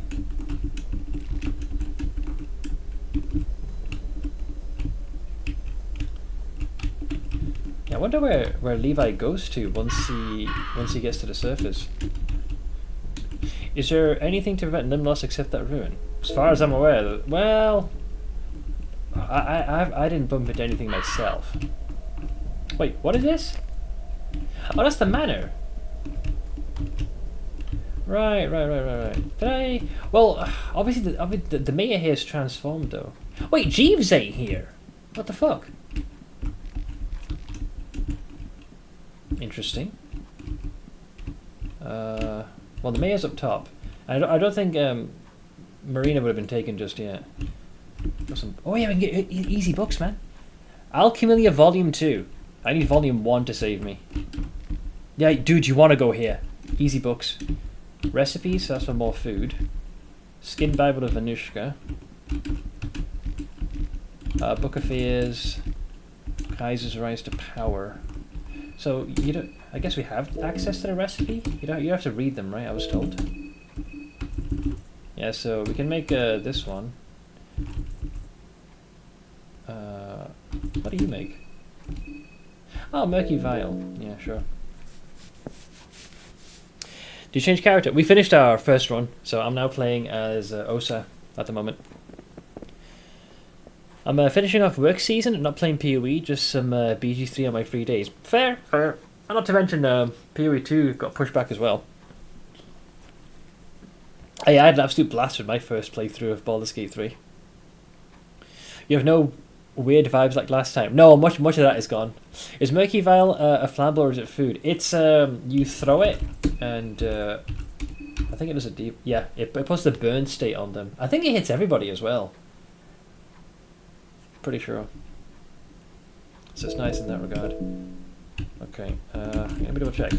Yeah, I wonder where Levi goes to once he gets to the surface. Is there anything to prevent limb loss except that ruin? As far as I'm aware, well, I didn't bump into anything myself. Wait, what is this? Oh, that's the manor. Right. Did I? Well, obviously the mayor here is transformed though. Wait, Jeeves ain't here. What the fuck? Interesting. Well, the mayor's up top. I don't think Marina would have been taken just yet. Oh yeah, we can get easy books, man. Alchemy Volume 2. I need Volume 1 to save me. Yeah, dude, you want to go here. Easy books. Recipes, so that's for more food. Skin Bible of Anushka. Book of Fears. Kaiser's Rise to Power. So you don't. I guess we have access to the recipe. You don't. You have to read them, right? I was told. Yeah. So we can make this one. What do you make? Oh, Murky Vial. Yeah, sure. Do you change character? We finished our first run, so I'm now playing as Osa at the moment. I'm finishing off work season, not playing PoE, just some BG3 on my free days. Fair. And not to mention PoE 2 got pushed back as well. I had an absolute blast with my first playthrough of Baldur's Gate 3. You have no weird vibes like last time. No, much of that is gone. Is Murky Vial a flammable or is it food? It's you throw it and I think it does a deep. Yeah, it puts the burn state on them. I think it hits everybody as well. Pretty sure. So it's nice in that regard. Okay, let me double check.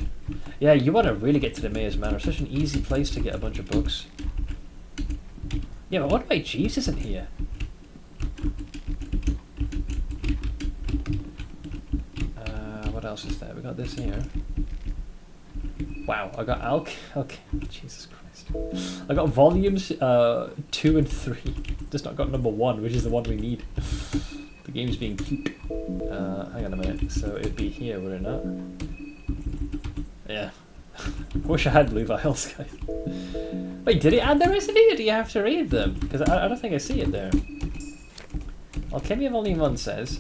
Yeah, you want to really get to the Mayor's Manor. Such an easy place to get a bunch of books. Yeah, but what about Jeeves isn't here? What else is there? We got this here. Wow, I got Okay, Jesus Christ. I got volumes 2 and 3. Just not got number 1, which is the one we need. The game's being cute. Hang on a minute. So it'd be here, would it not? Yeah. I wish I had blue vials, guys. Wait, did it add the recipe or do you have to read them? Because I don't think I see it there. Alchemy Volume 1 says,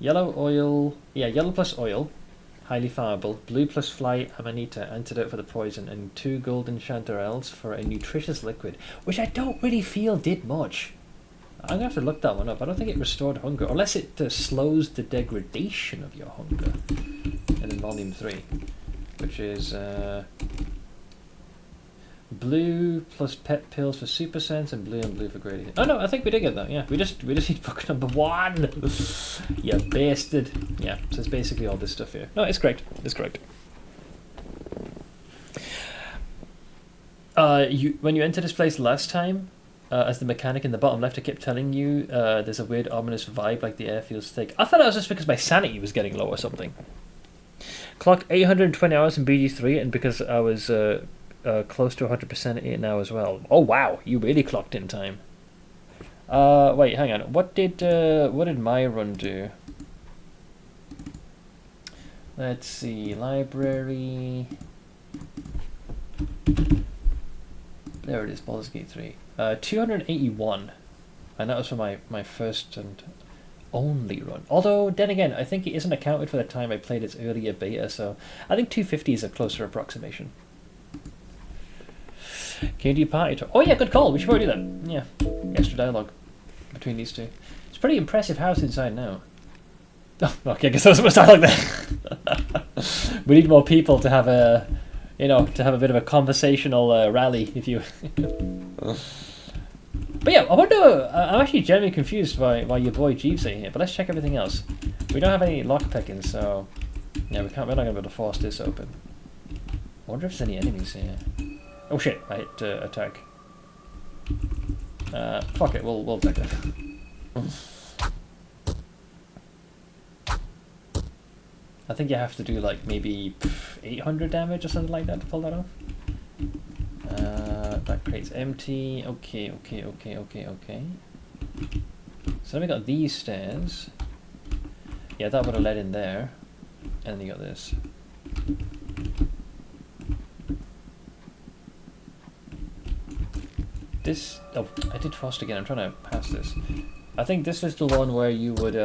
yellow oil, yeah, yellow plus oil, highly flammable, blue plus fly amanita, antidote for the poison, and 2 golden chanterelles for a nutritious liquid, which I don't really feel did much. I'm going to have to look that one up. I don't think it restored hunger, unless it slows the degradation of your hunger. And then Volume 3, which is blue plus pet pills for super sense and blue for gradient. Oh no, I think we did get that. Yeah, we just need book number 1. Yeah, bastard. Yeah, so it's basically all this stuff here. No, it's correct. It's correct. When you entered this place last time, as the mechanic in the bottom left, I kept telling you there's a weird ominous vibe, like the air feels thick. I thought that was just because my sanity was getting low or something. Clocked 820 hours in BG3, and because I was close to 100% at it now as well. Oh wow, you really clocked in time. Wait, hang on. What did my run do? Let's see, library. There it is, Baldur's Gate 3. 281, and that was for my first and only run. Although, then again, I think it isn't accounted for the time I played its earlier beta, so I think 250 is a closer approximation. Can you do party tour? Oh yeah, good call. We should probably do that. Yeah, extra dialogue. between these two. It's a pretty impressive house inside now. Oh, okay, I guess I was supposed to start like that. We need more people to have a, to have a bit of a conversational rally, if you. But yeah, I wonder. I'm actually genuinely confused by your boy Jeeves ain't here. But let's check everything else. We don't have any lockpicking, so yeah, we're not gonna be able to force this open. I wonder if there's any enemies here. Oh shit! I hit attack. Fuck it. We'll take it. I think you have to do like maybe 800 damage or something like that to pull that off. That creates empty. Okay. So then we got these stairs. Yeah, that would have led in there. And then you got this. This. Oh, I did fast again. I'm trying to pass this. I think this is the one where you would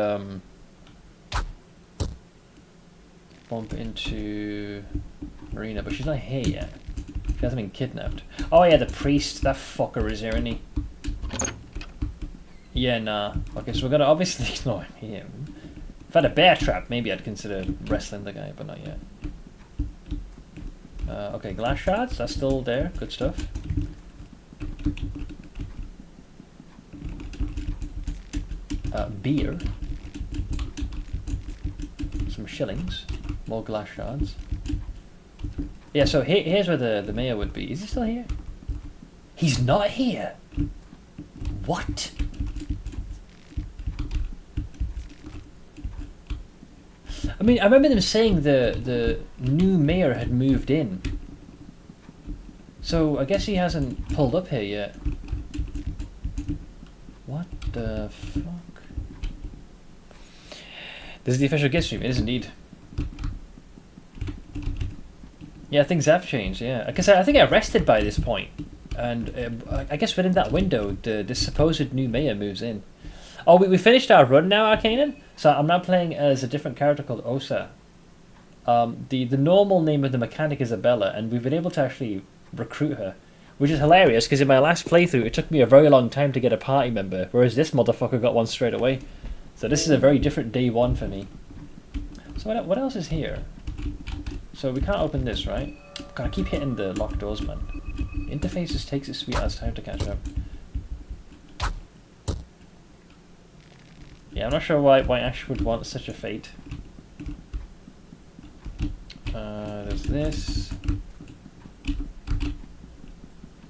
bump into Marina, but she's not here yet. She hasn't been kidnapped. Oh yeah, the priest, that fucker is here, isn't he? Yeah, nah. Okay, so we're gonna obviously ignore him. If I had a bear trap, maybe I'd consider wrestling the guy, but not yet. Okay, glass shards, that's still there. Good stuff. Beer. Some shillings. More glass shards. Yeah, so here's where the mayor would be. Is he still here? He's not here. What? I mean, I remember them saying the new mayor had moved in. So I guess he hasn't pulled up here yet. What the fuck? This is the official gift stream. It is indeed. Yeah, things have changed, yeah. Because I think I rested by this point. And I guess within that window, this supposed new mayor moves in. Oh, we finished our run now, Arcanan? So I'm now playing as a different character called Osa. The normal name of the mechanic is Isabella, and we've been able to actually recruit her. Which is hilarious, because in my last playthrough, it took me a very long time to get a party member, whereas this motherfucker got one straight away. So this is a very different day one for me. So what else is here? So we can't open this, right? God, I keep hitting the locked doors, man. Interfaces takes its sweet ass time to catch up. Yeah, I'm not sure why Ash would want such a fate. There's this.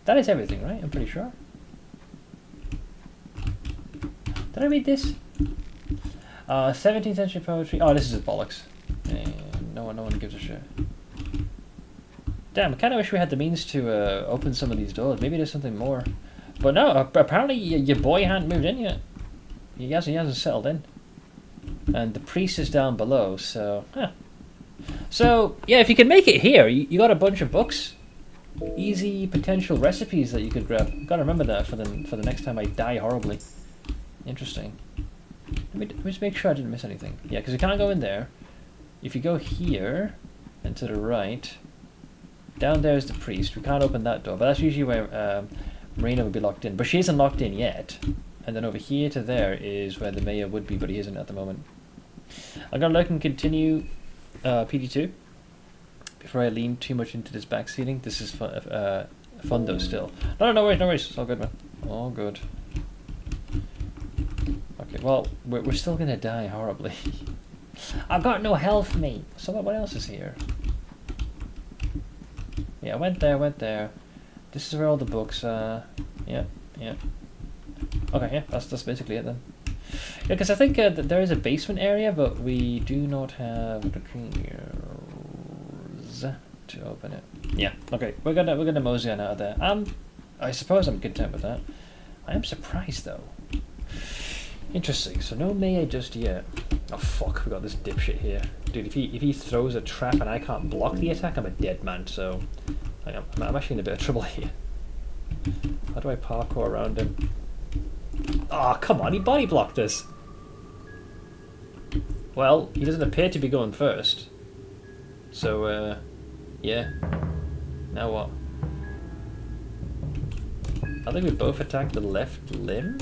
That is everything, right? I'm pretty sure. Did I read this? 17th century poetry. Oh, this is bollocks. No one gives a shit. Damn, I kind of wish we had the means to open some of these doors. Maybe there's something more. But no, apparently your boy hadn't moved in yet. He hasn't settled in. And the priest is down below, so... Huh. So, yeah, if you can make it here, you got a bunch of books. Easy potential recipes that you could grab. Gotta remember that for the next time I die horribly. Interesting. Let me just make sure I didn't miss anything. Yeah, because we can't go in there. If you go here, and to the right, down there is the priest. We can't open that door, but that's usually where Marina would be locked in. But she isn't locked in yet. And then over here to there is where the mayor would be, but he isn't at the moment. I'm gonna look and continue PD2 before I lean too much into this backseating. This is fun though still. No worries. It's all good, man. All good. Okay, well, we're still gonna die horribly. I've got no health, mate. So what else is here? Yeah, I went there. This is where all the books are. Yeah. Okay, yeah, that's basically it then. Yeah, because I think that there is a basement area, but we do not have the keys to open it. Yeah, okay, we're gonna mosey on out of there. I suppose I'm content with that. I am surprised though. Interesting. So no mayor just yet. Oh fuck, we got this dipshit here, dude. If he throws a trap and I can't block the attack, I'm a dead man. So I'm actually in a bit of trouble here. How do I parkour around him? Oh, come on, he body blocked us. Well, he doesn't appear to be going first. So, yeah. Now what? I think we both attacked the left limb?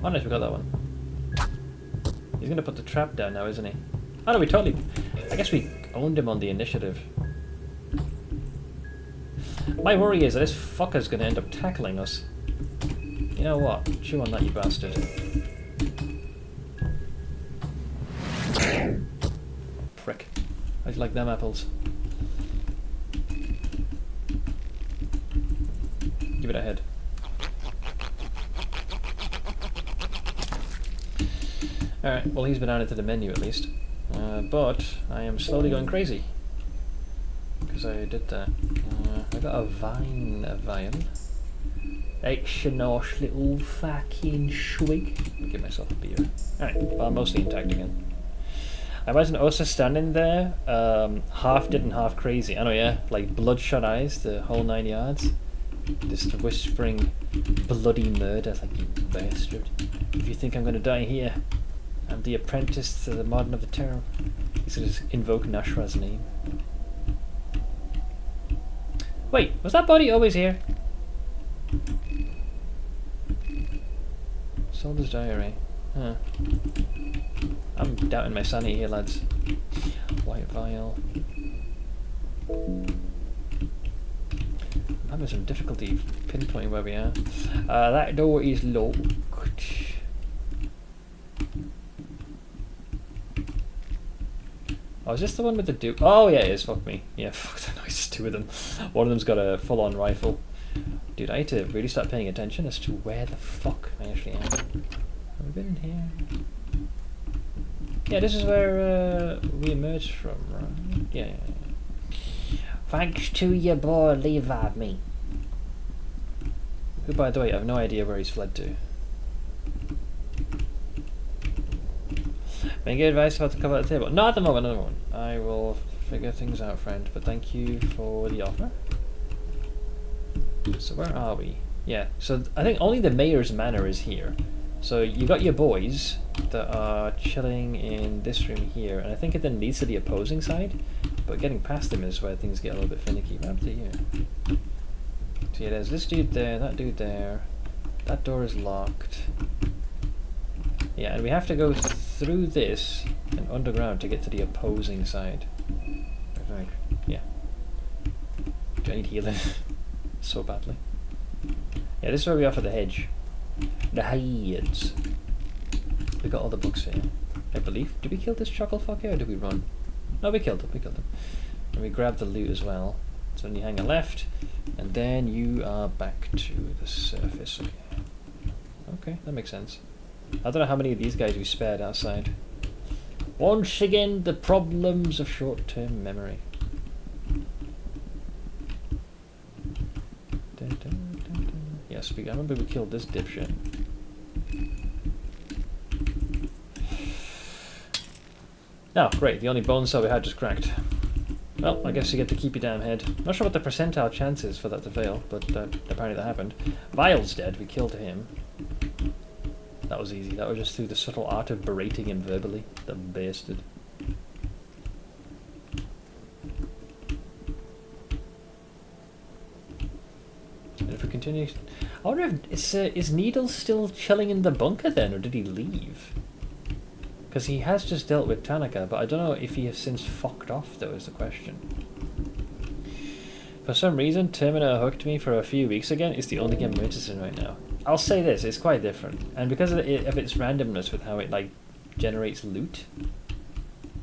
Oh, nice, we got that one. He's gonna put the trap down now, isn't he? Oh no, we totally... I guess we owned him on the initiative. My worry is that this fucker's gonna end up tackling us. You know what? Chew on that, you bastard. Prick. How'd you like them apples? Give it a head. Alright, well he's been added to the menu at least. But I am slowly going crazy. Because I did that. I got a vial. Extra nice little fucking swig. I'll give myself a beer. Alright, well I'm mostly intact again. I imagine Osa standing there, half dead and half crazy. I know, yeah, like bloodshot eyes, the whole 9 yards. Just whispering bloody murder, like, you bastard. If you think I'm gonna die here, I'm the apprentice to the Modern of the Terror. He's gonna just invoke Nas'Hrah's name. Wait, was that body always here? Soldier's diary. Huh. I'm doubting my sanity here, lads. White vial. I'm having some difficulty pinpointing where we are. That door is locked. Oh, is this the one with the dude? Oh yeah, it is. Fuck me. Yeah, fuck that noise. Two of them. One of them's got a full-on rifle. Dude, I need to really start paying attention as to where the fuck I actually am. Have we been in here? Yeah, this is where we emerged from, right? Yeah. Thanks to your boy, leave at me. Who, by the way, I have no idea where he's fled to. May I get advice about the cover at the table? Not at the moment, not at the moment. I will figure things out, friend, but thank you for the offer. So where are we? Yeah, so I think only the mayor's manor is here. So you got your boys that are chilling in this room here, and I think it then leads to the opposing side, but getting past them is where things get a little bit finicky. What happened to you? So yeah, there's this dude there, that dude there, that door is locked. Yeah, and we have to go through this and underground to get to the opposing side. I think, yeah. Do I need healing? So badly. Yeah, this is where we are for the hedge. The heads. We got all the books here, I believe. Did we kill this chuckle fuck here, or did we run? No, we killed him, And we grabbed the loot as well. So then you hang a left, and then you are back to the surface. Okay, that makes sense. I don't know how many of these guys we spared outside. Once again, the problems of short-term memory. Yes, I remember we killed this dipshit. Oh, great, the only bone cell we had just cracked. Well, I guess you get to keep your damn head. Not sure what the percentile chance is for that to fail, but apparently that happened. Vile's dead, we killed him. That was easy, that was just through the subtle art of berating him verbally. The bastard. And if we continue... I wonder if... is Needles still chilling in the bunker then, or did he leave? Because he has just dealt with Tanaka, but I don't know if he has since fucked off, though, is the question. For some reason, Termina hooked me for a few weeks again. It's the only game I'm interested in right now. I'll say this, it's quite different. And because of its randomness with how it, like, generates loot,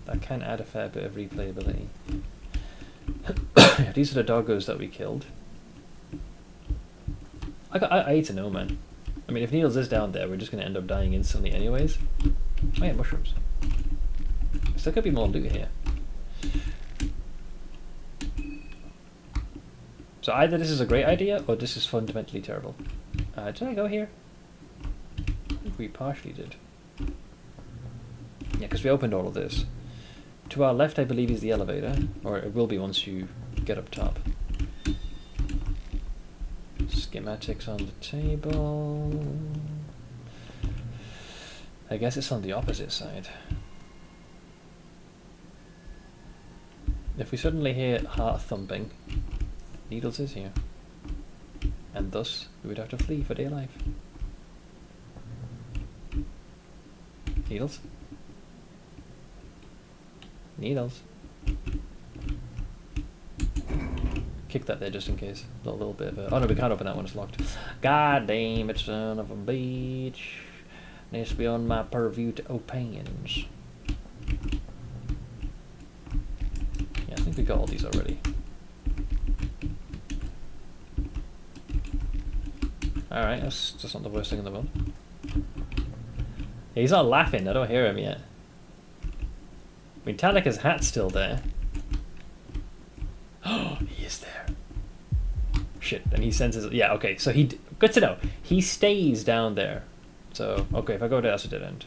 that can add a fair bit of replayability. These are the doggos that we killed. I need to know, man. I mean, if Needles is down there, we're just going to end up dying instantly anyways. Oh yeah, mushrooms. Still could be more loot here. So either this is a great idea, or this is fundamentally terrible. Did I go here? I think we partially did. Yeah, because we opened all of this. To our left, I believe, is the elevator, or it will be once you get up top. Schematics on the table. I guess it's on the opposite side. If we suddenly hear heart thumping, Needles is here. And thus, we would have to flee for dear life. Needles. Needles. Kick that there just in case. A little bit of a... Oh no, we can't open that one, it's locked. God damn it, son of a bitch. That's beyond my purview to opinions. Yeah, I think we got all these already. Alright, that's just not the worst thing in the world. Yeah, he's not laughing, I don't hear him yet. I mean, Tanaka's hat's still there. Oh, he is there. Shit, and he senses... Yeah, okay, so he... Good to know. He stays down there. So, okay, if I go there, that's a dead end.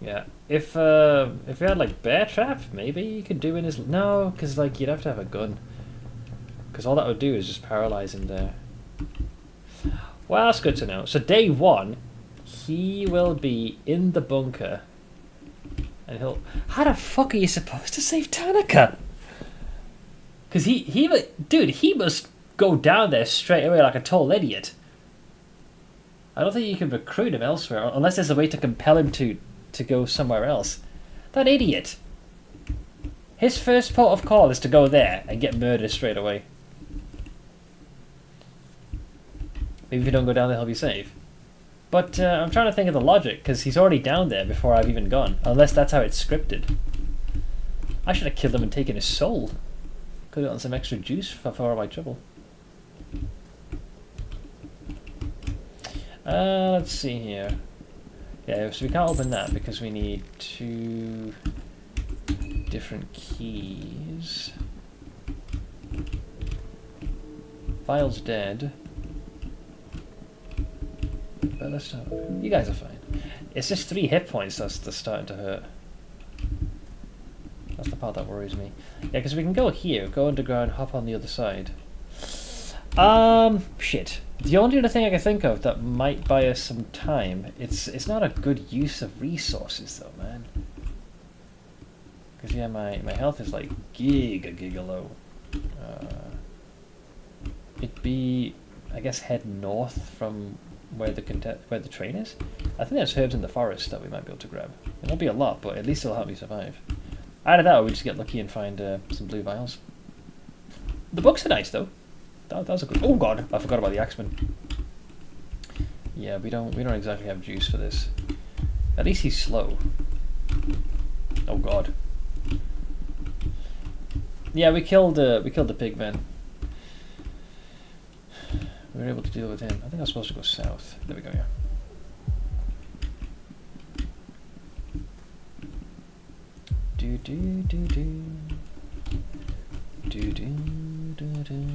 Yeah, if we had, like, bear trap, maybe you could do in his... No, because, like, you'd have to have a gun. Because all that would do is just paralyze him there. Well, that's good to know. So day 1, he will be in the bunker. And he'll... How the fuck are you supposed to save Tanaka? Because dude, he must go down there straight away like a total idiot. I don't think you can recruit him elsewhere, unless there's a way to compel him to go somewhere else. That idiot. His first port of call is to go there and get murdered straight away. Maybe if you don't go down there, he'll be safe. But I'm trying to think of the logic, because he's already down there before I've even gone. Unless that's how it's scripted. I should have killed him and taken his soul. Could have gotten some extra juice for all my trouble. Let's see here. Yeah, so we can't open that because we need 2 different keys. File's dead. But let's not... You guys are fine. It's just 3 hit points that's starting to hurt. That's the part that worries me. Yeah, because we can go here, go underground, hop on the other side. Shit. The only other thing I can think of that might buy us some time, it's not a good use of resources though, man. Because yeah, my health is like giga low. It'd be, I guess, head north from where the train is. I think there's herbs in the forest that we might be able to grab. It won't be a lot, but at least it'll help me survive. Either that or we just get lucky and find some blue vials. The books are nice though. That was a good... Oh god, I forgot about the axeman. Yeah, we don't exactly have juice for this. At least he's slow. Oh god. Yeah, we killed the pig man. We were able to deal with him. I think I was supposed to go south. There we go, yeah. Do do do do. Do do do do.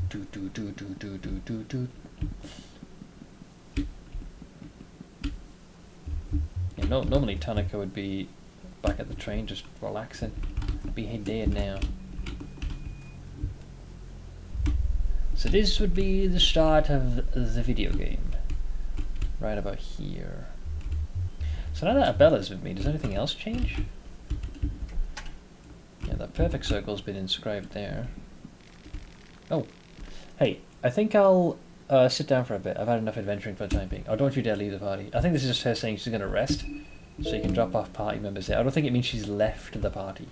Do do do do do do do do. Yeah, normally Tanaka would be back at the train just relaxing. Be dead now. So this would be the start of the video game. Right about here. So now that Abella's with me, does anything else change? Yeah, that perfect circle's been inscribed there. Oh. Hey, I think I'll sit down for a bit. I've had enough adventuring for the time being. Oh, don't you dare leave the party. I think this is just her saying she's going to rest. So you can drop off party members there. I don't think it means she's left the party.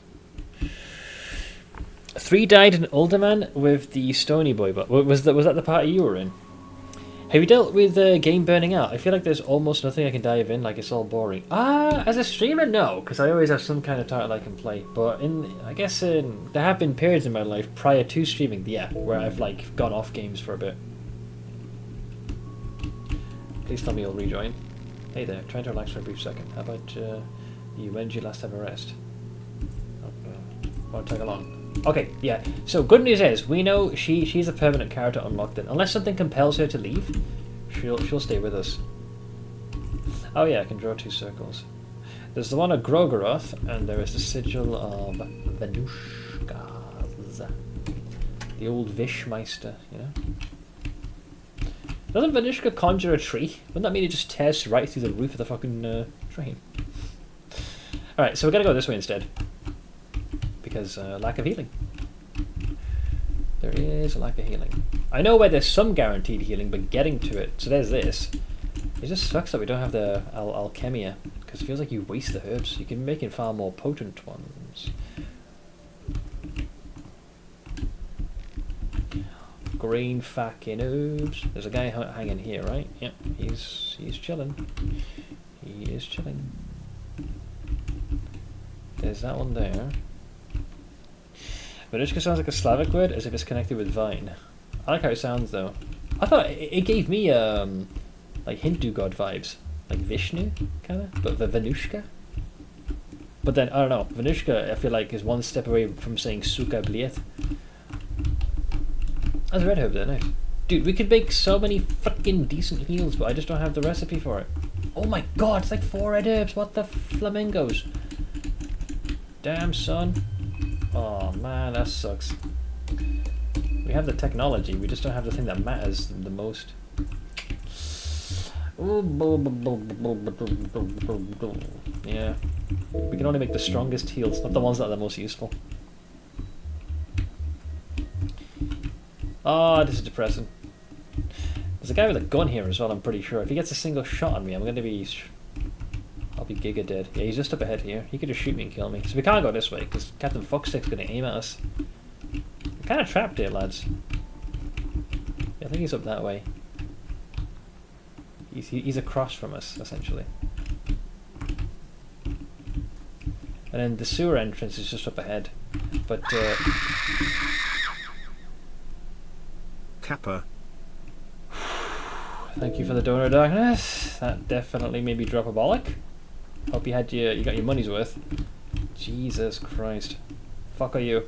3 died in Alll-mer with the Stony Boy, but was that the party you were in? Have you dealt with game burning out? I feel like there's almost nothing I can dive in, like it's all boring. As a streamer, no, because I always have some kind of title I can play. But I guess there have been periods in my life prior to streaming, yeah, where I've like gone off games for a bit. Please tell me you'll rejoin. Hey there, trying to relax for a brief second. How about you? When did you last have a rest? Won't tag along. Okay, yeah. So good news is we know she's a permanent character unlocked in. Unless something compels her to leave, she'll stay with us. Oh yeah, I can draw 2 circles. There's the one of Gro-Goroth, and there is the sigil of Venushkas. The old Vishmeister, you know. Doesn't Venushka conjure a tree? Wouldn't that mean it just tears right through the roof of the fucking train? Alright, so we're gonna go this way instead. Because lack of healing. There is a lack of healing. I know where there's some guaranteed healing, but getting to it. So there's this. It just sucks that we don't have the Alll-mer, because it feels like you waste the herbs. You can make it far more potent ones. Green fucking herbs. There's a guy hanging here, right? Yep, he's chilling. He is chilling. There's that one there. Venushka sounds like a Slavic word, as if it's connected with vine. I like how it sounds, though. I thought it gave me like Hindu god vibes, like Vishnu, kind of, but the Venushka. But then I don't know. Venushka, I feel like, is one step away from saying Suka Bliet. That's a red herb there, nice. Dude, we could make so many fucking decent heals, but I just don't have the recipe for it. Oh my god, it's like 4 red herbs. What the flamingos? Damn, son. Oh man, that sucks. We have the technology, we just don't have the thing that matters the most. Yeah. We can only make the strongest heals, not the ones that are the most useful. Oh, this is depressing. There's a guy with a gun here as well, I'm pretty sure. If he gets a single shot on me, I'm gonna be... I'll be giga dead. Yeah, he's just up ahead here. He could just shoot me and kill me. So we can't go this way, because Captain Fuckstick's going to aim at us. We're kind of trapped here, lads. Yeah, I think he's up that way. He's across from us, essentially. And then the sewer entrance is just up ahead. But, Kappa. Thank you for the donor darkness. That definitely made me drop a bollock. Hope you got your money's worth. Jesus Christ. Fuck are you?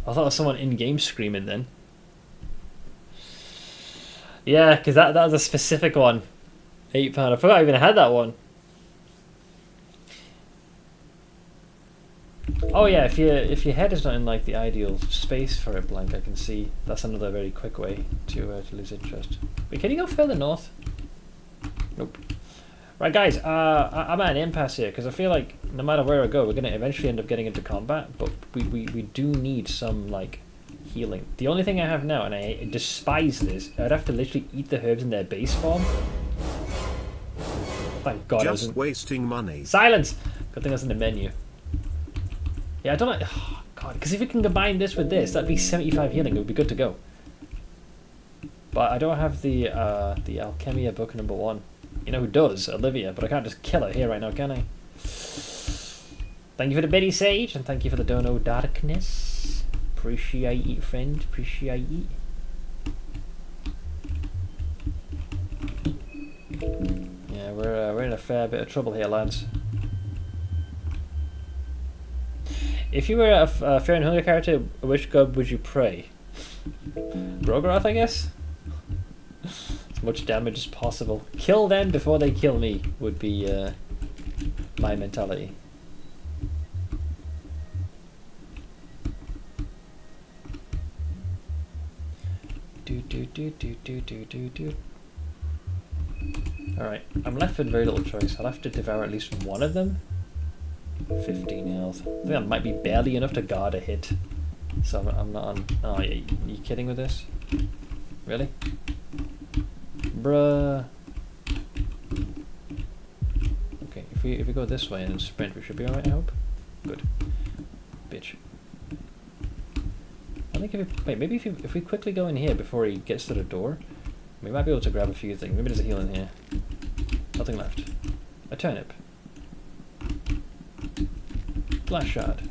I thought it was someone in-game screaming then. Yeah, because that was a specific one. £8. I forgot I even had that one. Oh yeah, if your head is not in like the ideal space for a blank, I can see that's another very quick way to lose interest. Wait, can you go further north? Nope. Right, guys, I'm at an impasse here because I feel like no matter where I go, we're gonna eventually end up getting into combat, but we do need some like healing. The only thing I have now, and I despise this, I'd have to literally eat the herbs in their base form. Thank God. Just wasting money. Silence. Good thing that's in the menu. Yeah, I don't like. Oh, God, because if we can combine this with this, that'd be 75 healing. It would be good to go. But I don't have the Alll-mer book number 1. You know who does? Olivia. But I can't just kill her here right now, can I? Thank you for the Betty Sage, and thank you for the Dono Darkness. Appreciate it, friend. Appreciate it. Yeah, we're in a fair bit of trouble here, lads. If you were a Fear and Hunger character, which god would you pray? Gro-Goroth, I guess? As much damage as possible. Kill them before they kill me would be my mentality. Alright, I'm left with very little choice. I'll have to devour at least one of them. 15 health. I think that might be barely enough to guard a hit. So I'm not on... Oh, yeah, you kidding with this? Really? Bruh. Okay, if we go this way and sprint, we should be alright, I hope. Good. Bitch. I think maybe if we quickly go in here before he gets to the door, we might be able to grab a few things. Maybe there's a heal in here. Nothing left. A turnip. Glass shard.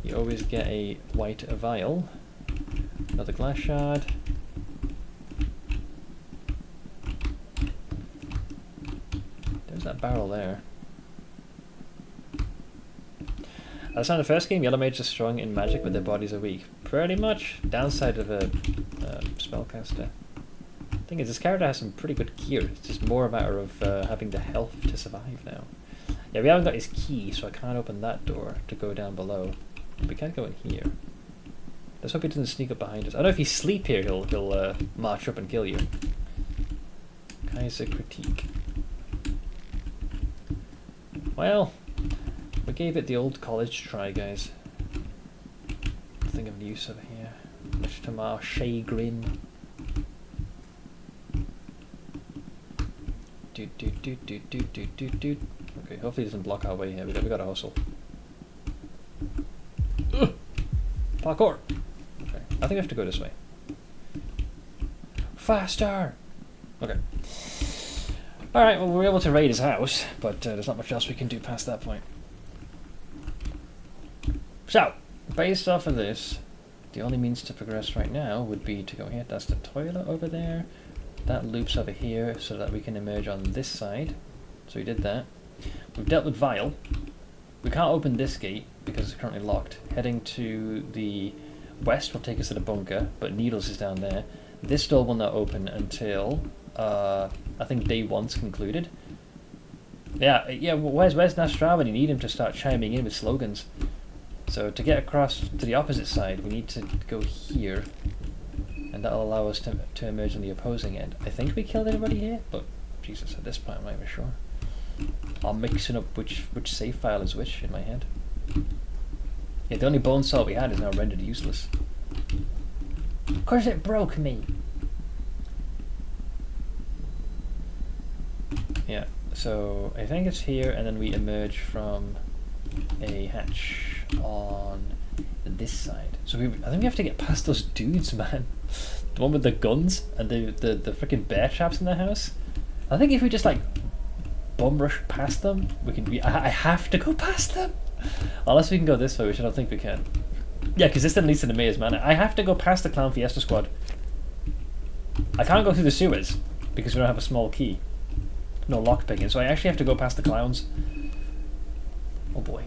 You always get a white vial. Another glass shard. There's that barrel there. That's not the first game. Yellow mages are strong in magic, but their bodies are weak. Pretty much. Downside of a spellcaster. Thing is, this character has some pretty good gear. It's just more a matter of having the health to survive now. Yeah, we haven't got his key, so I can't open that door to go down below. We can't go in here. Let's hope he doesn't sneak up behind us. I don't know if you sleep here, he'll march up and kill you. Kaiser critique. Well, we gave it the old college try, guys. nothing of use over here. Much to my chagrin. Do. Okay, hopefully it doesn't block our way here. We gotta hustle. Ugh. Parkour! Okay, I think we have to go this way. Faster! Okay. Alright, well, we're able to raid his house, but there's not much else we can do past that point. So, based off of this, the only means to progress right now would be to go here. That's the toilet over there. That loops over here so that we can emerge on this side. So we did that. We've dealt with Vile. We can't open this gate because it's currently locked. Heading to the west will take us to the bunker, but Needles is down there. This door will not open until I think day 1's concluded. Yeah. Where's Nas'Hrah when you need him to start chiming in with slogans? So to get across to the opposite side, we need to go here, and that'll allow us to emerge on the opposing end. I think we killed everybody here, but Jesus, at this point I'm not even sure. I'm mixing up which save file is which in my head. Yeah, the only bone saw we had is now rendered useless. Of course it broke me! Yeah, so I think it's here, and then we emerge from a hatch on this side. So I think we have to get past those dudes, man. The one with the guns and the freaking bear traps in the house. I think if we just like bum rush past them, we can. I have to go past them, unless we can go this way, which I don't think we can. Yeah, because this then leads to the maze, man. I have to go past the Clown Fiesta Squad. I can't go through the sewers because we don't have a small key. No lockpicking, so I actually have to go past the clowns. Oh boy.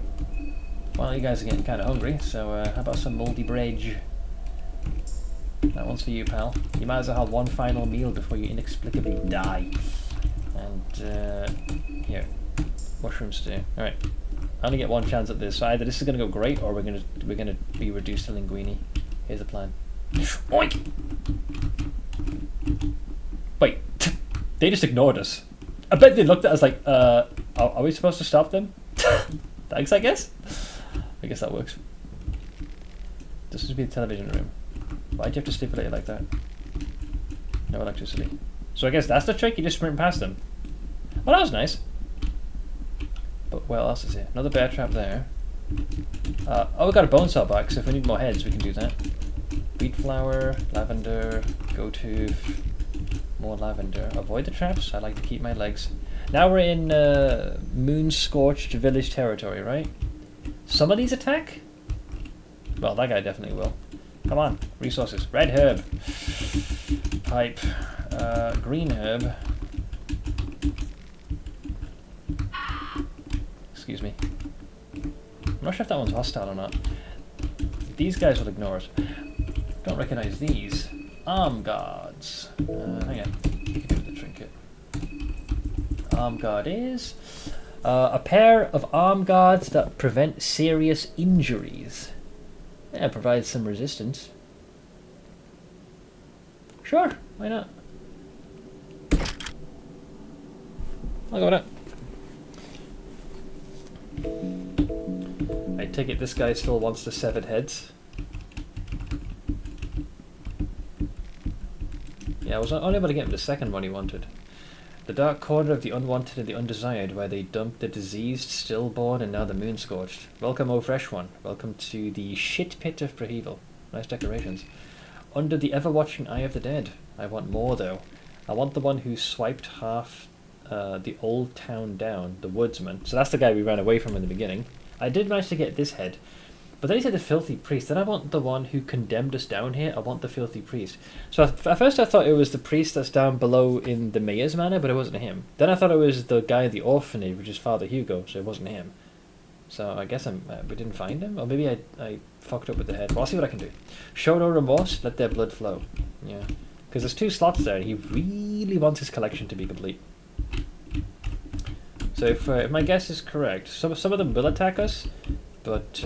Well, you guys are getting kind of hungry, so how about some moldy bread? That one's for you, pal. You might as well have one final meal before you inexplicably die. And here, mushroom stew. All right, I only get one chance at this. So either this is gonna go great, or we're gonna be reduced to linguine. Here's the plan. Oink! Wait, they just ignored us. I bet they looked at us like, are we supposed to stop them? Thanks, I guess. I guess that works. This would be the television room. Why'd you have to stipulate it like that? No electricity. So I guess that's the trick, you just sprint past them. Well, that was nice. But what else is here? Another bear trap there. Oh, we got a bone saw back, so if we need more heads, we can do that. Wheat flour, lavender, go to more lavender. Avoid the traps, I like to keep my legs. Now we're in moon-scorched village territory, right? Some of these attack? Well, that guy definitely will. Come on, resources. Red herb. Pipe. Green herb. Excuse me. I'm not sure if that one's hostile or not. These guys will ignore us. Don't recognize these. Arm guards. Hang on. You can do with the trinket. Arm guard is a pair of arm guards that prevent serious injuries. Yeah, provides some resistance. Sure, why not? I'll go with that. I take it this guy still wants the severed heads. Yeah, I was only able to get him the second one he wanted. The dark corner of the unwanted and the undesired, where they dumped the diseased, stillborn, and now the moon scorched. Welcome, O fresh one. Welcome to the shit pit of Prahevel. Nice decorations. Under the ever-watching eye of the dead. I want more, though. I want the one who swiped half the old town down, the woodsman. So that's the guy we ran away from in the beginning. I did manage to get this head. But then he said the filthy priest. Then I want the one who condemned us down here. I want the filthy priest. So at first I thought it was the priest that's down below in the mayor's manor, but it wasn't him. Then I thought it was the guy at the orphanage, which is Father Hugo, so it wasn't him. So I guess we didn't find him? Or maybe I fucked up with the head. Well, I'll see what I can do. Show no remorse, let their blood flow. Yeah. Because there's 2 slots there, and he really wants his collection to be complete. So if my guess is correct, some of them will attack us, but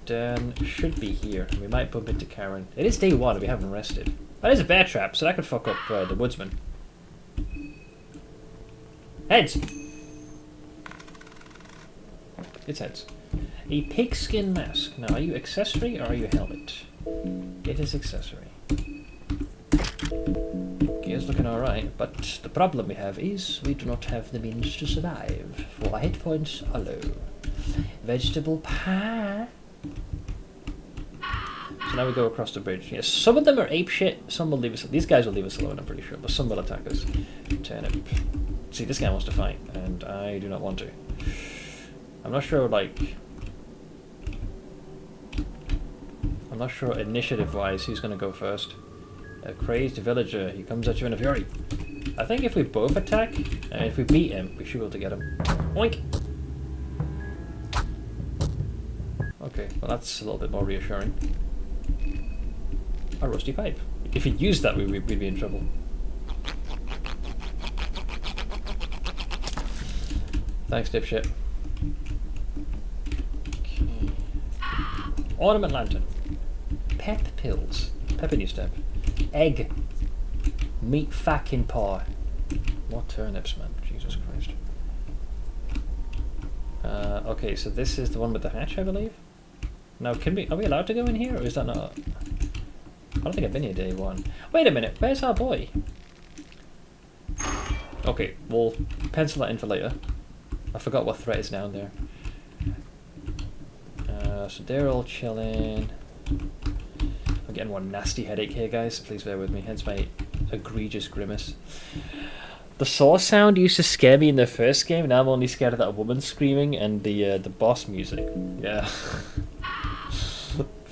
Dan should be here. We might bump into Karen. It is day 1 and we haven't rested. That is a bear trap, so that could fuck up the woodsman. Heads! It's heads. A pigskin mask. Now, are you accessory or are you helmet? It is accessory. Gear's looking alright, but the problem we have is we do not have the means to survive, for our hit points are low. Vegetable pie. So now we go across the bridge. Yes, some of them are apeshit, some will leave us. These guys will leave us alone, I'm pretty sure, but some will attack us. Turnip. See, this guy wants to fight, and I do not want to. I'm not sure, like... I'm not sure initiative-wise who's going to go first. A crazed villager, he comes at you in a fury. I think if we both attack, and if we beat him, we should be able to get him. Oink! Okay, well that's a little bit more reassuring. A rusty pipe. If he'd used that, we'd be in trouble. Thanks, dipshit. Okay. Ornament lantern. Pep pills. Pep in your step. Egg. Meat fucking pie. What turnips, man? Jesus Christ. Okay, so this is the one with the hatch, I believe. Now, are we allowed to go in here, or is that not? I don't think I've been here day one. Wait a minute, where's our boy? Okay, we'll pencil that in for later. I forgot what threat is down there. So they're all chilling. I'm getting one nasty headache here, guys. Please bear with me. Hence my egregious grimace. The saw sound used to scare me in the first game. Now I'm only scared of that woman screaming and the boss music. Yeah.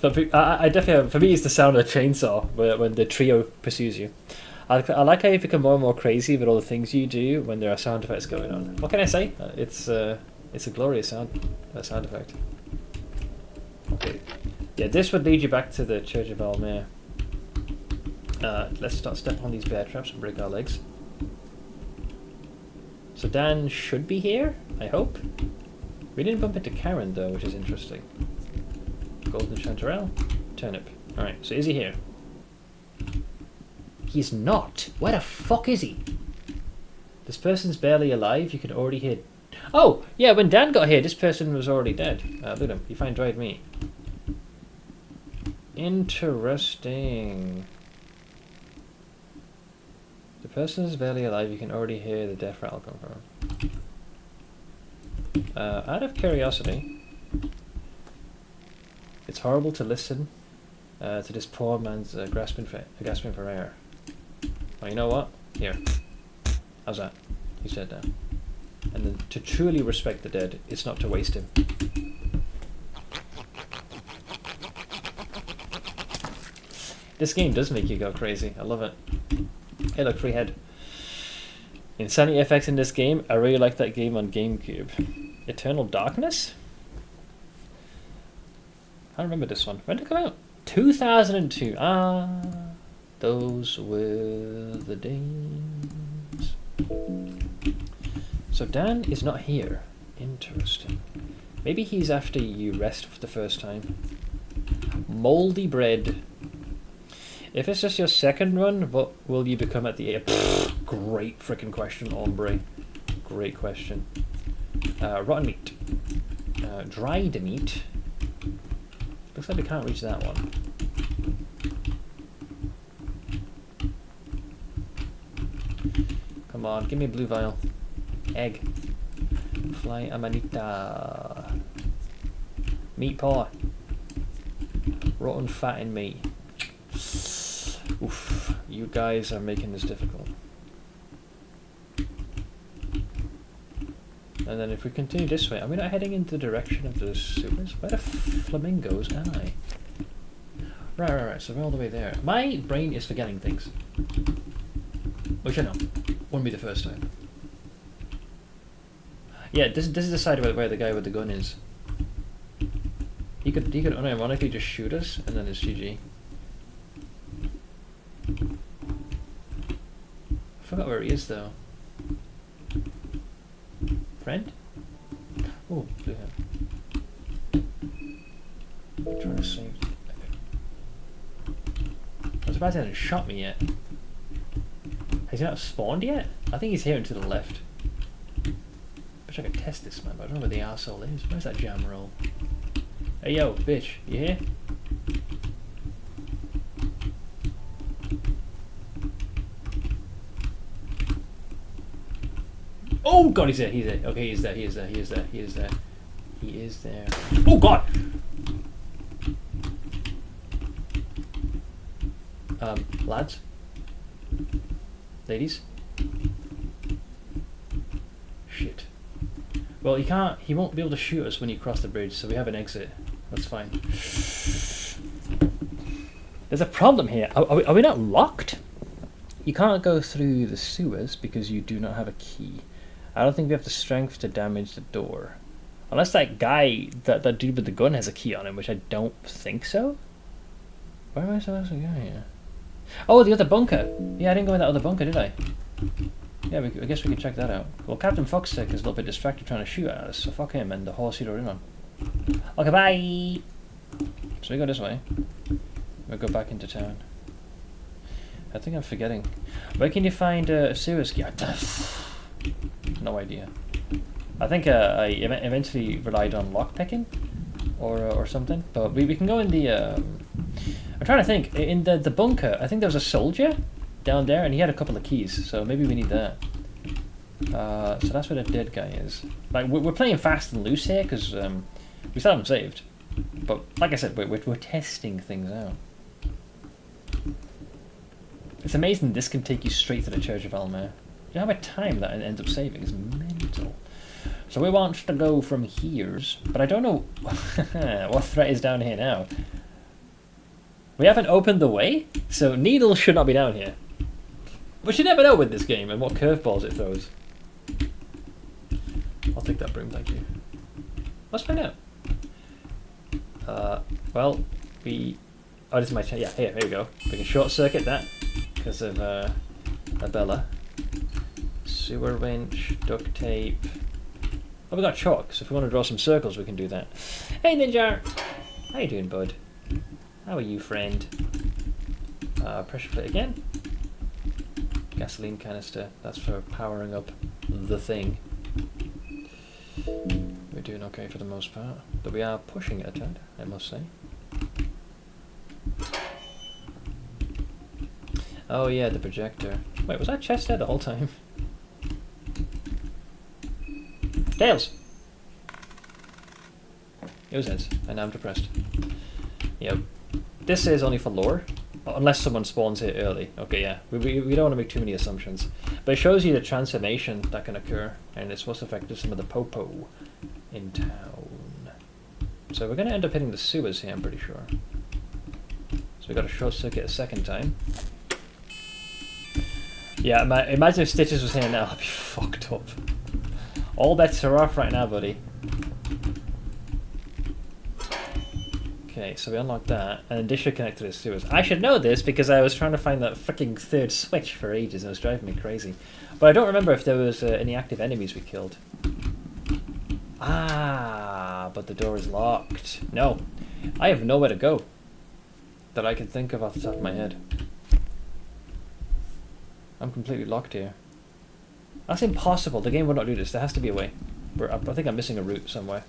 I definitely have, for me, it's the sound of a chainsaw when the trio pursues you. I like how you become more and more crazy with all the things you do when there are sound effects going on. What can I say? It's a glorious sound effect. Okay, yeah, this would lead you back to the Church of Alll-mer. Let's start stepping on these bear traps and break our legs. So Dan should be here, I hope. We didn't bump into Karen though, which is interesting. Golden chanterelle, turnip. Alright, so is he here? He's not. Where the fuck is he? This person's barely alive, you can already hear... Oh! Yeah, when Dan got here, this person was already dead. Look at him, he find dried meat. Interesting. The person is barely alive, you can already hear the death rattle come from him. Out of curiosity, it's horrible to listen to this poor man's gasping for air. Well, you know what? Here. How's that? He's dead now. And then to truly respect the dead, it's not to waste him. This game does make you go crazy. I love it. Hey look, free head. Insanity effects in this game. I really like that game on GameCube. Eternal Darkness? I remember this one. When did it come out? 2002. Ah, those were the days. So Dan is not here. Interesting. Maybe he's after you rest for the first time. Moldy bread. If it's just your second run, what will you become at the... Great freaking question, Ombre. Great question. Rotten meat. Dried meat. Looks like we can't reach that one. Come on, give me a blue vial. Egg. Fly amanita. Meat paw. Rotten fat in meat. Oof, you guys are making this difficult. And then if we continue this way, are we not heading into the direction of the sewers? Where the flamingos am I? Right, so we're all the way there. My brain is forgetting things. Which I know. Wouldn't be the first time. Yeah, this is the side where the guy with the gun is. He could unironically just shoot us, and then it's GG. I forgot where he is though. Friend? Oh, blue him. I'm trying to save. I'm surprised he hasn't shot me yet. Has he not spawned yet? I think he's here and to the left. Wish I could test this man, but I don't know where the arsehole is. Where's that jam roll? Hey yo, bitch, you here? Oh god, he's there, he's there. Okay, he's there, he is there, he is there, he is there. He is there. Oh god! Lads? Ladies? Shit. Well, he won't be able to shoot us when you cross the bridge, so we have an exit. That's fine. There's a problem here. Are we not locked? You can't go through the sewers because you do not have a key. I don't think we have the strength to damage the door. Unless that guy, that dude with the gun has a key on him, which I don't think so. Where am I supposed to go here? Oh, the other bunker. Yeah, I didn't go in that other bunker, did I? Yeah, I guess we can check that out. Well, Captain Foxstick is a little bit distracted trying to shoot at us, so fuck him and the horse he rode in on. Okay, bye! So we go this way. We'll go back into town. I think I'm forgetting. Where can you find a sewers key? No idea. I think I eventually relied on lockpicking or something. But we can go in the... I'm trying to think. In the bunker, I think there was a soldier down there, and he had a couple of keys, so maybe we need that. So that's where the dead guy is. Like, we're playing fast and loose here, because we still haven't saved. But, like I said, we're testing things out. It's amazing this can take you straight to the Church of Alll-mer. You know how much time that ends up saving? It's mental. So we want to go from here's, but I don't know what threat is down here now. We haven't opened the way, so Needle should not be down here. But you never know with this game and what curveballs it throws. I'll take that broom, thank you. Let's find out. Well, oh, this is my yeah. Here we go. We can short circuit that because of Bella. Sewer winch, duct tape. Oh, we got chalk, so if we want to draw some circles, we can do that. Hey, Ninja! How you doing, bud? How are you, friend? Pressure plate again. Gasoline canister. That's for powering up the thing. We're doing okay for the most part, but we are pushing it a tad, I must say. Oh yeah, the projector. Wait, was that chest there the whole time? Tails! It was heads, and now I'm depressed. Yep. This is only for lore, unless someone spawns here early. Okay, yeah, we don't want to make too many assumptions. But it shows you the transformation that can occur, and it's supposed to affect some of the popo in town. So we're going to end up hitting the sewers here, I'm pretty sure. So we got a short circuit a second time. Yeah, imagine if Stitches was here now, I'd be fucked up. All bets are off right now, buddy. Okay, so we unlocked that, and this should connect to the sewers. I should know this because I was trying to find that freaking third switch for ages and it was driving me crazy. But I don't remember if there was any active enemies we killed. Ah, but the door is locked. No, I have nowhere to go that I can think of off the top of my head. I'm completely locked here. That's impossible. The game would not do this. There has to be a way. I think I'm missing a route somewhere.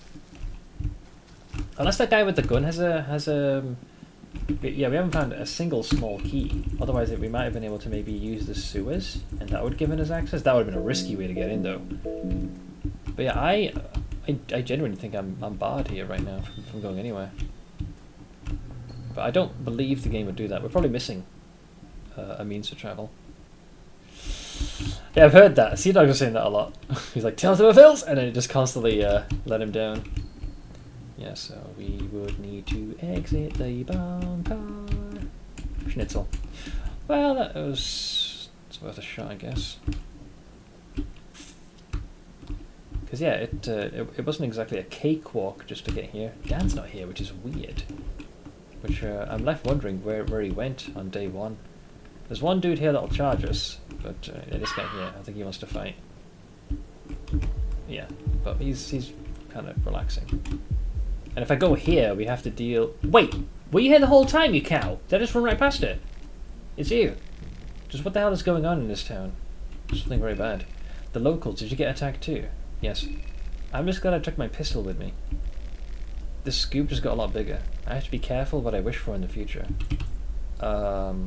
Unless that guy with the gun has a... Yeah, we haven't found a single small key. Otherwise, we might have been able to maybe use the sewers, and that would have given us access. That would have been a risky way to get in, though. But yeah, I genuinely think I'm barred here right now from going anywhere. But I don't believe the game would do that. We're probably missing a means to travel. Yeah, I've heard that. Sea Dog was saying that a lot. He's like, "Tell us about Phils," and then it just constantly let him down. Yeah, so we would need to exit the bunker. Schnitzel. Well, it's worth a shot, I guess. Because yeah, it wasn't exactly a cakewalk just to get here. Dan's not here, which is weird. Which I'm left wondering where he went on day one. There's one dude here that'll charge us, but this guy here, I think he wants to fight. Yeah, but he's kind of relaxing. And if I go here, we have to deal... Wait! Were you here the whole time, you cow? Did I just run right past it? It's you. Just what the hell is going on in this town? Something very bad. The locals, did you get attacked too? Yes. I'm just glad I took my pistol with me. This scoop just got a lot bigger. I have to be careful what I wish for in the future. What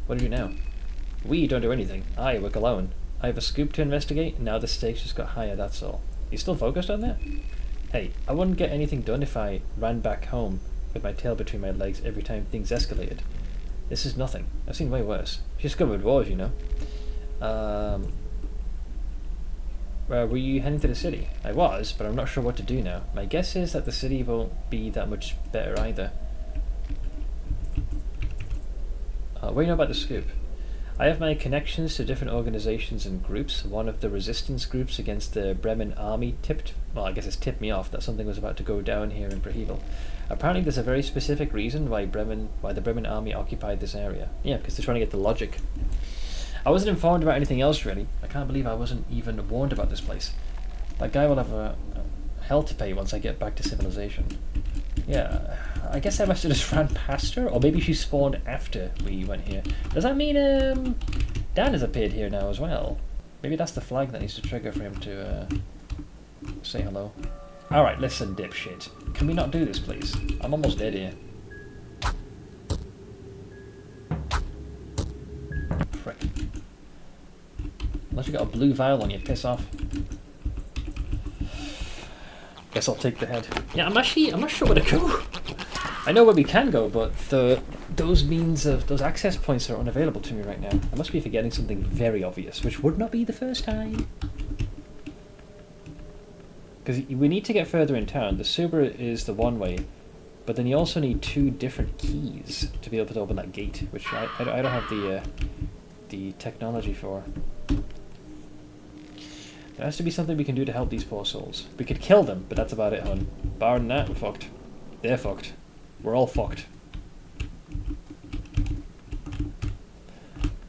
do you do now? We don't do anything. I work alone. I have a scoop to investigate, and now the stakes just got higher, that's all. You still focused on that? Hey, I wouldn't get anything done if I ran back home with my tail between my legs every time things escalated. This is nothing. I've seen way worse. She discovered wars, you know. Were you heading to the city? I was, but I'm not sure what to do now. My guess is that the city won't be that much better either. What do you know about the scoop? I have my connections to different organizations and groups. One of the resistance groups against the Bremen army tipped me off that something was about to go down here in Prehevel. Apparently there's a very specific reason why the Bremen army occupied this area. Yeah, because they're trying to get the logic. I wasn't informed about anything else really. I can't believe I wasn't even warned about this place. That guy will have a hell to pay once I get back to civilization. Yeah, I guess I must have just ran past her, or maybe she spawned after we went here. Does that mean Dan has appeared here now as well? Maybe that's the flag that needs to trigger for him to say hello. Alright, listen, dipshit. Can we not do this, please? I'm almost dead here. Prick. Unless you got a blue vial on you, piss off. Guess I'll take the head. Yeah, I'm not sure where to go. I know where we can go, but those access points are unavailable to me right now. I must be forgetting something very obvious, which would not be the first time. Because we need to get further in town. The sewer is the one way, but then you also need 2 different keys to be able to open that gate, which I don't have the technology for. There has to be something we can do to help these poor souls. We could kill them, but that's about it, hon. Barring that, we're fucked. They're fucked. We're all fucked.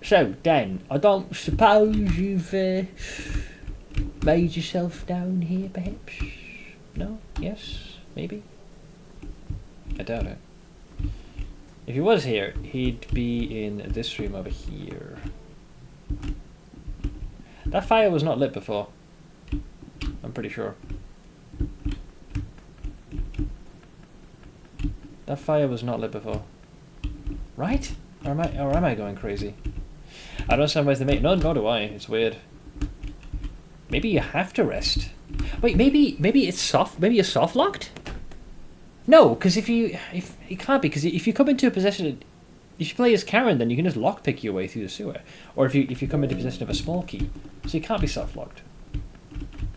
So, Dan, I don't suppose you've made yourself down here, perhaps? No? Yes? Maybe? I doubt it. If he was here, he'd be in this room over here. That fire was not lit before. I'm pretty sure. That fire was not lit before. Right? Or am I going crazy? I don't sound ways to make. No, nor do I. It's weird. Maybe you have to rest. Wait, maybe it's soft. Maybe you're soft locked. No, because if it can't be, because if you come into a possession, if you play as Karen, then you can just lockpick your way through the sewer. Or if you come into possession of a small key, so you can't be soft locked.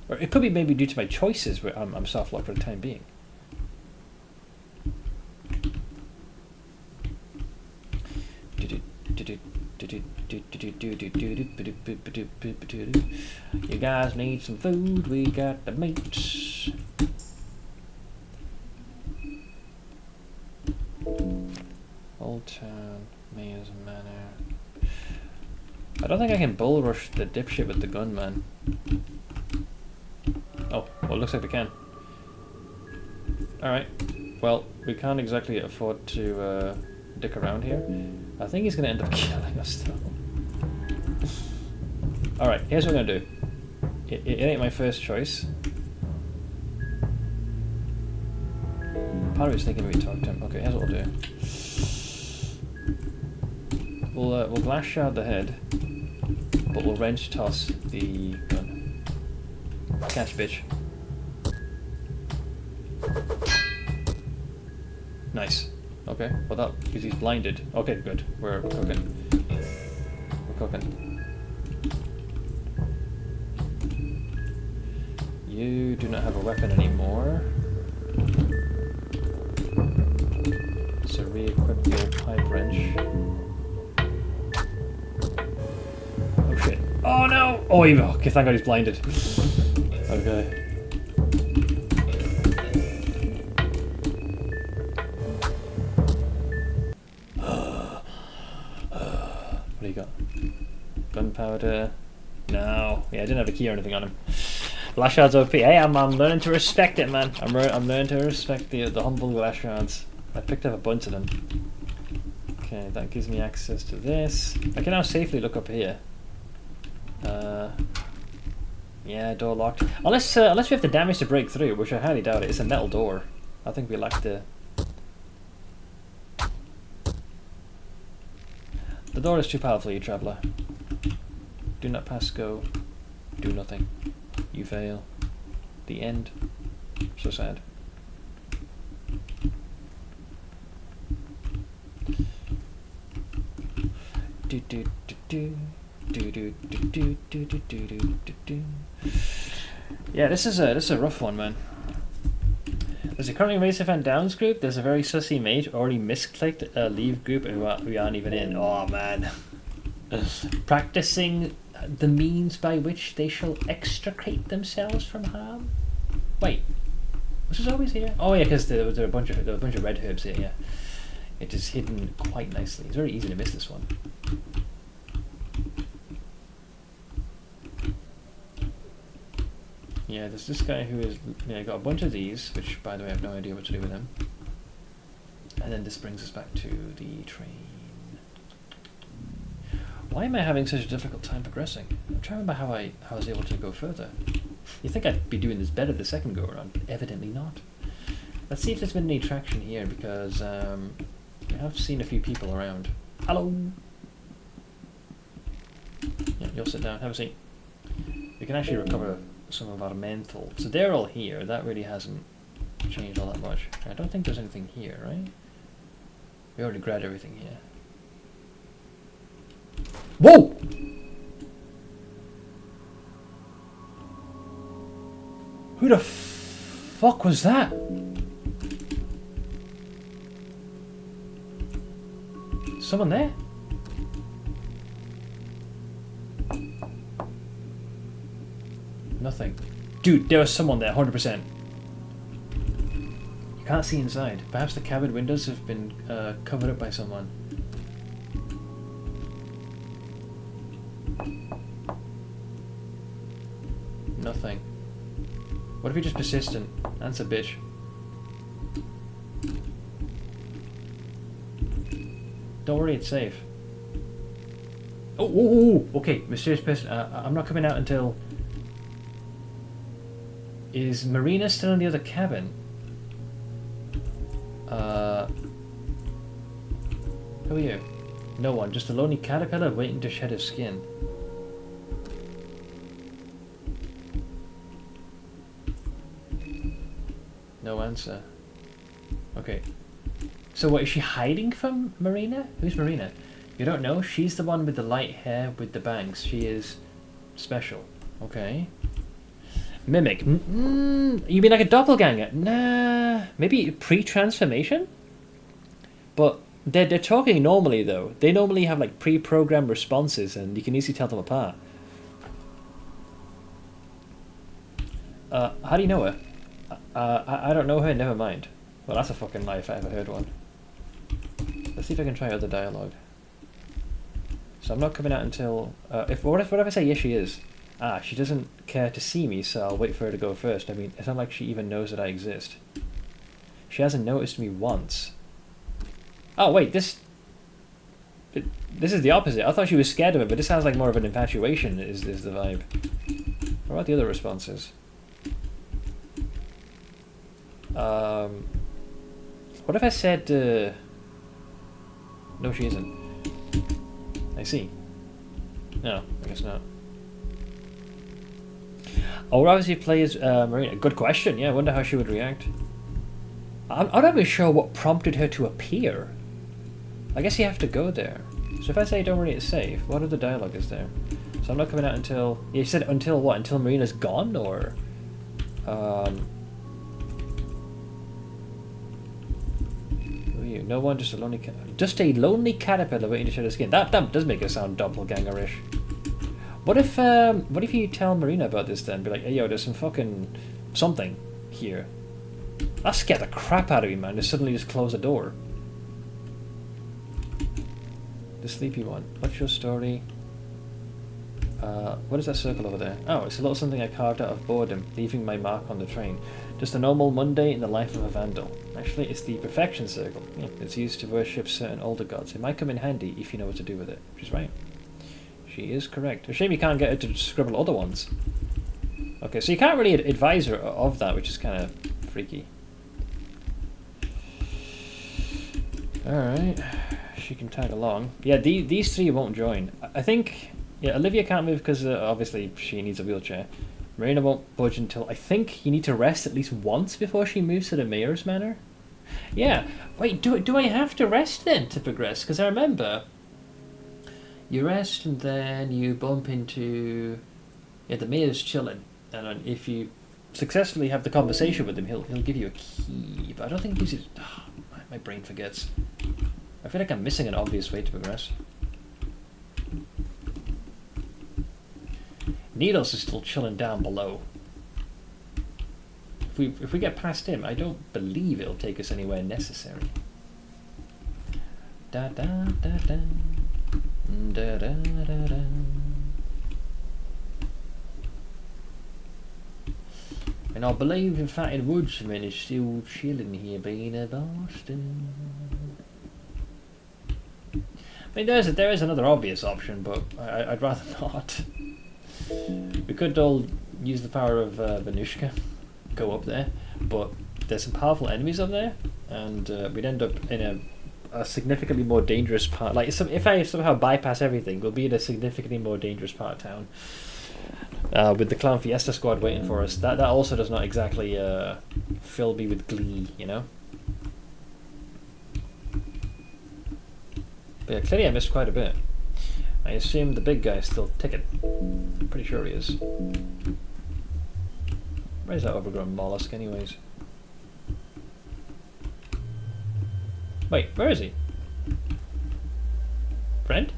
Or it could be maybe due to my choices where I'm soft locked for the time being. You guys need some food, we got the meat. Old Town, Mayor's Manor. I don't think I can bull rush the dipshit with the gun, man. Oh, well, it looks like we can. Alright, well, we can't exactly afford to dick around here. I think he's gonna end up killing us though. Alright, here's what we're gonna do. It ain't my first choice. Part of it's thinking we talk to him. Okay, here's what we'll do. We'll glass shard the head, but we'll wrench toss the gun. Catch, bitch. Nice. Okay, well that, because he's blinded. Okay, good. We're cooking. We're cooking. You do not have a weapon anymore. So re-equip the old pipe wrench. Oh shit. Oh no! Oh, okay, thank God he's blinded. Okay. What do you got? Gunpowder? No. Yeah, I didn't have a key or anything on him. Glass shards OP. Hey, I'm learning to respect it, man. I'm learning to respect the humble glass shards. I picked up a bunch of them. Okay, that gives me access to this. I can now safely look up here. Yeah, door locked. Unless we have the damage to break through, which I highly doubt it. It's a metal door. I think we lack the... The door is too powerful, you traveller. Do not pass go. Do nothing. You fail. The end. So sad. Do do do do do do do do do do do do do. Yeah, this is a rough one, man. There's a currently race event downs group. There's a very sussy mate already misclicked a leave group and we aren't even in. Oh man. Practicing the means by which they shall extricate themselves from harm. Wait, was this always here? Oh yeah, because there were a bunch of red herbs here. Yeah, it is hidden quite nicely. It's very easy to miss this one. Yeah, there's this guy who is got a bunch of these, which by the way I have no idea what to do with them. And then this brings us back to the train. Why am I having such a difficult time progressing? I'm trying to remember how I was able to go further. You think I'd be doing this better the second go around, but evidently not. Let's see if there's been any traction here, because I have seen a few people around. Hello! Yeah, you'll sit down, have a seat. We can actually recover some of our mental. So they're all here, that really hasn't changed all that much. I don't think there's anything here, right? We already grabbed everything here. Whoa! Who the fuck was that? Someone there? Nothing. Dude, there was someone there, 100%. You can't see inside. Perhaps the cabin windows have been covered up by someone. Nothing. What if you're just persistent? Answer, bitch. Don't worry, it's safe. Oh, okay, mysterious person. I'm not coming out until... Is Marina still in the other cabin? Who are you? No one, just a lonely caterpillar waiting to shed his skin. No answer. Okay. So what, is she hiding from Marina? Who's Marina? You don't know? She's the one with the light hair with the bangs. She is special. Okay. Mimic. You mean like a doppelganger? Nah. Maybe pre-transformation? But they're talking normally though. They normally have like pre-programmed responses and you can easily tell them apart. How do you know her? I don't know her, never mind. Well, that's a fucking lie if I ever heard one. Let's see if I can try other dialogue. So I'm not coming out until... what if I say yes she is? Ah, she doesn't care to see me, so I'll wait for her to go first. I mean, it's not like she even knows that I exist. She hasn't noticed me once. Oh, wait, this is the opposite. I thought she was scared of it, but this sounds like more of an infatuation is the vibe. What about the other responses? What if I said, no she isn't. I see. No, I guess not. Oh, obviously plays Marina. Good question, yeah, I wonder how she would react. I'm not even sure what prompted her to appear. I guess you have to go there. So if I say don't worry it's safe, what other dialogue is there? So I'm not coming out until... You said until what? Until Marina's gone, or... No one, just a lonely caterpillar waiting to shed her skin. That does make it sound doppelganger-ish. What if you tell Marina about this then? Be like, hey yo, there's some fucking something here. That scared the crap out of me, man. They suddenly just close the door. The sleepy one. What's your story? What is that circle over there? Oh, it's a little something I carved out of boredom, leaving my mark on the train. Just a normal Monday in the life of a vandal. Actually, it's the perfection circle. Yeah, it's used to worship certain older gods. It might come in handy if you know what to do with it. She's right. She is correct. A shame you can't get her to scribble other ones. Okay, so you can't really advise her of that, which is kind of freaky. Alright, she can tag along. Yeah, these three won't join. I think, yeah, Olivia can't move because obviously she needs a wheelchair. Marina won't budge until, I think you need to rest at least once before she moves to the mayor's manor. Yeah, wait, do I have to rest then to progress? Because I remember, you rest and then you bump into, yeah, the mayor's chilling. And then if you successfully have the conversation with him, he'll give you a key. But I don't think he uses, my brain forgets. I feel like I'm missing an obvious way to progress. Needles is still chilling down below. If we get past him, I don't believe it'll take us anywhere necessary. Da da da da da da da da. And I believe in fact Woodsman is still chilling here, being a Boston. I mean, there is another obvious option, but I'd rather not. We could all use the power of Venushka, go up there, but there's some powerful enemies up there, and we'd end up in a significantly more dangerous part. Like, if I somehow bypass everything, we'll be in a significantly more dangerous part of town. With the Clown Fiesta squad waiting for us, that also does not exactly fill me with glee, you know? But yeah, clearly I missed quite a bit. I assume the big guy's still ticking. I'm pretty sure he is. Where's that overgrown mollusk anyways? Wait, where is he? Friend?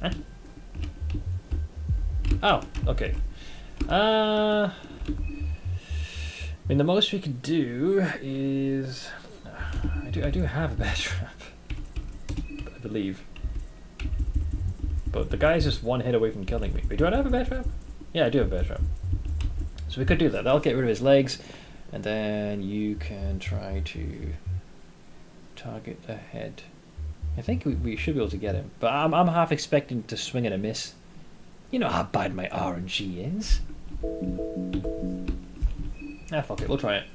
Huh? Oh, okay. I mean, the most we could do is... I do have a bear trap, I believe. But the guy's just one hit away from killing me. Wait, do I have a bear trap? Yeah, I do have a bear trap. So we could do that. That'll get rid of his legs, and then you can try to target the head. I think we should be able to get him, but I'm half expecting to swing and a miss. You know how bad my RNG is. Ah, fuck it, we'll try it.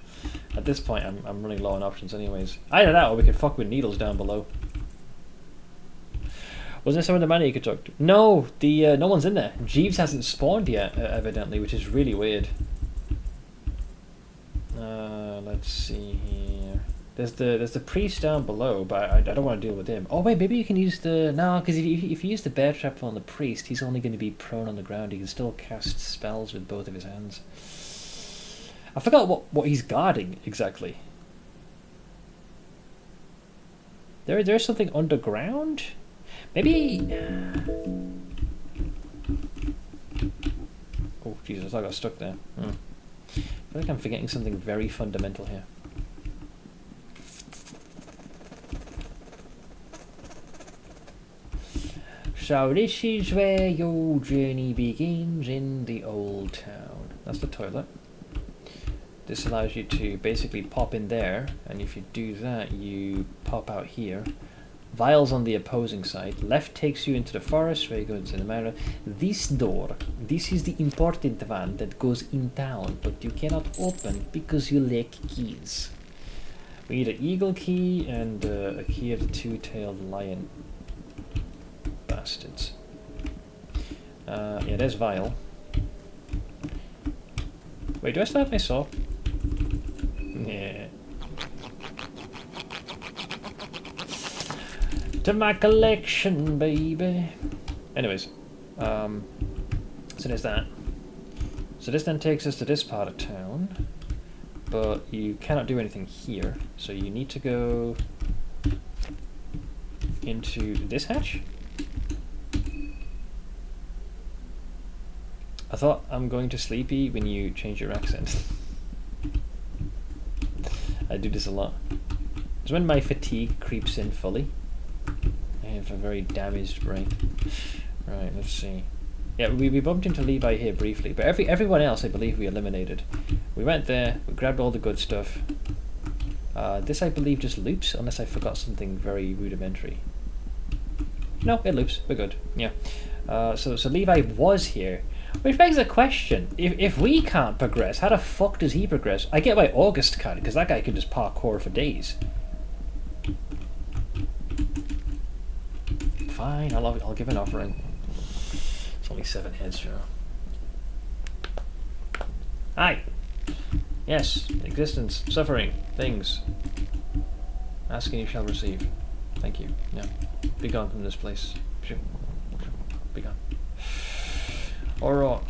At this point, I'm running low on options anyways. Either that, or we could fuck with needles down below. Wasn't there someone in the manor you could talk to? No, no one's in there. Jeeves hasn't spawned yet, evidently, which is really weird. Let's see here. There's the priest down below, but I don't want to deal with him. Oh wait, maybe you can use the... No, because if you use the bear trap on the priest, he's only going to be prone on the ground. He can still cast spells with both of his hands. I forgot what he's guarding exactly. There's something underground? Maybe... Oh Jesus, I got stuck there. I feel like I'm forgetting something very fundamental here. So this is where your journey begins, in the old town. That's the toilet. This allows you to basically pop in there, and if you do that, you pop out here. Vials on the opposing side. Left takes you into the forest, where you go into the manor. This door, this is the important one that goes in town, but you cannot open because you lack keys. We need an eagle key and a key of the two-tailed lion. Bastards. Yeah, there's Vial. Wait, do I still have my saw? Yeah. To my collection, baby. Anyways, so there's that. So this then takes us to this part of town, but you cannot do anything here, so you need to go into this hatch. I thought I'm going to sleepy when you change your accent. I do this a lot. It's when my fatigue creeps in fully. I have a very damaged brain. Right, let's see. Yeah, we bumped into Levi here briefly, but everyone else I believe we eliminated. We went there, we grabbed all the good stuff. This I believe just loops, unless I forgot something very rudimentary. No, it loops, we're good, yeah. So Levi was here. Which begs the question, if we can't progress, how the fuck does he progress? I get why August can, because that guy can just parkour for days. Fine, I'll give an offering. It's only 7 heads, sure. Hi. Yes, existence, suffering, things. Ask and you shall receive. Thank you. Yeah. Be gone from this place. Be gone. Alright.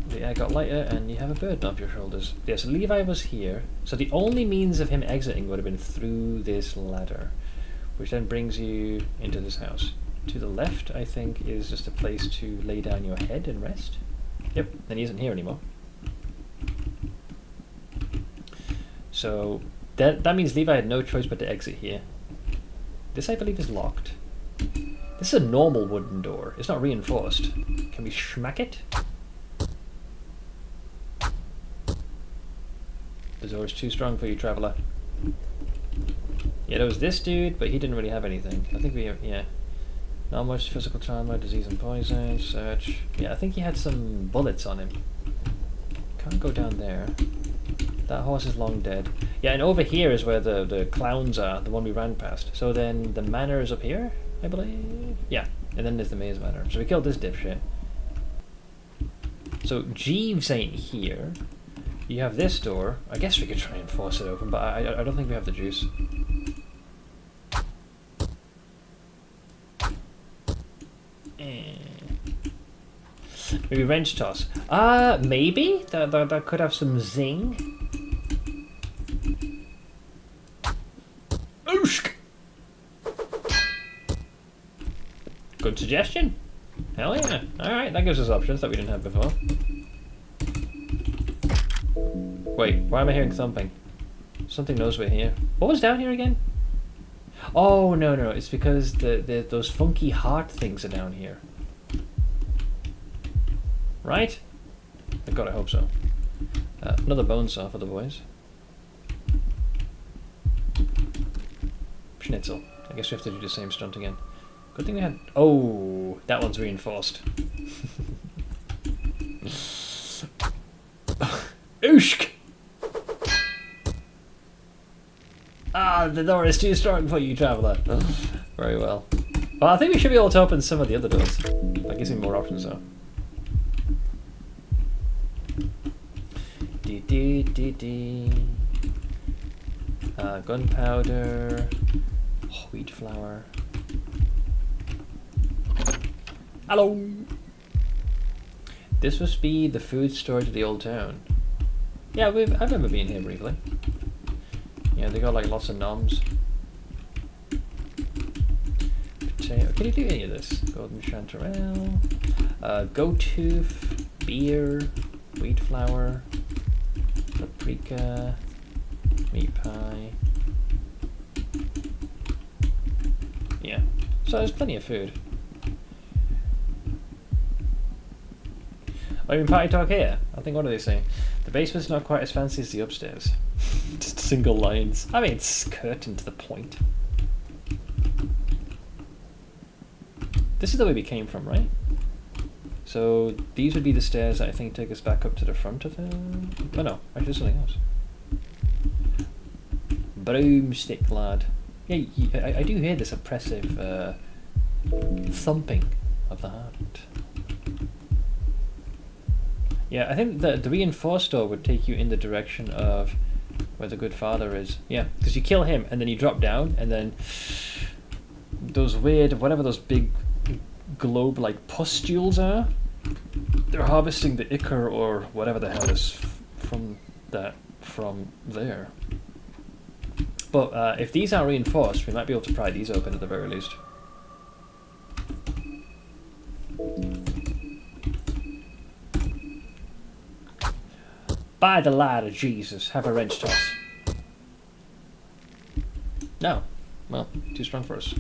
The air got lighter and you have a burden off your shoulders. Yeah, so Levi was here. So the only means of him exiting would have been through this ladder, which then brings you into this house. To the left, I think, is just a place to lay down your head and rest. Yep, and he isn't here anymore. So that means Levi had no choice but to exit here. This, I believe, is locked. This is a normal wooden door. It's not reinforced. Can we schmack it? The door is too strong for you, traveler. Yeah, there was this dude, but he didn't really have anything. I think yeah. Not much physical trauma, disease and poison, search. Yeah, I think he had some bullets on him. Can't go down there. That horse is long dead. Yeah, and over here is where the clowns are, the one we ran past. So then the manor is up here, I believe? Yeah, and then there's the maze manor. So we killed this dipshit. So Jeeves ain't here. You have this door. I guess we could try and force it open, but I don't think we have the juice. Maybe wrench toss. Maybe? That could have some zing. Ooshk! Good suggestion. Hell yeah. Alright, that gives us options that we didn't have before. Wait, why am I hearing thumping? Something knows we're here. What was down here again? Oh, no, it's because those funky heart things are down here. Right? I gotta hope so. Another bone saw for the boys. Schnitzel. I guess we have to do the same stunt again. Good thing we had... Oh, that one's reinforced. Ooshk! Ah, the door is too strong for you, traveller. Very well. Well, I think we should be able to open some of the other doors. That gives me more options, though. Gunpowder, wheat flour. Hello! This must be the food storage of the old town. Yeah, I remember being here briefly. Yeah, they got like lots of noms. Potato. Can you do any of this? Golden chanterelle, goat tooth, beer, wheat flour, paprika, meat pie. Yeah, so there's plenty of food. I mean, party talk here. I think, what are they saying? The basement's not quite as fancy as the upstairs. Just single lines. I mean, it's curt and to the point. This is the way we came from, right? So these would be the stairs that I think take us back up to the front of it. Oh no, actually something else. Broomstick lad. Yeah, I do hear this oppressive thumping of the heart. Yeah, I think the reinforced door would take you in the direction of where the good father is. Yeah, because you kill him and then you drop down and then those weird, whatever those big globe-like pustules are, they're harvesting the ichor or whatever the hell is from there. But if these are reinforced, we might be able to pry these open at the very least. By the light of Jesus, have a wrench toss. No. Well, too strong for us.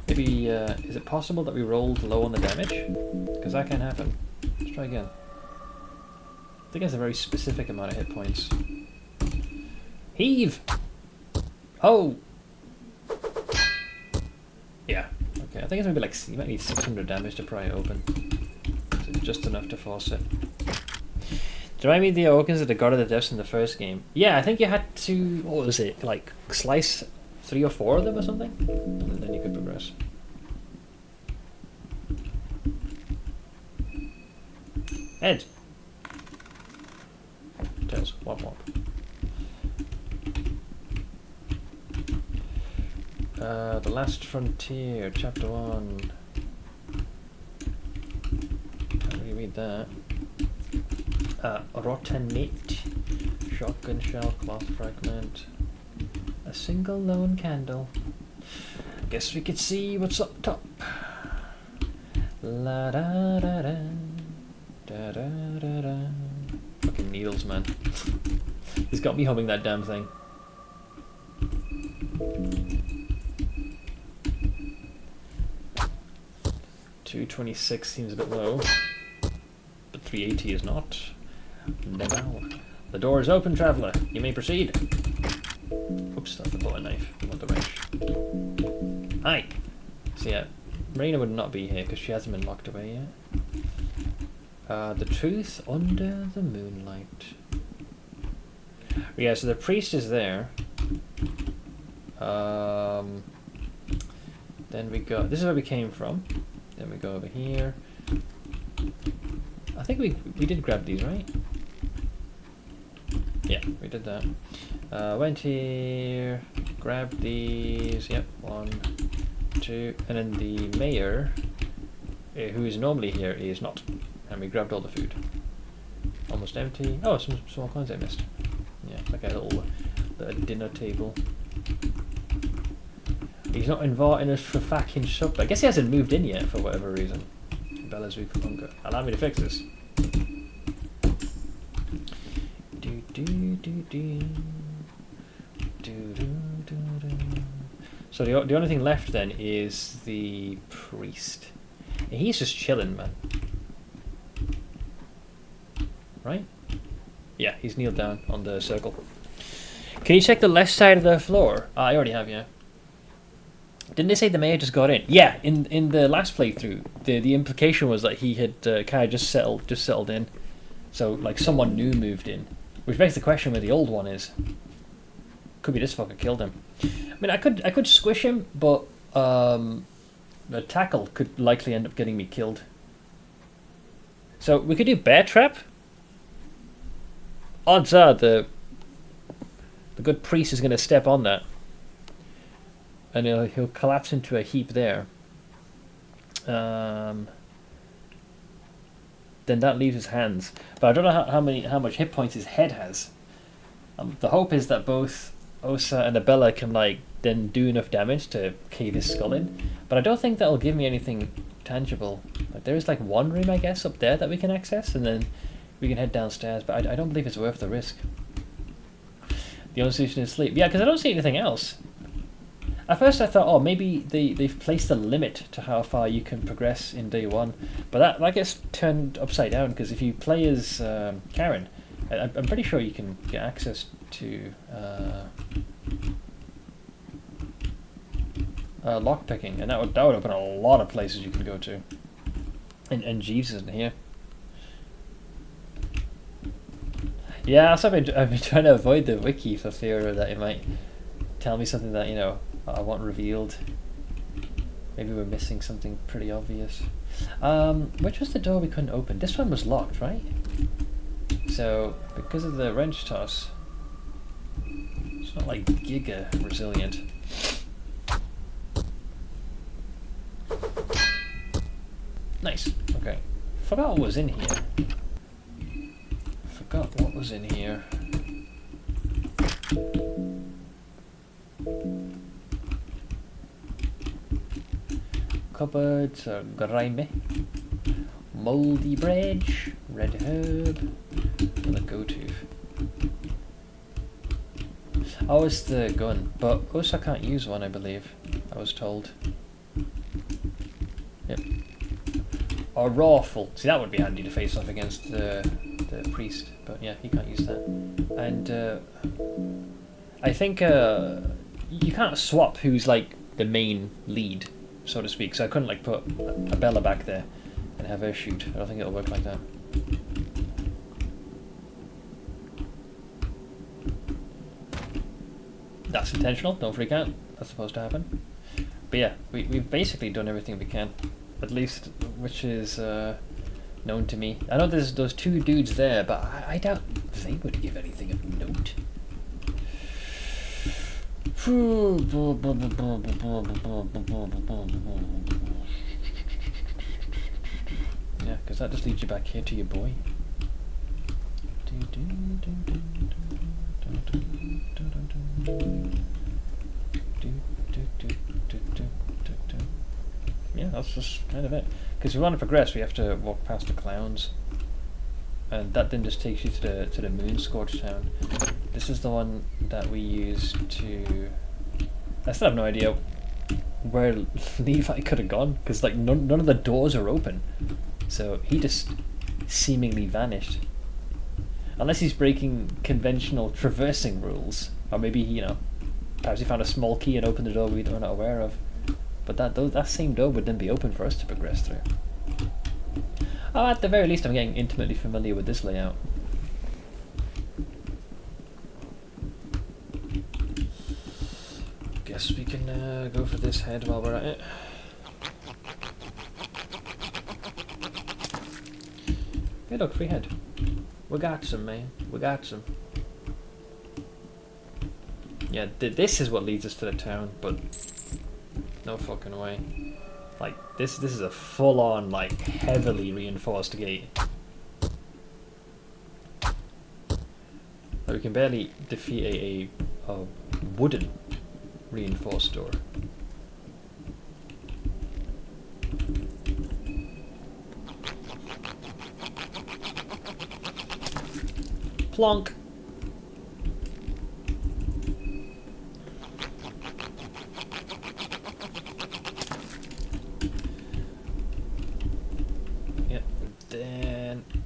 Maybe, is it possible that we rolled low on the damage? Because that can happen. Let's try again. I think it has a very specific amount of hit points. Heave! Oh! Yeah. Okay, I think it's maybe like, you might need 600 damage to pry it open. just enough to force it. Do you remind me of the organs of the God of the Deaths in the first game? Yeah, I think you had to, what was it, like slice 3 or 4 of them or something? And then you could progress. Head! Tails, womp womp. The Last Frontier, Chapter 1. Can't really read that. Rottenate, shotgun shell, cloth fragment, a single lone candle. Guess we could see what's up top. La da da da, da da da da. Fucking needles, man. He's got me humming that damn thing. $226 seems a bit low, but 380 is not. Now, the door is open, traveller. You may proceed. Oops, that's the butter knife. I want the wrench. Hi. So yeah, Marina would not be here because she hasn't been locked away yet. The truth under the moonlight. Yeah, so the priest is there. Then we go. This is where we came from. Then we go over here. I think we did grab these, right? Yeah, we did that. Went here, grabbed these. Yep, 1, 2, and then the mayor, who is normally here, is not. And we grabbed all the food. Almost empty. Oh, some small coins I missed. Yeah, like a little dinner table. He's not inviting us for fucking supper. I guess he hasn't moved in yet for whatever reason. Bella's weak from hunger. Allow me to fix this. Do do do do. Do do do do. So the only thing left then is the priest. And he's just chilling, man. Right? Yeah, he's kneeled down on the circle. Can you check the left side of the floor? I already have, yeah. Didn't they say the mayor just got in? Yeah, in the last playthrough, the implication was that he had kind of just settled in. So like someone new moved in, which begs the question where the old one is. Could be this fucker killed him. I mean, I could squish him, but the tackle could likely end up getting me killed. So we could do bear trap. Odds are the good priest is going to step on that. And he'll collapse into a heap there. Then that leaves his hands. But I don't know how much hit points his head has. The hope is that both Osa and Abella can then do enough damage to cave his skull in. But I don't think that'll give me anything tangible. Like, there is one room, I guess, up there that we can access, and then we can head downstairs. But I don't believe it's worth the risk. The only solution is sleep. Yeah, because I don't see anything else. At first I thought, oh, maybe they've placed a limit to how far you can progress in day 1. But that gets turned upside down, because if you play as Karen, I'm pretty sure you can get access to lockpicking, and that would open a lot of places you can go to. And Jeeves isn't here. Yeah, so I've been trying to avoid the wiki for fear that it might tell me something that, I want revealed. Maybe we're missing something pretty obvious. Which was the door we couldn't open? This one was locked, right? So, because of the wrench toss, it's not giga resilient. Nice. Okay. Forgot what was in here. Forgot what was in here. Cupboards are grimy. Moldy bread, red herb, and a go-to. Oh, it's the gun, but Osa can't use one, I believe. I was told. Yep. Or Rawful. See, that would be handy to face off against the priest, but yeah, he can't use that. And I think you can't swap who's the main lead, so to speak. So I couldn't put Abella back there, and have her shoot. I don't think it'll work like that. That's intentional, don't freak out. That's supposed to happen. But yeah, we've basically done everything we can. At least, which is known to me. I know there's those two dudes there, but I doubt they would give anything of note. Yeah, because that just leads you back here to your boy. Yeah, that's just kind of it. Because if we want to progress, we have to walk past the clowns, and that then just takes you to the moon scorched town. This is the one that we used to. I still have no idea where Levi could have gone, because like none of the doors are open, so he just seemingly vanished. Unless he's breaking conventional traversing rules, or maybe perhaps he found a small key and opened the door we're not aware of. But that same door would then be open for us to progress through. Oh, at the very least, I'm getting intimately familiar with this layout. Guess we can go for this head while we're at it. Hey, look, free head. We got some, man. We got some. Yeah, this is what leads us to the town, but no fucking way. Like, this is a full-on, like, heavily reinforced gate. Like, we can barely defeat a wooden reinforced door. Plonk!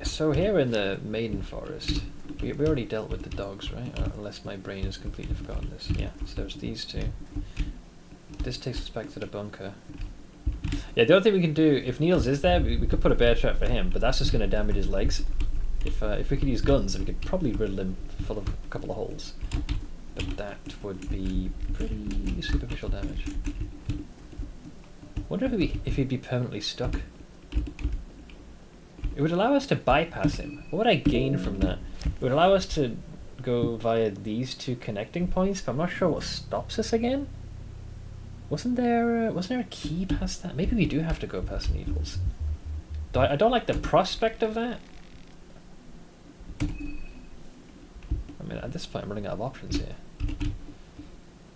So here in the Maiden Forest, we already dealt with the dogs, right? Unless my brain has completely forgotten this. Yeah, so there's these two. This takes us back to the bunker. Yeah, the other thing we can do, if Niels is there, we could put a bear trap for him, but that's just going to damage his legs. If we could use guns, then we could probably riddle him full of a couple of holes. But that would be pretty superficial damage. Wonder if he'd be permanently stuck. It would allow us to bypass him. What would I gain from that? It would allow us to go via these two connecting points, but I'm not sure what stops us again. Wasn't there a key past that? Maybe we do have to go past needles. I don't like the prospect of that. I mean, at this point I'm running out of options here.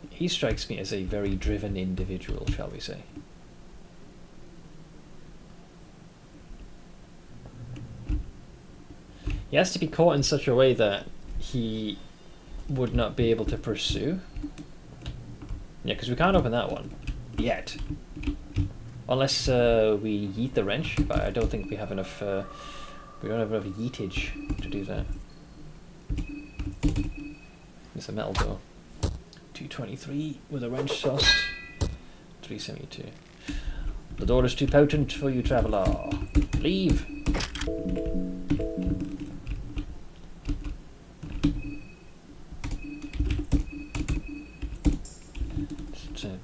He strikes me as a very driven individual, shall we say. He has to be caught in such a way that he would not be able to pursue. Yeah, because we can't open that one. Yet. Unless we yeet the wrench, but I don't think we have enough, we don't have enough yeetage to do that. It's a metal door. 223 with a wrench sauce. 372. The door is too potent for you, traveller. Leave!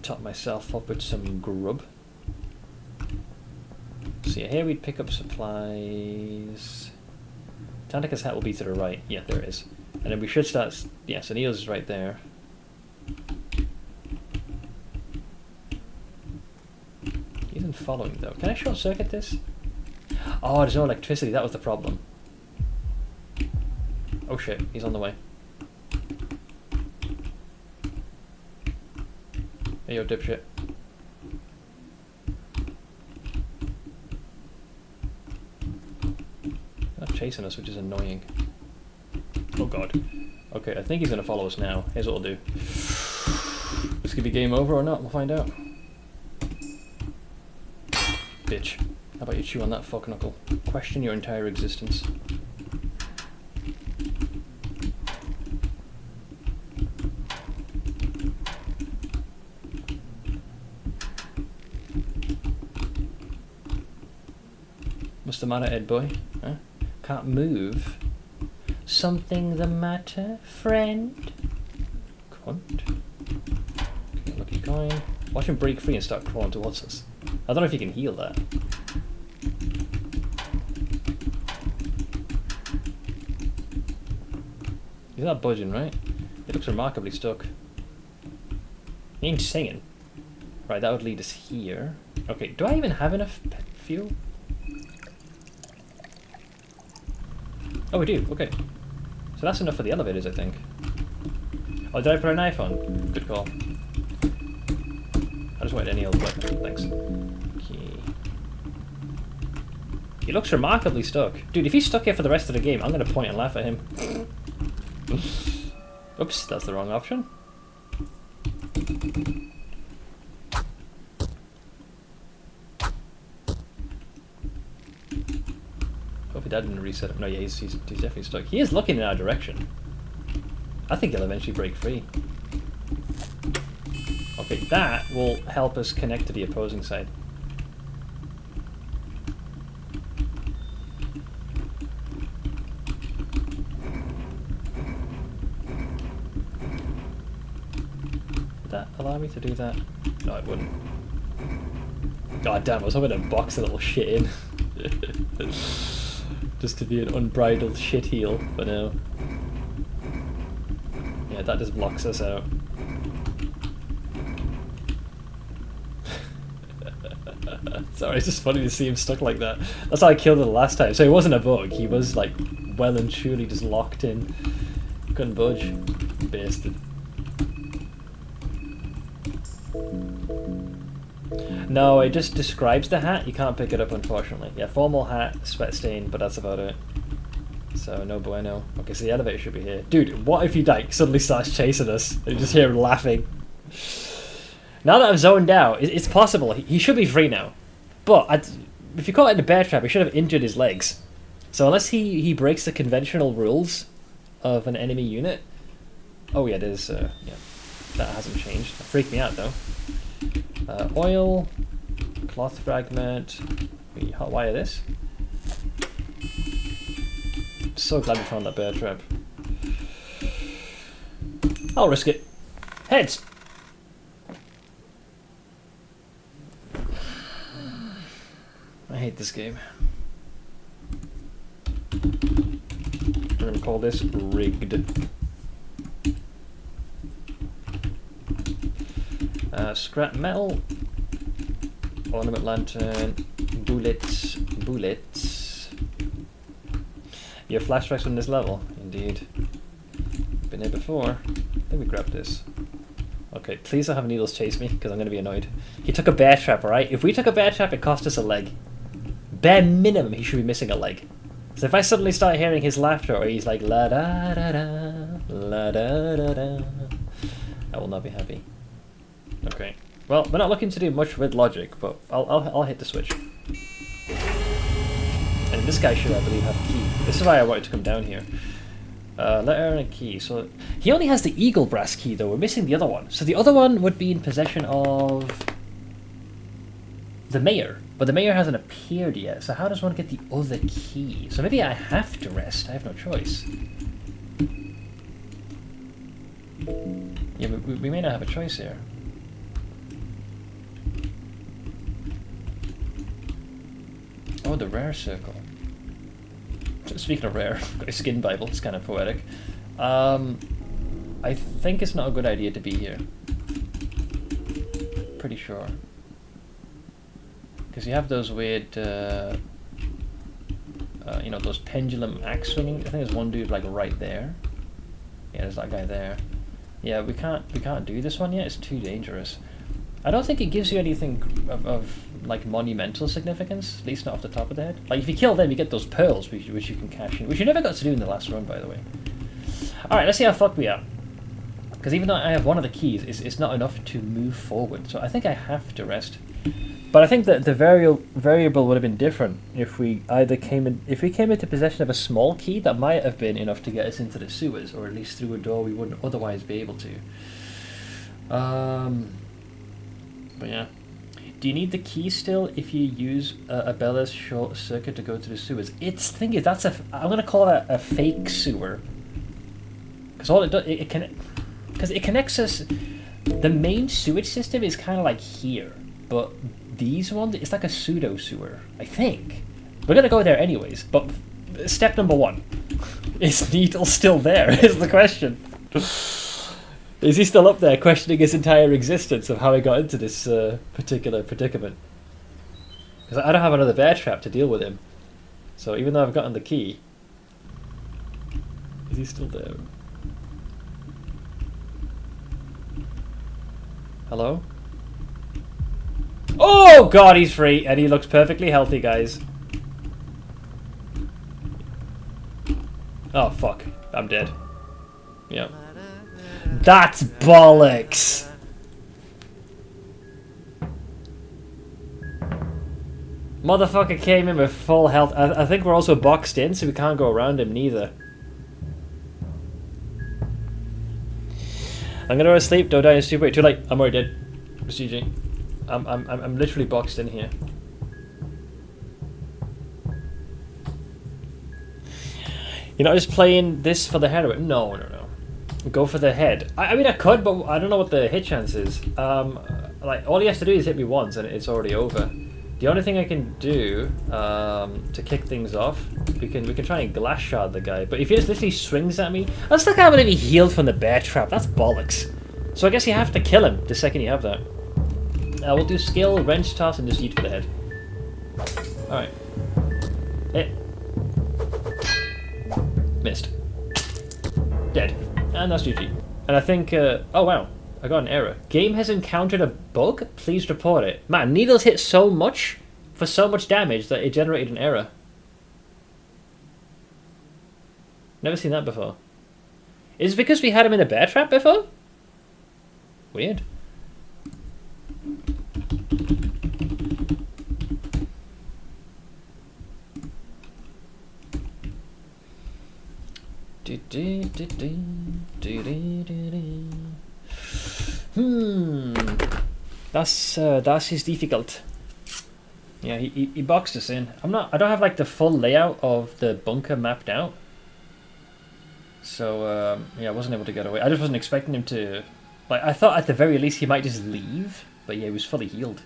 Top myself up with some grub. So yeah, here we'd pick up supplies. Tantika's hat will be to the right. Yeah, there it is. And then we should start. Yeah, so Niels is right there. He isn't following though. Can I short circuit this? Oh, there's no electricity. That was the problem. Oh shit, he's on the way. Hey, yo, dipshit. Not chasing us, which is annoying. Oh god. Okay, I think he's gonna follow us now. Here's what we'll do. This could be game over or not, we'll find out. Bitch. How about you chew on that fuck knuckle? Question your entire existence. What's the matter, Ed boy? Huh? Can't move? Something the matter, friend? Cunt. Okay, lucky coin. Watch him break free and start crawling towards us. I don't know if you can heal that. He's not budging, right? He looks remarkably stuck. He ain't singing. Right, that would lead us here. Okay, do I even have enough fuel? Oh, we do, okay. So that's enough for the elevators, I think. Oh, did I put a knife on? Good call. I just wanted any old weapon, thanks. Okay. He looks remarkably stuck. Dude, if he's stuck here for the rest of the game, I'm gonna point and laugh at him. Oops, that's the wrong option. Hopefully that didn't reset him. No, yeah, he's definitely stuck. He is looking in our direction. I think he'll eventually break free. Okay, that will help us connect to the opposing side. Would that allow me to do that? No, it wouldn't. God damn, I was hoping to box a little shit in. Just to be an unbridled shit heel, but no. Yeah, that just blocks us out. Sorry, it's just funny to see him stuck like that. That's how I killed him the last time. So he wasn't a bug, he was like well and truly just locked in. Couldn't budge. Bastard. No, it just describes the hat. You can't pick it up, unfortunately. Yeah, formal hat, sweat stain, but that's about it. So, no bueno. Okay, so the elevator should be here. Dude, what if he like suddenly starts chasing us and you just hear him laughing? Now that I've zoned out, it's possible. He should be free now. But if you caught in the bear trap, he should have injured his legs. So unless he breaks the conventional rules of an enemy unit... Oh yeah, there's... yeah, that hasn't changed. That freaked me out though. Oil, cloth fragment. We hotwire this. So glad we found that bear trap. I'll risk it. Heads! I hate this game. We're gonna call this rigged. Scrap metal, ornament lantern, bullets. You have flashbacks on this level, indeed. Been here before. I think we grabbed this. Okay, please don't have needles chase me, because I'm going to be annoyed. He took a bear trap, alright? If we took a bear trap, it cost us a leg. Bare minimum, he should be missing a leg. So if I suddenly start hearing his laughter, or he's like la da da da, la da da da, I will not be happy. Okay. Well, we're not looking to do much with logic, but I'll hit the switch. And this guy should, I believe, have a key. This is why I wanted to come down here. Letter and a key. So he only has the eagle brass key, though. We're missing the other one. So the other one would be in possession of the mayor, but the mayor hasn't appeared yet. So how does one get the other key? So maybe I have to rest. I have no choice. Yeah, we may not have a choice here. Oh, the rare circle. Speaking of rare, I've got a skin Bible. It's kind of poetic. I think it's not a good idea to be here. Pretty sure. Because you have those weird, you know, those pendulum axe swinging. I think there's one dude like right there. Yeah, there's that guy there. Yeah, we can't do this one yet. It's too dangerous. I don't think it gives you anything of like monumental significance, at least not off the top of the head. Like if you kill them, you get those pearls, which you can cash in, which you never got to do in the last run, by the way. All right, let's see how fucked we are. Because even though I have one of the keys, it's not enough to move forward. So I think I have to rest. But I think that the variable would have been different if we came into possession of a small key that might have been enough to get us into the sewers, or at least through a door we wouldn't otherwise be able to. But yeah, Do you need the key still if you use a Bella's short circuit to go to the sewers? It's thing is that's I'm gonna call it a fake sewer. Because all it does it connects us. The main sewage system is kind of like here, but these ones it's like a pseudo sewer. I think we're gonna go there anyways. But step number 1: is Needle still there? Is the question. Is he still up there questioning his entire existence of how he got into this particular predicament? Because I don't have another bear trap to deal with him. So even though I've gotten the key, is he still there? Hello? Oh god, he's free, and he looks perfectly healthy, guys. Oh fuck, I'm dead. Yep. That's bollocks! Motherfucker came in with full health. I think we're also boxed in, so we can't go around him neither. I'm gonna go to sleep, don't die in stupid. Too late, I'm already dead. CG. I'm literally boxed in here. You're not just playing this for the head of it? No. Go for the head. I mean, I could, but I don't know what the hit chance is. Like, all he has to do is hit me once and it's already over. The only thing I can do to kick things off, we can try and glass shard the guy. But if he just literally swings at me, I still can't believe he healed from the bear trap. That's bollocks. So I guess you have to kill him the second you have that. We'll do skill, wrench toss, and just eat for the head. Alright. Hit. Missed. Dead. And that's GG. And I think, oh wow, I got an error. Game has encountered a bug, please report it. Man, Needles hit so much, for so much damage, that it generated an error. Never seen that before. Is it because we had him in a bear trap before? Weird. Das is difficult. Yeah, he boxed us in. I don't have like the full layout of the bunker mapped out. So yeah, I wasn't able to get away. I just wasn't expecting him to, like, I thought at the very least he might just leave, but yeah, he was fully healed.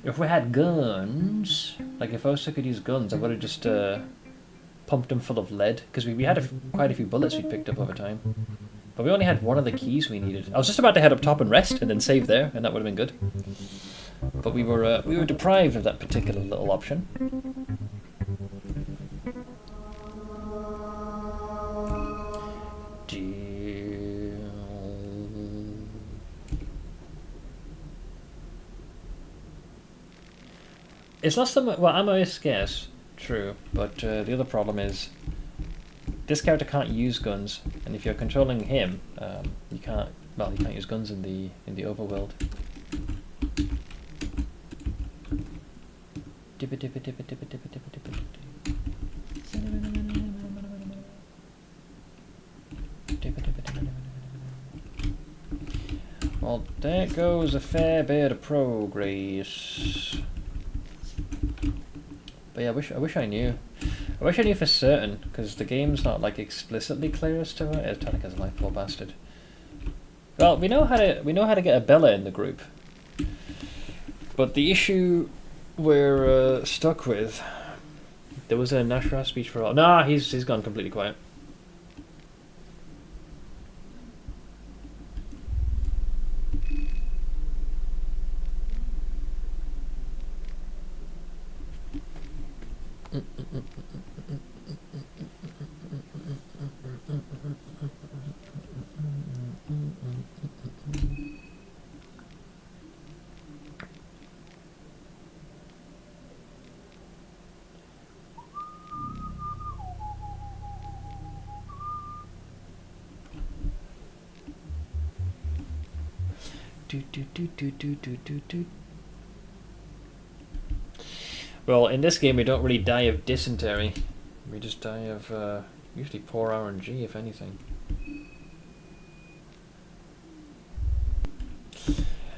If we had guns, like if I also could use guns, I would have just pumped him full of lead, because we had quite a few bullets we picked up over time. But we only had one of the keys we needed. I was just about to head up top and rest, and then save there, and that would have been good. But we were deprived of that particular little option. It's not so much, well, ammo is scarce, true, but the other problem is this character can't use guns, and if you're controlling him, you can't use guns in the overworld. Well, there goes a fair bit of progress. But yeah, I wish I knew. I wish I knew for certain, because the game's not like explicitly clear as to it. Tonica's a life, poor bastard. Well, we know how to get a Bella in the group, but the issue we're stuck with. There was a Nas'Hrah speech for all. Nah, he's gone completely quiet. Well, in this game we don't really die of dysentery. We just die of usually poor RNG, if anything.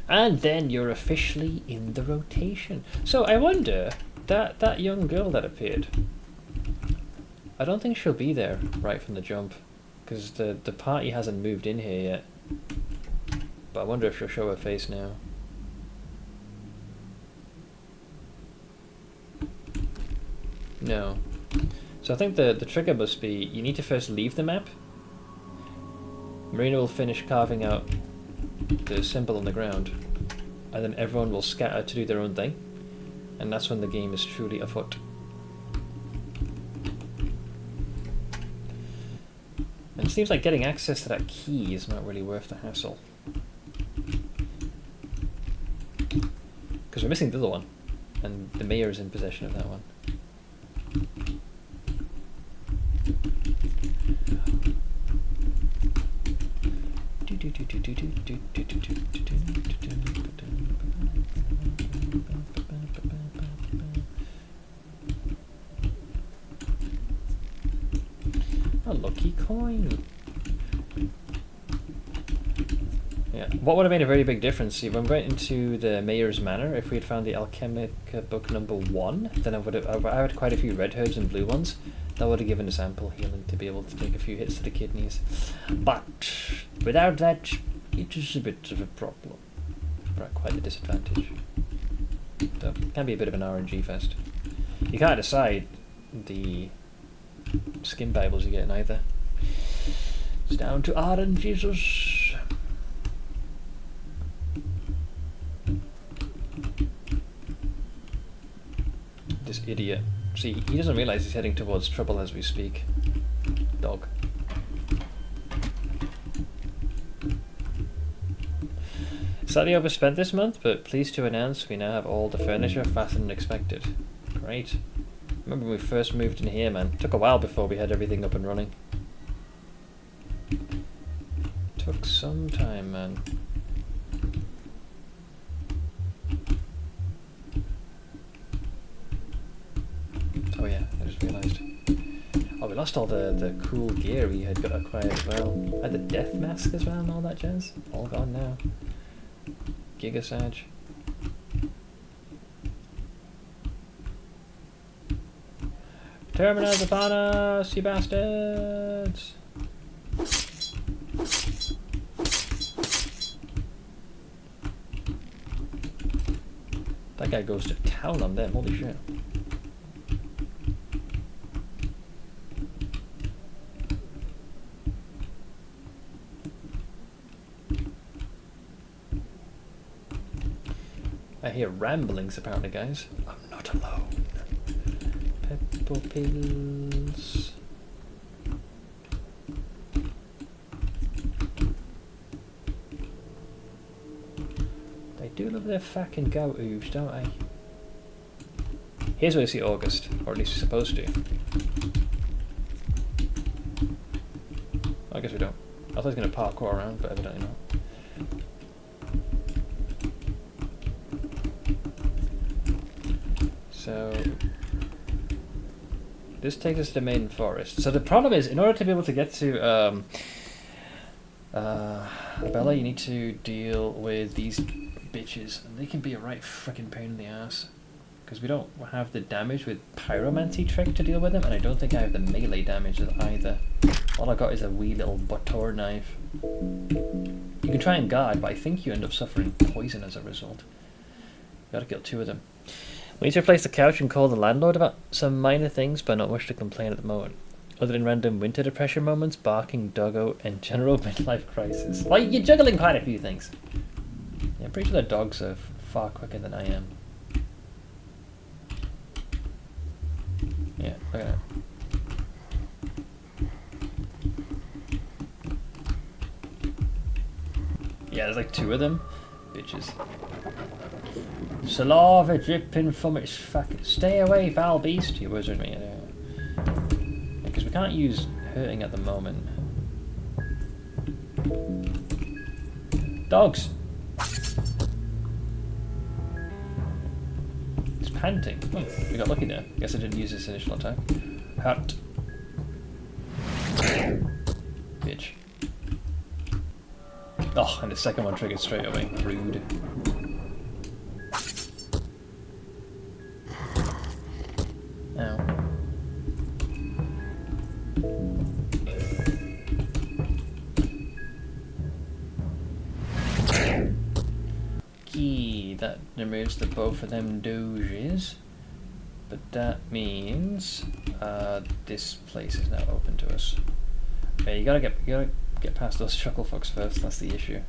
And then you're officially in the rotation. So I wonder, that young girl that appeared, I don't think she'll be there right from the jump, because the party hasn't moved in here yet. But I wonder if she'll show her face now. No. So I think the trigger must be, you need to first leave the map. Marina will finish carving out the symbol on the ground, and then everyone will scatter to do their own thing, and that's when the game is truly afoot. And it seems like getting access to that key is not really worth the hassle, because we're missing the other one, and the mayor is in possession of that one. A lucky coin. Yeah, what would have made a very big difference? See, when we went into the mayor's manor, if we had found the alchemic book number 1, then I had quite a few red herbs and blue ones. That would have given us ample healing to be able to take a few hits to the kidneys. But without that, it is a bit of a problem. Right, quite a disadvantage. So it can be a bit of an RNG fest. You can't decide the skin Bibles you get either. It's down to RNGesus. This idiot. See, he doesn't realize he's heading towards trouble as we speak. Dog. Slightly overspent this month, but pleased to announce we now have all the furniture faster than expected. Great. Remember when we first moved in here, man? Took a while before we had everything up and running. Took some time, man. Oh yeah, I just realised. Oh, we lost all the cool gear we had got acquired as well. I had the death mask as well and all that jazz. All gone now. Giga Sag. Termina's upon us, you bastards! That guy goes to town on them, holy shit. I hear ramblings apparently, guys. I'm not alone. Pepper pills. They do love their fucking goat hooves, don't they? Here's where you see August, or at least you're supposed to. I guess we don't. I thought he was going to parkour around, but evidently not. So this takes us to the main forest. So the problem is, in order to be able to get to Bella, you need to deal with these bitches, and they can be a right freaking pain in the ass. Because we don't have the damage with pyromancy trick to deal with them, and I don't think I have the melee damage either. All I got is a wee little butter knife. You can try and guard, but I think you end up suffering poison as a result. Gotta kill 2 of them. We need to replace the couch and call the landlord about some minor things, but not much to complain at the moment. Other than random winter depression moments, barking doggo, and general midlife crisis. Like, you're juggling quite a few things. Yeah, I'm pretty sure the dogs are far quicker than I am. Yeah, look at that. Yeah, there's like 2 of them. Bitches. Saliva dripping from its fucking... Stay away, foul beast, you wizard me. Because we can't use hurting at the moment. Dogs! It's panting. Oh, we got lucky there. Guess I didn't use this initial attack. Hurt. Bitch. Oh, and the second one triggered straight away. Rude. Ow. Okay, that removes the both of them doges. But that means this place is now open to us. Okay, you gotta get past those chuckle fucks first. That's the issue.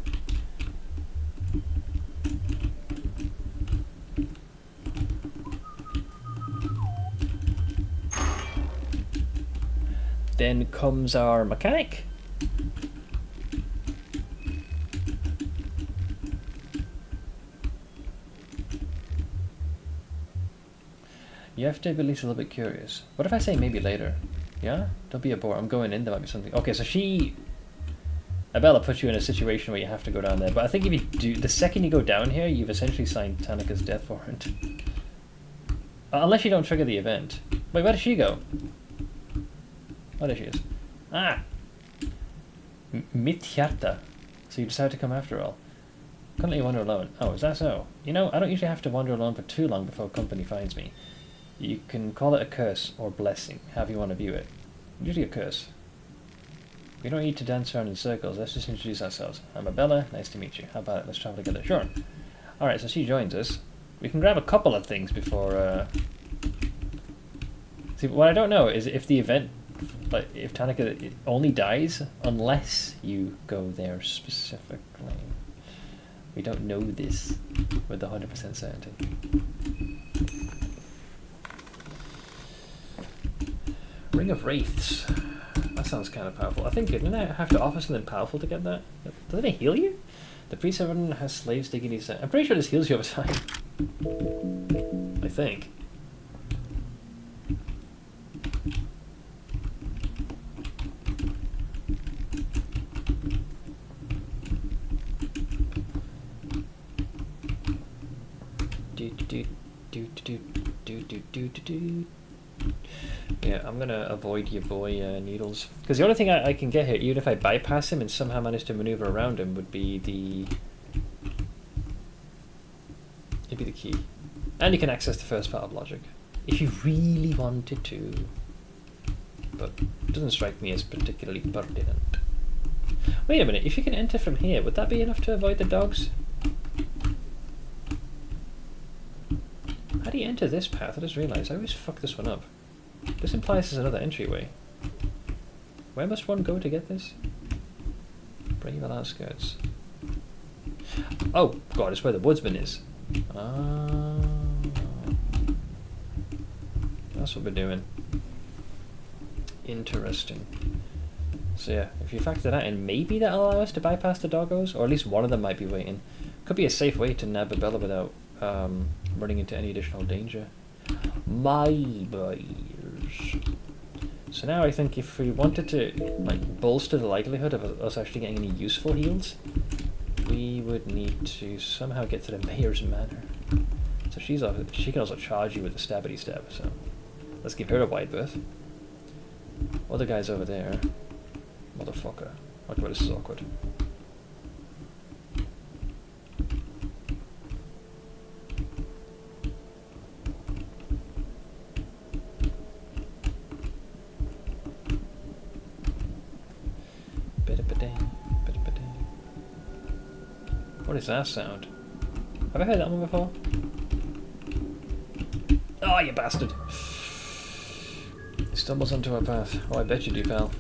Then comes our mechanic. You have to be at least a little bit curious. What if I say maybe later? Yeah? Don't be a bore. I'm going in. There might be something. Okay, so Abella puts you in a situation where you have to go down there. But I think if you do, the second you go down here, you've essentially signed Tanika's death warrant. Unless you don't trigger the event. Wait, where does she go? Oh, there she is. Ah! Mithyarta. So you decided to come after all. Couldn't let you wander alone. Oh, is that so? You know, I don't usually have to wander alone for too long before company finds me. You can call it a curse or blessing, however you want to view it. Usually a curse. We don't need to dance around in circles, let's just introduce ourselves. I'm Abella, nice to meet you. How about it? Let's travel together. Sure. Alright, so she joins us. We can grab a couple of things before... See, what I don't know is if the event... Like, if Tanika only dies unless you go there specifically. We don't know this with 100% certainty. Ring of Wraiths. That sounds kind of powerful. I think, didn't I have to offer something powerful to get that? Doesn't it heal you? The priest everyone has slaves digging these... I'm pretty sure this heals you over time. I think. Yeah, I'm gonna avoid your boy Needles. Because the only thing I can get here, even if I bypass him and somehow manage to maneuver around him, would be the... It'd be the key. And you can access the first part of logic. If you really wanted to. But it doesn't strike me as particularly pertinent. Wait a minute, if you can enter from here, would that be enough to avoid the dogs? How do you enter this path? I just realised I always fuck this one up. This implies there's another entryway. Where must one go to get this? Brave outskirts. Oh god, it's where the woodsman is. Ah, that's what we're doing. Interesting. So yeah, if you factor that in, maybe that'll allow us to bypass the doggos, or at least one of them might be waiting. Could be a safe way to nab Abella without running into any additional danger. My boys. So now I think if we wanted to like bolster the likelihood of us actually getting any useful heals, we would need to somehow get to the mayor's manor. So she can also charge you with a stabbity stab. So let's give her a wide berth. Other guy's over there. Motherfucker. Okay, this is awkward. What is that sound? Have I heard that one before? Oh, you bastard! He stumbles onto our path. Oh, I bet you do, pal.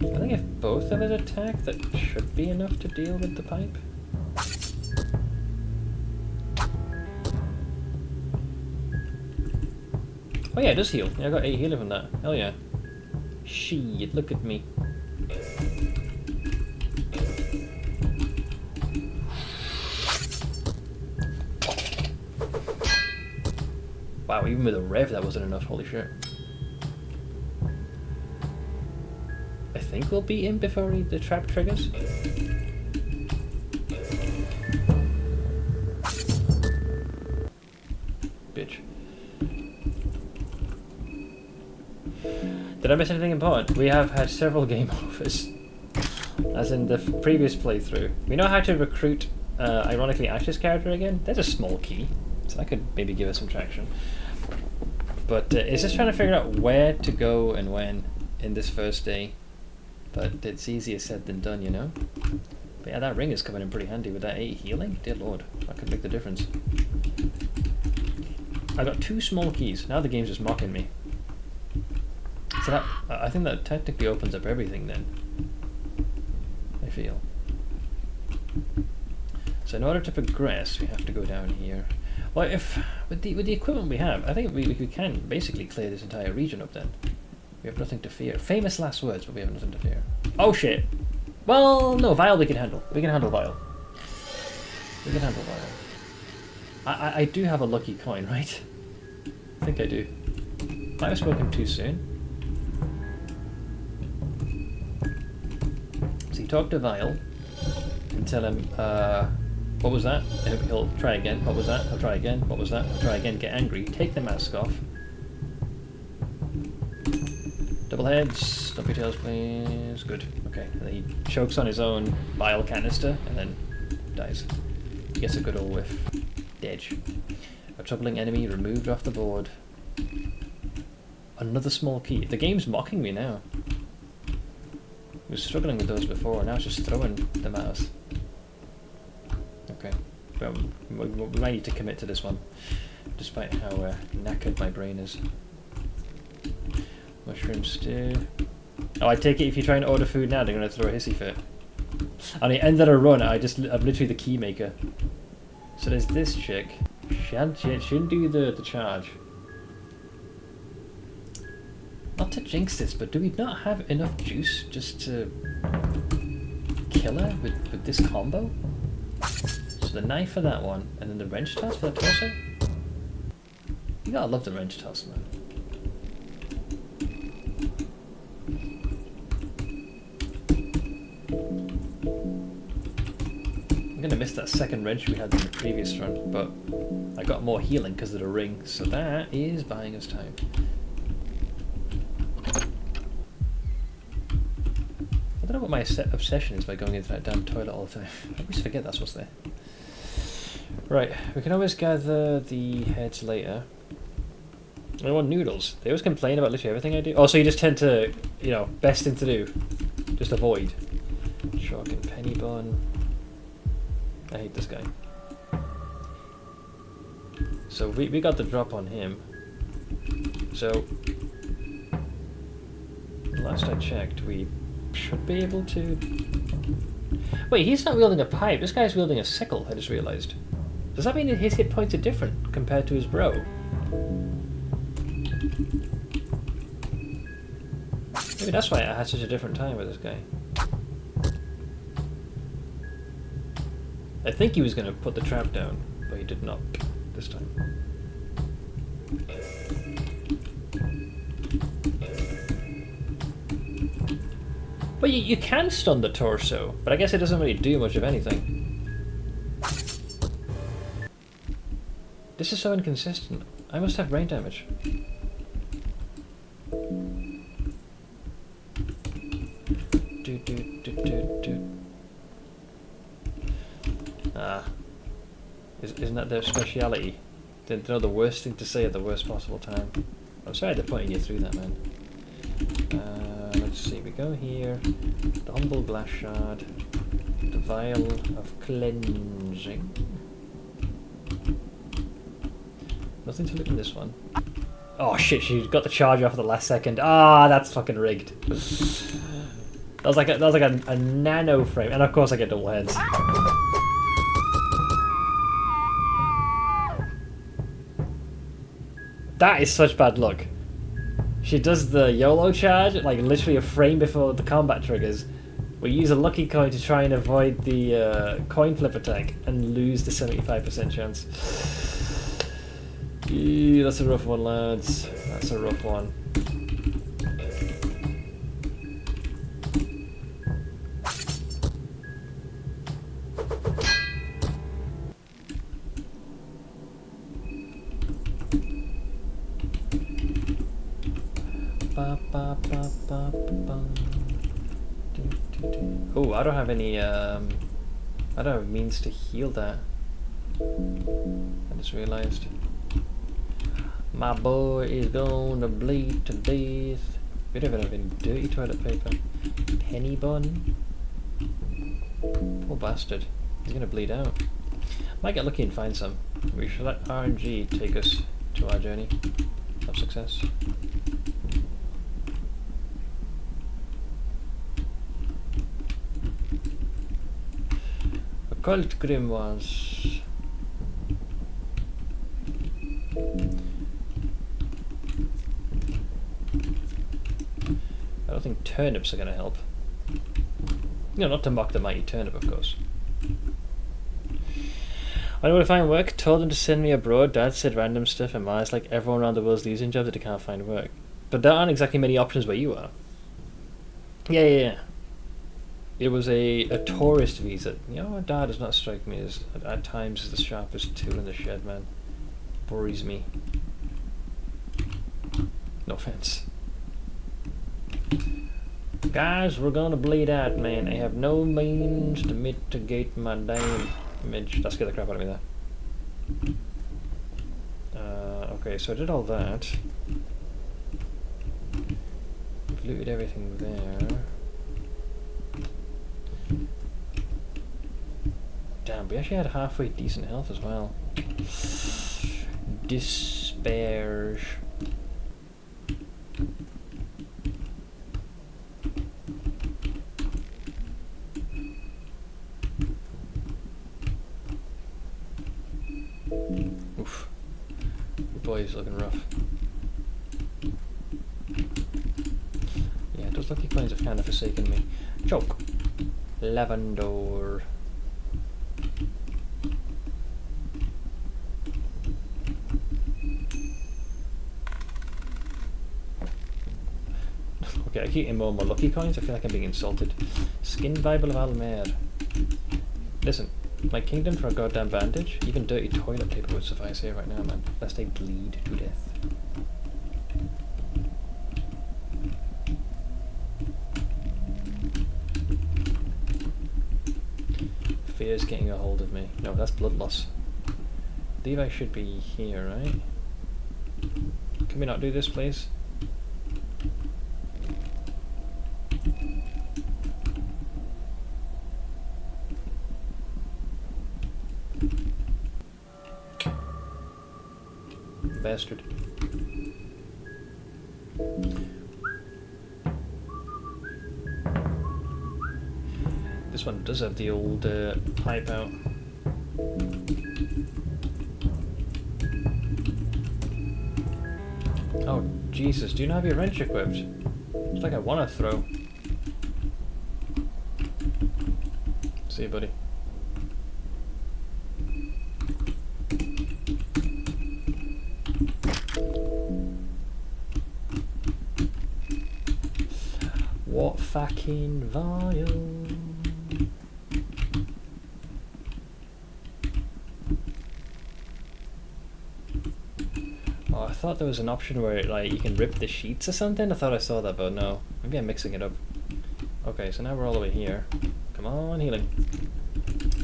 I think if both of us attack, that should be enough to deal with the pipe. Oh yeah, it does heal. Yeah, I got 8 healing from that. Hell yeah. Shit, look at me. Wow, even with a rev that wasn't enough, holy shit. I think we'll beat him before the trap triggers. Bitch. Did I miss anything important? We have had several game overs. As in the previous playthrough. We know how to recruit, ironically, Ash's character again. There's a small key, so that could maybe give us some traction. But it's just trying to figure out where to go and when in this first day. But it's easier said than done, you know? But yeah, that ring is coming in pretty handy with that 8 healing. Dear lord, that could make the difference. I got 2 small keys. Now the game's just mocking me. So that, I think that technically opens up everything then. I feel. So in order to progress, we have to go down here. Well, if with the equipment we have, I think we can basically clear this entire region up then. We have nothing to fear. Famous last words, but we have nothing to fear. Oh shit! Well, no, Vial we can handle. We can handle Vial. We can handle Vial. I do have a lucky coin, right? I think I do. Might have spoken too soon. So you talk to Vial and tell him, what was that? He'll try again. What was that? He'll try again. What was that? He'll try again. Get angry. Take the mask off. Double heads. Don't be tails, please. Good. Okay. And then he chokes on his own vial canister and then dies. He gets a good old whiff. Dead. A troubling enemy removed off the board. Another small key. The game's mocking me now. I was struggling with those before, now it's just throwing them at us. Okay. Well, we might need to commit to this one, despite how knackered my brain is. Mushroom stew. Oh, I take it if you try and order food now, they're going to throw a hissy fit. On the end of the run, I'm literally the key maker. So there's this chick. She shouldn't do the charge. Not to jinx this, but do we not have enough juice just to kill her with this combo? So the knife for that one, and then the wrench toss for the torso? You gotta love the wrench toss, man. I'm gonna miss that second wrench we had in the previous run, but I got more healing because of the ring, so that is buying us time. I don't know what my obsession is by going into that damn toilet all the time. I always forget that's what's there. Right, we can always gather the heads later. I want noodles. They always complain about literally everything I do. Oh, so you just tend to, you know, best thing to do. Just avoid. Chalk and penny bun. I hate this guy. So we got the drop on him. So last I checked, we should be able to... Wait, he's not wielding a pipe. This guy's wielding a sickle, I just realised. Does that mean that his hit points are different compared to his bro? Maybe that's why I had such a different time with this guy. I think he was going to put the trap down, but he did not this time. Well, you can stun the torso, but I guess it doesn't really do much of anything. This is so inconsistent. I must have brain damage. Ah. Isn't that their speciality? They know the worst thing to say at the worst possible time. I'm sorry they're putting you through that, man. Let's see, we go here. The humble glass shard. The vial of cleansing. Nothing to look in this one. Oh shit, she got the charge off at the last second. Ah, that's fucking rigged. That was like a nano frame, and of course I get double heads. That is such bad luck. She does the YOLO charge, like literally a frame before the combat triggers. We use a lucky coin to try and avoid the coin flip attack and lose the 75% chance. Eee, that's a rough one, lads. That's a rough one. Oh, I don't have any, I don't have means to heal that. I just realized. My boy is gonna bleed to death. We don't even have any dirty toilet paper. Penny bun. Poor bastard. He's gonna bleed out. Might get lucky and find some. We should let RNG take us to our journey of success. Occult grimoires. I don't think turnips are going to help. No, not to mock the mighty turnip, of course. I know to find work. Told them to send me abroad. Dad said random stuff, and Ma's like everyone around the world's losing jobs that they can't find work. But there aren't exactly many options where you are. Yeah. It was a tourist visa. You know, Dad does not strike me as at times as the sharpest tool in the shed, man. Worries me. No offense. Guys, we're gonna bleed out, man. I have no means to mitigate my damage. That scared the crap out of me there. Okay, so I did all that. We've looted everything there. Damn, we actually had halfway decent health as well. Despair. Oof. Your boy's looking rough. Yeah, those lucky coins have kind of forsaken me. Choke. Lavender. Okay, I keep getting more and more lucky coins. I feel like I'm being insulted. Skin Bible of Alll-mer. Listen, my kingdom for a goddamn bandage? Even dirty toilet paper would suffice here right now, man. Lest I bleed to death. Fear's getting a hold of me. No, that's blood loss. Levi should be here, right? Can we not do this, please? Bastard. This one does have the old pipe out. Oh, Jesus, do you not have your wrench equipped? It's like I want to throw. See you, buddy. What fucking vial? Oh, I thought there was an option where like you can rip the sheets or something. I thought I saw that, but no. Maybe I'm mixing it up. Okay, so now we're all the way here. Come on, healing.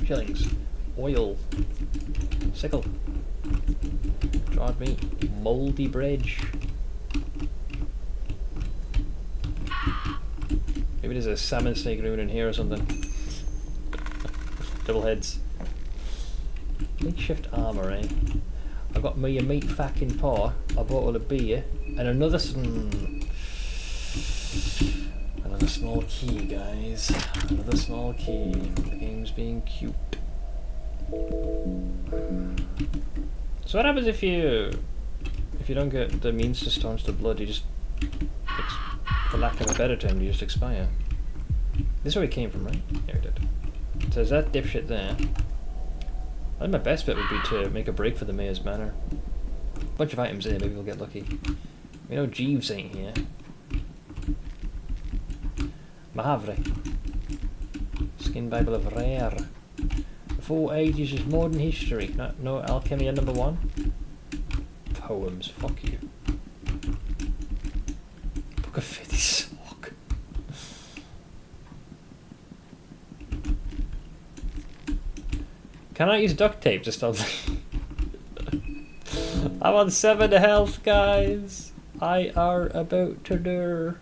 Killings. Oil. Sickle. Dried meat. Moldy bridge. Maybe there's a salmon snake rune in here or something. Double heads. Makeshift armor, eh? I got me a meat fucking paw, a bottle of beer, and another small key, guys. Another small key. The game's being cute. So what happens if you don't get the means to staunch the blood? You just, for lack of a better term, you just expire. This is where he came from, right? Yeah, he did. So there's that dipshit there. I think my best bet would be to make a break for the Mayor's Manor. Bunch of items there, maybe we'll get lucky. We know Jeeves ain't here. Mahavre. Skin Bible of Rare. The 4 ages of modern history. No alchemy at number 1. Poems, fuck you. Book fucking fit this sock. Can I use duct tape to stop? I'm on 7 health, guys. I are about to do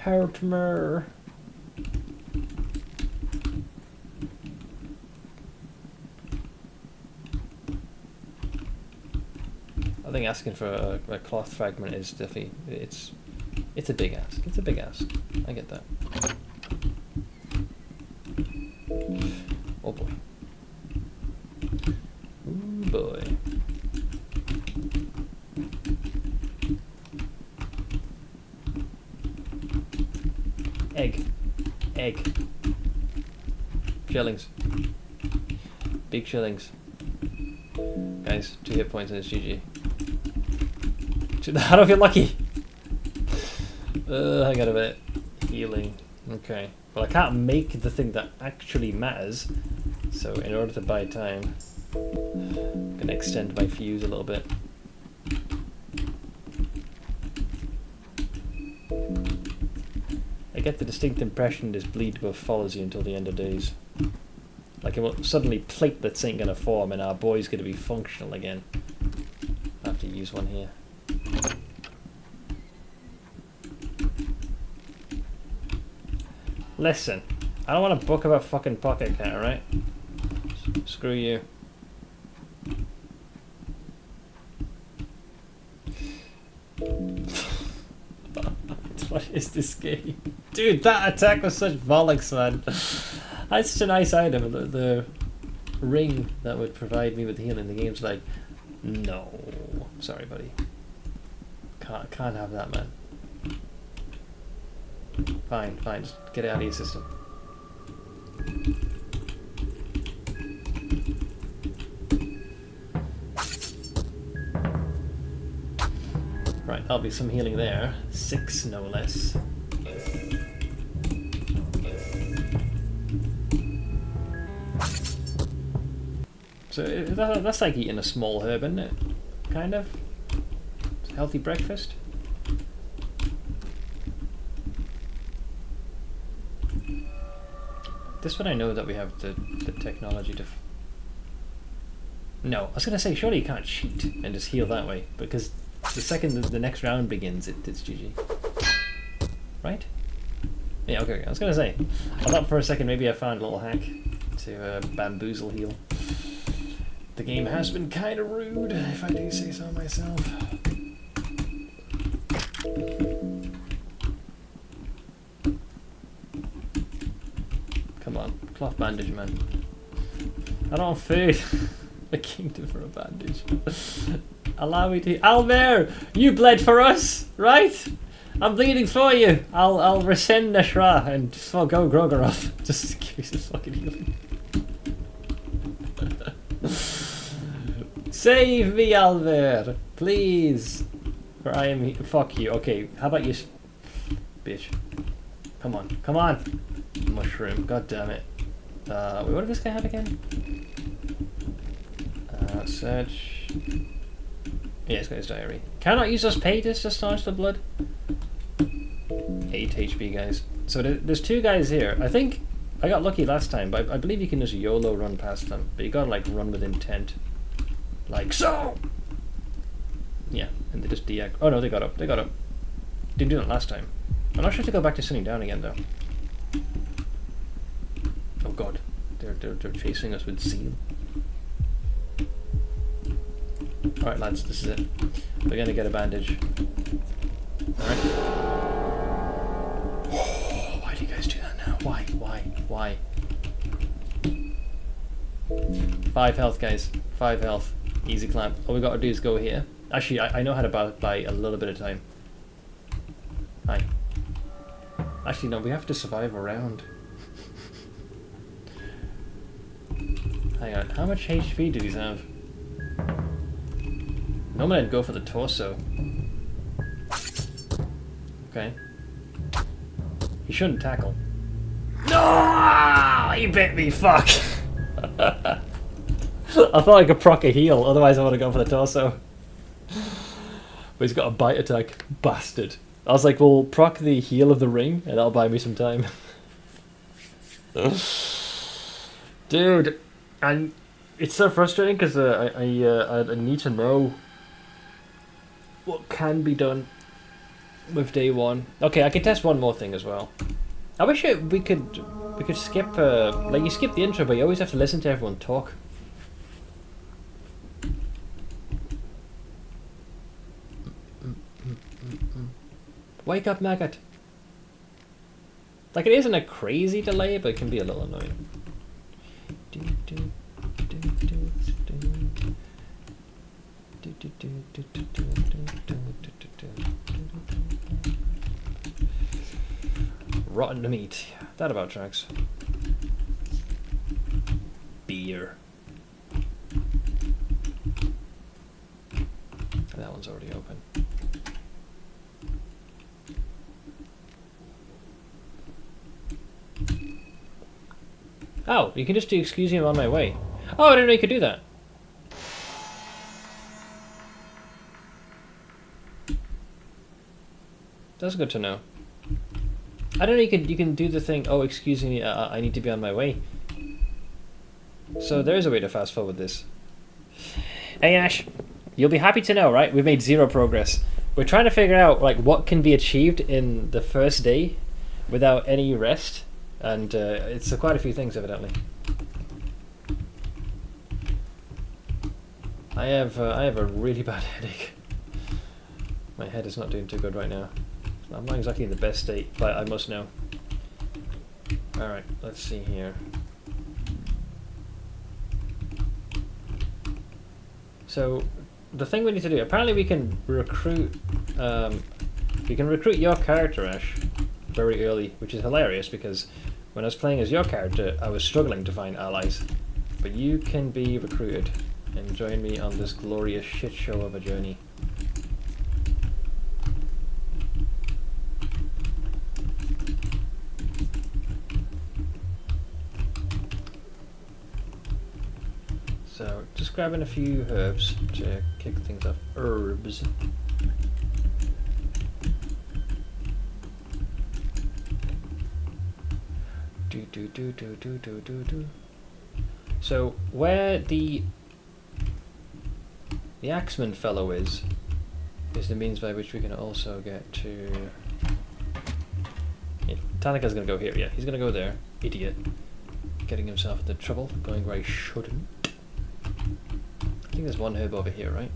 Alll-mer. I think asking for a cloth fragment is definitely it's a big ask. It's a big ask. I get that. Oh boy. Ooh boy. Egg. Shillings. Big shillings. Guys, 2 hit points and it's GG. I don't feel lucky. I got a bit healing. Okay. Well, I can't make the thing that actually matters. So in order to buy time, I'm gonna extend my fuse a little bit. I get the distinct impression this bleed buff follows you until the end of days. Like it will suddenly platelets ain't gonna form and our boy's gonna be functional again. I have to use one here. Listen, I don't want a book about fucking pocket cat, alright? Screw you. What is this game? Dude, that attack was such bollocks, man. That's such a nice item. The ring that would provide me with healing. The game's like, no. Sorry, buddy. Can't have that, man. Fine, just get it out of your system. Right, that'll be some healing there. 6, no less. So that's like eating a small herb, isn't it? Kind of. It's a healthy breakfast. This one I know that we have the technology to... No, I was going to say, surely you can't cheat and just heal that way, because the second the next round begins, it's GG. Right? Yeah, okay, I was going to say, I thought for a second maybe I found a little hack to bamboozle heal. The game has been kind of rude, if I do say so myself. Come on, cloth bandage, man. I don't have food. A kingdom for a bandage. Allow me to... Alll-mer! You bled for us, right? I'm bleeding for you. I'll rescind Nas'Hrah and forgo Gro-Goroth. Just give me some fucking healing. Save me, Alll-mer, please. For I am... Fuck you. Okay, how about you... Bitch. Come on. Mushroom, god damn it. Wait, what did this guy have again? Search. Yeah, it's got his diary. Can I use those pages to staunch the blood? 8 HP, guys. So there's 2 guys here. I think I got lucky last time, but I believe you can just YOLO run past them. But you gotta like run with intent. Like so! Yeah, and they just deact. Oh no, they got up. Didn't do that last time. I'm not sure to go back to sitting down again though. Oh god, they're chasing us with zeal. Alright lads, this is it. We're gonna get a bandage. Alright. Oh, why do you guys do that now? Why? 5 health, guys. 5 health. Easy climb. All we gotta do is go here. Actually, I know how to buy a little bit of time. Hi. Actually, no, we have to survive a round. Hang on, how much HP do these have? Normally I'd go for the torso. Okay. He shouldn't tackle. No! He bit me, fuck! I thought I could proc a heal, otherwise I would have gone for the torso. But he's got a bite attack. Bastard. I was like, we'll proc the heal of the ring, and that'll buy me some time. Dude, and it's so frustrating because I need to know what can be done with day one. Okay, I can test one more thing as well. I wish we could skip like you skip the intro, but you always have to listen to everyone talk. Wake up, maggot! Like, it isn't a crazy delay, but it can be a little annoying. Rotten meat. That about tracks. Beer. That one's already open. Oh, you can just do excuse me, I'm on my way. Oh, I didn't know you could do that. That's good to know. I don't know, you can do the thing, oh, excuse me, I need to be on my way. So there is a way to fast forward this. Hey Ash, you'll be happy to know, right? We've made 0 progress. We're trying to figure out like what can be achieved in the first day without any rest. And it's quite a few things, evidently. I have a really bad headache. My head is not doing too good right now. I'm not exactly in the best state, but I must know. Alright, let's see here. So, the thing we need to do, apparently we can recruit your character, Ash, very early, which is hilarious because when I was playing as your character, I was struggling to find allies. But you can be recruited and join me on this glorious shit show of a journey. So, just grabbing a few herbs to kick things off. Herbs. Do. So, where the axeman fellow is the means by which we can also get to... Yeah, Tanaka's gonna go here, yeah, he's gonna go there. Idiot. Getting himself into trouble, going where he shouldn't. I think there's one herb over here, right?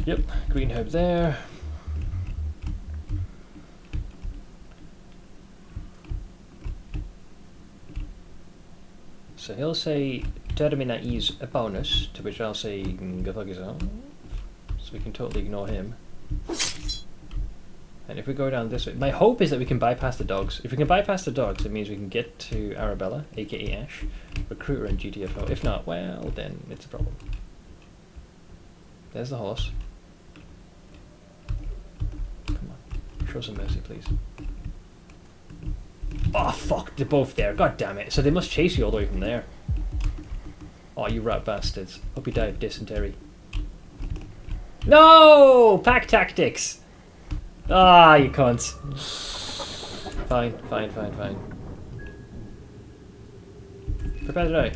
Yep, green herb there. So he'll say Termina is a bonus, to which I'll say go fuck yourself. So we can totally ignore him. And if we go down this way, my hope is that we can bypass the dogs. If we can bypass the dogs, it means we can get to Arabella, aka Ash, recruit her in GTFO. If not, well, then it's a problem. There's the horse. Come on, show some mercy, please. Oh fuck, they're both there, god damn it. So they must chase you all the way from there. Oh, you rat bastards. Hope you die of dysentery. No! Pack tactics! Ah, you cunts. Fine. Prepare to die.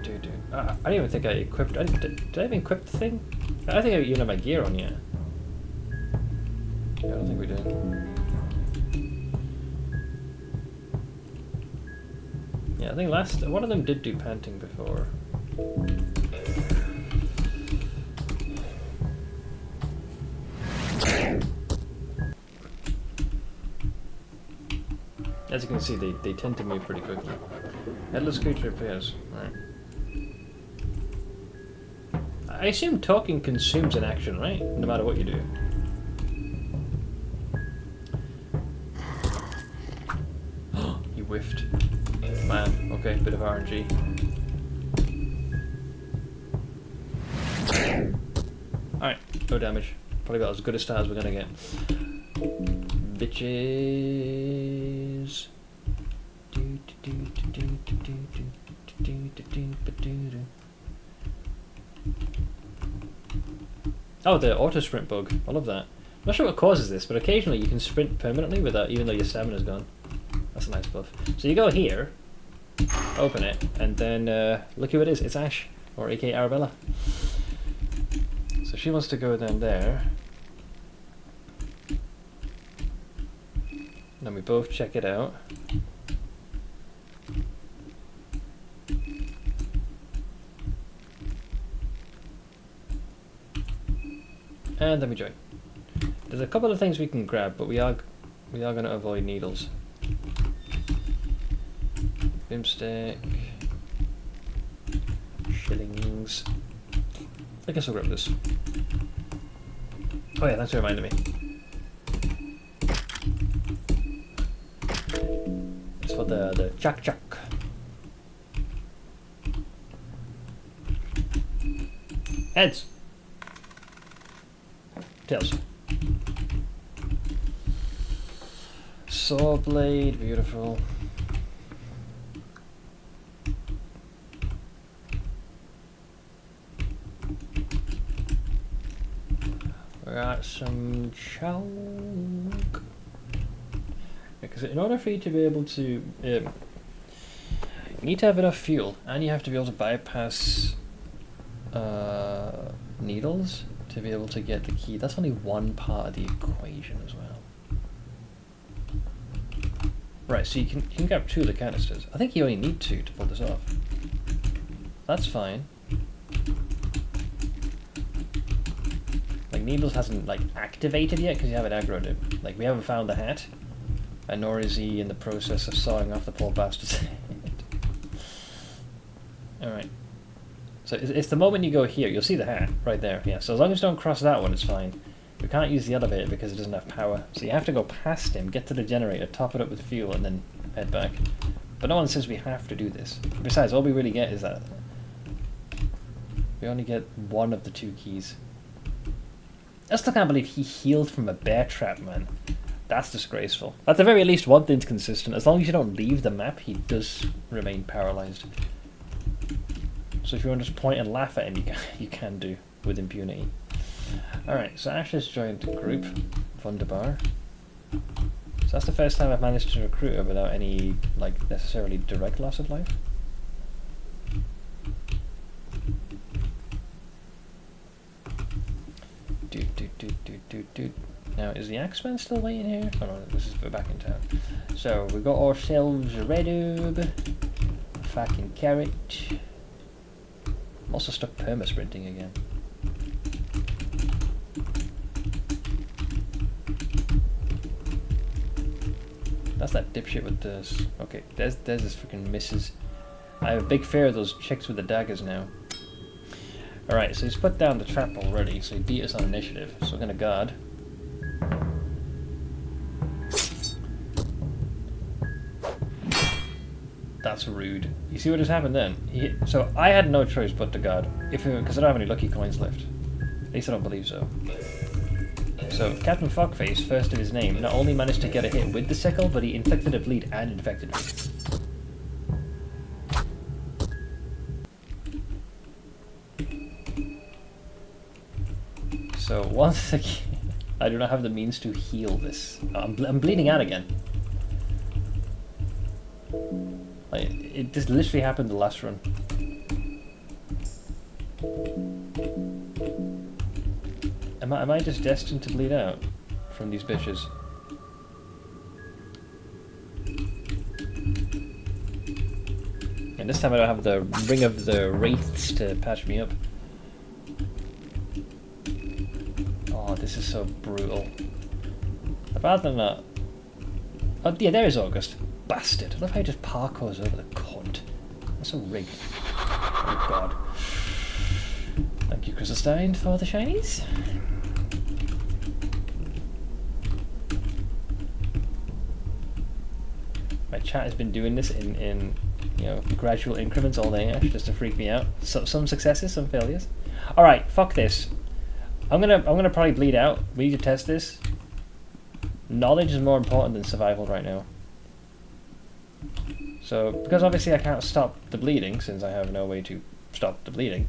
Dude. I don't even think I equipped... Did I even equip the thing? I don't think I even have my gear on yet. Yeah, I don't think we did. Yeah, I think one of them did do panting before. As you can see, they tend to move pretty quickly. Headless creature appears. Right. I assume talking consumes an action, right? No matter what you do. You whiffed. Man, okay, bit of RNG. Alright, no damage. Probably about as good a start as we're gonna get. Bitches. Oh, the auto sprint bug. I love that. I'm not sure what causes this, but occasionally you can sprint permanently without, even though your stamina's gone. That's a nice buff. So you go here, open it, and then look who it is. It's Ash, or aka Arabella. So she wants to go down there. Then we both check it out. And then we join. There's a couple of things we can grab, but we are going to avoid needles. Bimstick, shillings. I guess I'll grab this. Oh yeah, thanks for reminding me. It's for the chuck. Heads. Tails. Saw blade, beautiful. We're at some choke. Because in order for you to be able to, you need to have enough fuel, and you have to be able to bypass needles to be able to get the key. That's only one part of the equation as well. Right, so you can grab 2 of the canisters. I think you only need 2 to pull this off. That's fine. Like, needles hasn't like activated yet because you haven't aggroed it. Like, we haven't found the hat, and nor is he in the process of sawing off the poor bastard's head. Alright. So it's the moment you go here, you'll see the hat right there. Yeah, so as long as you don't cross that one, it's fine. We can't use the elevator because it doesn't have power. So you have to go past him, get to the generator, top it up with fuel, and then head back. But no one says we have to do this. Besides, all we really get is that. We only get 1 of the 2 keys. I still can't believe he healed from a bear trap, man. That's disgraceful. At the very least, one thing's consistent. As long as you don't leave the map, he does remain paralyzed. So if you want to just point and laugh at him, you can do with impunity. Alright, so Ash has joined the group. Wunderbar. So that's the first time I've managed to recruit her without any, like, necessarily direct loss of life. Now, is the Axeman still waiting here? Oh no, this is back in town. So, we got ourselves a red herb, a fucking carrot. I'm also stuck perma-sprinting again. That's that dipshit with this. Okay, Des is freaking misses. I have a big fear of those chicks with the daggers now. Alright, so he's put down the trap already, so he beat us on initiative. So we're gonna guard. That's rude. You see what just happened then? So I had no choice but to guard, because I don't have any lucky coins left. At least I don't believe so. So Captain Fuckface, first of his name, not only managed to get a hit with the sickle, but he inflicted a bleed and infected me. So once again, I do not have the means to heal this. I'm bleeding out again. Like, it just literally happened the last run. Am I just destined to bleed out from these bitches? And this time I don't have the ring of the wraiths to patch me up. Oh, this is so brutal. Apart from that... Oh yeah, there is August. Bastard. I love how he just parkours over the cunt. That's so rigged. Oh god. Thank you, Crystalstein, for the shinies. My chat has been doing this in you know, gradual increments all day, Ash, just to freak me out. So, some successes, some failures. Alright, fuck this. I'm gonna probably bleed out. We need to test this. Knowledge is more important than survival right now. So, because obviously I can't stop the bleeding, since I have no way to stop the bleeding,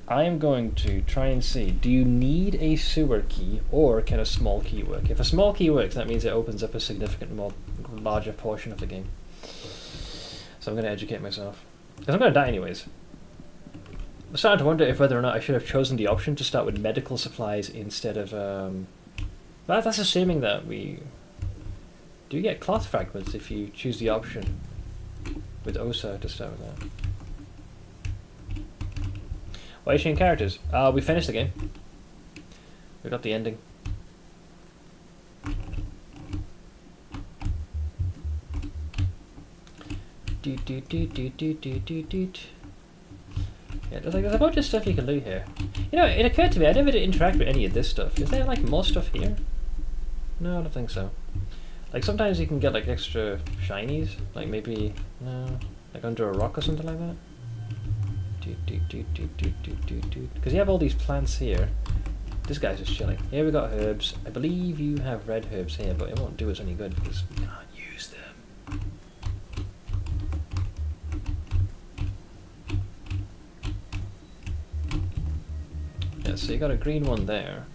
I'm going to try and see, do you need a sewer key or can a small key work? If a small key works, that means it opens up a significant more larger portion of the game. So I'm going to educate myself. Because I'm going to die anyways. I'm starting to wonder if whether or not I should have chosen the option to start with medical supplies instead of... that's assuming that we... Do you get cloth fragments if you choose the option with Osa to start with that? Why are you changing characters? We finished the game. We got the ending. Yeah, there's a bunch of stuff you can loot here. You know, it occurred to me, I never did interact with any of this stuff. Is there like more stuff here? No, I don't think so. Like sometimes you can get like extra shinies, like maybe, no, like under a rock or something like that. Because you have all these plants here. This guy's just chilling. Here we got herbs. I believe you have red herbs here, but it won't do us any good because we can't use them. Yeah, so you got a green one there.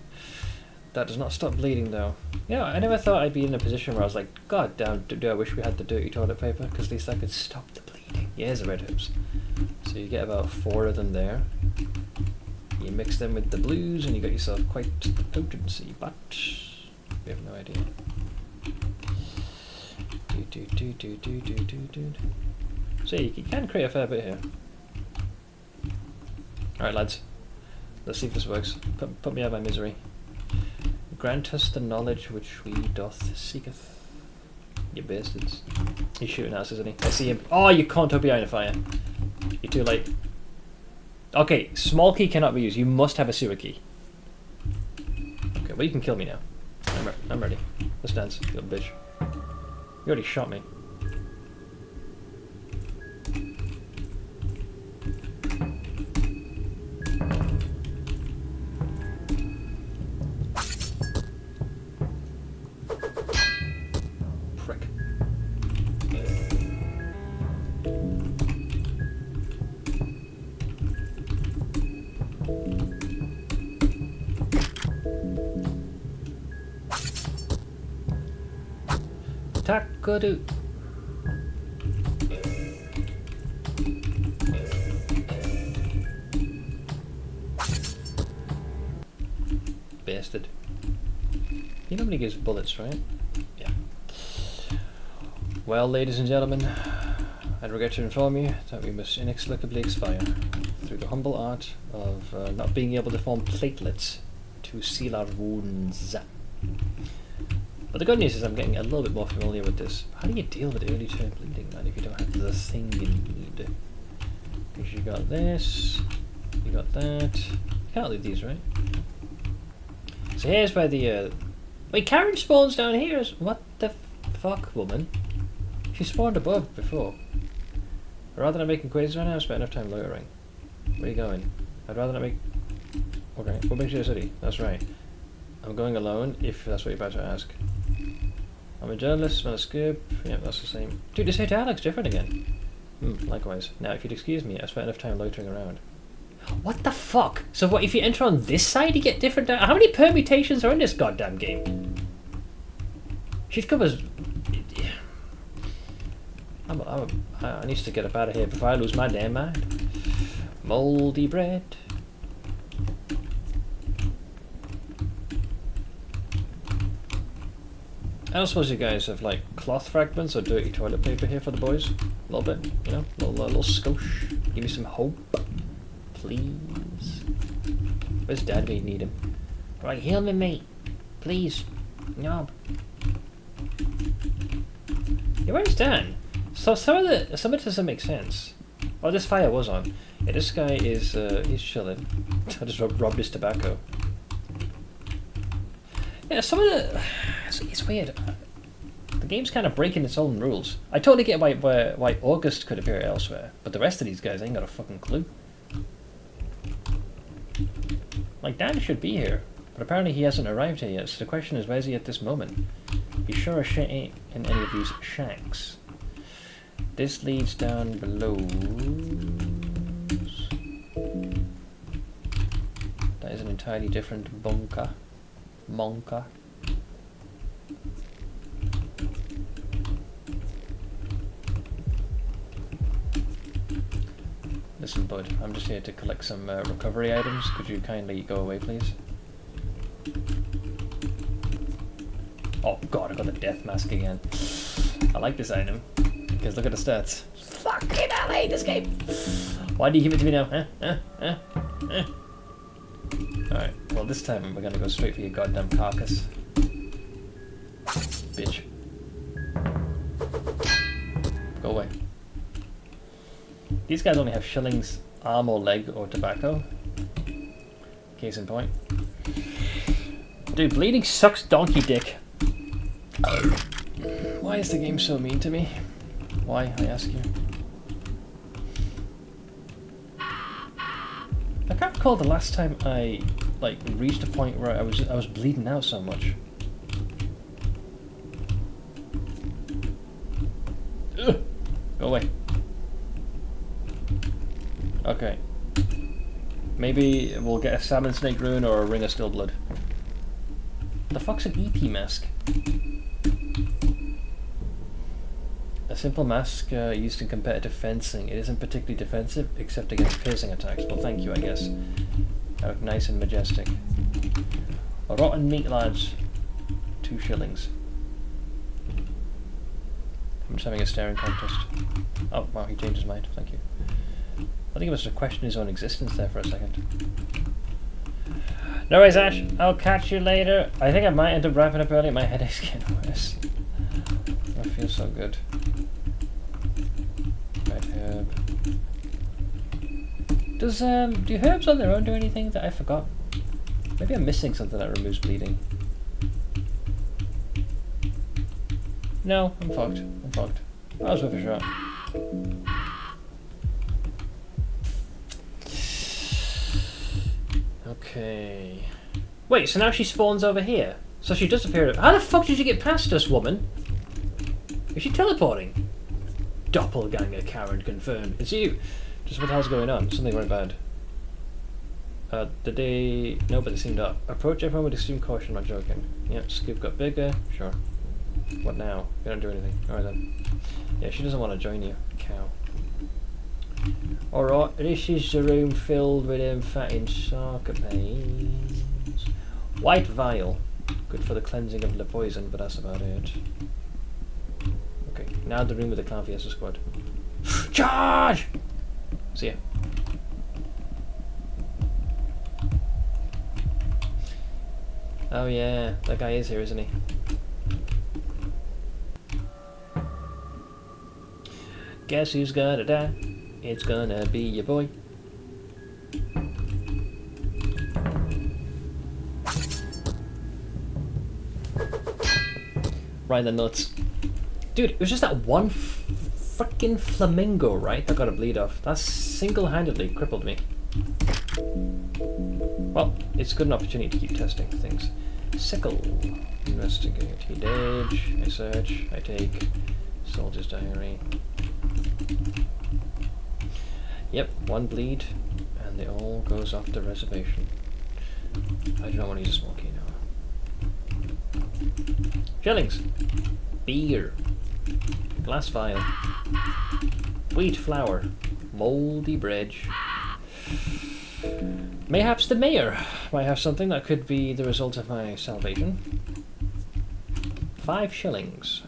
That does not stop bleeding though. Yeah, I never thought I'd be in a position where I was like, God damn, do I wish we had the dirty toilet paper, because at least I could stop the bleeding. Yeah, here's the red herbs. So you get about 4 of them there. You mix them with the blues and you got yourself quite the potency, but we have no idea. So you can create a fair bit here. Alright lads, let's see if this works. Put me out of my misery. Grant us the knowledge which we doth seeketh. You bastards. He's shooting at us, isn't he? I see him. Oh, you can't up behind a fire. You're too late. Okay, small key cannot be used. You must have a sewer key. Okay, well you can kill me now. I'm ready. Let's dance, you little bitch. You already shot me. Prick. Takodu. Bastard. He normally gives bullets, right? Yeah. Well, ladies and gentlemen, I regret to inform you that we must inexplicably expire through the humble art of not being able to form platelets to seal our wounds. But the good news is I'm getting a little bit more familiar with this. How do you deal with early term bleeding, man, if you don't have the thing you need? Because you got this, you got that. You can't leave these, right? So here's where the... Wait, Karen spawns down here. What the fuck, woman? She spawned above before. Rather than making quizzes right now, I spent enough time loitering. Where are you going? I'd rather not make... Okay, what brings you to the city? That's right. I'm going alone, if that's what you're about to ask. I'm a journalist, smell a scoop. Yeah, that's the same. Dude, this hotel looks different again. Likewise. Now, if you'd excuse me, I spent enough time loitering around. What the fuck? So what, if you enter on this side, you get different... How many permutations are in this goddamn game? She covers... I need to get up out of here before I lose my damn mind. Moldy bread. I don't suppose you guys have like cloth fragments or dirty toilet paper here for the boys? A little bit, you know? A little skosh. Give me some hope. Please. Where's Dad when you need him? Right, heal me, mate. Please. No. Yeah, where's Dan? So some of it doesn't make sense. Oh, this fire was on. Yeah, this guy is he's chilling. I just robbed his tobacco. Yeah, some of the... It's weird. The game's kind of breaking its own rules. I totally get why August could appear elsewhere, but the rest of these guys ain't got a fucking clue. Like, Dan should be here, but apparently he hasn't arrived here yet, so the question is, where's he at this moment? He sure as shit ain't in any of these shacks. This leads down below. is an entirely different bunker. Monka. Listen, bud, I'm just here to collect some recovery items. Could you kindly go away, please? Oh god, I got the death mask again. I like this item, because look at the stats. Fucking hell, I hate this game! Why do you give it to me now? Alright, well this time we're gonna go straight for your goddamn carcass. Bitch. Go away. These guys only have shillings, arm or leg, or tobacco. Case in point. Dude, bleeding sucks donkey dick. Why is the game so mean to me? Why, I ask you? I can't recall the last time I like reached a point where I was bleeding out so much. Ugh. Go away. Okay. Maybe we'll get a salmon snake rune or a ring of still blood. The fuck's an EP mask? A simple mask used in competitive fencing. It isn't particularly defensive, except against piercing attacks. Well, thank you, I guess. I look nice and majestic. Rotten meat, lads. 2 shillings. I'm just having a staring contest. Oh, wow, he changed his mind. Thank you. I think he must have questioned his own existence there for a second. No worries, Ash. I'll catch you later. I think I might end up wrapping up early. My headache's getting worse. I feel so good. Red herb. Do herbs on their own do anything that I forgot? Maybe I'm missing something that removes bleeding. No, I'm fucked. I'm fucked. I was worth a shot. Okay. Wait, so now she spawns over here. So she does appear. How the fuck did you get past us, woman? Is she teleporting? Doppelganger Karen confirmed. It's you. Just what the hell's going on? Something very bad. Did they... No, but they seemed up. Approach everyone with extreme caution, not joking. Yep, Scoop got bigger. Sure. What now? You don't do anything. Alright then. Yeah, she doesn't want to join you. Cow. Alright, this is the room filled with them fatting sarcopanes. White vial. Good for the cleansing of the poison, but that's about it. Okay, now the room with the Clown Fiesta squad. Charge! See ya. Oh yeah, that guy is here, isn't he? Guess who's gonna die? It's gonna be your boy. Right in the nuts. Dude, it was just that one freaking flamingo, right? That got a bleed off. That single-handedly crippled me. Well, it's a good an opportunity to keep testing things. Sickle. Investigate. He dage. I search. I take. Soldier's diary. Yep, 1 bleed, and it all goes off the reservation. I do not want to use a small key now. Shillings. Beer. Glass vial. Wheat flour. Mouldy bread. Mayhaps the mayor might have something that could be the result of my salvation. 5 shillings.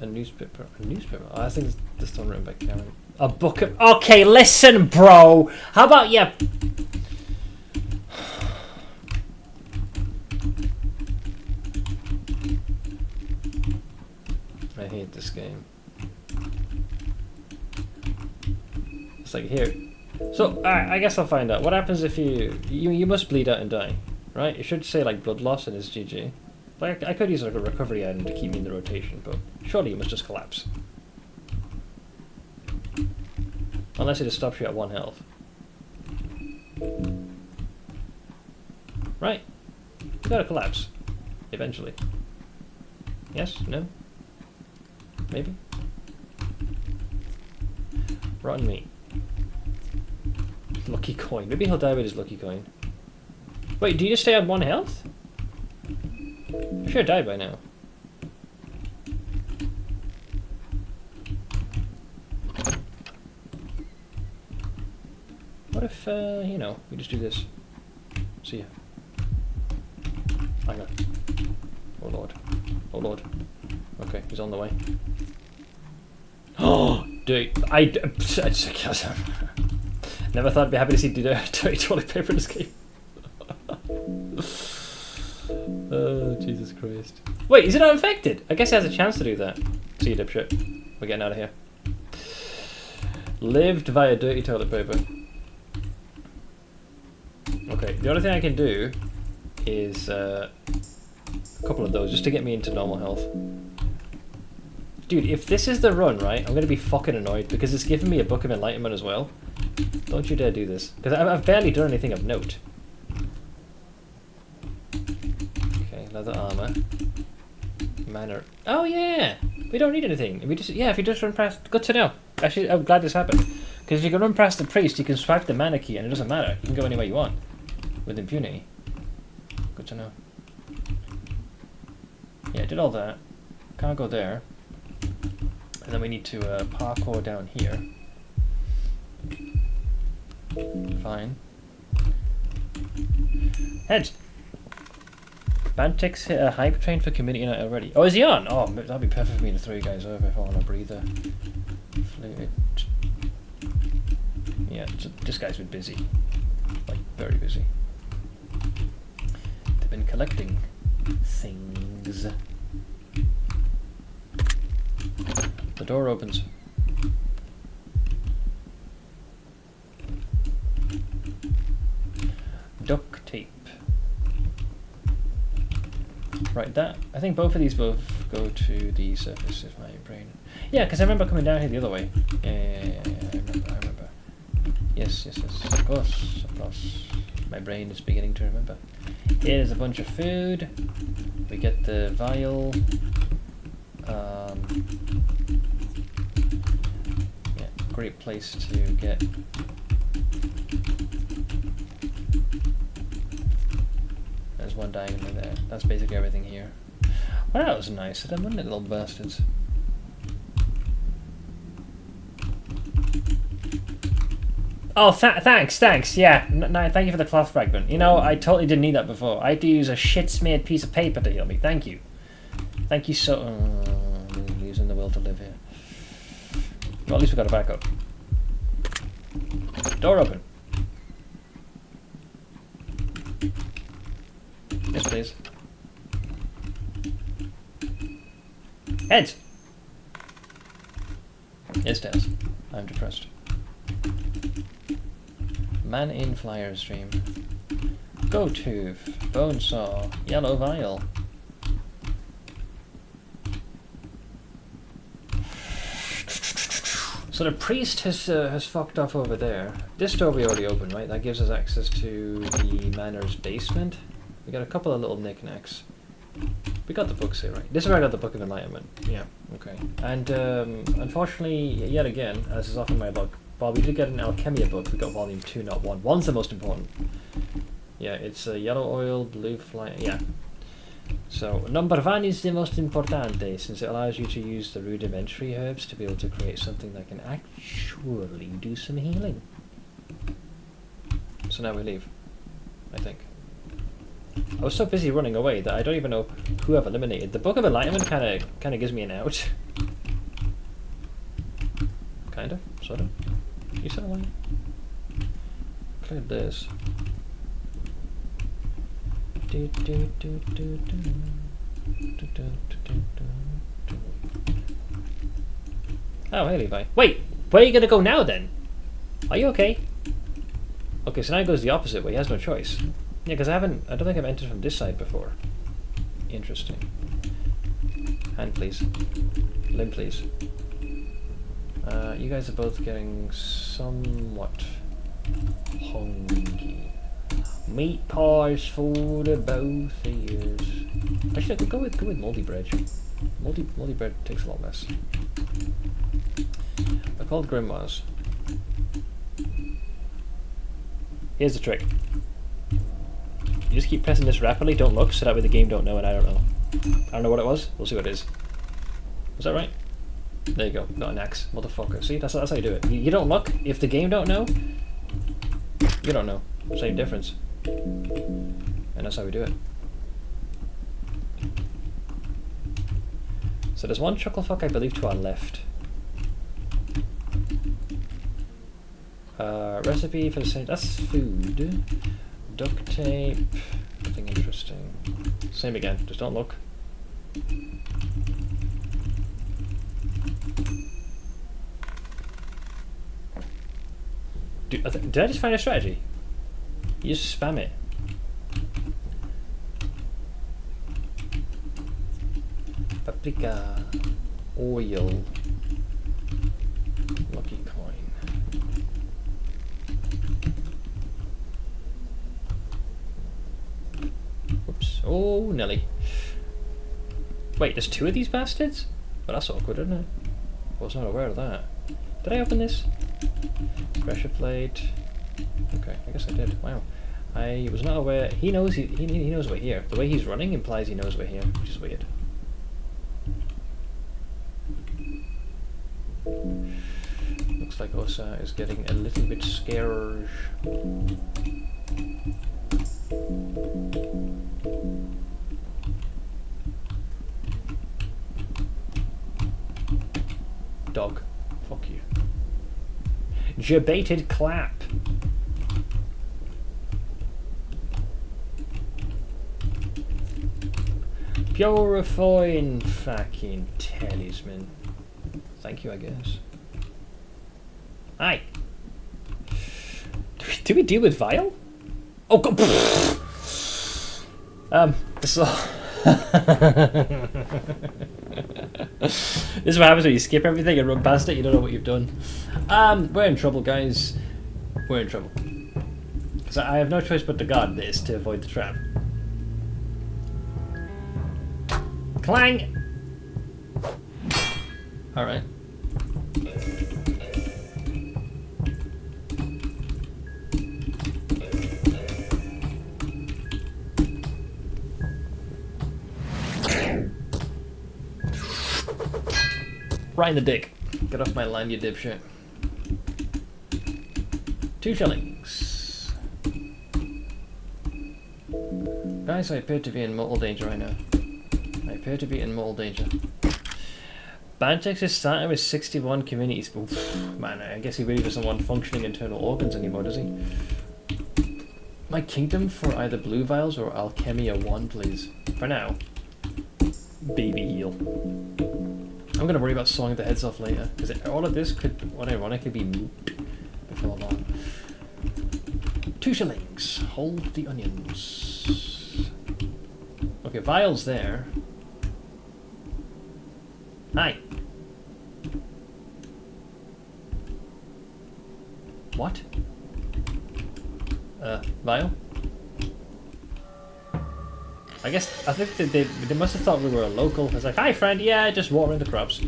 A newspaper. A newspaper? Oh, I think this one written by Karen. A book of... Okay, listen, bro! How about you... I hate this game. It's like, here. So, I guess I'll find out. What happens if you must bleed out and die, right? It should say, like, blood loss and it's GG. Like, I could use like a recovery item to keep me in the rotation, but surely you must just collapse. Unless it just stops you at 1 health. Right. You gotta collapse. Eventually. Yes? No? Maybe? Rotten meat. Lucky coin. Maybe he'll die with his lucky coin. Wait, do you just stay on 1 health? I should have died by now. What if, you know, we just do this? See ya. Hang on. Oh lord. Oh lord. Okay, he's on the way. Oh, dude, never thought I'd be happy to see dirty toilet paper in this game. Oh, Jesus Christ. Wait, is it not infected? I guess he has a chance to do that. See you, dipshit. We're getting out of here. Lived via dirty toilet paper. Okay, the only thing I can do is a couple of those just to get me into normal health. Dude, if this is the run, right, I'm going to be fucking annoyed because it's giving me a Book of Enlightenment as well. Don't you dare do this. Because I've barely done anything of note. Okay, leather armor. Manor. Oh yeah! We don't need anything. We just, yeah, if you just run past... Good to know. Actually, I'm glad this happened. Because if you can run past the priest, you can swipe the mana key and it doesn't matter. You can go anywhere you want. With impunity. Good to know. Yeah, I did all that. Can't go there. And then we need to parkour down here. Fine. Heads! Bantix hit a hype train for community night already. Oh, is he on? Oh, that'd be perfect for me to throw you guys over if I want a breather. Fluid. Yeah, this guy's been busy. Like, very busy. They've been collecting things. The door opens. Duct tape. Right, that. I think both of these both go to the surface of my brain. Yeah, because I remember coming down here the other way. Yeah, I remember. Yes, of course, My brain is beginning to remember. Here's a bunch of food. We get the vial. Yeah, great place to get. There's one diamond there. That's basically everything here. Well, that was nice of them, wasn't it, little bastards? Oh, thanks, yeah. Thank you for the cloth fragment. You know, I totally didn't need that before. I had to use a shit-smeared piece of paper to heal me. Thank you. Thank you so... I'm losing the will to live here. Well, at least we got a backup. Door open. Yes, please. Heads! Yes, tails. I'm depressed. Man in flyer stream. Go tooth. Bone saw. Yellow vial. So the priest has fucked off over there. This door we already opened, right? That gives us access to the manor's basement. We got a couple of little knickknacks. We got the books here, right? This is where I got the Book of Enlightenment. Yeah, okay. And unfortunately, yet again, as is often my luck, while we did get an Alchemia book, we got volume 2, not 1. 1's the most important. Yeah, it's yellow oil, blue fly. Yeah. So number 1 is the most importante, since it allows you to use the rudimentary herbs to be able to create something that can actually do some healing. So now we leave, I think. I was so busy running away that I don't even know who I've eliminated. The Book of Enlightenment kind of gives me an out. Kind of, sort of. You said why? Cleared this. Oh, hey Levi. Wait, where are you gonna go now then? Are you okay? Okay, so now it goes the opposite way. He has no choice. Yeah, because I don't think I've entered from this side before. Interesting. Hand, please. Limb, please. You guys are both getting somewhat hungry. Meat pies for the both of yours. Actually, I could go with moldy bread. Moldy bread takes a lot less. They're called grimoires. Here's the trick. You just keep pressing this rapidly, don't look, so that way the game don't know and I don't know. I don't know what it was, we'll see what it is. Was that right? There you go, got an axe, motherfucker. See, that's how you do it. You don't look, if the game don't know, you don't know. Same difference. And that's how we do it. So there's one chuckle fuck I believe to our left. Recipe for the same, that's food. Duct tape, nothing interesting. Same again, just don't look. Did I just find a strategy? You just spam it. Paprika, oil, lucky coin. Whoops. Oh, Nelly. Wait, there's two of these bastards? Well, that's awkward, isn't it? I was not aware of that. Did I open this? Pressure plate. Okay, I guess I did. Wow. I was not aware. He knows he knows we're here. The way he's running implies he knows we're here, which is weird. Looks like Osa is getting a little bit scared. Dog. Fuck you. Debated clap. Purifying fucking talisman. Thank you, I guess. Hi. Do we deal with Vile? Oh god. This is all. This is what happens when you skip everything and run past it. You don't know what you've done. We're in trouble, guys. We're in trouble. Because I have no choice but to guard this to avoid the trap. Clang! Alright. Right in the dick. Get off my land, you dipshit. 2 shillings. Guys, I appear to be in mortal danger right now. I appear to be in mortal danger. Bantex is starting with 61 communities. Oof, man, I guess he really doesn't want functioning internal organs anymore, does he? My kingdom for either blue vials or alchemia 1, please. For now. Baby heal. I'm gonna worry about sawing the heads off later, because all of this could, what ironically, be moot before long. 2 shillings. Hold the onions. Okay, vials there. Hi. What? Vial? I think they must have thought we were a local. I was like, hi friend, yeah, just watering the crops.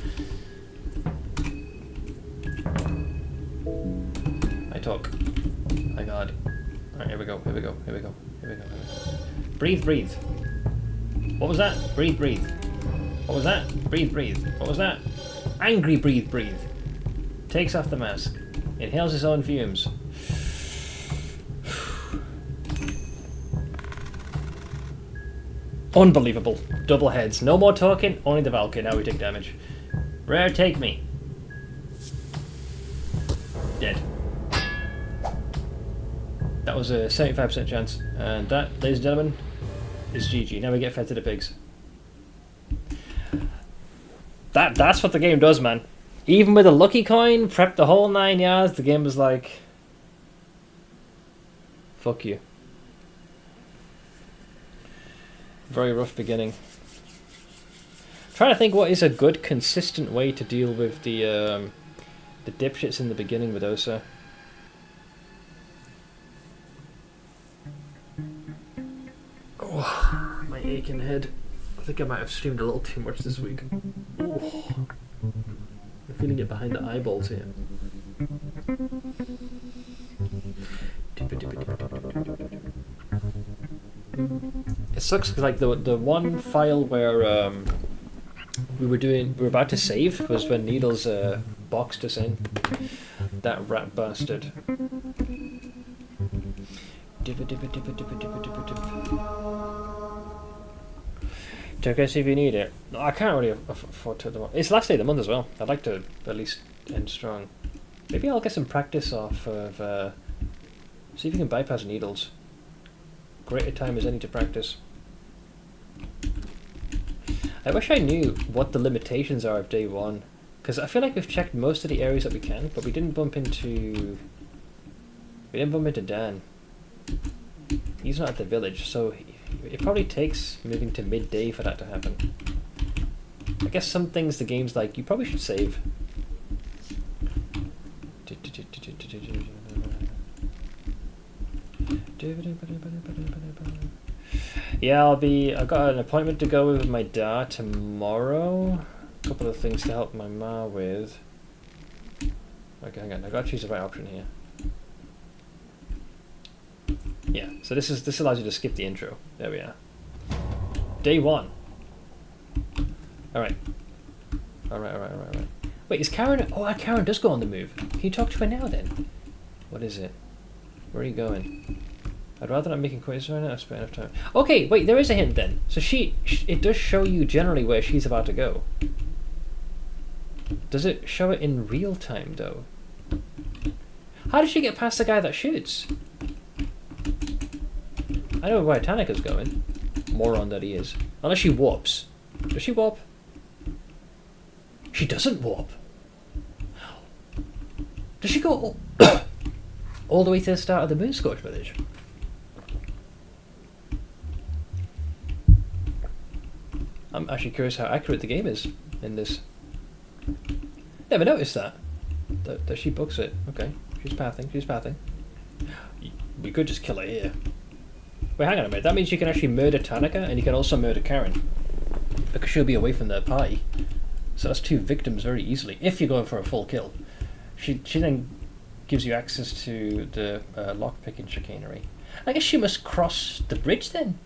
I talk. My god. Alright, here we go, here we go, here we go, here we go. Breathe, breathe. What was that? Breathe, breathe. What was that? Breathe, breathe. What was that? Angry breathe, breathe. Takes off the mask. Inhales his own fumes. Unbelievable. Double heads. No more talking, only the Valkyrie. Now we take damage. Rare, take me. Dead. That was a 75% chance. And that, ladies and gentlemen, is GG. Now we get fed to the pigs. That's what the game does, man. Even with a lucky coin, prep the whole 9 yards, the game was like, fuck you. Very rough beginning. Trying to think what is a good, consistent way to deal with the dipshits in the beginning with Osa. Oh, my aching head. I think I might have streamed a little too much this week. Oh. I'm feeling it behind the eyeballs here. It sucks because like the one file where we were about to save was when Needles boxed us in. That rat bastard. Check out see if you need it. No, I can't really afford to. It's last day of the month as well. I'd like to at least end strong. Maybe I'll get some practice off of. See if you can bypass Needles. Great a time as any to practice. I wish I knew what the limitations are of day one, because I feel like we've checked most of the areas that we can, but we didn't bump into. We didn't bump into Dan. He's not at the village, so it probably takes moving to midday for that to happen. I guess some things the game's like, you probably should save. Yeah, I've got an appointment to go with my dad tomorrow. A couple of things to help my ma with. Okay, hang on, I've got to choose the right option here. Yeah, so this allows you to skip the intro. There we are. Day one. Alright. Alright. Wait, is Karen... Oh, Karen does go on the move. Can you talk to her now then? What is it? Where are you going? I'd rather not make quizzes right now. I've spent enough time. Okay, wait, there is a hint then. So it does show you generally where she's about to go. Does it show it in real time though? How does she get past the guy that shoots? I know where Tanika's going. Moron that he is. Unless she warps. Does she warp? She doesn't warp. Does she go all the way to the start of the Moonscorch village? I'm actually curious how accurate the game is in this. Never noticed that she books it. Okay, she's pathing. We could just kill her here. Wait, hang on a minute. That means you can actually murder Tanika and you can also murder Karen. Because she'll be away from the party. So that's two victims very easily, if you're going for a full kill. She then gives you access to the lockpicking chicanery. I guess she must cross the bridge then.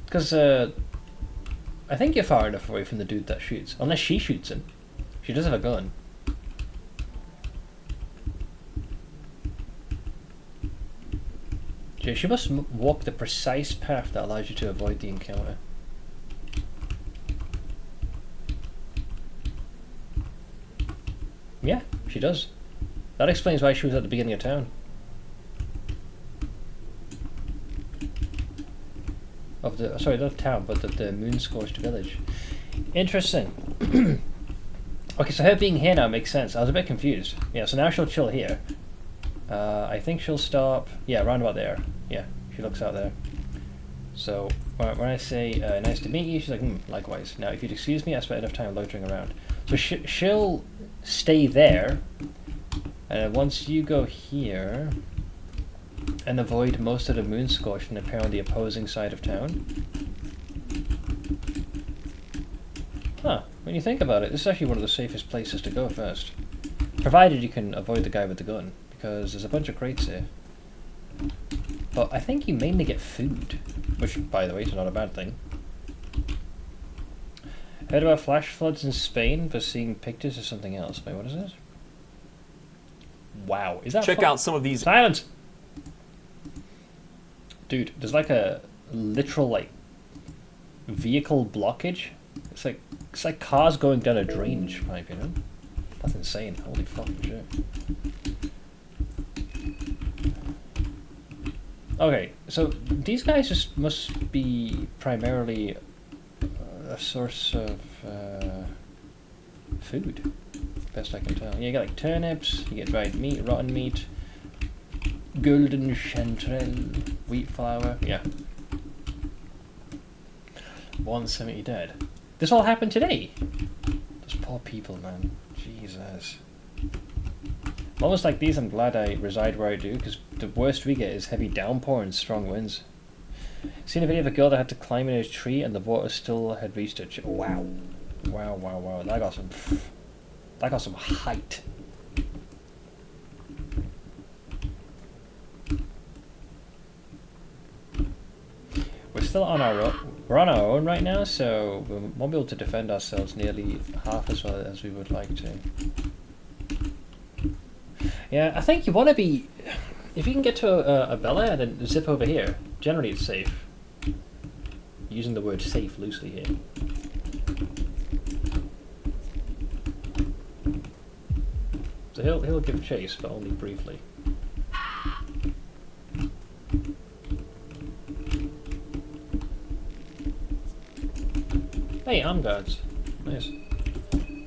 Because I think you're far enough away from the dude that shoots. Unless she shoots him. She does have a gun. She must walk the precise path that allows you to avoid the encounter. Yeah, she does. That explains why she was at the beginning of town. Sorry, not town, but the moon-scorched village. Interesting. Okay, so her being here now makes sense. I was a bit confused. Yeah, so now she'll chill here. I think she'll stop... Yeah, round about there. Yeah, she looks out there. So, when I say, nice to meet you, she's like, likewise. Now, if you'd excuse me, I spent enough time loitering around. So she'll stay there. And once you go here... and avoid most of the Moonscorch and appear on the opposing side of town. Huh, when you think about it, this is actually one of the safest places to go first. Provided you can avoid the guy with the gun, because there's a bunch of crates here. But I think you mainly get food, which, by the way, is not a bad thing. Heard about flash floods in Spain, but seeing pictures is something else. Wait, what is this? Wow, is that Check out some of these... Silence! Dude, there's like a literal, like, vehicle blockage. It's like cars going down a drainage pipe, you know? That's insane. Holy fucking shit. Okay, so these guys just must be primarily a source of food, best I can tell. You get like turnips, you get dried meat, rotten meat, golden chanterelle, wheat flour, yeah. 170 dead. This all happened today? Those poor people, man. Jesus. Moments like these, I'm glad I reside where I do, because the worst we get is heavy downpour and strong winds. Seen a video of a girl that had to climb in a tree and the water still had reached her chin. Wow. Wow. That got some height. still on our own. We're on our own right now, so we won't be able to defend ourselves nearly half as well as we would like to. Yeah, I think you want to be... If you can get to a Bella and then zip over here, generally it's safe. Using the word safe loosely here. So he'll give chase, but only briefly. Hey, arm guards. Nice.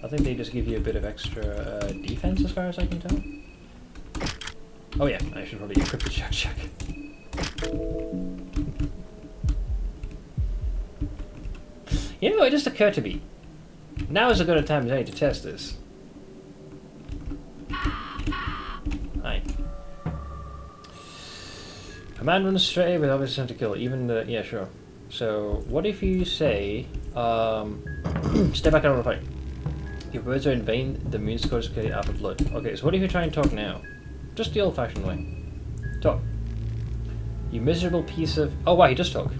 I think they just give you a bit of extra defense as far as I can tell. Oh yeah, I should probably equip the check. You know, it just occurred to me. Now is as good a time as any to test this. Hi. Command runs straight with obvious attempt to kill. Even the... Yeah, sure. So, what if you say... step back out of the fight. Your words are in vain. The moon scores clearly out of blood. Okay, so what if you try and talk now? Just the old-fashioned way. Talk. You miserable piece of... Oh, wow, he does talk.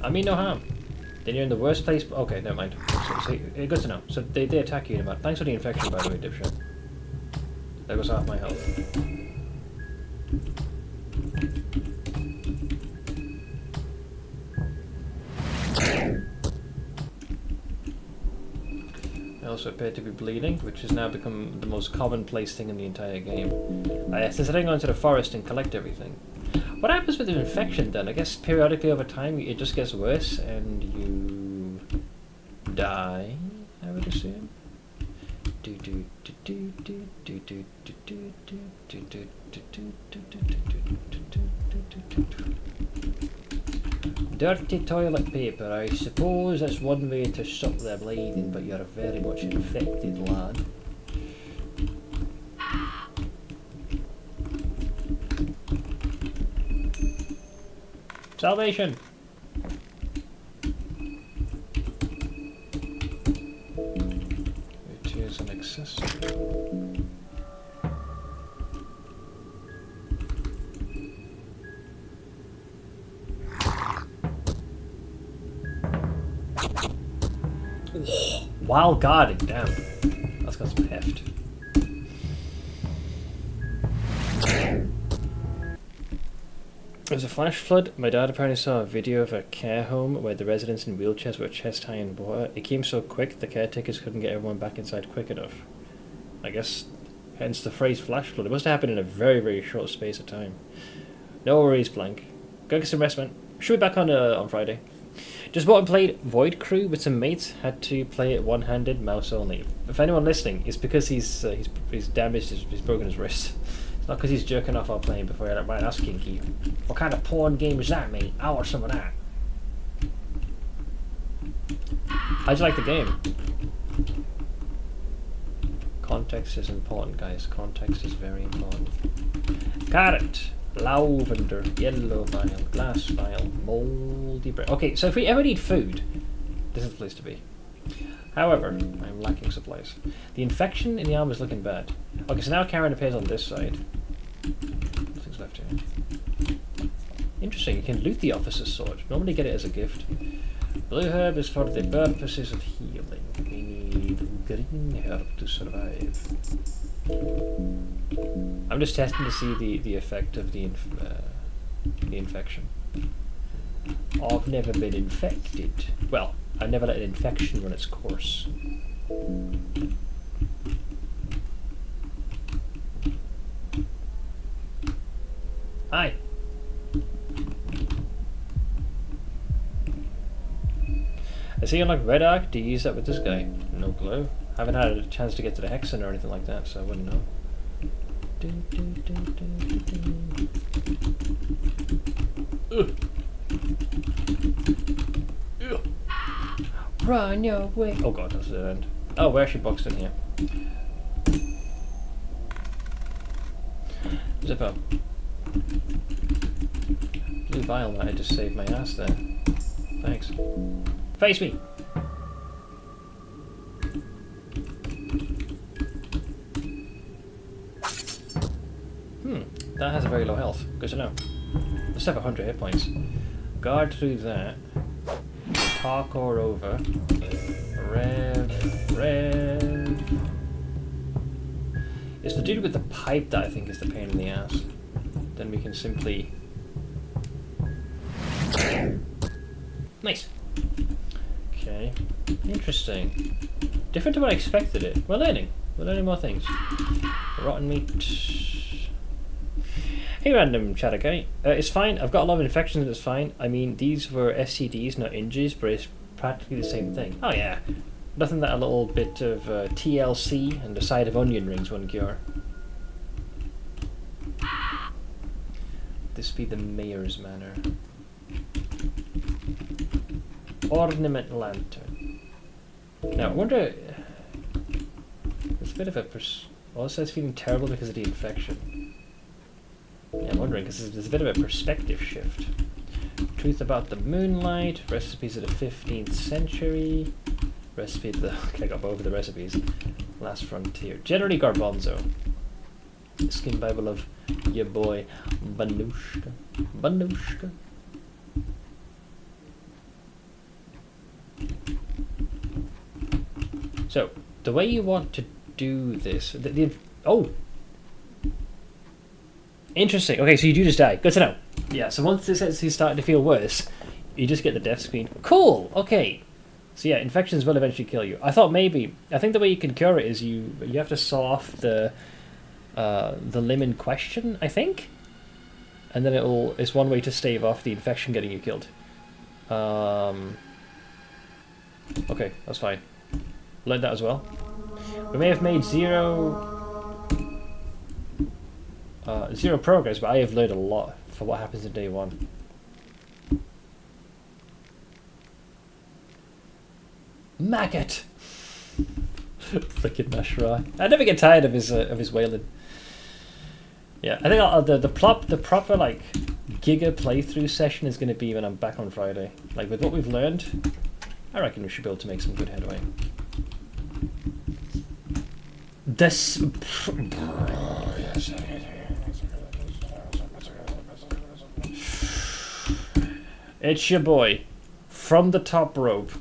I mean no harm. Then you're in the worst place... Okay, never mind. So, good to know. So they attack you in a minute. Thanks for the infection, by the way, dipshit. There goes half my health. I also appear to be bleeding, which has now become the most commonplace thing in the entire game. Since I didn't go into the forest and collect everything. What happens with the infection then? I guess periodically over time it just gets worse and you die, I would assume. Dirty toilet paper, I suppose that's one way to stop the bleeding, but you're very much infected, lad. Salvation! Which is an accessory. Wild guarding, damn. That's got some heft. There was a flash flood. My dad apparently saw a video of a care home where the residents in wheelchairs were chest high in water. It came so quick the caretakers couldn't get everyone back inside quick enough. I guess hence the phrase flash flood. It must have happened in a very, very short space of time. No worries, Blank. Go get some rest, man. Should be back on Friday. Just bought and played Void Crew with some mates. Had to play it one-handed, mouse only. If anyone listening, it's because he's damaged, he's broken his wrist. It's not because he's jerking off while playing before you're like, right, that's kinky. What kind of porn game is that, mate? I want some of that. How'd you like the game? Context is important, guys. Context is very important. Carrot. Lavender, yellow vial, glass vial, moldy bread. Okay, so if we ever need food, this is the place to be. However, I'm lacking supplies. The infection in the arm is looking bad. Okay, so now Karen appears on this side. Nothing's left here. Interesting, you can loot the officer's sword. Normally get it as a gift. Blue herb is for the purposes of healing. We need green herb to survive. I'm just testing to see the effect of the infection. I've never been infected. Well, I've never let an infection run its course. Hi. I see you unlock Red Arc. Do you use that with this guy? No clue. Haven't had a chance to get to the Hexen or anything like that, so I wouldn't know. Run your way. Oh god, that's the end. Oh, we're actually boxed in here. Zip up. Blue vial might have just saved my ass there. Thanks. Face me! That has a very low health. Good to know. I still have 100 hit points. guard through that. Parkour over. Rev. It's the dude with the pipe that I think is the pain in the ass. Then we can simply... Nice. Okay. Interesting. Different to what I expected it. We're learning. We're learning more things. Rotten meat. Hey random chatter guy. It's fine. I've got a lot of infections and it's fine. I mean, these were STDs, not injuries, but it's practically the same thing. Oh yeah. Nothing that a little bit of TLC and a side of onion rings wouldn't cure. This be the mayor's manor. Ornament lantern. Now, I wonder... There's a bit of a... Also, it's feeling terrible because of the infection. Yeah, I'm wondering, because there's a bit of a perspective shift. Truth about the moonlight, recipes of the 15th century, recipe of the... Okay, I got both of the recipes. Last frontier. Generally garbanzo. Skin Bible of your boy, Banushka. Banushka. So, the way you want to do this... Oh! Interesting. Okay, so you do just die. Good to know. Yeah, so once this is starting to feel worse, you just get the death screen. Cool! Okay. So yeah, infections will eventually kill you. I thought maybe... I think the way you can cure it is you have to saw off the limb in question, I think? And then it's one way to stave off the infection getting you killed. Okay, that's fine. Learned that as well. We may have made zero progress, but I have learned a lot for what happens in day one. Maggot! Freaking Nas'Hrah. I never get tired of his wailing. Yeah, I think the proper like giga playthrough session is going to be when I'm back on Friday. Like with what we've learned, I reckon we should be able to make some good headway. This. It's your boy, from the top rope,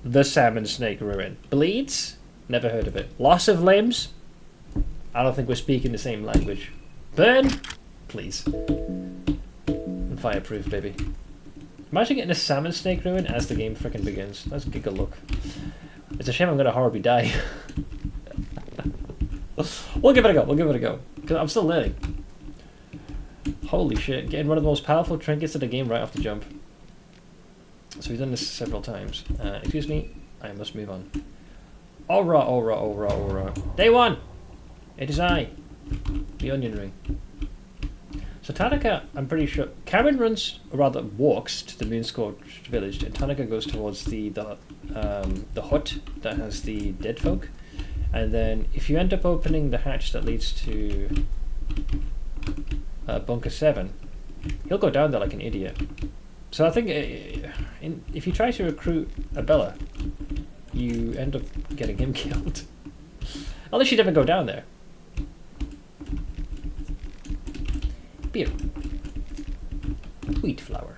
the salmon snake ruin. Bleeds? Never heard of it. Loss of limbs? I don't think we're speaking the same language. Burn? Please. And fireproof, baby. Imagine getting a salmon snake ruin as the game frickin' begins. That's a giga look. It's a shame I'm gonna horribly die. We'll give it a go, we'll give it a go. Because I'm still learning. Holy shit, getting one of the most powerful trinkets of the game right off the jump. So we've done this several times. Excuse me, I must move on. Aura. Day one! It is I, the onion ring. So Tanaka, I'm pretty sure, Karen runs, or rather walks to the Moonscorched village, and Tanaka goes towards the hut that has the dead folk. And then if you end up opening the hatch that leads to Bunker 7, he'll go down there like an idiot. So I think if you try to recruit Abella, you end up getting him killed. Unless you never go down there. Beer. Wheat flour.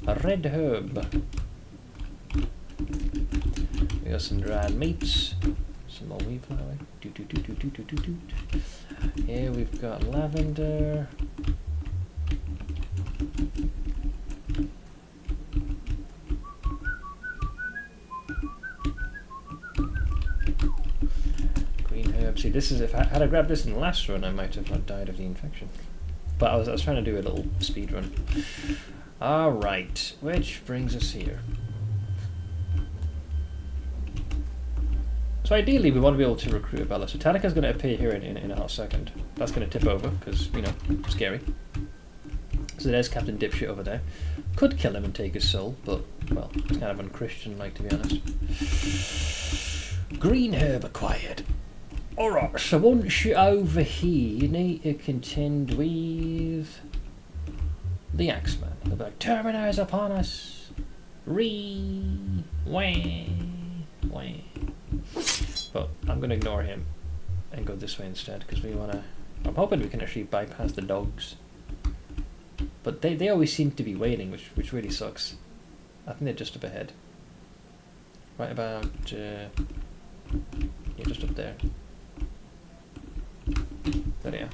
A red herb. We got some dried meats. Some more wheat flour. Here we've got lavender. Green herb. See, this is if had I grabbed this in the last run, I might have not died of the infection. But I was trying to do a little speed run. All right, which brings us here. So ideally, we want to be able to recruit Abella. So Tanaka's going to appear here in a hot second. That's going to tip over because you know, scary. So there's Captain Dipshit over there. Could kill him and take his soul, but well, it's kind of unchristian-like to be honest. Green herb acquired. Alright, so once you're over here, you need to contend with the Axeman. They'll be like, Termina is upon us. Wah. But I'm going to ignore him and go this way instead because we want to... I'm hoping we can actually bypass the dogs. But they always seem to be waiting, which really sucks. I think they're just up ahead. Right about... yeah, just up there. There they are.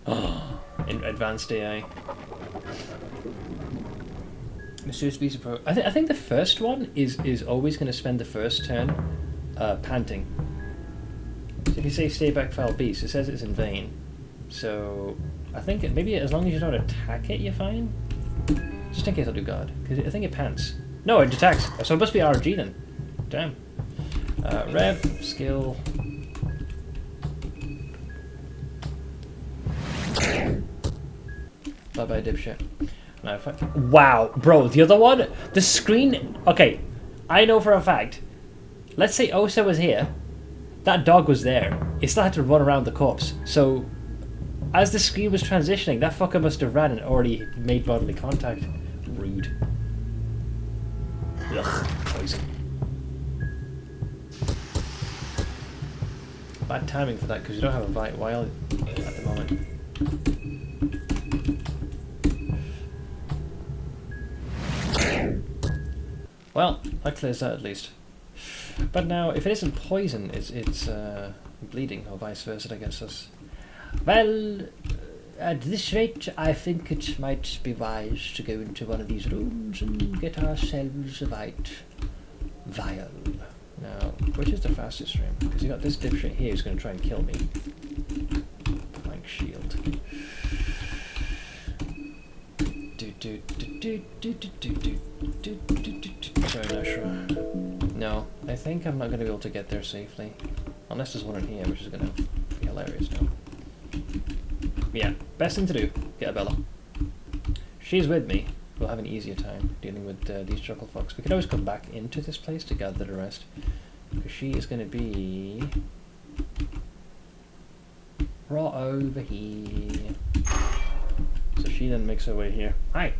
Oh, in advanced AI. I think the first one is always going to spend the first turn panting. So if you say stay back, foul beast, it says it's in vain. So I think maybe as long as you don't attack it, you're fine. Just in case I do guard, because I think it pants. No, it attacks. So it must be RG then. Damn. Rev, skill. Bye bye, dipshit. No, wow, bro, the other one, the screen. Okay, I know for a fact. Let's say Osa was here. That dog was there. It still had to run around the corpse. So, as the screen was transitioning, that fucker must have ran and already made bodily contact. Rude. Ugh, poison. Bad timing for that because you don't have a bite while at the moment. Well, that clears that at least. But now, if it isn't poison, it's bleeding, or vice versa, I guess. Well, at this rate, I think it might be wise to go into one of these rooms and get ourselves a white vial. Now, which is the fastest room? Because you got this dipshit here who's going to try and kill me. Blank shield. Sorry, Nas'Hrah. No, I think I'm not going to be able to get there safely. Unless there's one in here, which is going to be hilarious now. Yeah, best thing to do, get a Bella. She's with me. We'll have an easier time dealing with these chuckle fucks. We could always come back into this place to gather the rest. Because she is going to be... right over here. So she then makes her way here. Hi!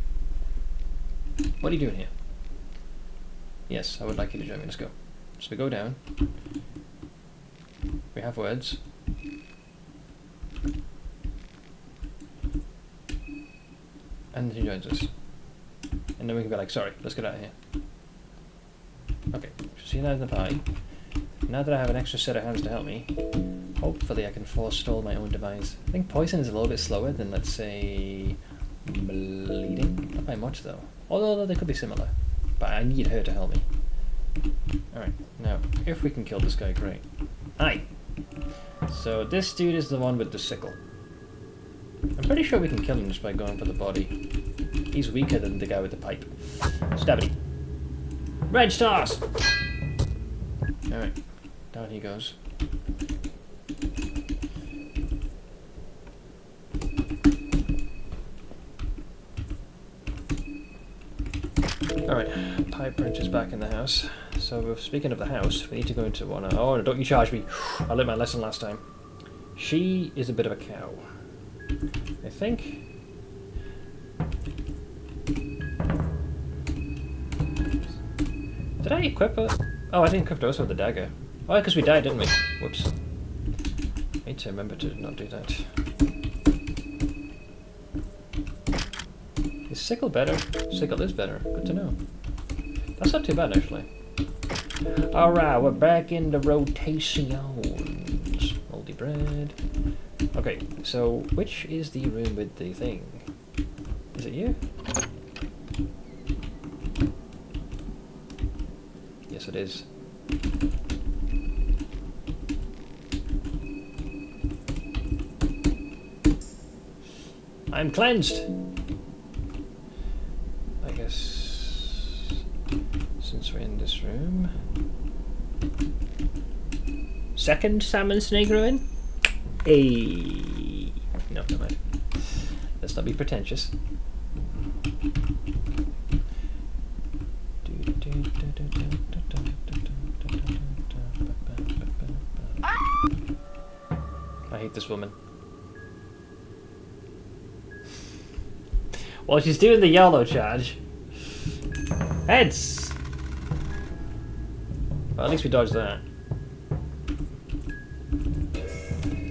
What are you doing here? Yes, I would like you to join me. Let's go. So we go down. We have words. And he joins us. And then we can be like, sorry, let's get out of here. Okay, so see that in the pie. Now that I have an extra set of hands to help me, hopefully I can forestall my own demise. I think poison is a little bit slower than, let's say, bleeding. Not by much though. Although they could be similar. But I need her to help me. Alright, now, if we can kill this guy, great. Aye! So this dude is the one with the sickle. I'm pretty sure we can kill him just by going for the body. He's weaker than the guy with the pipe. Stabby. Red stars! Alright, down he goes. Alright, pipe wrench is back in the house. So speaking of the house, we need to go into one. Oh, don't you charge me! I learned my lesson last time. She is a bit of a cow. I think. Did I equip her? Oh, I didn't equip her with the dagger. Oh, because we died, didn't we? Whoops. I need to remember to not do that. Is sickle better? Sickle is better. Good to know. That's not too bad, actually. Alright, we're back in the rotations. Moldy bread. Okay, so which is the room with the thing? Is it you? Yes, it is. I'm cleansed! I guess... since we're in this room... Second salmon snake ruin? Hey. No, never mind. Let's not be pretentious. I hate this woman. Well, she's doing the YOLO charge. Heads! Well, at least we dodged that.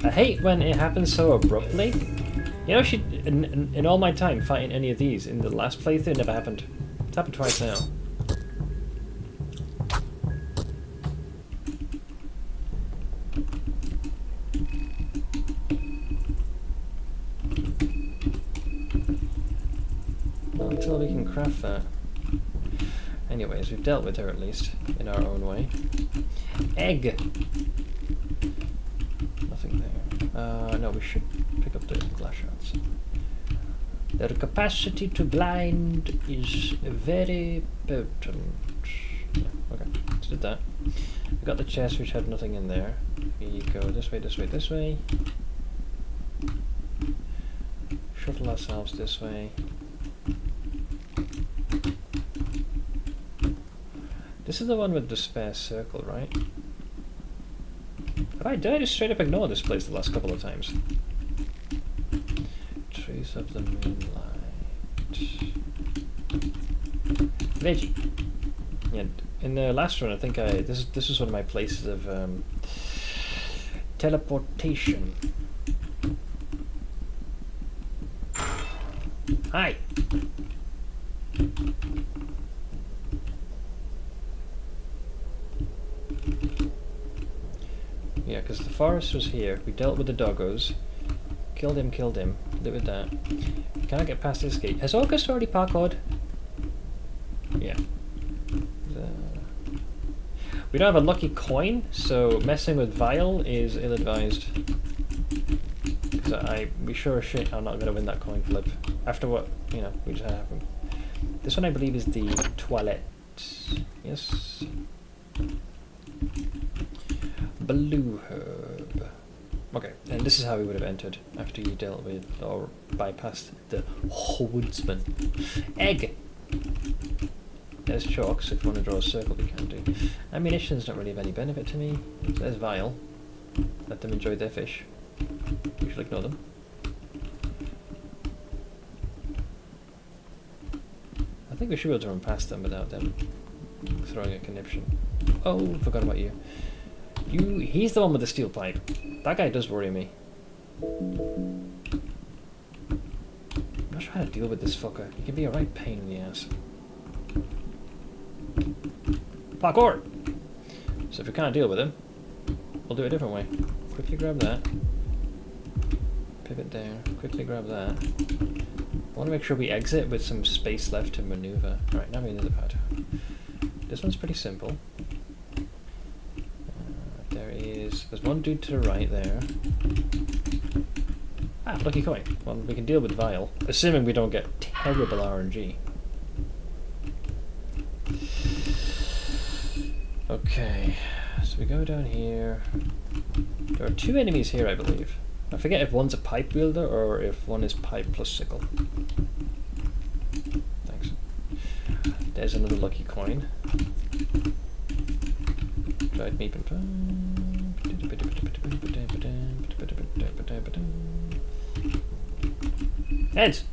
I hate when it happens so abruptly. You know, in all my time fighting any of these, in the last playthrough, it never happened. It's happened twice now. Not until we can craft that. Anyways, we've dealt with her at least, in our own way. Egg! Nothing there. No, we should pick up the glass shards. Their capacity to blind is very potent. Yeah, okay, let's do that. We got the chest which had nothing in there. We go this way, this way, this way. Shuttle ourselves this way. This is the one with the spare circle, right? Did I just straight up ignore this place the last couple of times? Trees of the moonlight. Veggie. Yeah, in the last run, I think this was one of my places of teleportation. Hi. Yeah, because the forest was here. We dealt with the doggos. Killed him. Did with that. Can I get past this gate? Has August already parkoured? Yeah. We don't have a lucky coin, so messing with Vial is ill-advised. Because we sure as shit I'm not going to win that coin flip. After what, you know, we just had happen. This one I believe is the toilet. Yes. Blue herb. Okay, and this is how we would have entered after you dealt with or bypassed the woodsman. Egg! There's chalk, so if you want to draw a circle we can do. Ammunition's not really of any benefit to me. There's Vial. Let them enjoy their fish. We should ignore them. I think we should be able to run past them without them throwing a conniption. Oh, forgot about you. He's the one with the steel pipe. That guy does worry me. I'm not sure how to deal with this fucker. He can be a right pain in the ass. Parkour! So if we can't deal with him, we'll do it a different way. Quickly grab that. Pivot there. Quickly grab that. I want to make sure we exit with some space left to maneuver. Alright, now we need the pad. This one's pretty simple. There's one dude to the right there. Ah, lucky coin. Well, we can deal with Vial, assuming we don't get terrible RNG. Okay, so we go down here. There are two enemies here, I believe. I forget if one's a pipe wielder or if one is pipe plus sickle. Thanks. There's another lucky coin. Dried meat and heads!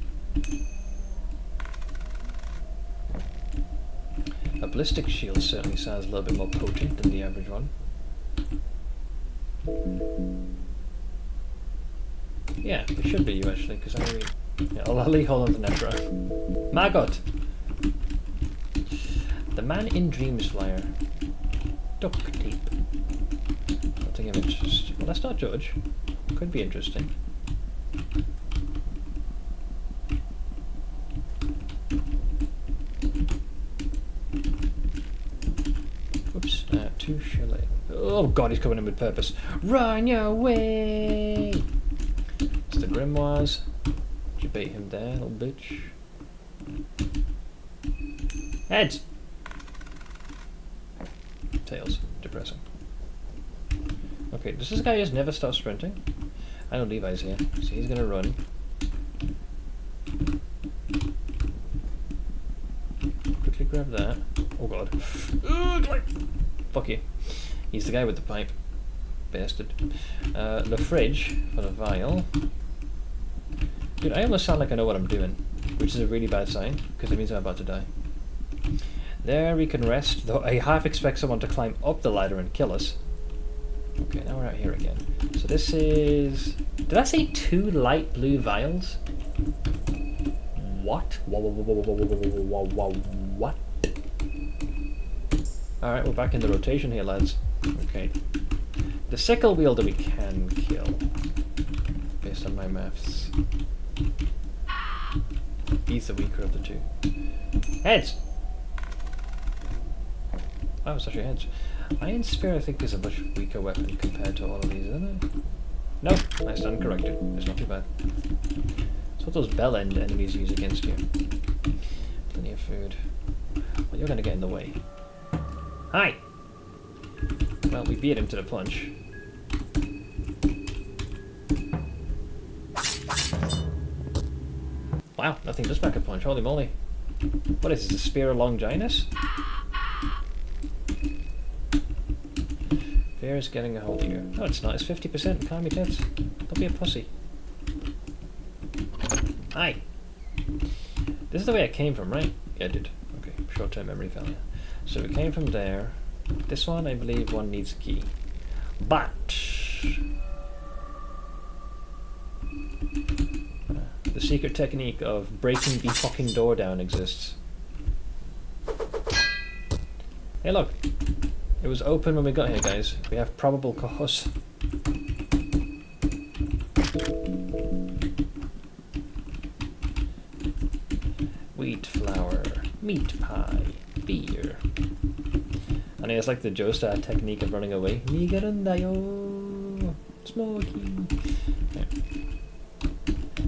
A ballistic shield certainly sounds a little bit more potent than the average one. Yeah, it should be you actually, because I really... Yeah, I'll hold on to Nas'Hrah. Maggot! The Man in Dreams flyer. Duct tape. Nothing of interest. Well, let's not judge. Could be interesting. Oops. Two chalet. Oh god, he's coming in with purpose. Run your way! It's the grimoires. Did you bait him there, little bitch? Heads! Tails. Depressing. Okay, does this guy just never stop sprinting? I know Levi's here, so he's gonna run. Quickly grab that. Oh god. Ugh, fuck you. He's the guy with the pipe. Bastard. The fridge for the vial. Dude, I almost sound like I know what I'm doing, which is a really bad sign, because it means I'm about to die. There we can rest, though I half expect someone to climb up the ladder and kill us. Okay, now we're out here again. So this is... Did I say 2 light blue vials? What? What? Alright, we're back in the rotation here, lads. Okay. The sickle wielder we can kill. Based on my maths. He's the weaker of the 2. Heads! Oh, it's actually heads. Iron Spear I think is a much weaker weapon compared to all of these, isn't it? No, I stand corrected. It's not too bad. It's what those bell end enemies use against you. Plenty of food. Well, you're gonna get in the way. Hi! Well, we beat him to the punch. Wow, nothing does back a punch. Holy moly. What is this, a Spear of Longinus? Fear is getting a hold of you. No, it's not. It's 50%. Calm your tits. Don't be a pussy. Hi! This is the way I came from, right? Yeah, I did. Okay, short-term memory failure. So we came from there. This one, I believe one needs a key. But... the secret technique of breaking the fucking door down exists. Hey look! It was open when we got here, guys. We have probable cause. Wheat flour, meat pie, beer. And it's like the Joestar technique of running away. Migarandayo, smoky. Yeah.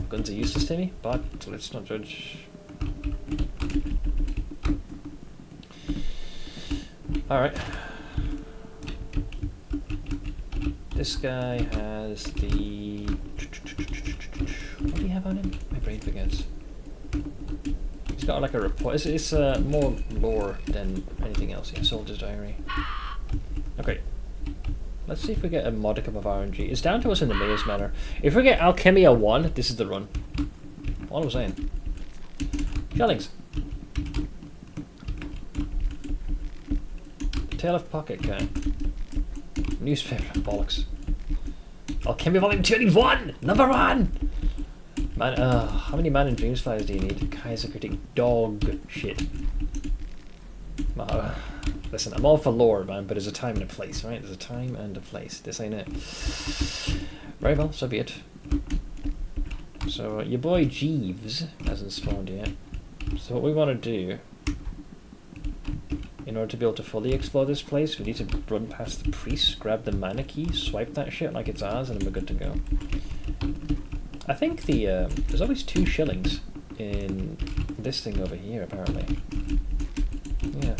Guns are useless to me, but let's not judge. Alright. This guy has the... What do you have on him? My brain forgets. He's got like a report. It's more lore than anything else. Yeah, Soldier's Diary. Okay. Let's see if we get a modicum of RNG. It's down to us in the Mayor's Manor. If we get Alchemia 1, this is the run. All I'm saying. Shellings. Tale of Pocket Cat. Newspaper. Bollocks. Alchemia Volume 21! Number 1! Man, how many Man in Dreams flyers do you need? Kaiser Critic dog shit. Listen, I'm all for lore, man, but there's a time and a place, right? There's a time and a place. This ain't it. Very well, so be it. So, your boy Jeeves hasn't spawned yet. So what we want to do, in order to be able to fully explore this place, we need to run past the priest, grab the mana key, swipe that shit like it's ours, and then we're good to go. I think the there's always 2 shillings in this thing over here, apparently. Yeah.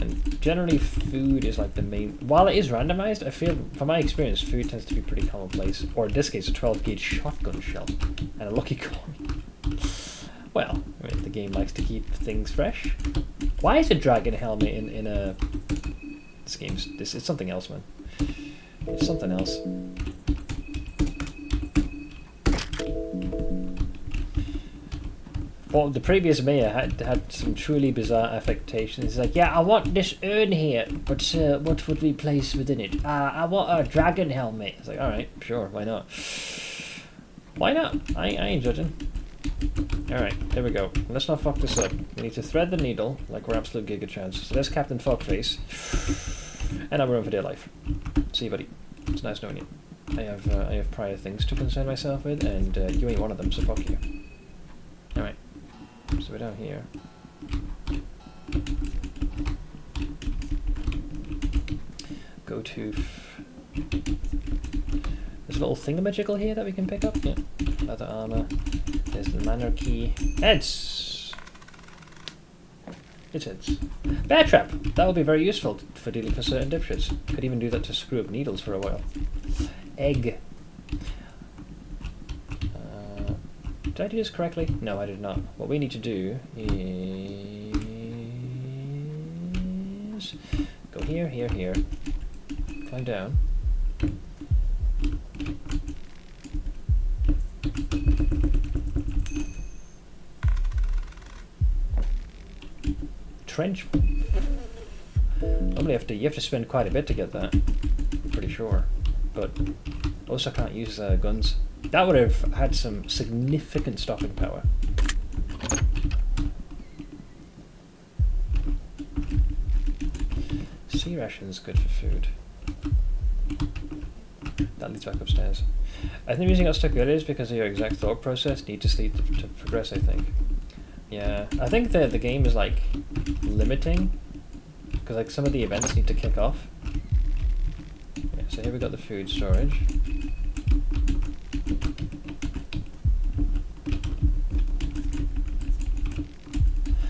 And generally food is like the main... While it is randomized, I feel, from my experience, food tends to be pretty commonplace. Or in this case, a 12-gauge shotgun shell and a lucky coin. Well, I mean, the game likes to keep things fresh. Why is a dragon helmet in a... This game's... It's something else, man. It's something else. Well, the previous mayor had some truly bizarre affectations. He's like, yeah, I want this urn here, but what would we place within it? I want a dragon helmet. It's like, alright, sure, why not? Why not? I ain't judging. Alright, there we go. Let's not fuck this up. We need to thread the needle, like we're absolute gigatrans. So there's Captain Fuckface. And I'm running for dear life. See you, buddy. It's nice knowing you. I have prior things to concern myself with, and you ain't one of them, so fuck you. Alright. So we're down here. Go to... There's a little thingamajiggle here that we can pick up. Yeah. Leather armor. There's the manor key. Heads! It's heads. Bear trap! That will be very useful for dealing with certain dipshits. Could even do that to screw up needles for a while. Egg. Did I do this correctly? No, I did not. What we need to do is go here, here, here. Climb down. Trench. Normally you have to spend quite a bit to get that. I'm pretty sure. But also can't use guns. That would have had some significant stopping power. Sea rations good for food. That leads back upstairs. I think the reason I got stuck earlier is because of your exact thought process. Need to sleep to progress, I think. Yeah, I think the game is like limiting because like some of the events need to kick off. Yeah, so here we got the food storage.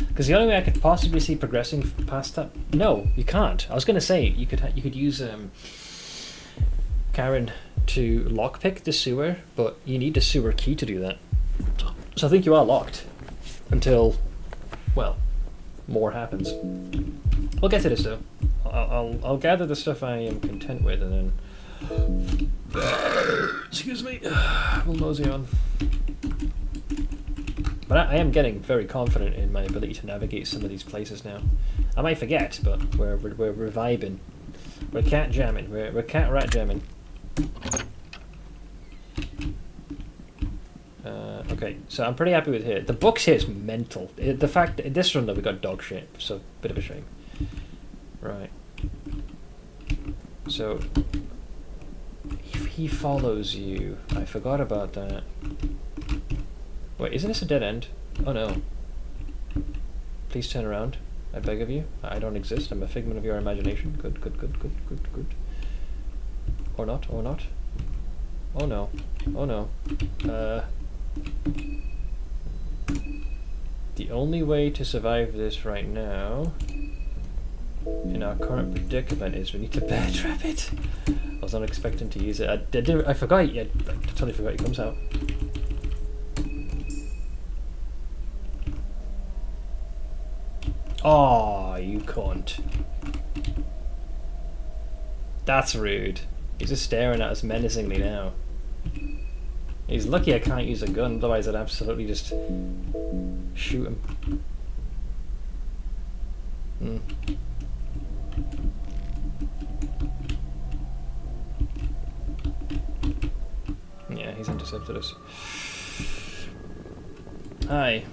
Because the only way I could possibly see progressing past that, no, you can't. I was gonna say you could use Karen to lockpick the sewer, but you need the sewer key to do that. So I think you are locked until, well, more happens. We'll get to this though. I'll gather the stuff I am content with, and then excuse me, we'll mosey on. But I am getting very confident in my ability to navigate some of these places now. I might forget, but we're vibing. We're cat jamming. We're cat rat jamming. Okay, so I'm pretty happy with here. The books here is mental. The fact that in this run though we got dog shit, so bit of a shame. Right. So if he follows you, I forgot about that. Wait, isn't this a dead end? Oh no. Please turn around. I beg of you. I don't exist. I'm a figment of your imagination. Good, good, good, good, good, good. Or not, or not. Oh no. Oh no. The only way to survive this right now, in our current predicament, is we need to bear trap it. I was not expecting to use it. I forgot. Yeah, I totally forgot he comes out. Oh, you cunt. That's rude. He's just staring at us menacingly now. He's lucky I can't use a gun, otherwise I'd absolutely just shoot him. Yeah, he's intercepted us. Hi.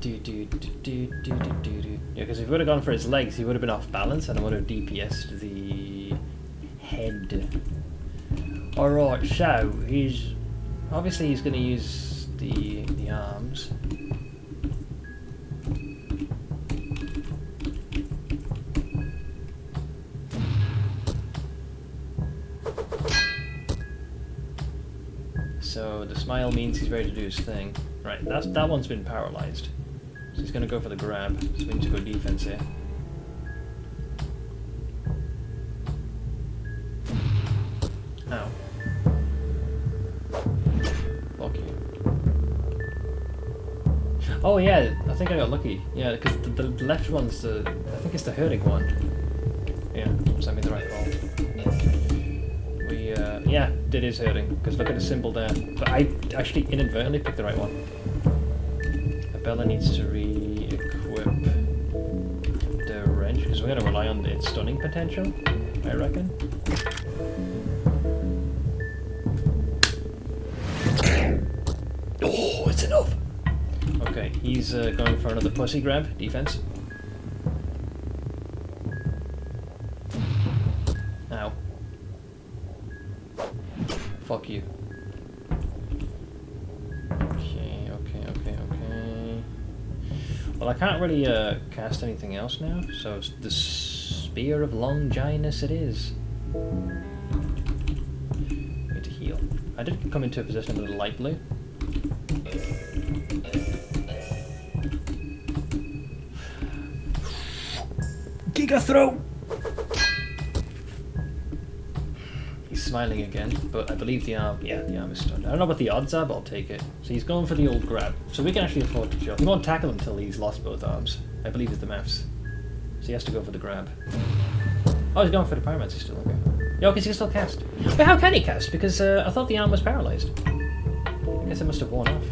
Yeah, because if he would have gone for his legs, he would have been off balance and I would have DPS'd the head. Alright, so he's going to use the arms. So the smile means he's ready to do his thing. Right, that one's been paralyzed. So he's going to go for the grab. So we need to go defense here. Ow. Fuck you. Oh yeah, I think I got lucky. Yeah, because the left one's I think it's the hurting one. Yeah, so I made the right call. Yeah, it is hurting, because look at the symbol there. But I actually inadvertently picked the right one. Bella needs to re-equip the wrench, because we're going to rely on its stunning potential, I reckon. Oh, it's enough! Okay, he's going for another pussy grab, defense. Ow. Fuck you. Okay. Well, I can't really cast anything else now, so it's the Spear of Longinus it is. Need to heal. I did come into a position with a light blue. Giga throw! He's smiling again, but I believe the arm, yeah, the arm is stunned. I don't know what the odds are, but I'll take it. So he's going for the old grab. So we can actually afford to chill. He won't tackle until he's lost both arms. I believe is the maths. So he has to go for the grab. Oh, he's going for the pyromancy still, okay. Yeah, because he can still cast. But how can he cast? Because I thought the arm was paralyzed. I guess it must have worn off.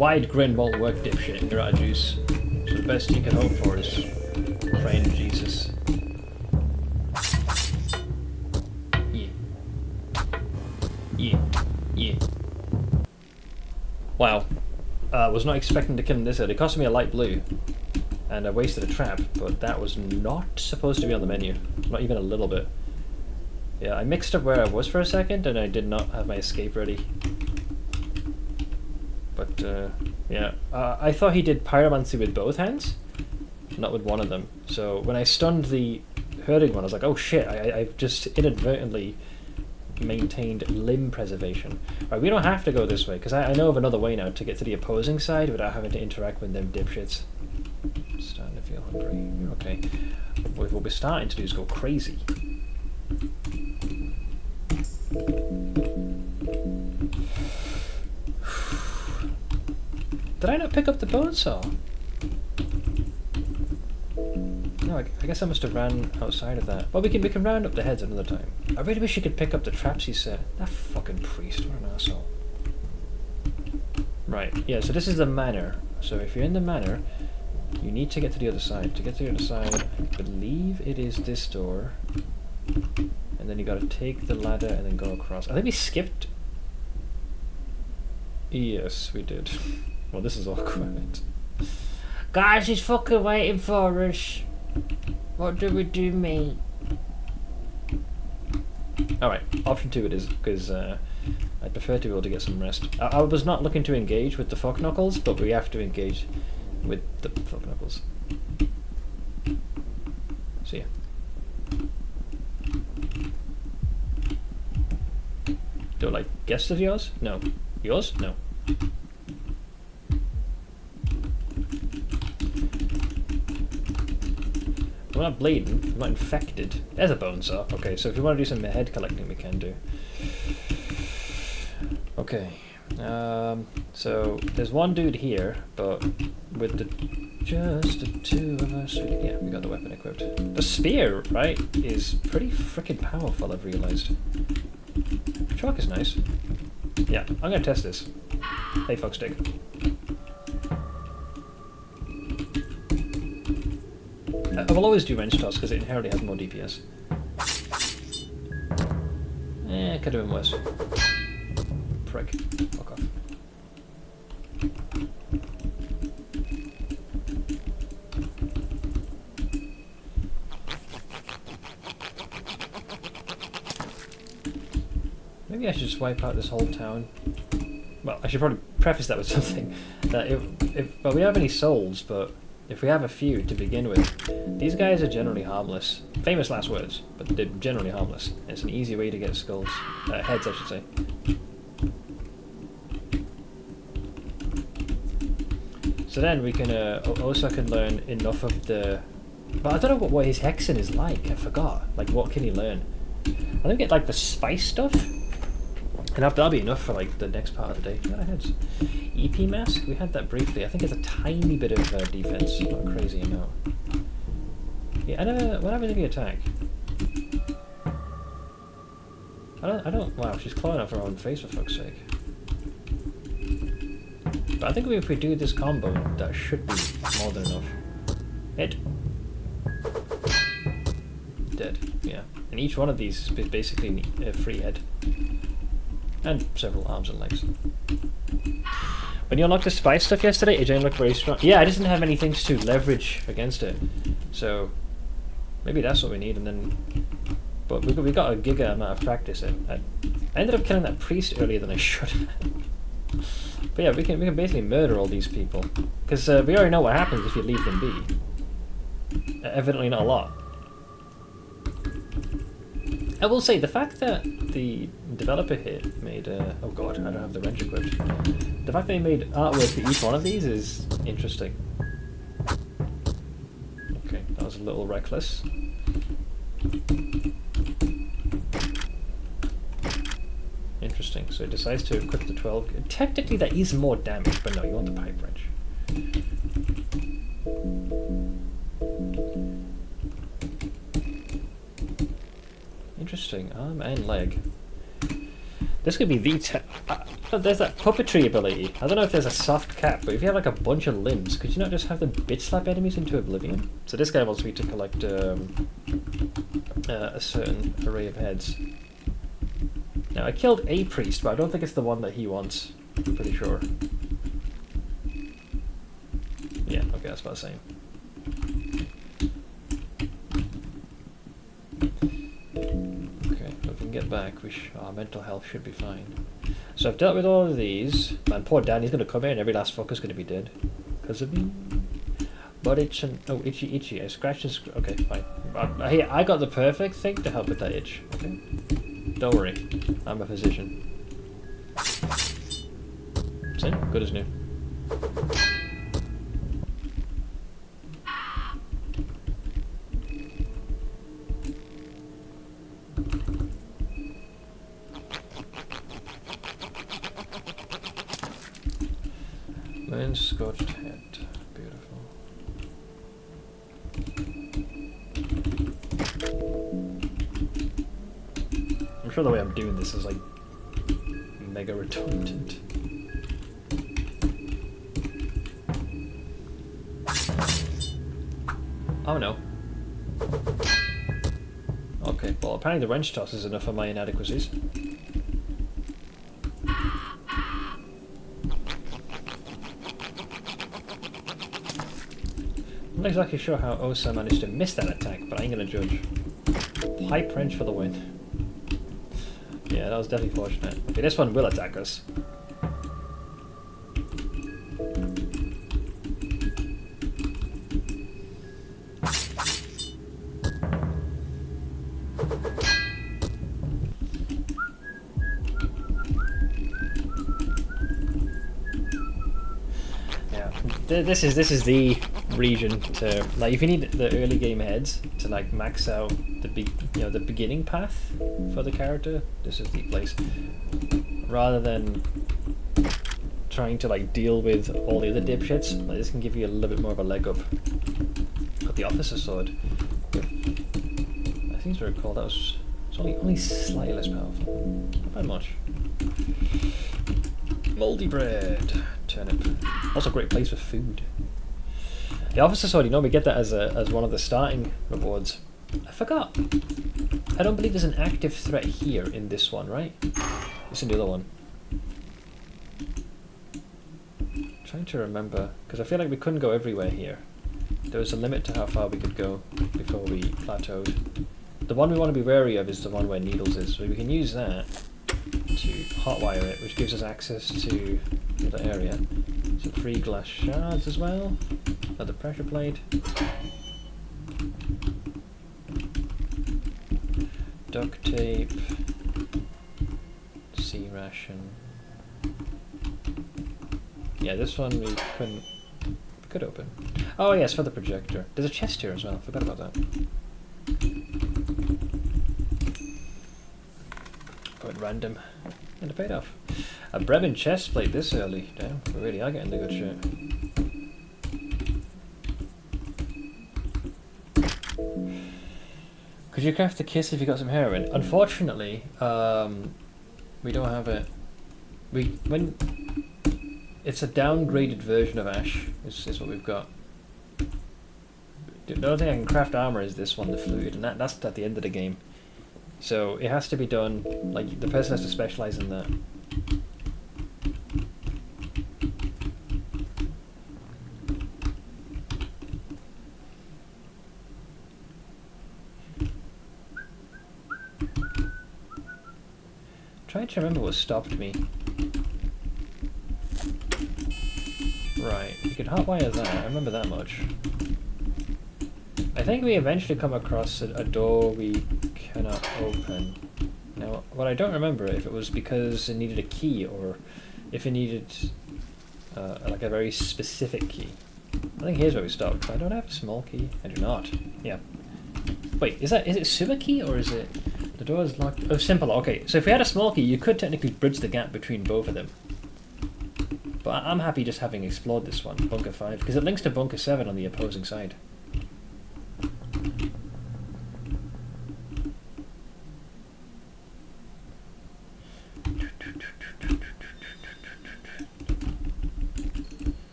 wide grin won't work, dipshit. You're out of juice. So the best you can hope for is praying to Jesus. Yeah. Yeah. Yeah. Wow. Was not expecting to kill him this early. It cost me a light blue. And I wasted a trap, but that was not supposed to be on the menu. Not even a little bit. Yeah, I mixed up where I was for a second, and I did not have my escape ready. But, yeah. I thought he did pyromancy with both hands, not with one of them. So when I stunned the herding one, I was like, oh shit, I've just inadvertently maintained limb preservation. Right, we don't have to go this way, because I know of another way now to get to the opposing side without having to interact with them dipshits. Starting to feel hungry. You're okay. What we're starting to do is go crazy. Did I not pick up the bone saw? No, I guess I must have ran outside of that. Well, we can round up the heads another time. I really wish you could pick up the traps he set. That fucking priest, what an asshole. Right, yeah, so this is the manor. So if you're in the manor, you need to get to the other side. To get to the other side, I believe it is this door. And then you gotta take the ladder and then go across. I think we skipped... Yes, we did. Well, this is awkward. Guys, he's fucking waiting for us. What do we do, mate? Alright, option 2 it is, because I'd prefer to be able to get some rest. I was not looking to engage with the fuck knuckles, but we have to engage with the fuck knuckles. So yeah. Do I like guests of yours? No. Yours? No. We're not bleeding, we're not infected. There's a bone saw. Okay, so if we want to do some head collecting, we can do. Okay. So there's one dude here, but with just the two of us, yeah, we got the weapon equipped. The spear, right, is pretty freaking powerful, I've realized. Chalk is nice. Yeah, I'm gonna test this. Hey, fuckstick. I will always do range toss because it inherently has more DPS. It could have been worse. Prick. Fuck off. Maybe I should just wipe out this whole town. Well, I should probably preface that with something. That well, we have any souls, but if we have a few to begin with, these guys are generally harmless. Famous last words, but they're generally harmless. It's an easy way to get skulls. Heads, I should say. So then we can also learn enough of the... But I don't know what his hexing is like. I forgot. Like, what can he learn? I think get like the spice stuff. And that'll be enough for like the next part of the day. Got our heads. EP mask, we had that briefly. I think it's a tiny bit of defense, not a crazy amount. Yeah, what happens if you attack? I don't. Wow, she's clawing off her own face for fuck's sake. But I think if we do this combo, that should be more than enough. Hit. Dead. Yeah, and each one of these is basically a free head. And several arms and legs. When you unlocked the spice stuff yesterday, it didn't look very strong. Yeah, I just didn't have any things to leverage against it. So, maybe that's what we need, and then... But we got a giga amount of practice. I ended up killing that priest earlier than I should have. But yeah, we can basically murder all these people. Because we already know what happens if you leave them be. Evidently not a lot. I will say, the fact that the developer here made... oh god, I don't have the wrench equipped. The fact that they made artwork for each one of these is interesting. Okay, that was a little reckless. Interesting, so it decides to equip the 12... Technically that is more damage, but no, you want the pipe wrench. Interesting, arm and leg. This could be the But there's that puppetry ability. I don't know if there's a soft cap, but if you have like a bunch of limbs, could you not just have them bitch slap enemies into oblivion? So this guy wants me to collect a certain array of heads. Now I killed a priest, but I don't think it's the one that he wants. I'm pretty sure. Yeah, okay, that's about the same. Okay, if we can get back, our mental health should be fine. So I've dealt with all of these. Man, poor Dan, he's going to come here and every last fucker's going to be dead. Because of me. But it's an... Oh, itchy. I scratched his... Okay, fine. I got the perfect thing to help with that itch. Okay? Don't worry. I'm a physician. See? Good as new. Scorched head. Beautiful. I'm sure the way I'm doing this is like mega redundant. Oh no. Okay, well apparently the wrench toss is enough for my inadequacies. I'm not exactly sure how Osa managed to miss that attack, but I ain't gonna judge. Pipe wrench for the win. Yeah, that was definitely fortunate. Okay, this one will attack us. Yeah, this is the region to, like, if you need the early game heads to like max out the the beginning path for the character, this is the place. Rather than trying to like deal with all the other dipshits, like, this can give you a little bit more of a leg up. Got the officer sword. I seem to recall that was only slightly less powerful. Not by much. Mouldy bread, turnip. Also a great place for food. The officer sword, you know, we get that as one of the starting rewards. I forgot. I don't believe there's an active threat here in this one, right? It's in the other one. I'm trying to remember, because I feel like we couldn't go everywhere here. There was a limit to how far we could go before we plateaued. The one we want to be wary of is the one where Needles is, so we can use that to hotwire it, which gives us access to the other area. Some free glass shards as well. Another pressure plate. Duct tape. C ration. Yeah, this one we could open. Oh yes, for the projector. There's a chest here as well. Forgot about that. Quite random. And it paid off. A Brevin chest plate this early. Damn, we really are getting the good shit. Could you craft a kiss if you got some heroin? Unfortunately, we don't have it. When it's a downgraded version of Ash is what we've got. The only thing I can craft armor is this one, the fluid, and that's at the end of the game. So it has to be done, like, the person has to specialize in that. Trying to remember what stopped me. Right, you can hotwire that, I remember that much. I think we eventually come across a door we cannot open. Now, what I don't remember, if it was because it needed a key or if it needed like a very specific key. I think here's where we stopped. I don't have a small key. I do not. Yeah. Wait, is it sewer key or is it... The door is locked... Oh, simple. Okay, so if we had a small key, you could technically bridge the gap between both of them. But I'm happy just having explored this one, Bunker 5, because it links to Bunker 7 on the opposing side.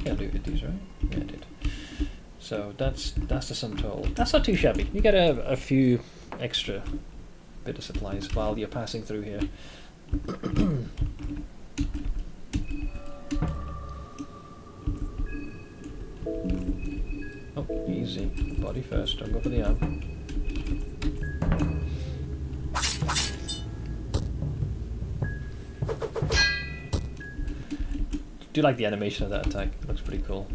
I looted these, right? Yeah, I did. So that's the sum total. That's not too shabby. You get a few extra bit of supplies while you're passing through here. Oh, easy. Body first. Don't go for the arm. Do like the animation of that attack. It looks pretty cool.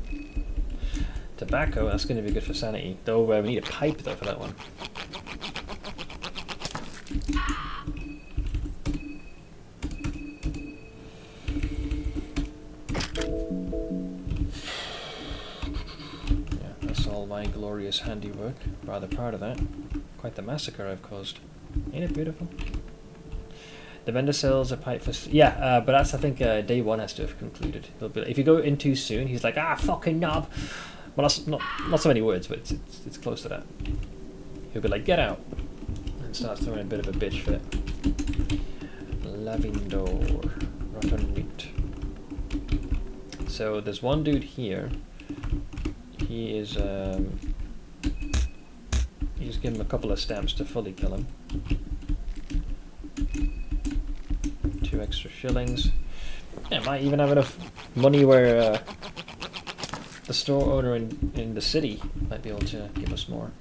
Tobacco, that's going to be good for sanity. Though we need a pipe though for that one. Yeah, that's all my glorious handiwork. Rather proud of that. Quite the massacre I've caused. Ain't it beautiful? The vendor sells a pipe for... Yeah, but that's, I think, day one has to have concluded. If you go in too soon, he's like, ah, fucking knob. Well, that's not so many words, but it's close to that. He'll be like, get out. And starts throwing a bit of a bitch fit. Lavindor. Rotten meat. So there's one dude here. He is... You just give him a couple of stamps to fully kill him. 2 extra shillings. Yeah, might even have enough money where the store owner in the city might be able to give us more.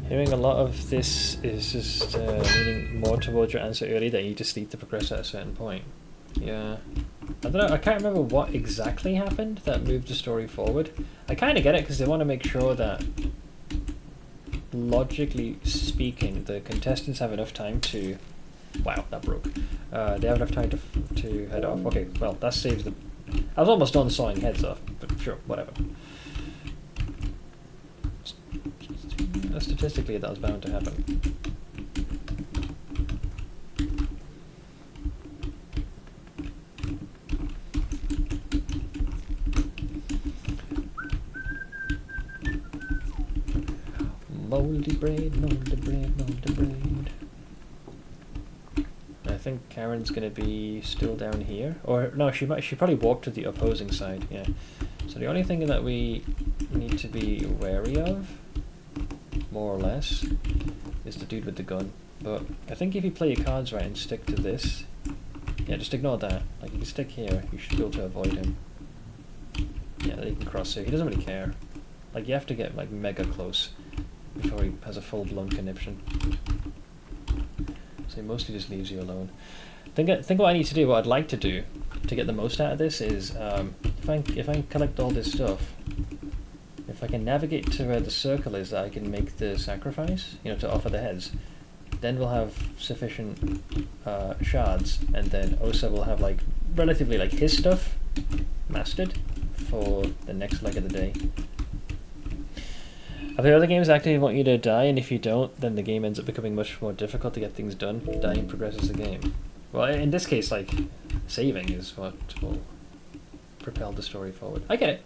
Hearing a lot of this is just leaning more towards your answer earlier that you just need to progress at a certain point. Yeah. I don't know, I can't remember what exactly happened that moved the story forward. I kind of get it because they want to make sure that, logically speaking, the contestants have enough time to... Wow, that broke. They have enough time to head off. Okay, well, that saves the... I was almost done sawing heads off, but sure, whatever. Statistically, that was bound to happen. Moldy bread, moldy bread, moldy bread. I think Karen's gonna be still down here, or no, she probably walked to the opposing side. Yeah. So the only thing that we need to be wary of, more or less, is the dude with the gun. But I think if you play your cards right and stick to this, yeah, just ignore that. Like if you stick here, you should be able to avoid him. Yeah, then you can cross here. He doesn't really care. Like you have to get like mega close before he has a full-blown conniption. So he mostly just leaves you alone. Think what I need to do, what I'd like to do to get the most out of this is if I collect all this stuff, if I can navigate to where the circle is that I can make the sacrifice, you know, to offer the heads, then we'll have sufficient shards, and then Osa will have like relatively like his stuff mastered for the next leg of the day. The other games actively want you to die, and if you don't, then the game ends up becoming much more difficult to get things done. Dying progresses the game. Well, in this case, like, saving is what will propel the story forward. I get it.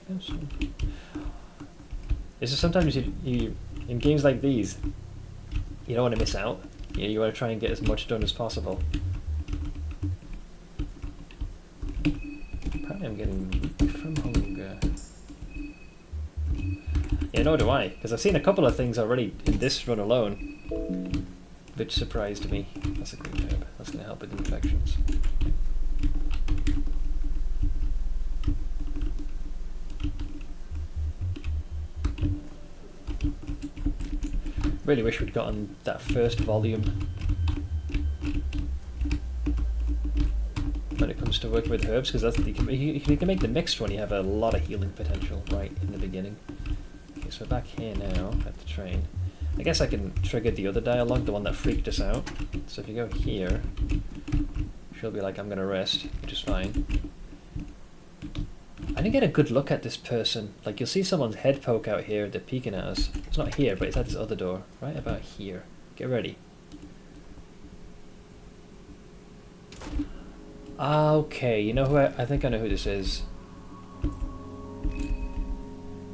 It's just sometimes you in games like these, you don't want to miss out. You want to try and get as much done as possible. Apparently I'm getting weak from hunger. Yeah, nor do I, because I've seen a couple of things already in this run alone, which surprised me. That's a green herb. That's going to help with infections. Really wish we'd gotten that first volume when it comes to working with herbs, because that's you can make the mixed one. You have a lot of healing potential right in the beginning. Okay, so we're back here now at the train. I guess I can trigger the other dialogue, the one that freaked us out. So if you go here, she'll be like, I'm gonna rest, which is fine. I didn't get a good look at this person. Like, you'll see someone's head poke out here, they're peeking at us. It's not here, but it's at this other door, right about here. Get ready. Okay, you know who I think I know who this is.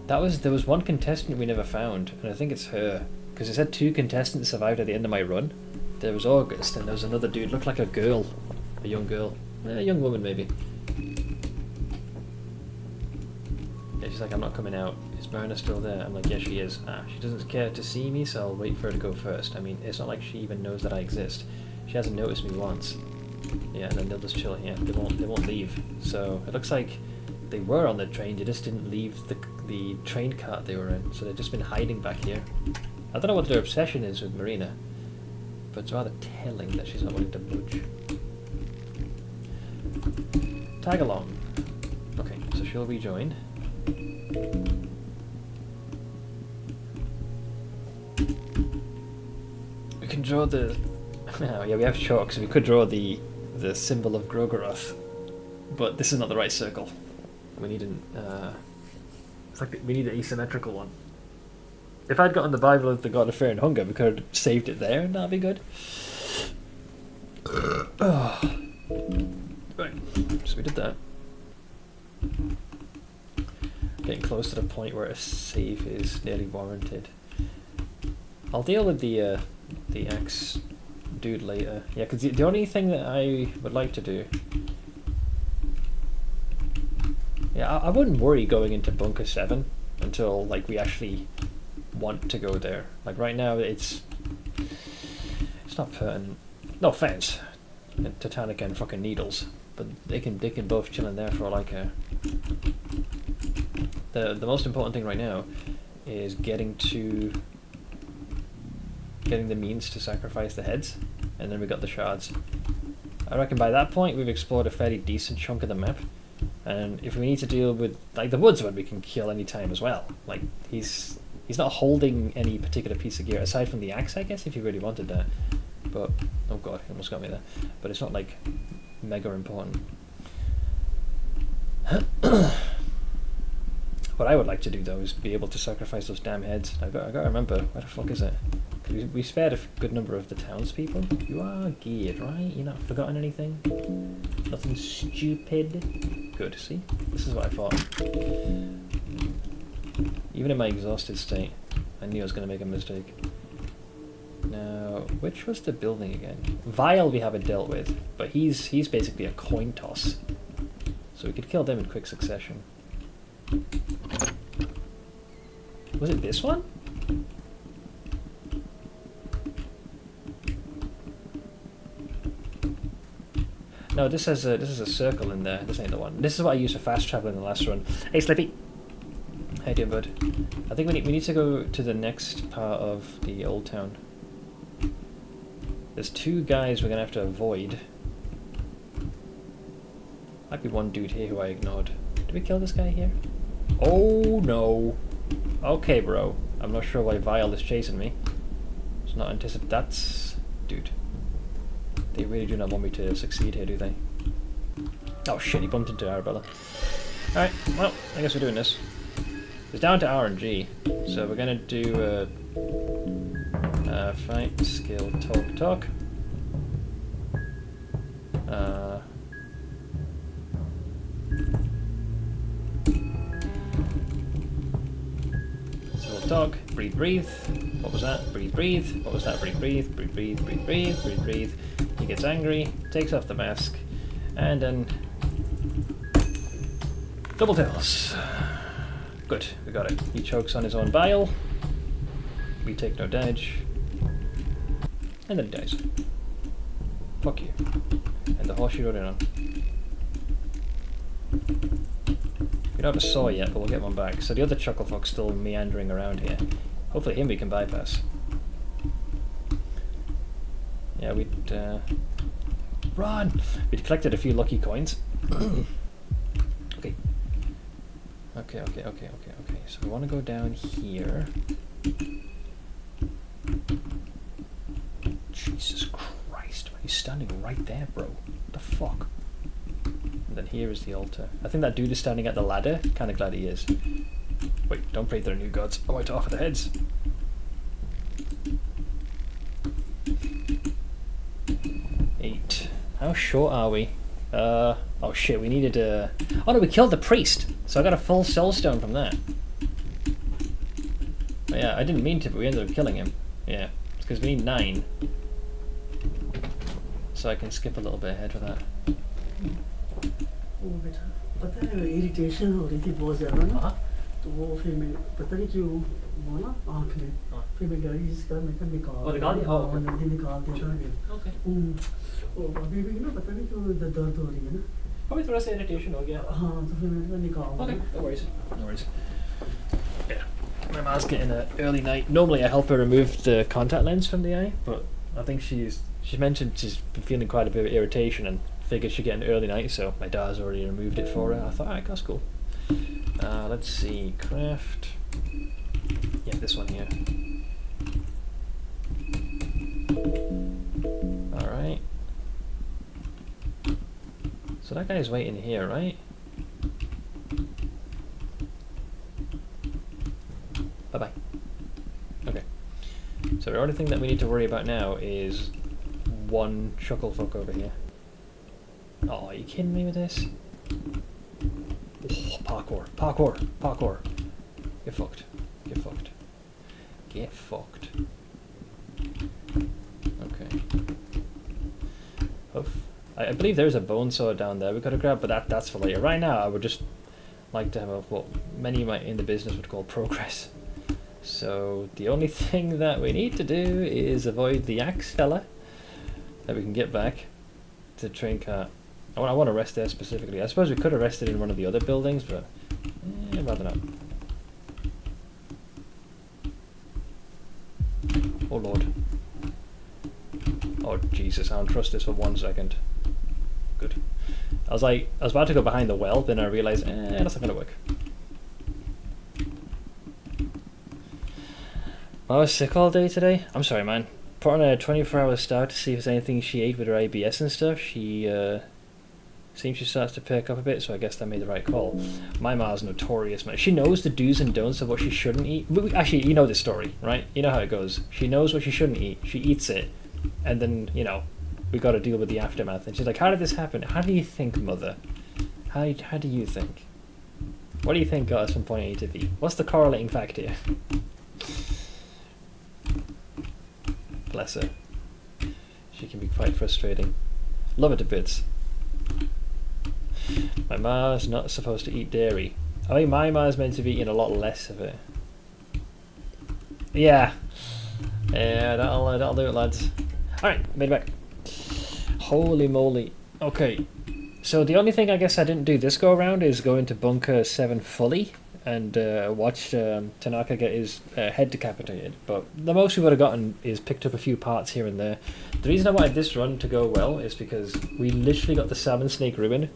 There was one contestant we never found, and I think it's her. Because it said 2 contestants survived at the end of my run. There was August, and there was another dude, looked like a girl. A young girl. A young woman, maybe. Yeah, she's like, I'm not coming out. Is Myrna still there? I'm like, yeah, she is. Ah, she doesn't care to see me, so I'll wait for her to go first. I mean, it's not like she even knows that I exist. She hasn't noticed me once. Yeah, and then they'll just chill here. They won't leave. So it looks like they were on the train. They just didn't leave the train cart they were in. So they've just been hiding back here. I don't know what their obsession is with Marina, but it's rather telling that she's not willing to budge. Tag along. Okay, so she'll rejoin. We can draw the... Oh, yeah, we have chalk, so we could draw the symbol of Gro-Goroth, but this is not the right circle. We need an it's like we need an asymmetrical one. If I'd gotten the Bible of the God of Fear and Hunger, we could have saved it there, and that'd be good. Right, so we did that. Getting close to the point where a save is nearly warranted. I'll deal with the axe dude later. Yeah, because the only thing that I would like to do... Yeah, I wouldn't worry going into Bunker 7 until, like, we actually want to go there. Like, right now, it's not pertinent. No offense, Titanic and fucking Needles, but they can both chill in there for all I care. The most important thing right now is getting the means to sacrifice the heads, and then we got the shards. I reckon by that point we've explored a fairly decent chunk of the map, and if we need to deal with, like, the woodsman, we can kill any time as well. Like, he's not holding any particular piece of gear aside from the axe, I guess, if you really wanted that. But oh god, he almost got me there. But it's not like mega important. What I would like to do though is be able to sacrifice those damn heads. I gotta remember, where the fuck is it? We spared a good number of the townspeople. You are geared, right? You're not forgotten anything? Nothing stupid? Good, see? This is what I thought. Even in my exhausted state, I knew I was going to make a mistake. Now, which was the building again? Vile we haven't dealt with, but he's basically a coin toss. So we could kill them in quick succession. Was it this one? No, this is a circle in there. This ain't the one. This is what I used for fast travel in the last run. Hey, Slippy. How you doing, bud? I think we need to go to the next part of the old town. There's 2 guys we're gonna have to avoid. Might be one dude here who I ignored. Did we kill this guy here? Oh no. Okay, bro. I'm not sure why Vile is chasing me. It's not anticipate. That's dude. They really do not want me to succeed here, do they? Oh shit, he bumped into Arabella. Alright, well, I guess we're doing this. It's down to RNG, so we're gonna do fight, skill, talk. Skill, talk, breathe. What was that? Breathe. What was that? Breathe. He gets angry, takes off the mask, and then double tails. Good, we got it. He chokes on his own bile. We take no damage. And then he dies. Fuck you. And the horse you rode in on. We don't have a saw yet, but we'll get one back. So the other chucklefuck's still meandering around here. Hopefully him we can bypass. Yeah, we'd run! We'd collected a few lucky coins. Okay. Okay. So we want to go down here. standing right there, bro. What the fuck? And then here is the altar. I think that dude is standing at the ladder. Kind of glad he is. Wait, don't pray to their new gods. I might offer the heads. Eight. How short are we? Oh shit, we needed a... Oh no, we killed the priest! So I got a full soul stone from that. But yeah, I didn't mean to, but we ended up killing him. Yeah, it's because we need 9. So I can skip a little bit ahead for that. वो बेटा पता है irritation हो रही थी बहुत ज़्यादा ना तो वो फिर मैं पता नहीं क्यों वो ना आँख में फिर मैं गाड़ी इसका मैं कर निकाल जल्दी निकाल देता है वो अभी भी ना पता नहीं क्यों दर्द हो रही है ना Probably the rest of the irritation हो गया. हाँ तो फिर मैंने कहा निकाल Okay, no worries. No worries. Yeah, my mom's getting an early night. Normally I help her remove the contact lens from the eye, but I think she mentioned she's been feeling quite a bit of irritation and figured she'd get an early night, so my dad's already removed it for her. I thought, alright, that's cool. Let's see, craft. Yeah, this one here. Alright. So that guy's waiting here, right? Bye-bye. Okay. So the only thing that we need to worry about now is one chucklefuck over here. Oh, are you kidding me with this? Oh, parkour, parkour, parkour. Get fucked. Get fucked. Get fucked. Okay. Oof. I believe there's a bone sword down there we could have grabbed, but that's for later. Right now, I would just like to have what many in the business would call progress. So the only thing that we need to do is avoid the axe fella that we can get back to the train car. I want to rest there specifically. I suppose we could have rested in one of the other buildings, but I'd rather not. Oh lord. Oh Jesus, I don't trust this for 1 second. Good. I was about to go behind the well, then I realised, that's not gonna work. I was sick all day today. I'm sorry, man. Put on a 24-hour start to see if there's anything she ate with her IBS and stuff. She seems she starts to perk up a bit, so I guess that made the right call. My ma's notorious, man. She knows the do's and don'ts of what she shouldn't eat. Actually, you know this story, right? You know how it goes. She knows what she shouldn't eat. She eats it, and then, you know, we got to deal with the aftermath. And she's like, how did this happen? How do you think, mother? How do you think? What do you think got us from point A to B? What's the correlating fact here? Bless her. She can be quite frustrating. Love her to bits. My ma's not supposed to eat dairy. I think my ma's meant to be eating a lot less of it. Yeah. Yeah, that'll do it, lads. Alright, made it back. Holy moly. Okay. So the only thing I guess I didn't do this go around is go into Bunker 7 fully and watch Tanaka get his head decapitated. But the most we would have gotten is picked up a few parts here and there. The reason I wanted this run to go well is because we literally got the Salmon Snake Ruin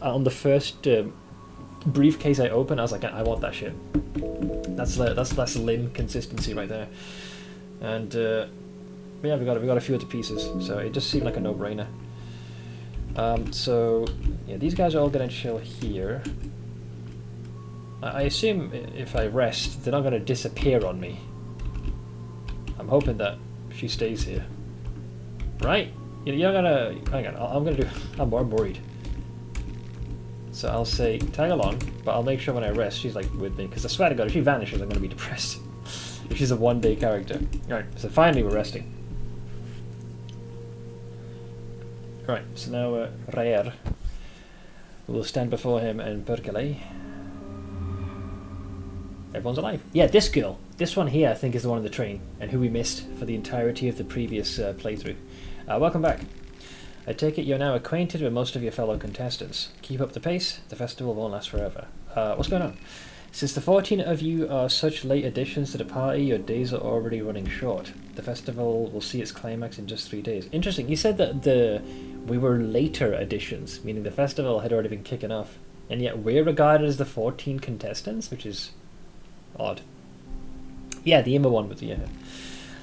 on the first briefcase I opened. I was like, I want that shit. That's limb consistency right there. And yeah, we got a few other pieces, so it just seemed like a no-brainer. So yeah, these guys are all gonna chill here. I assume if I rest, they're not gonna disappear on me. I'm hoping that she stays here. Right? You're gonna... Hang on, I'm worried. So I'll say, tag along, but I'll make sure when I rest, she's like with me. Because I swear to God, if she vanishes, I'm gonna be depressed. If she's a one-day character. Alright, so finally we're resting. Alright, so now Rhaer will stand before him and percolate. Everyone's alive. Yeah, this girl. This one here, I think, is the one on the train, and who we missed for the entirety of the previous playthrough. Welcome back. I take it you're now acquainted with most of your fellow contestants. Keep up the pace. The festival won't last forever. What's going on? Since the 14 of you are such late additions to the party, your days are already running short. The festival will see its climax in just 3 days. Interesting. You said that we were later additions, meaning the festival had already been kicking off, and yet we're regarded as the 14 contestants, which is odd. Yeah, the Imma one with the...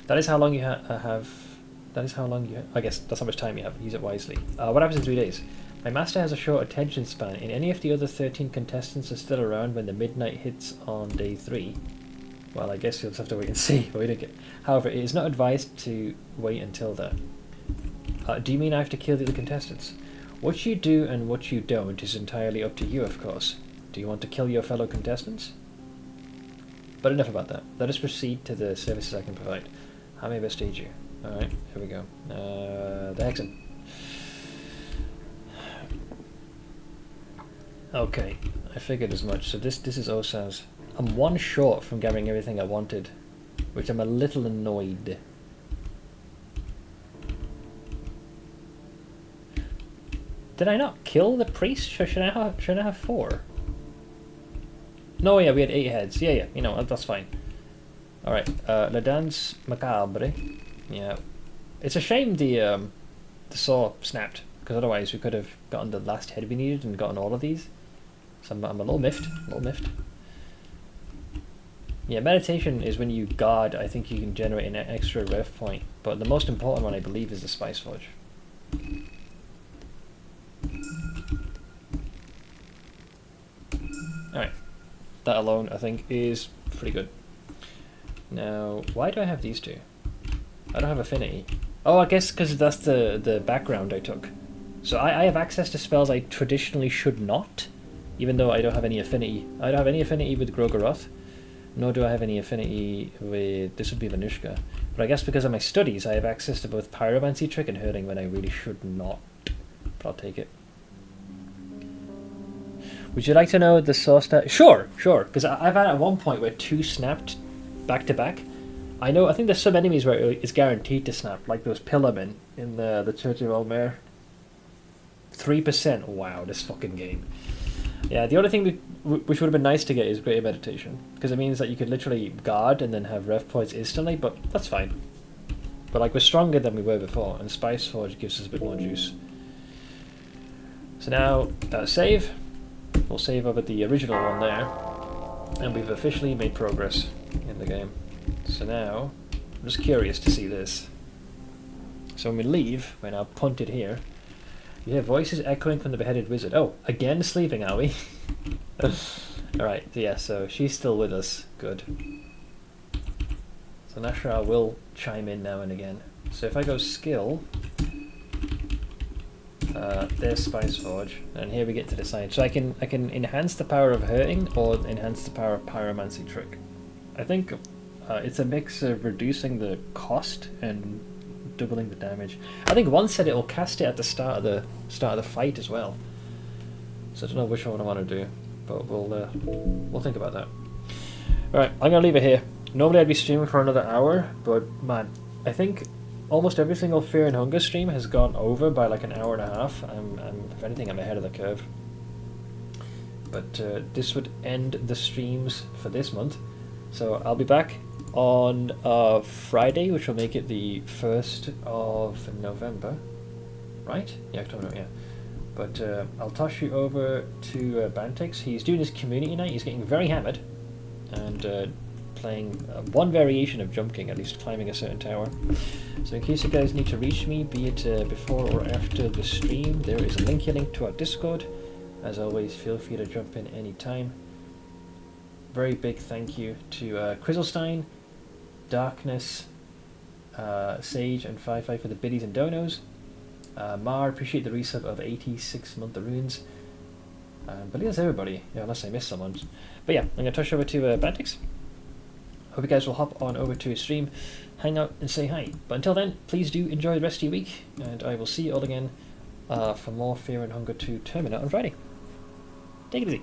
that is how long you have That is how long you... I guess that's how much time you have. Use it wisely. What happens in 3 days? My master has a short attention span. And any of the other 13 contestants are still around when the midnight hits on day 3. Well, I guess you'll just have to wait and see. But we don't get... However, it is not advised to wait until then. Do you mean I have to kill the other contestants? What you do and what you don't is entirely up to you, of course. Do you want to kill your fellow contestants? But enough about that. Let us proceed to the services I can provide. How may I best aid you? Alright, here we go. The Hexen. Okay, I figured as much. So this is Osaz. I'm 1 short from gathering everything I wanted, which I'm a little annoyed. Did I not kill the priest? Should I have 4? No, yeah, we had 8 heads. Yeah, you know, that's fine. Alright, La Danse Macabre. Yeah. It's a shame the saw snapped, because otherwise we could have gotten the last head we needed and gotten all of these. So I'm a little miffed. Yeah, meditation is when you guard. I think you can generate an extra rev point, but the most important one, I believe, is the Spice Forge. Alright. That alone, I think, is pretty good. Now, why do I have these 2? I don't have affinity. Oh, I guess because that's the background I took. So I have access to spells I traditionally should not, even though I don't have any affinity. I don't have any affinity with Gro-Goroth, nor do I have any affinity with... This would be Vanushka. But I guess because of my studies, I have access to both Pyromancy Trick and Hurting when I really should not. But I'll take it. Would you like to know the source stat? Sure, because I've had at one point where 2 snapped back to back. I think there's some enemies where it's guaranteed to snap, like those Pillarmen in the Church of Alll-mer. 3%. Wow, this fucking game. Yeah, the only thing which would have been nice to get is Greater Meditation, because it means that you could literally guard and then have rev points instantly, but that's fine. But like, we're stronger than we were before, and Spice Forge gives us a bit more juice. So now, save. We'll save over the original one there, and we've officially made progress in the game. So now, I'm just curious to see this. So when we leave, we're now punted here. You hear voices echoing from the beheaded wizard. Oh, again sleeping, are we? Alright, yeah, so she's still with us. Good. So Nas'Hrah will chime in now and again. So if I go skill, there's Spice Forge, and here we get to the side. So I can enhance the power of hurting or enhance the power of pyromancy trick. I think it's a mix of reducing the cost and doubling the damage. I think one said it will cast it at the start of the fight as well. So I don't know which one I want to do, but we'll think about that. All right, I'm gonna leave it here. Normally I'd be streaming for another hour, but man, I think almost every single Fear and Hunger stream has gone over by like an hour and a half. If anything, I'm ahead of the curve. But this would end the streams for this month. So I'll be back on Friday, which will make it the 1st of November. Right? Yeah, October, yeah. But I'll toss you over to Bantix. He's doing his community night. He's getting very hammered and playing one variation of Jump King, at least climbing a certain tower. So in case you guys need to reach me, be it before or after the stream, there is a link to our Discord. As always, feel free to jump in anytime. Very big thank you to Crizzlestein, Darkness, Sage, and Fi-Fi for the biddies and donos. Mar, appreciate the resub of 86 Montheroons. I believe that's everybody, yeah, unless I missed someone. But yeah, I'm going to touch over to Bantix. Hope you guys will hop on over to his stream, hang out and say hi. But until then, please do enjoy the rest of your week, and I will see you all again for more Fear and Hunger 2 Termina on Friday. Take it easy.